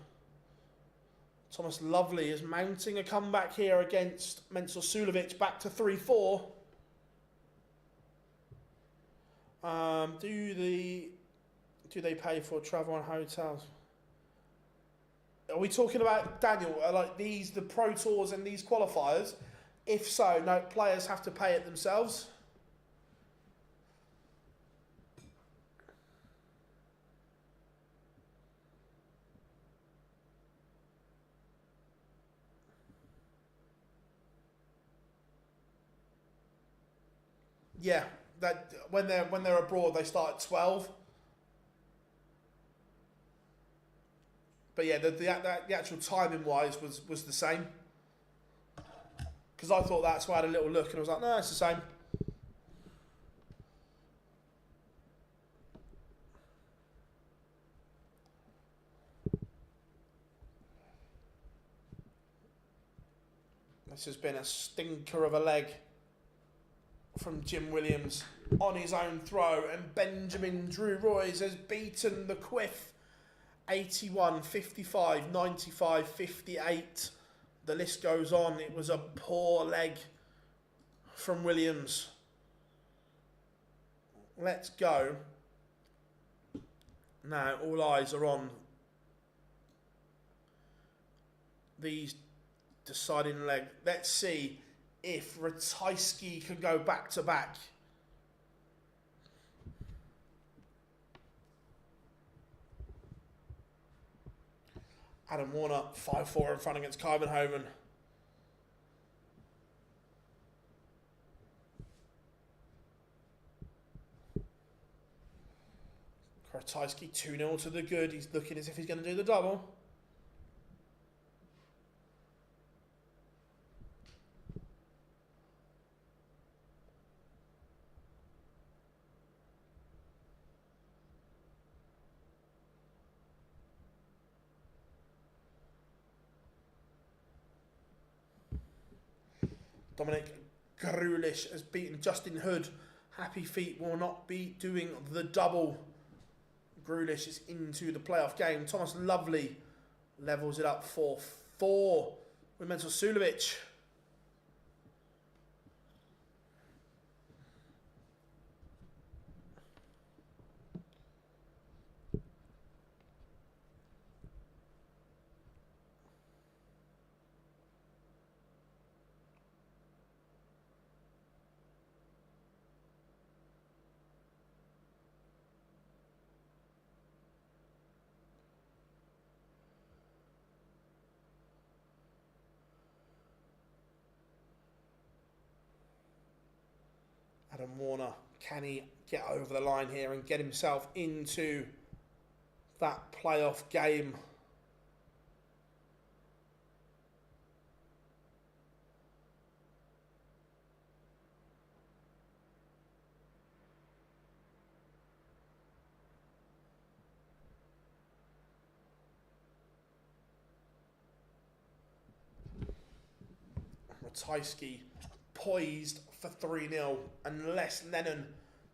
[SPEAKER 1] Thomas Lovely is mounting a comeback here against Menzel Sulevic, back to 3-4. Do they pay for travel and hotels? Are we talking about, Daniel, like the Pro Tours and these qualifiers? If so, no, players have to pay it themselves. Yeah, that when they're abroad, they start at 12. But yeah, the actual timing wise was the same. Because I thought that's why I had a little look and I was like, no, it's the same. This has been a stinker of a leg from Jim Williams on his own throw, and Benjamin Drew Roys has beaten the quiff 81, 55, 95, 58. The list goes on. It was a poor leg from Williams. Let's go. Now, all eyes are on these deciding leg. Let's see if Ratajski can go back to back. Adam Warner, 5-4 in front against Kuyvenhoven. Ratajski 2-0 to the good. He's looking as if he's going to do the double. Dominic Grulish has beaten Justin Hood. Happy Feet will not be doing the double. Grulish is into the playoff game. Thomas Lovely levels it up 4-4 with Mental Sulovic. Adam Warner, can he get over the line here and get himself into that playoff game? Ratajski poised for 3-0 unless Lennon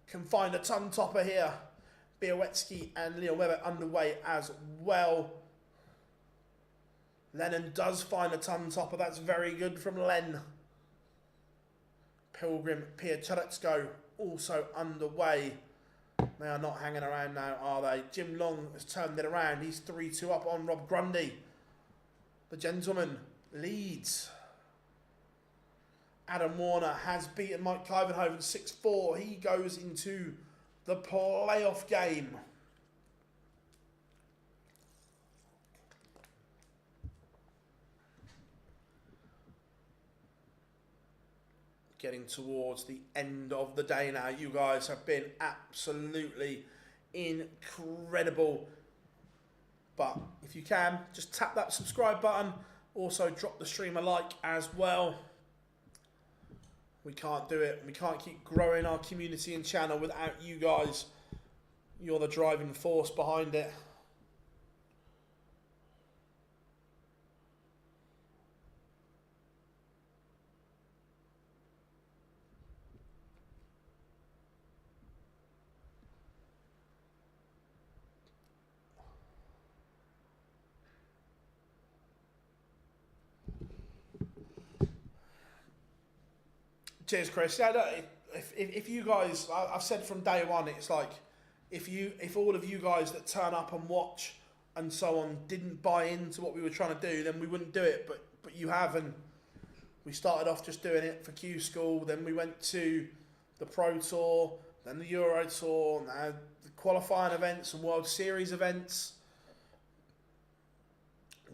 [SPEAKER 1] can find a tongue topper here. Białecki and Leo Weber underway as well. Lennon does find a tongue topper. That's very good from Len. Pilgrim Pietreczko also underway. They are not hanging around now, are they? Jim Long has turned it around. He's 3-2 up on Rob Grundy. The gentleman leads. Adam Warner has beaten Mike Kuyvenhoven 6-4. He goes into the playoff game. Getting towards the end of the day now. You guys have been absolutely incredible. But if you can, just tap that subscribe button. Also drop the stream a like as well. We can't do it. We can't keep growing our community and channel without you guys. You're the driving force behind it. Cheers, Chris. Yeah, if you guys, I've said from day one, it's like if all of you guys that turn up and watch and so on didn't buy into what we were trying to do, then we wouldn't do it. But you have, and we started off just doing it for Q School. Then we went to the Pro Tour, then the Euro Tour, now the qualifying events and World Series events.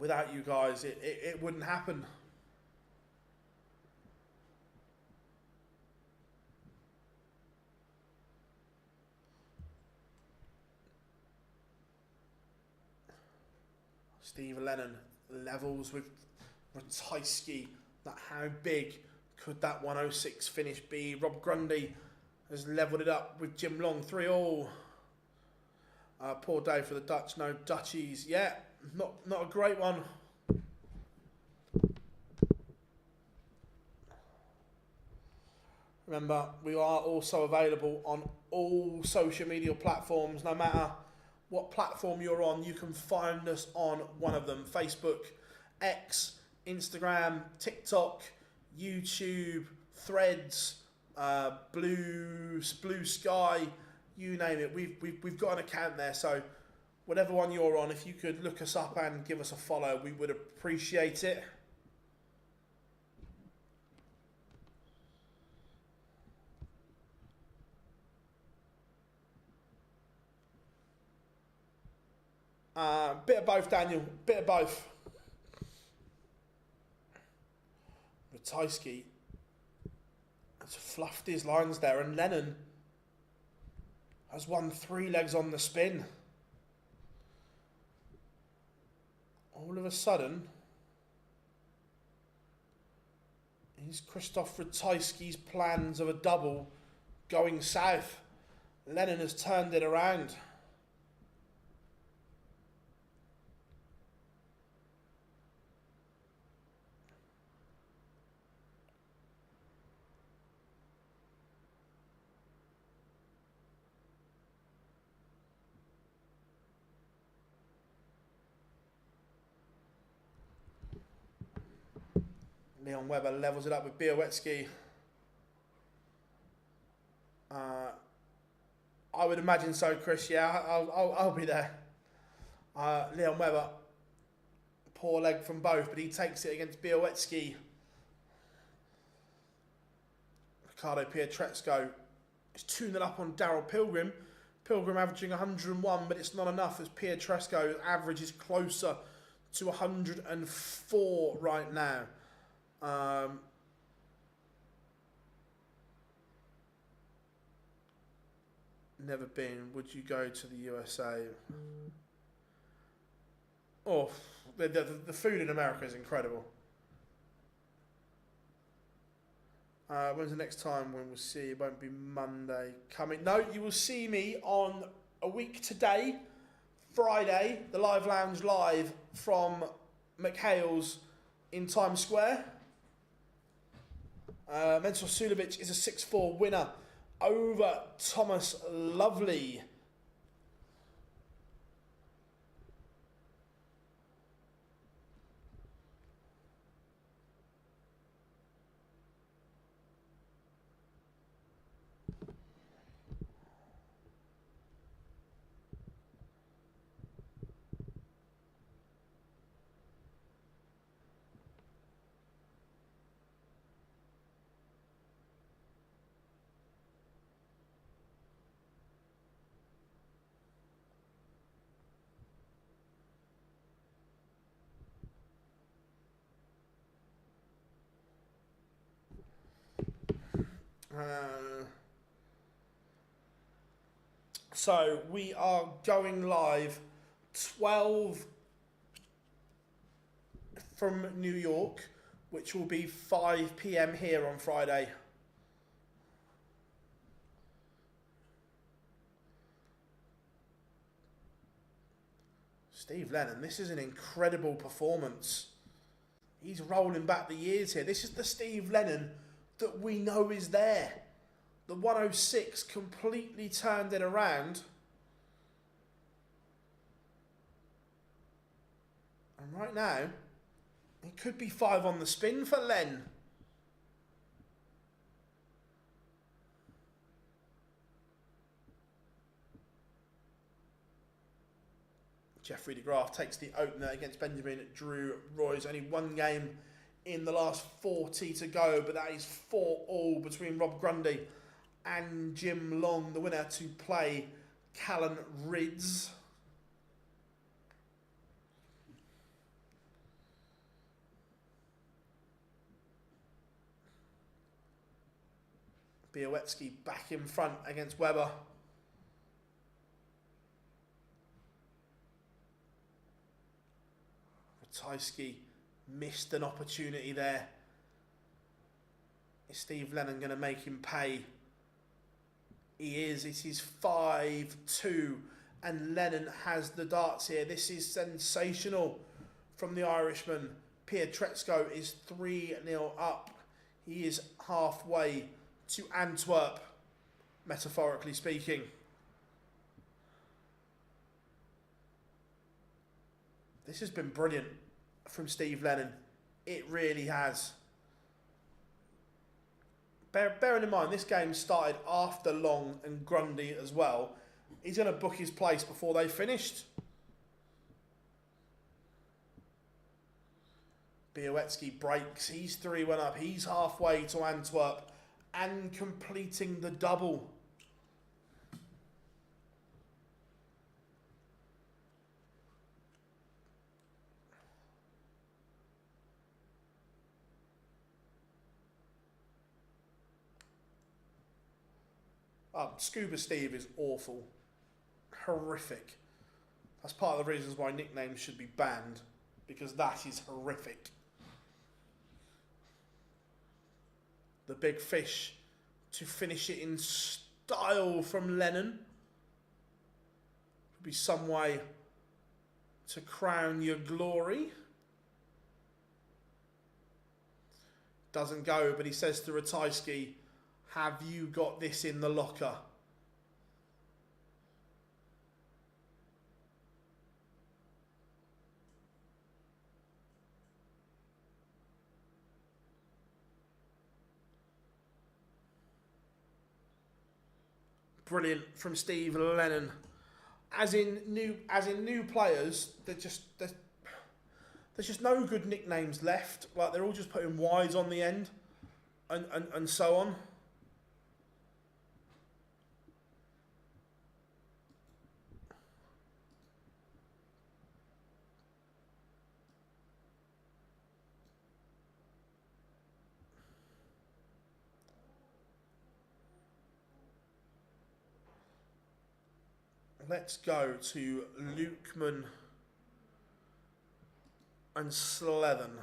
[SPEAKER 1] Without you guys, it wouldn't happen. Steve Lennon levels with Ratajski. How big could that 106 finish be? Rob Grundy has levelled it up with Jim Long, 3-all. Poor day for the Dutch, no Dutchies. Yeah, not a great one. Remember, we are also available on all social media platforms, no matter what platform you're on, you can find us on one of them. Facebook, X, Instagram, TikTok, YouTube, Threads, Blue Sky, you name it. We've got an account there, so whatever one you're on, if you could look us up and give us a follow, we would appreciate it. Bit of both, Daniel. Bit of both. Ratajski has fluffed his lines there, and Lennon has won 3 legs on the spin. All of a sudden, is Krzysztof Ratajski's plans of a double going south? Lennon has turned it around. Leon Webber levels it up with Białecki. I would imagine so, Chris. Yeah, I'll be there. Leon Webber, poor leg from both, but he takes it against Białecki. Ricardo Pietreczko is 2-0 up on Daryl Pilgrim. Pilgrim averaging 101, but it's not enough as Pietreczko's average is closer to 104 right now. Never been. Would you go to the USA? Oh, the food in America is incredible. When's the next time when we'll see? It won't be Monday coming. No, you will see me on a week today, Friday, the Live Lounge live from McHale's in Times Square. Mensur Suljovic is a 6-4 winner over Thomas Lovely. So we are going live 12 from New York, which will be 5 PM here on Friday. Steve Lennon, this is an incredible performance. He's rolling back the years here. This is the Steve Lennon that we know is there. The 106 completely turned it around. And right now, it could be 5 on the spin for Len. Jeffrey de Graaf takes the opener against Benjamin Drew Roy's. Only 1 game in the last 40 to go, but that is 4-all between Rob Grundy and Jim Long, the winner to play Callan Rids. Białecki back in front against Webber. Ratajski missed an opportunity there. Is Steve Lennon going to make him pay? He is. It is 5-2 and Lennon has the darts here. This is sensational from the Irishman. Pietreczko is 3-0 up. He is halfway to Antwerp, metaphorically speaking. This has been brilliant from Steve Lennon. It really has. Bearing in mind, this game started after Long and Grundy as well. He's going to book his place before they finished. Białecki breaks. He's 3-1 up. He's halfway to Antwerp and completing the double. Scuba Steve is awful. Horrific. That's part of the reasons why nicknames should be banned, because that is horrific. The big fish to finish it in style from Lennon. Would be some way to crown your glory. Doesn't go, but he says to Ratajski, have you got this in the locker? Brilliant from Steve Lennon. As in new players, there's just no good nicknames left. Like, they're all just putting Y's on the end, and so on. Let's go to Lukeman and Slethen.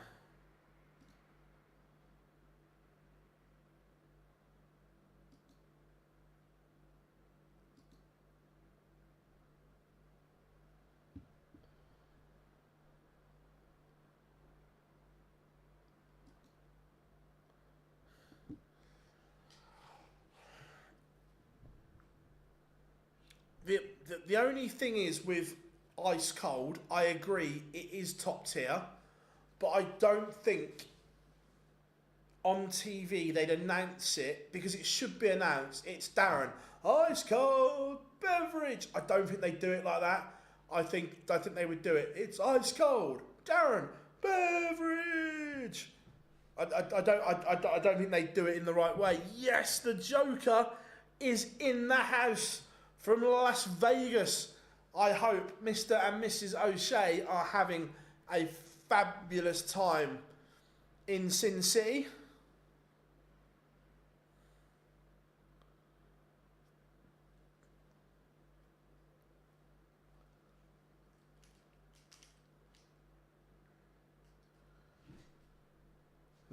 [SPEAKER 1] The only thing is with Ice Cold, I agree, it is top tier, but I don't think on TV they'd announce it, because it should be announced. It's Darren, Ice Cold Beverage. I don't think they do it like that. I think they would do it. It's Ice Cold Darren Beverage. I don't think they do it in the right way. Yes, the Joker is in the house from Las Vegas. I hope Mr. and Mrs. O'Shea are having a fabulous time in Sin City.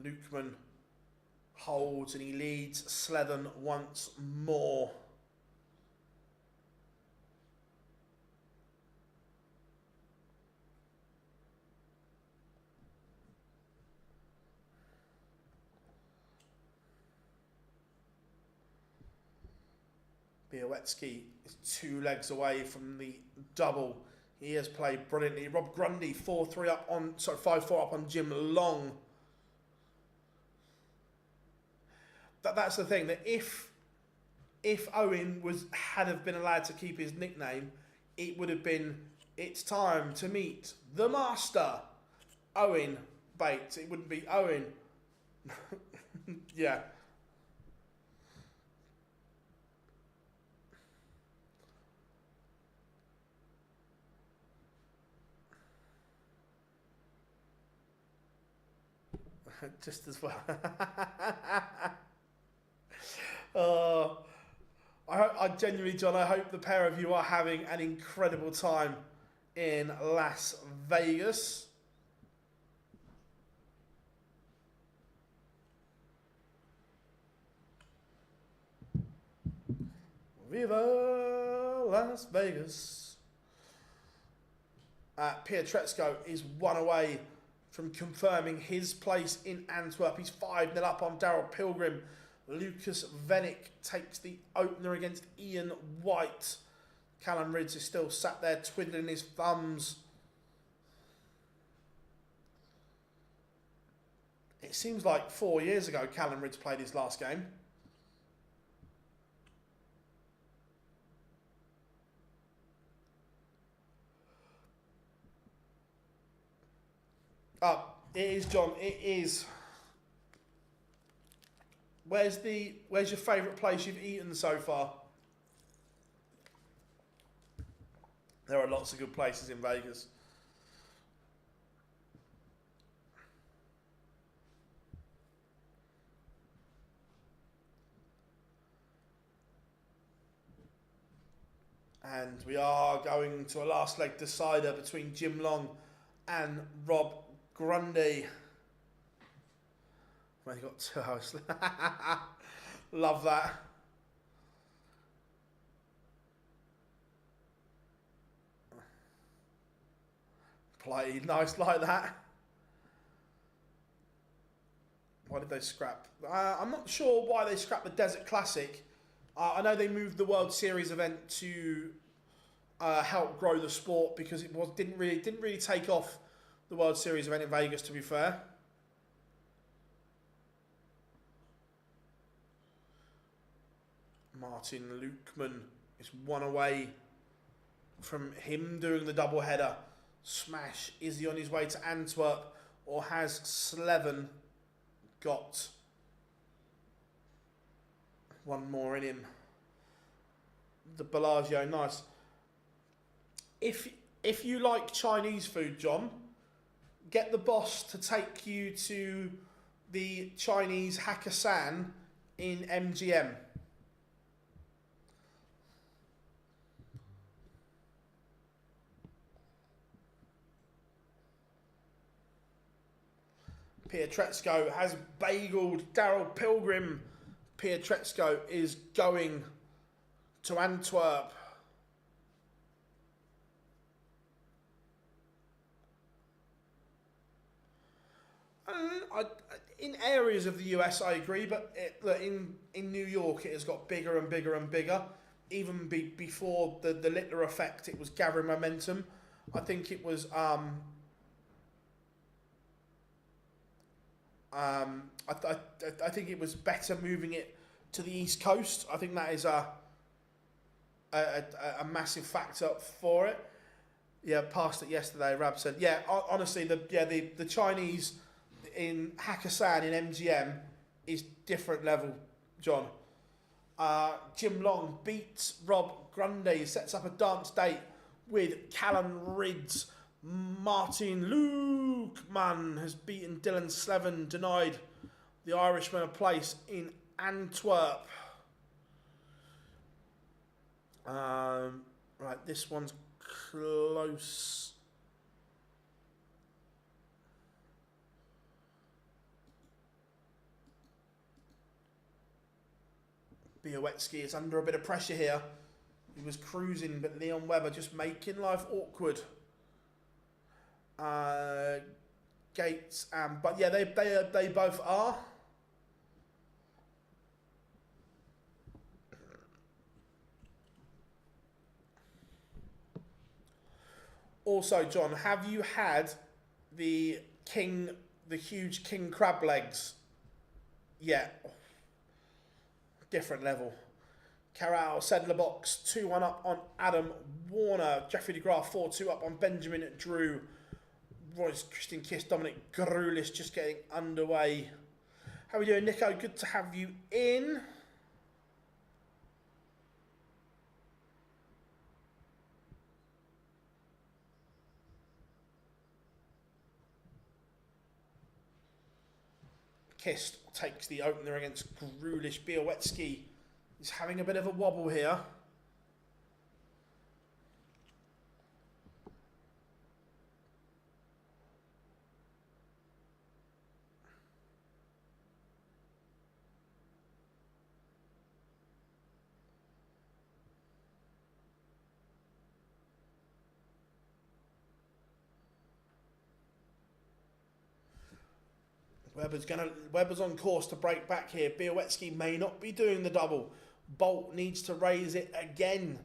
[SPEAKER 1] Lukeman holds and he leads Slethen once more. Białecki is 2 legs away from the double. He has played brilliantly. Rob Grundy 5-4 up on Jim Long. That's the thing, that if Owen had have been allowed to keep his nickname, it would have been, it's time to meet the master, Owen Bates. It wouldn't be Owen. Yeah. Just as well. I genuinely, John, I hope the pair of you are having an incredible time in Las Vegas. Viva Las Vegas. Pietreczko is 1 away from confirming his place in Antwerp. He's 5-0 up on Daryl Pilgrim. Lucas Vennick takes the opener against Ian White. Callum Ridge is still sat there twiddling his thumbs. It seems like 4 years ago Callum Ridge played his last game. It is, John. It is. Where's your favourite place you've eaten so far? There are lots of good places in Vegas. And we are going to a last leg decider between Jim Long and Rob Grundy. We've only got 2 hours. Love that. Play nice like that. Why did they scrap? I'm not sure why they scrapped the Desert Classic. I know they moved the World Series event to help grow the sport because it didn't really take off, the World Series event in Vegas, to be fair. Martin Lukeman is 1 away from him doing the double header. Smash, is he on his way to Antwerp, or has Slevin got one more in him? The Bellagio, nice. If you like Chinese food, John, get the boss to take you to the Chinese Hakkasan in MGM. Pietrezco has bageled Daryl Pilgrim. Pietrezco is going to Antwerp. In areas of the US, I agree, but in New York, it has got bigger and bigger and bigger. Even before the Littler effect, it was gathering momentum. I think it was... I think it was better moving it to the East Coast. I think that is a massive factor for it. Yeah, passed it yesterday. Rab said, yeah, honestly, the Chinese in Hakkasan in MGM is different level, John. Jim Long beats Rob Grundy, sets up a dance date with Callum Ridge. Martin Lukeman has beaten Dylan Slevin, denied the Irishman a place in Antwerp. Right, this one's close. Białecki is under a bit of pressure here. He was cruising, but Leon Webber just making life awkward. Gates, but yeah, they both are. Also, John, have you had the huge king crab legs? Yeah, different level. Carral, Sedler box, 2-1 up on Adam Warner. Jeffrey DeGraff, 4-2 up on Benjamin Drew. Royce, Christian Kiss, Dominic Grulis just getting underway. How are we doing, Nico? Good to have you in. Kiss takes the opener against Grulish. Białecki is having a bit of a wobble here. Webber's on course to break back here. Białecki may not be doing the double. Bolt needs to raise it again.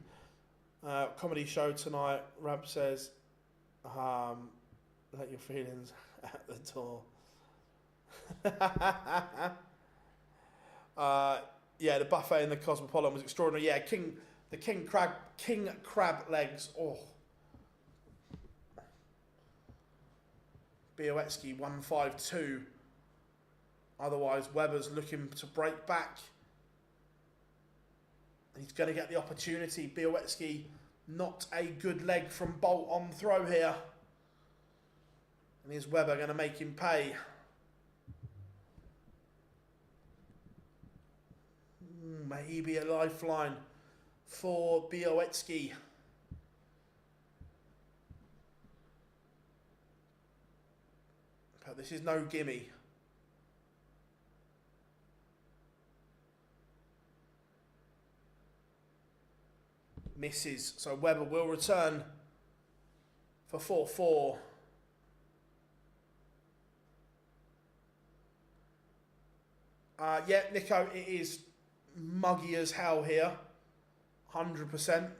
[SPEAKER 1] Comedy show tonight. Rab says, let your feelings at the door. Yeah, the buffet in the Cosmopolitan was extraordinary. Yeah, the king crab legs. Oh, Białecki 152. Otherwise, Weber's looking to break back. He's going to get the opportunity. Białecki, not a good leg from Bolt on throw here. And is Weber going to make him pay? Maybe a lifeline for Białecki. But this is no gimme. Misses. So Weber will return for 4-4. Yeah, Nico, it is muggy as hell here. 100%.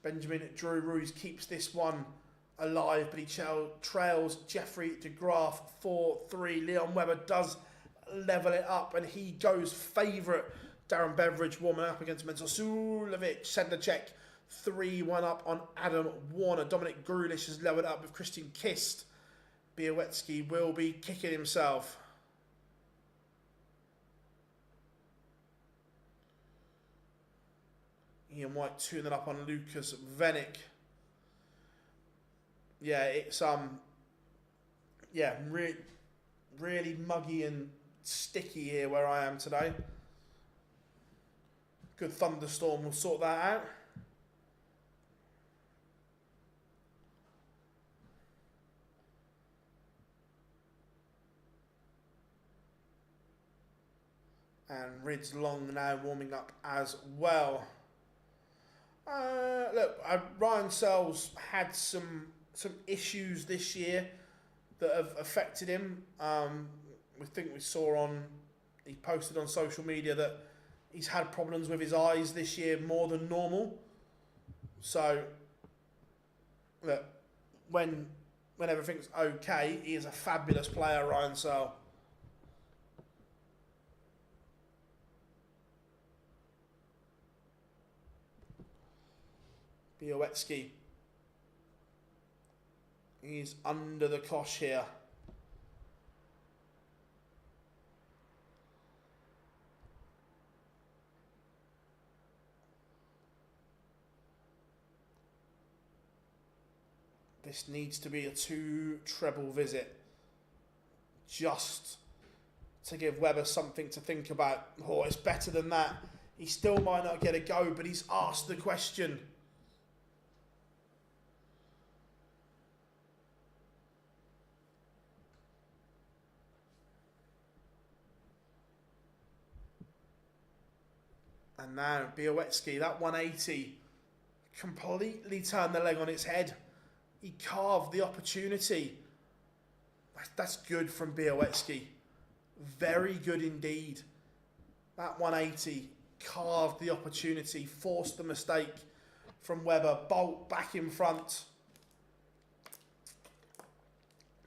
[SPEAKER 1] Benjamin Drew Ruiz keeps this one alive, but he trails Jeffrey de Graaf 4-3. Leon Weber does level it up, and he goes favourite. Darren Beveridge warming up against Menzel Sulevic. Sedlacek 3-1 up on Adam Warner. Dominic Grulish has leveled up with Christian Kist. Białecki will be kicking himself. Ian White 2-0 up on Lucas Venick. Yeah, it's really muggy and sticky here where I am today. Good thunderstorm will sort that out. And Rids Long now warming up as well. Look, Ryan Searles had some issues this year that have affected him. We saw he posted on social media that he's had problems with his eyes this year more than normal. So, look, when everything's okay, he is a fabulous player, Ryan Searles. Białecki. He's under the cosh here. This needs to be a 2 treble visit. Just to give Weber something to think about. Oh, it's better than that. He still might not get a go, but he's asked the question. And now Białecki, that 180, completely turned the leg on its head. He carved the opportunity. That's good from Białecki. Very good indeed. That 180 carved the opportunity, forced the mistake from Weber. Bolt back in front.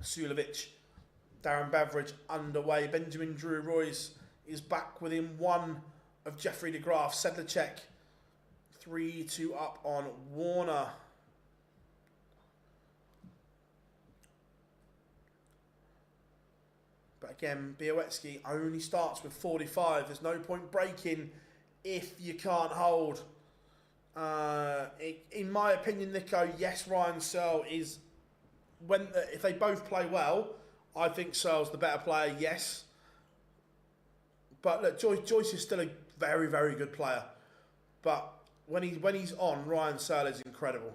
[SPEAKER 1] Sulevic, Darren Beveridge underway. Benjamin Drew Royce is back within 1 of Jeffrey de Graaf. Sedlacek 3-2 up on Warner. But again, Białecki only starts with 45. There's no point breaking if you can't hold. In my opinion, Nico, yes, Ryan Searle is... if they both play well, I think Searle's the better player, yes. But look, Joyce is still a very, very good player. But when he's on, Ryan Searle is incredible.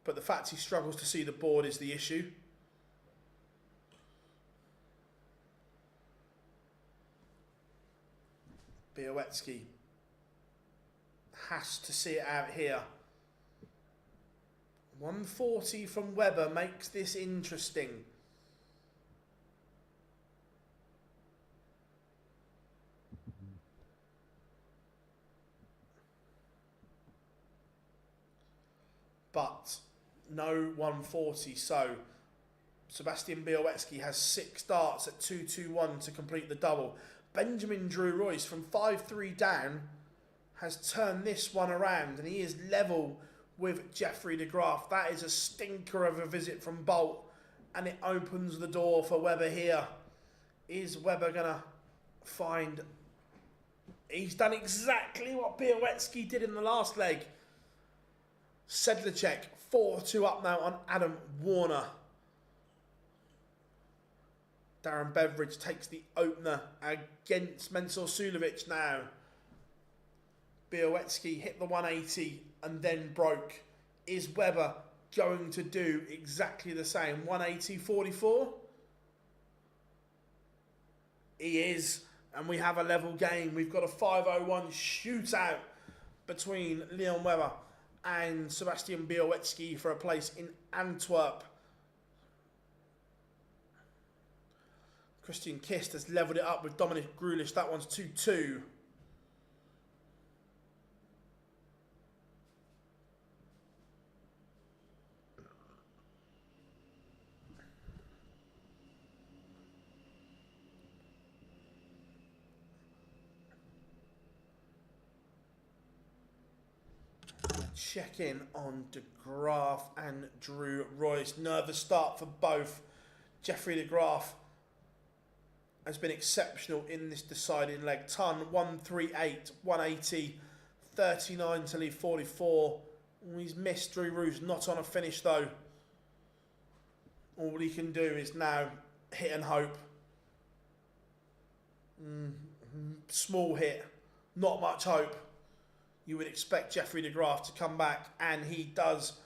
[SPEAKER 1] But the fact he struggles to see the board is the issue. Białecki has to see it out here. 140 from Weber makes this interesting. But no 140, so Sebastian Białowski has 6 darts at 2-2-1 to complete the double. Benjamin Drew Royce from 5-3 down has turned this one around, and he is level with Jeffrey de Graaf. That is a stinker of a visit from Bolt, and it opens the door for Webber here. Is Webber going to find... He's done exactly what Białowski did in the last leg. Sedlacek 4-2 up now on Adam Warner. Darren Beveridge takes the opener against Mensur Suljovic now. Białowski hit the 180 and then broke. Is Webber going to do exactly the same? 180-44? He is. And we have a level game. We've got a 5-0-1 shootout between Leon Webber and Sebastian Białowski for a place in Antwerp. Christian Kist has levelled it up with Dominic Grulish. That one's 2-2. Check in on de Graaf and Drew Royce. Nervous start for both. Jeffrey de Graaf has been exceptional in this deciding leg. Ton 138, 180, 39 to leave 44. He's missed Drew Royce, not on a finish though. All he can do is now hit and hope. Small hit, not much hope. You would expect Jeffrey de Graaf to come back, and he does.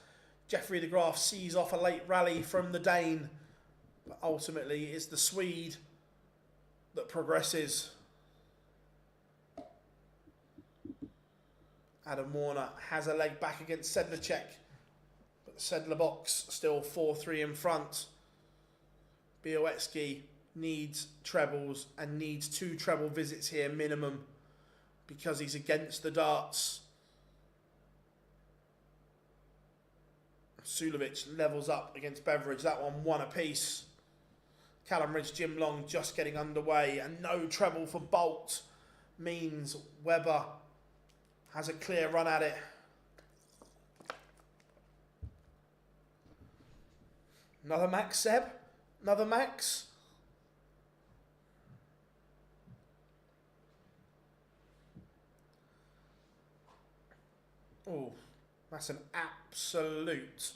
[SPEAKER 1] Jeffrey de Graaf sees off a late rally from the Dane, but ultimately it's the Swede that progresses. Adam Warner has a leg back against Sedlacek, but the Sedler box still 4-3 in front. Białowski needs trebles and needs 2 treble visits here minimum, because he's against the darts. Suljovic levels up against Beveridge. That one apiece. Callum Ridge, Jim Long just getting underway, and no treble for Bolt means Webber has a clear run at it. Another max, Seb? Another max? Oh, that's an absolute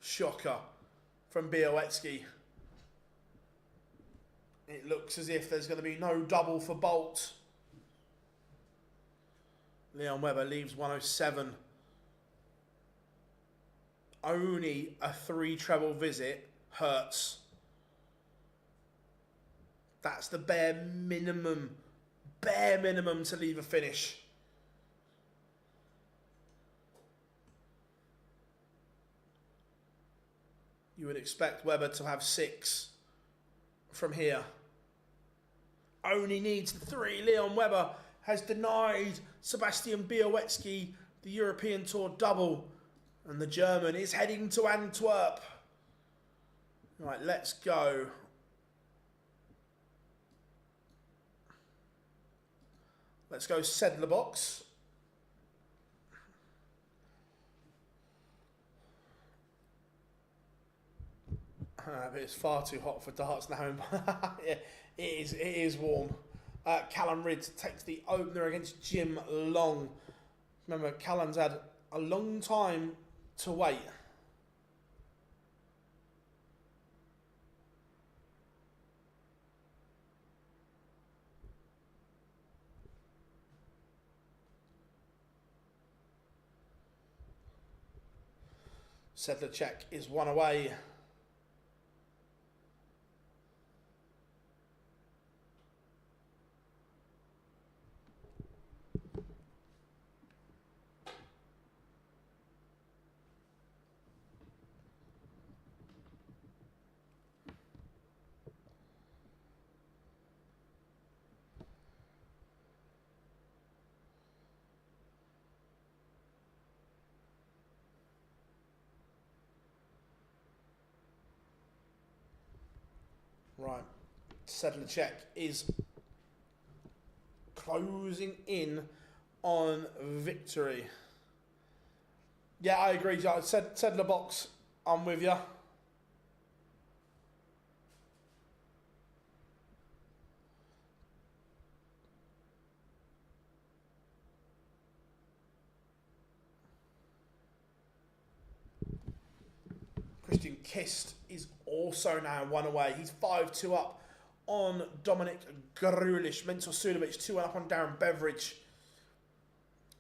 [SPEAKER 1] shocker from Białowski. It looks as if there's going to be no double for Bolt. Leon Webber leaves 107. Only a 3 treble visit hurts. That's the bare minimum to leave a finish. You would expect Webber to have 6 from here. Only needs 3. Leon Webber has denied Sebastian Białowski the European Tour double, and the German is heading to Antwerp. Right, let's go. Let's go Sedler box. But it's far too hot for darts now. Yeah, it is warm. Callum Ridge takes the opener against Jim Long. Remember, Callum's had a long time to wait. Sedlacek is 1 away. Right. Sedlacek is closing in on victory. Yeah, I agree. Sedler box, I'm with you. Christian Kist is also now 1 away. He's 5-2 up on Dominic Grulish. Mentor Sudovic 2-1 up on Darren Beveridge.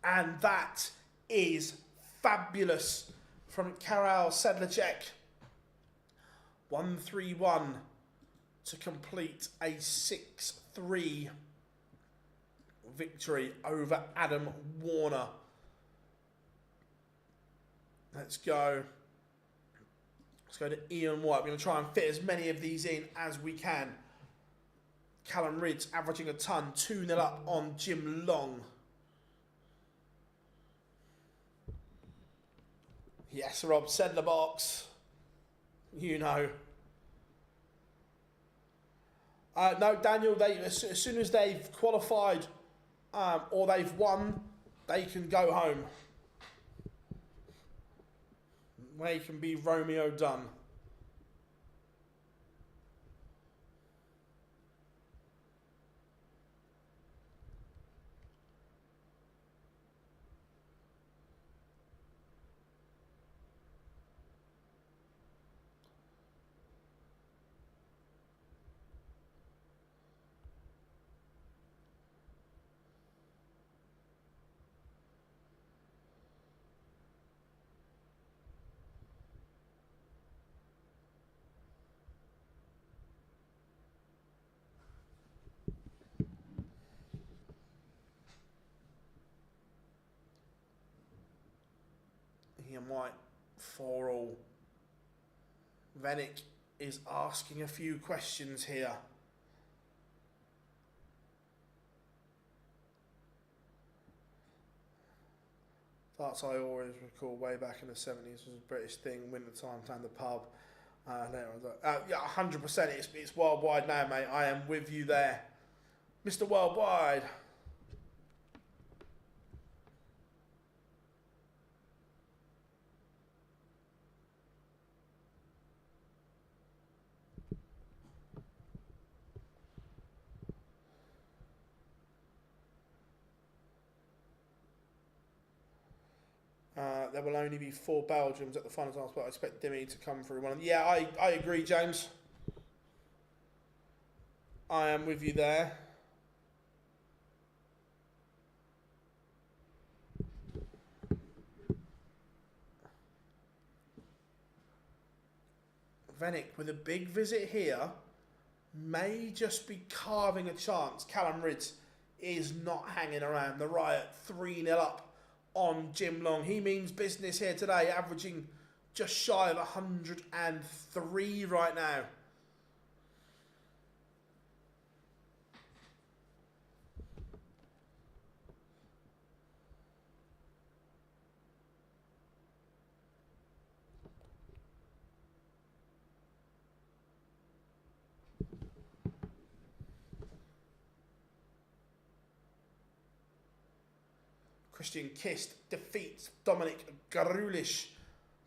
[SPEAKER 1] And that is fabulous from Karel Sedlacek. 1-3-1 to complete a 6-3 victory over Adam Warner. Let's go. Let's go to Ian White. We're going to try and fit as many of these in as we can. Callum Ridds averaging a ton. 2-0 up on Jim Long. Yes, Rob, Sedler box. You know. No, Daniel, as soon as they've qualified or they've won, they can go home. They can be Romeo done. Ian White, 4-all. Venick is asking a few questions here. Darts I always recall way back in the 70s was a British thing, winter time, down the pub. Yeah, 100%, it's worldwide now, mate. I am with you there. Mr. Worldwide. There will only be 4 Belgians at the final time, but I expect Dimitri to come through one of them. Yeah, I agree, James. I am with you there. Venick with a big visit here may just be carving a chance. Callum Ridds is not hanging around. The Riot 3-0 up on Jim Long. He means business here today, averaging just shy of 103 right now. Christian Kist defeats Dominic Grulish.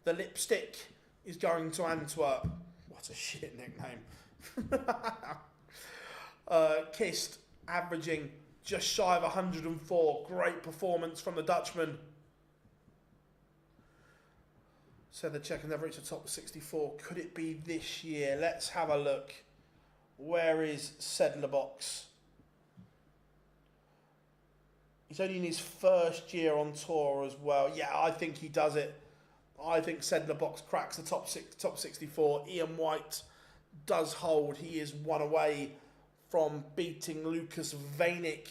[SPEAKER 1] The lipstick is going to Antwerp. What a shit nickname. Kist averaging just shy of 104. Great performance from the Dutchman. So the Czech never reached the top 64. Could it be this year? Let's have a look. Where is Sedler box? He's only in his first year on tour as well. Yeah, I think he does it. I think Sedler box cracks the top 64. Ian White does hold. He is 1 away from beating Lucas Venick.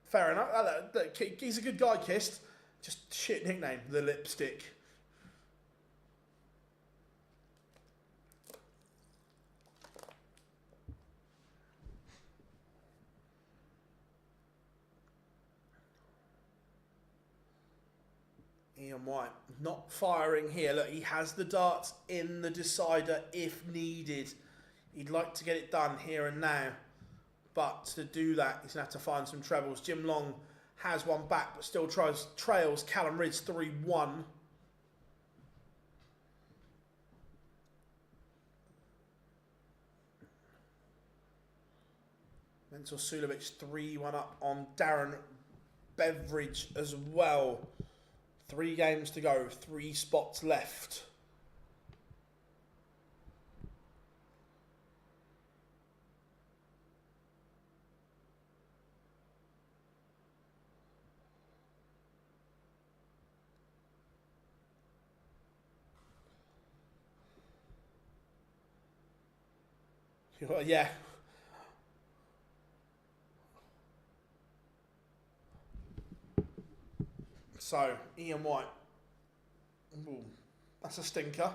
[SPEAKER 1] Fair enough. He's a good guy, Kist. Just shit nickname, the Lipstick. Ian White not firing here. Look, he has the darts in the decider if needed. He'd like to get it done here and now. But to do that, he's going to have to find some trebles. Jim Long has one back, but still trails Callum Ridge 3-1. Mental Sulovic 3-1 up on Darren Beveridge as well. 3 games to go, 3 spots left. Yeah. So, Ian White. Ooh, that's a stinker.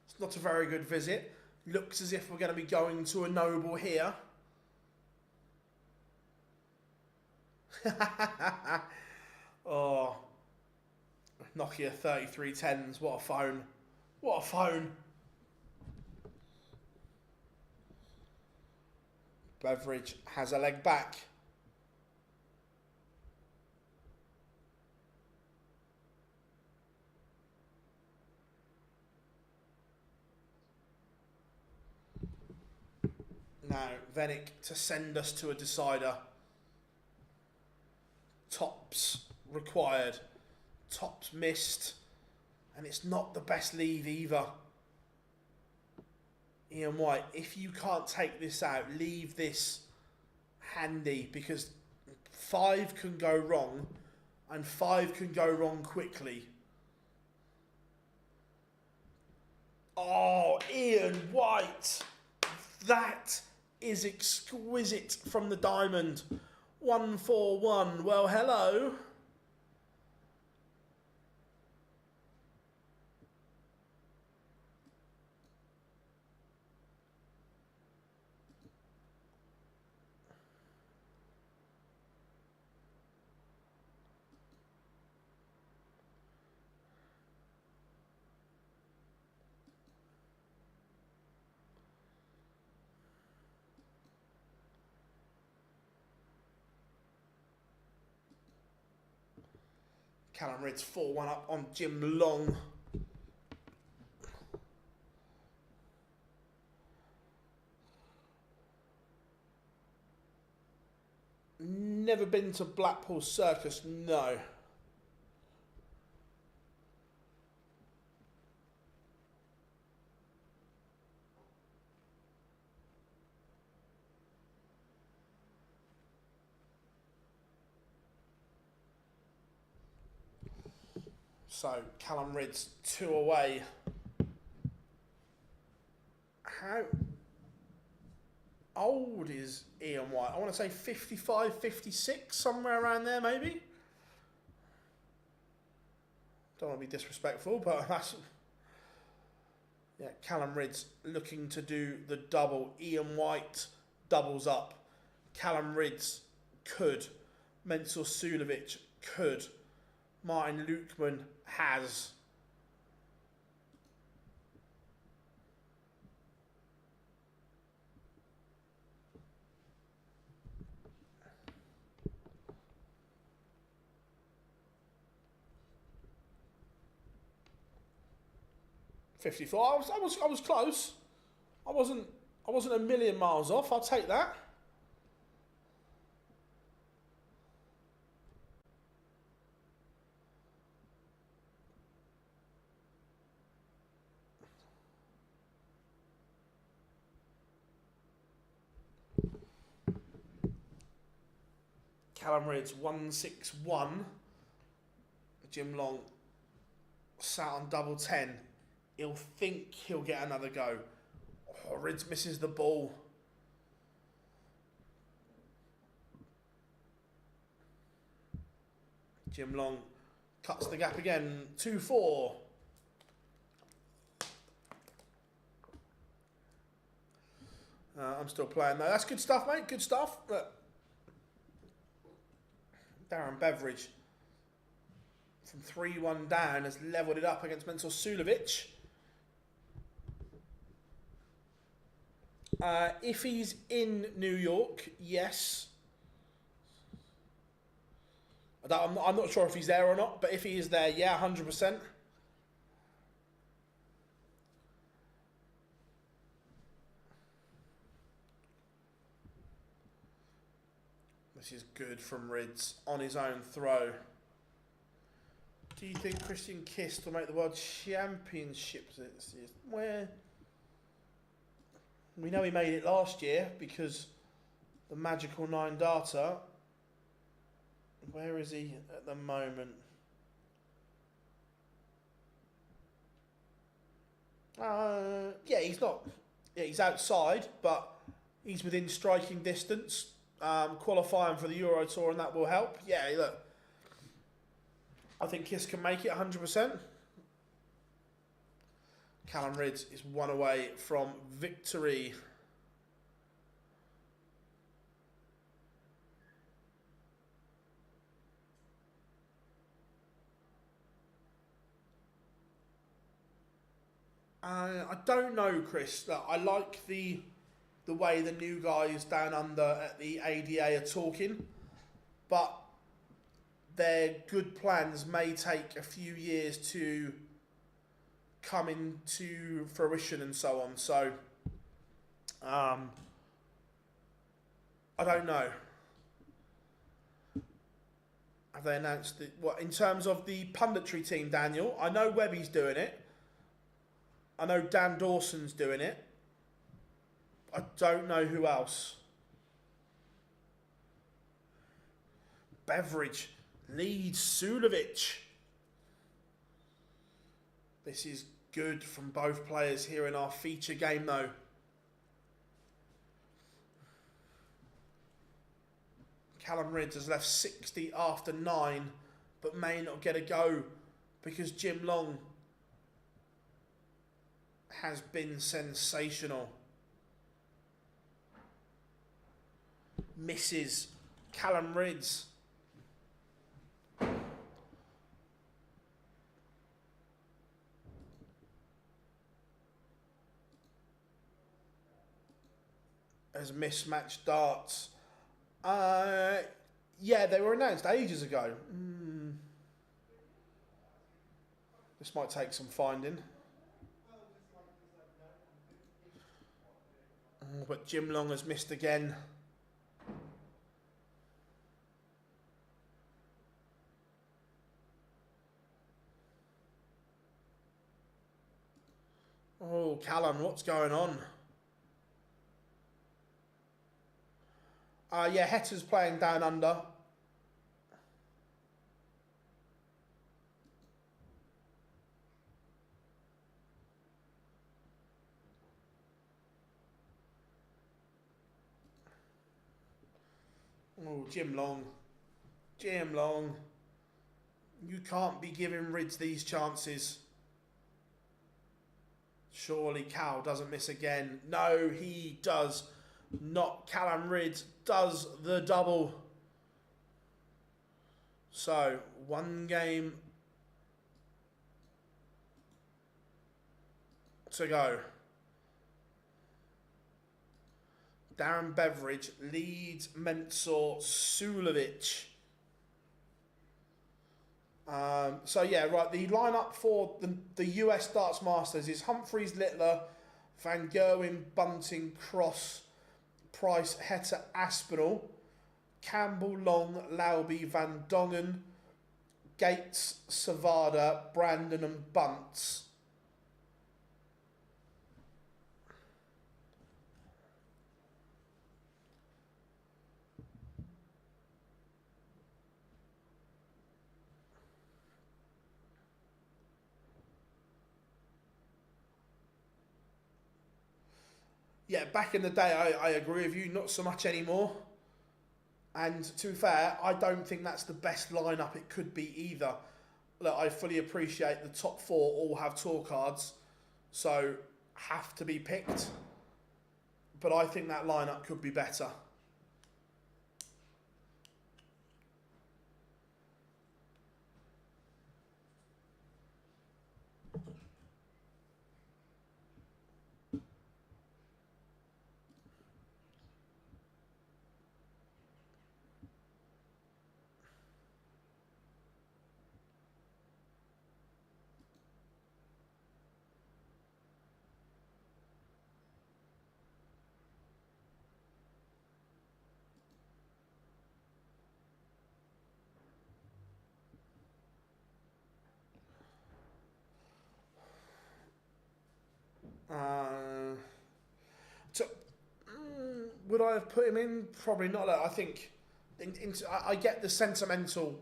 [SPEAKER 1] It's not a very good visit. Looks as if we're going to be going to a noble here. Oh. Nokia 3310s. What a phone. What a phone. Beveridge has a leg back. Now, Venick to send us to a decider. Tops required. Tops missed. And it's not the best lead either. Ian White, if you can't take this out, leave this handy, because 5 can go wrong, and 5 can go wrong quickly. Oh, Ian White. That is exquisite from the diamond. 1-4-1. Well, hello. Callum Ridge 4-1 up on Jim Long. Never been to Blackpool Circus, no. So, Callum Ridge 2 away. How old is Ian White? I want to say 55, 56, somewhere around there maybe. Don't want to be disrespectful, but that's... Yeah, Callum Ridge looking to do the double. Ian White doubles up. Callum Ridge could. Menzel Sulovic could. Martin Lukeman has. $54. I was close. I wasn't a million miles off. I'll take that. Callum Ridge 161. Jim Long sat on double 10. He'll think he'll get another go. Oh, Ridge misses the ball. Jim Long cuts the gap again. 2-4. I'm still playing though. That's good stuff, mate. Good stuff. Look. Darren Beveridge from 3-1 down has levelled it up against Mensur Suljovic. If he's in New York, yes. I'm not sure if he's there or not, but if he is there, yeah, 100%. This is good from Rids on his own throw. Do you think Christian Kist will make the World Championships this year? Where we know he made it last year because the magical 9 data. Where is he at the moment? Yeah, he's not. Yeah, he's outside, but he's within striking distance. Qualifying for the Euro Tour, and that will help. Yeah, look. I think Kiss can make it 100%. Callum Rids is one away from victory. I don't know, Chris. Look, I like the way the new guys down under at the ADA are talking, but their good plans may take a few years to come into fruition and so on. So, I don't know. Have they announced it? What in terms of the punditry team, Daniel? I know Webby's doing it. I know Dan Dawson's doing it. I don't know who else. Beveridge leads Suljovic. This is good from both players here in our feature game though. Callum Rids has left 60 after 9, but may not get a go because Jim Long has been sensational. Misses Callum Rids. As mismatched darts. Yeah, they were announced ages ago. This might take some finding. But Jim Long has missed again. Oh, Callum, what's going on? Yeah, Hetter's playing down under. Oh, Jim Long. Jim Long. You can't be giving Rids these chances. Surely Cal doesn't miss again. No, he does not. Callum Rids does the double. So, one game to go. Darren Beveridge leads Mensur Suljovic. So yeah, right, the lineup for the US Darts Masters is Humphreys, Littler, Van Gerwen, Bunting, Cross, Price, Hetter, Aspinall, Campbell, Long, Lauby, Van Dongen, Gates, Savada, Brandon and Bunce. Yeah, back in the day, I agree with you, not so much anymore. And to be fair, I don't think that's the best lineup it could be either. Look, I fully appreciate the top 4 all have tour cards, so have to be picked. But I think that lineup could be better. So, would I have put him in? Probably not. I think I get the sentimental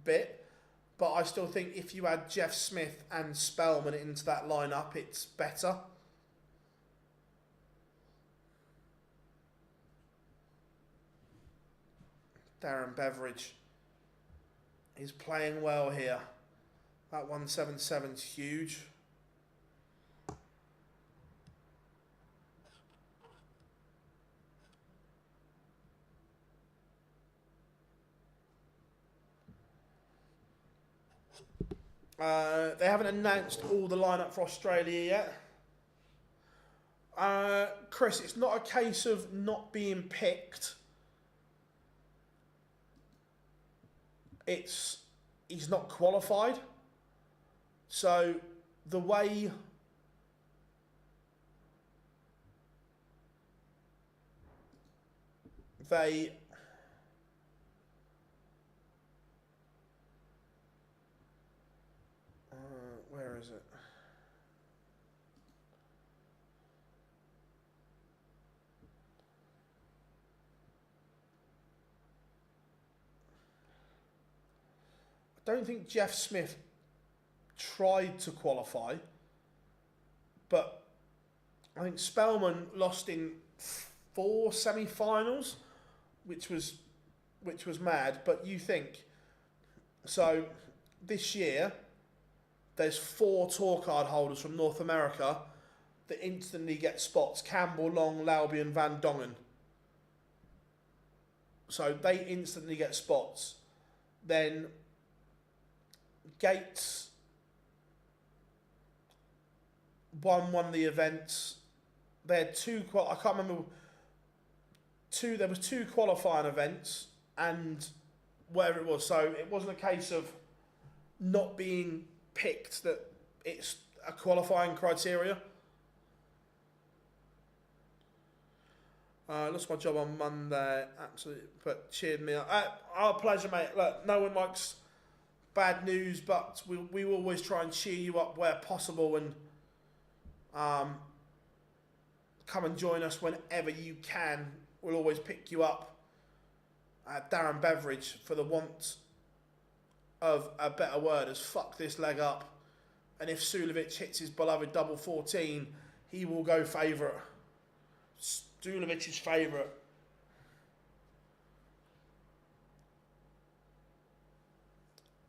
[SPEAKER 1] bit, but I still think if you add Jeff Smith and Spellman into that lineup, it's better. Darren Beveridge is playing well here. That 177 is huge. They haven't announced all the lineup for Australia yet. Chris, it's not a case of not being picked. He's not qualified. So the way they where is it? I don't think Jeff Smith tried to qualify, but I think Spellman lost in 4 semi-finals, which was mad. But you think so? This year, there's 4 tour card holders from North America that instantly get spots: Campbell, Long, Lauby, and Van Dongen. So they instantly get spots. Then Gates won the events. They had 2. I can't remember. There was 2 qualifying events and whatever it was. So it wasn't a case of not being picked that it's a qualifying criteria. Lost my job on Monday. Absolutely, but cheered me up. Our pleasure, mate. Look, no one likes bad news, but we will always try and cheer you up where possible, and come and join us whenever you can. We'll always pick you up. Darren Beveridge, for the want of a better word, has fucked this leg up, and if Sulevic hits his beloved double 14, he will go favourite. Sulevic's favourite.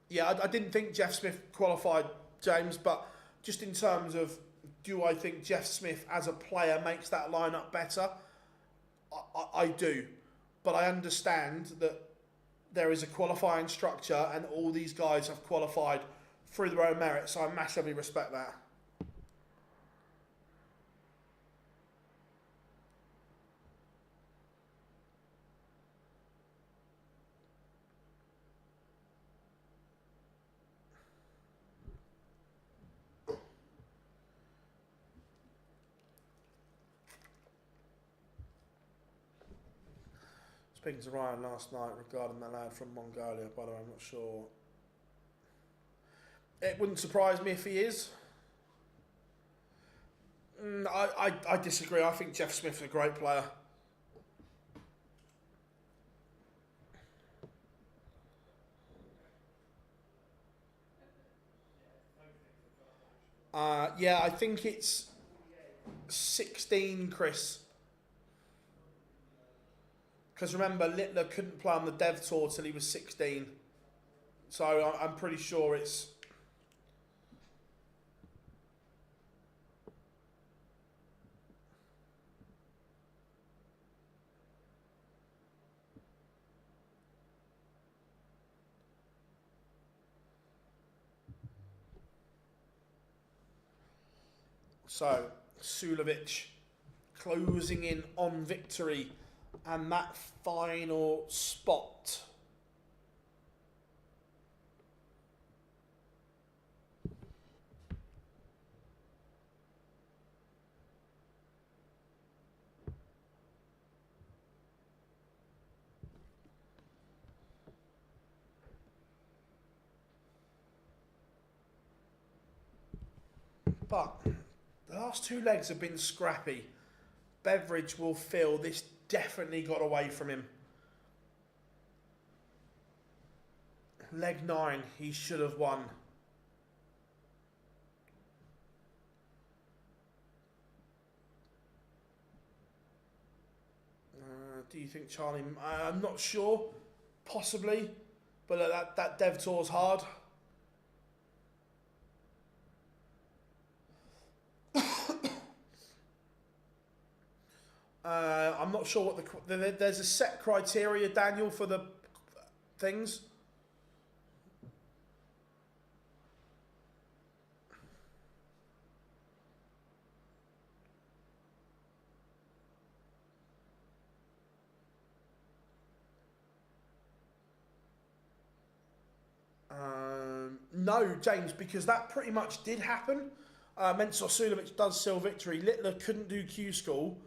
[SPEAKER 1] Yeah, I didn't think Jeff Smith qualified, James, but just in terms of, do I think Jeff Smith as a player makes that lineup better? I do, but I understand that there is a qualifying structure and all these guys have qualified through their own merit, so I massively respect that. Speaking to Ryan last night regarding that lad from Mongolia, by the way, I'm not sure. It wouldn't surprise me if he is. I disagree. I think Jeff Smith's a great player. Yeah, I think it's 16, Chris. Because remember, Littler couldn't play on the Dev Tour till he was 16. So I'm pretty sure it's... So, Sulovic closing in on victory and that final spot. But the last two legs have been scrappy. Beveridge will feel this definitely got away from him. Leg 9, he should have won. Do you think Charlie... I'm not sure. Possibly. But that Dev Tour's hard. I'm not sure what there's a set criteria, Daniel, for the things. No, James, because that pretty much did happen. Mensur Suljovic does seal victory. Littler couldn't do Q School.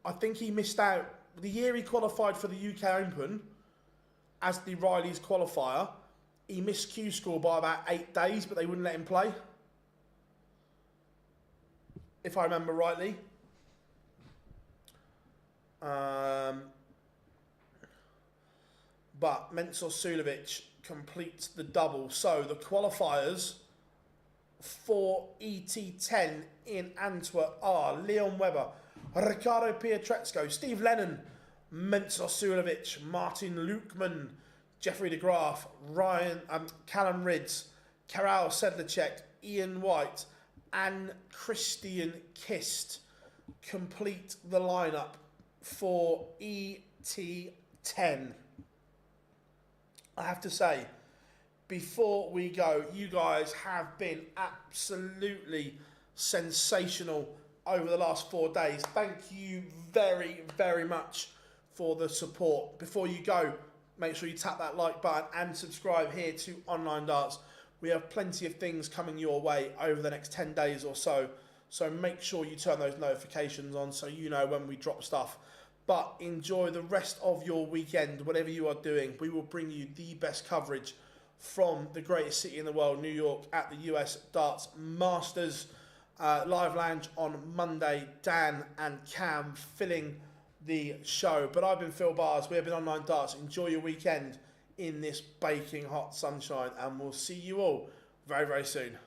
[SPEAKER 1] I think he missed out. The year he qualified for the UK Open as the Riley's qualifier, he missed Q School by about 8 days, but they wouldn't let him play. If I remember rightly. But Mensur Suljovic completes the double. So the qualifiers for ET10 in Antwerp are Leon Webber, Riccardo Pietrezco, Steve Lennon, Mensur Suljovic, Martin Lukeman, Jeffrey de Graaf, Callum Ridds, Karel Sedlacek, Ian White, and Christian Kist complete the lineup for ET10. I have to say, before we go, you guys have been absolutely sensational over the last 4 days. Thank you very, very much for the support. Before you go, make sure you tap that like button and subscribe here to Online Darts. We have plenty of things coming your way over the next 10 days or so. So make sure you turn those notifications on so you know when we drop stuff. But enjoy the rest of your weekend, whatever you are doing. We will bring you the best coverage from the greatest city in the world, New York, at the US Darts Masters. Live lounge on Monday. Dan and Cam filling the show. But I've been Phil Bars. We have been Online Darts. Enjoy your weekend in this baking hot sunshine. And we'll see you all very, very soon.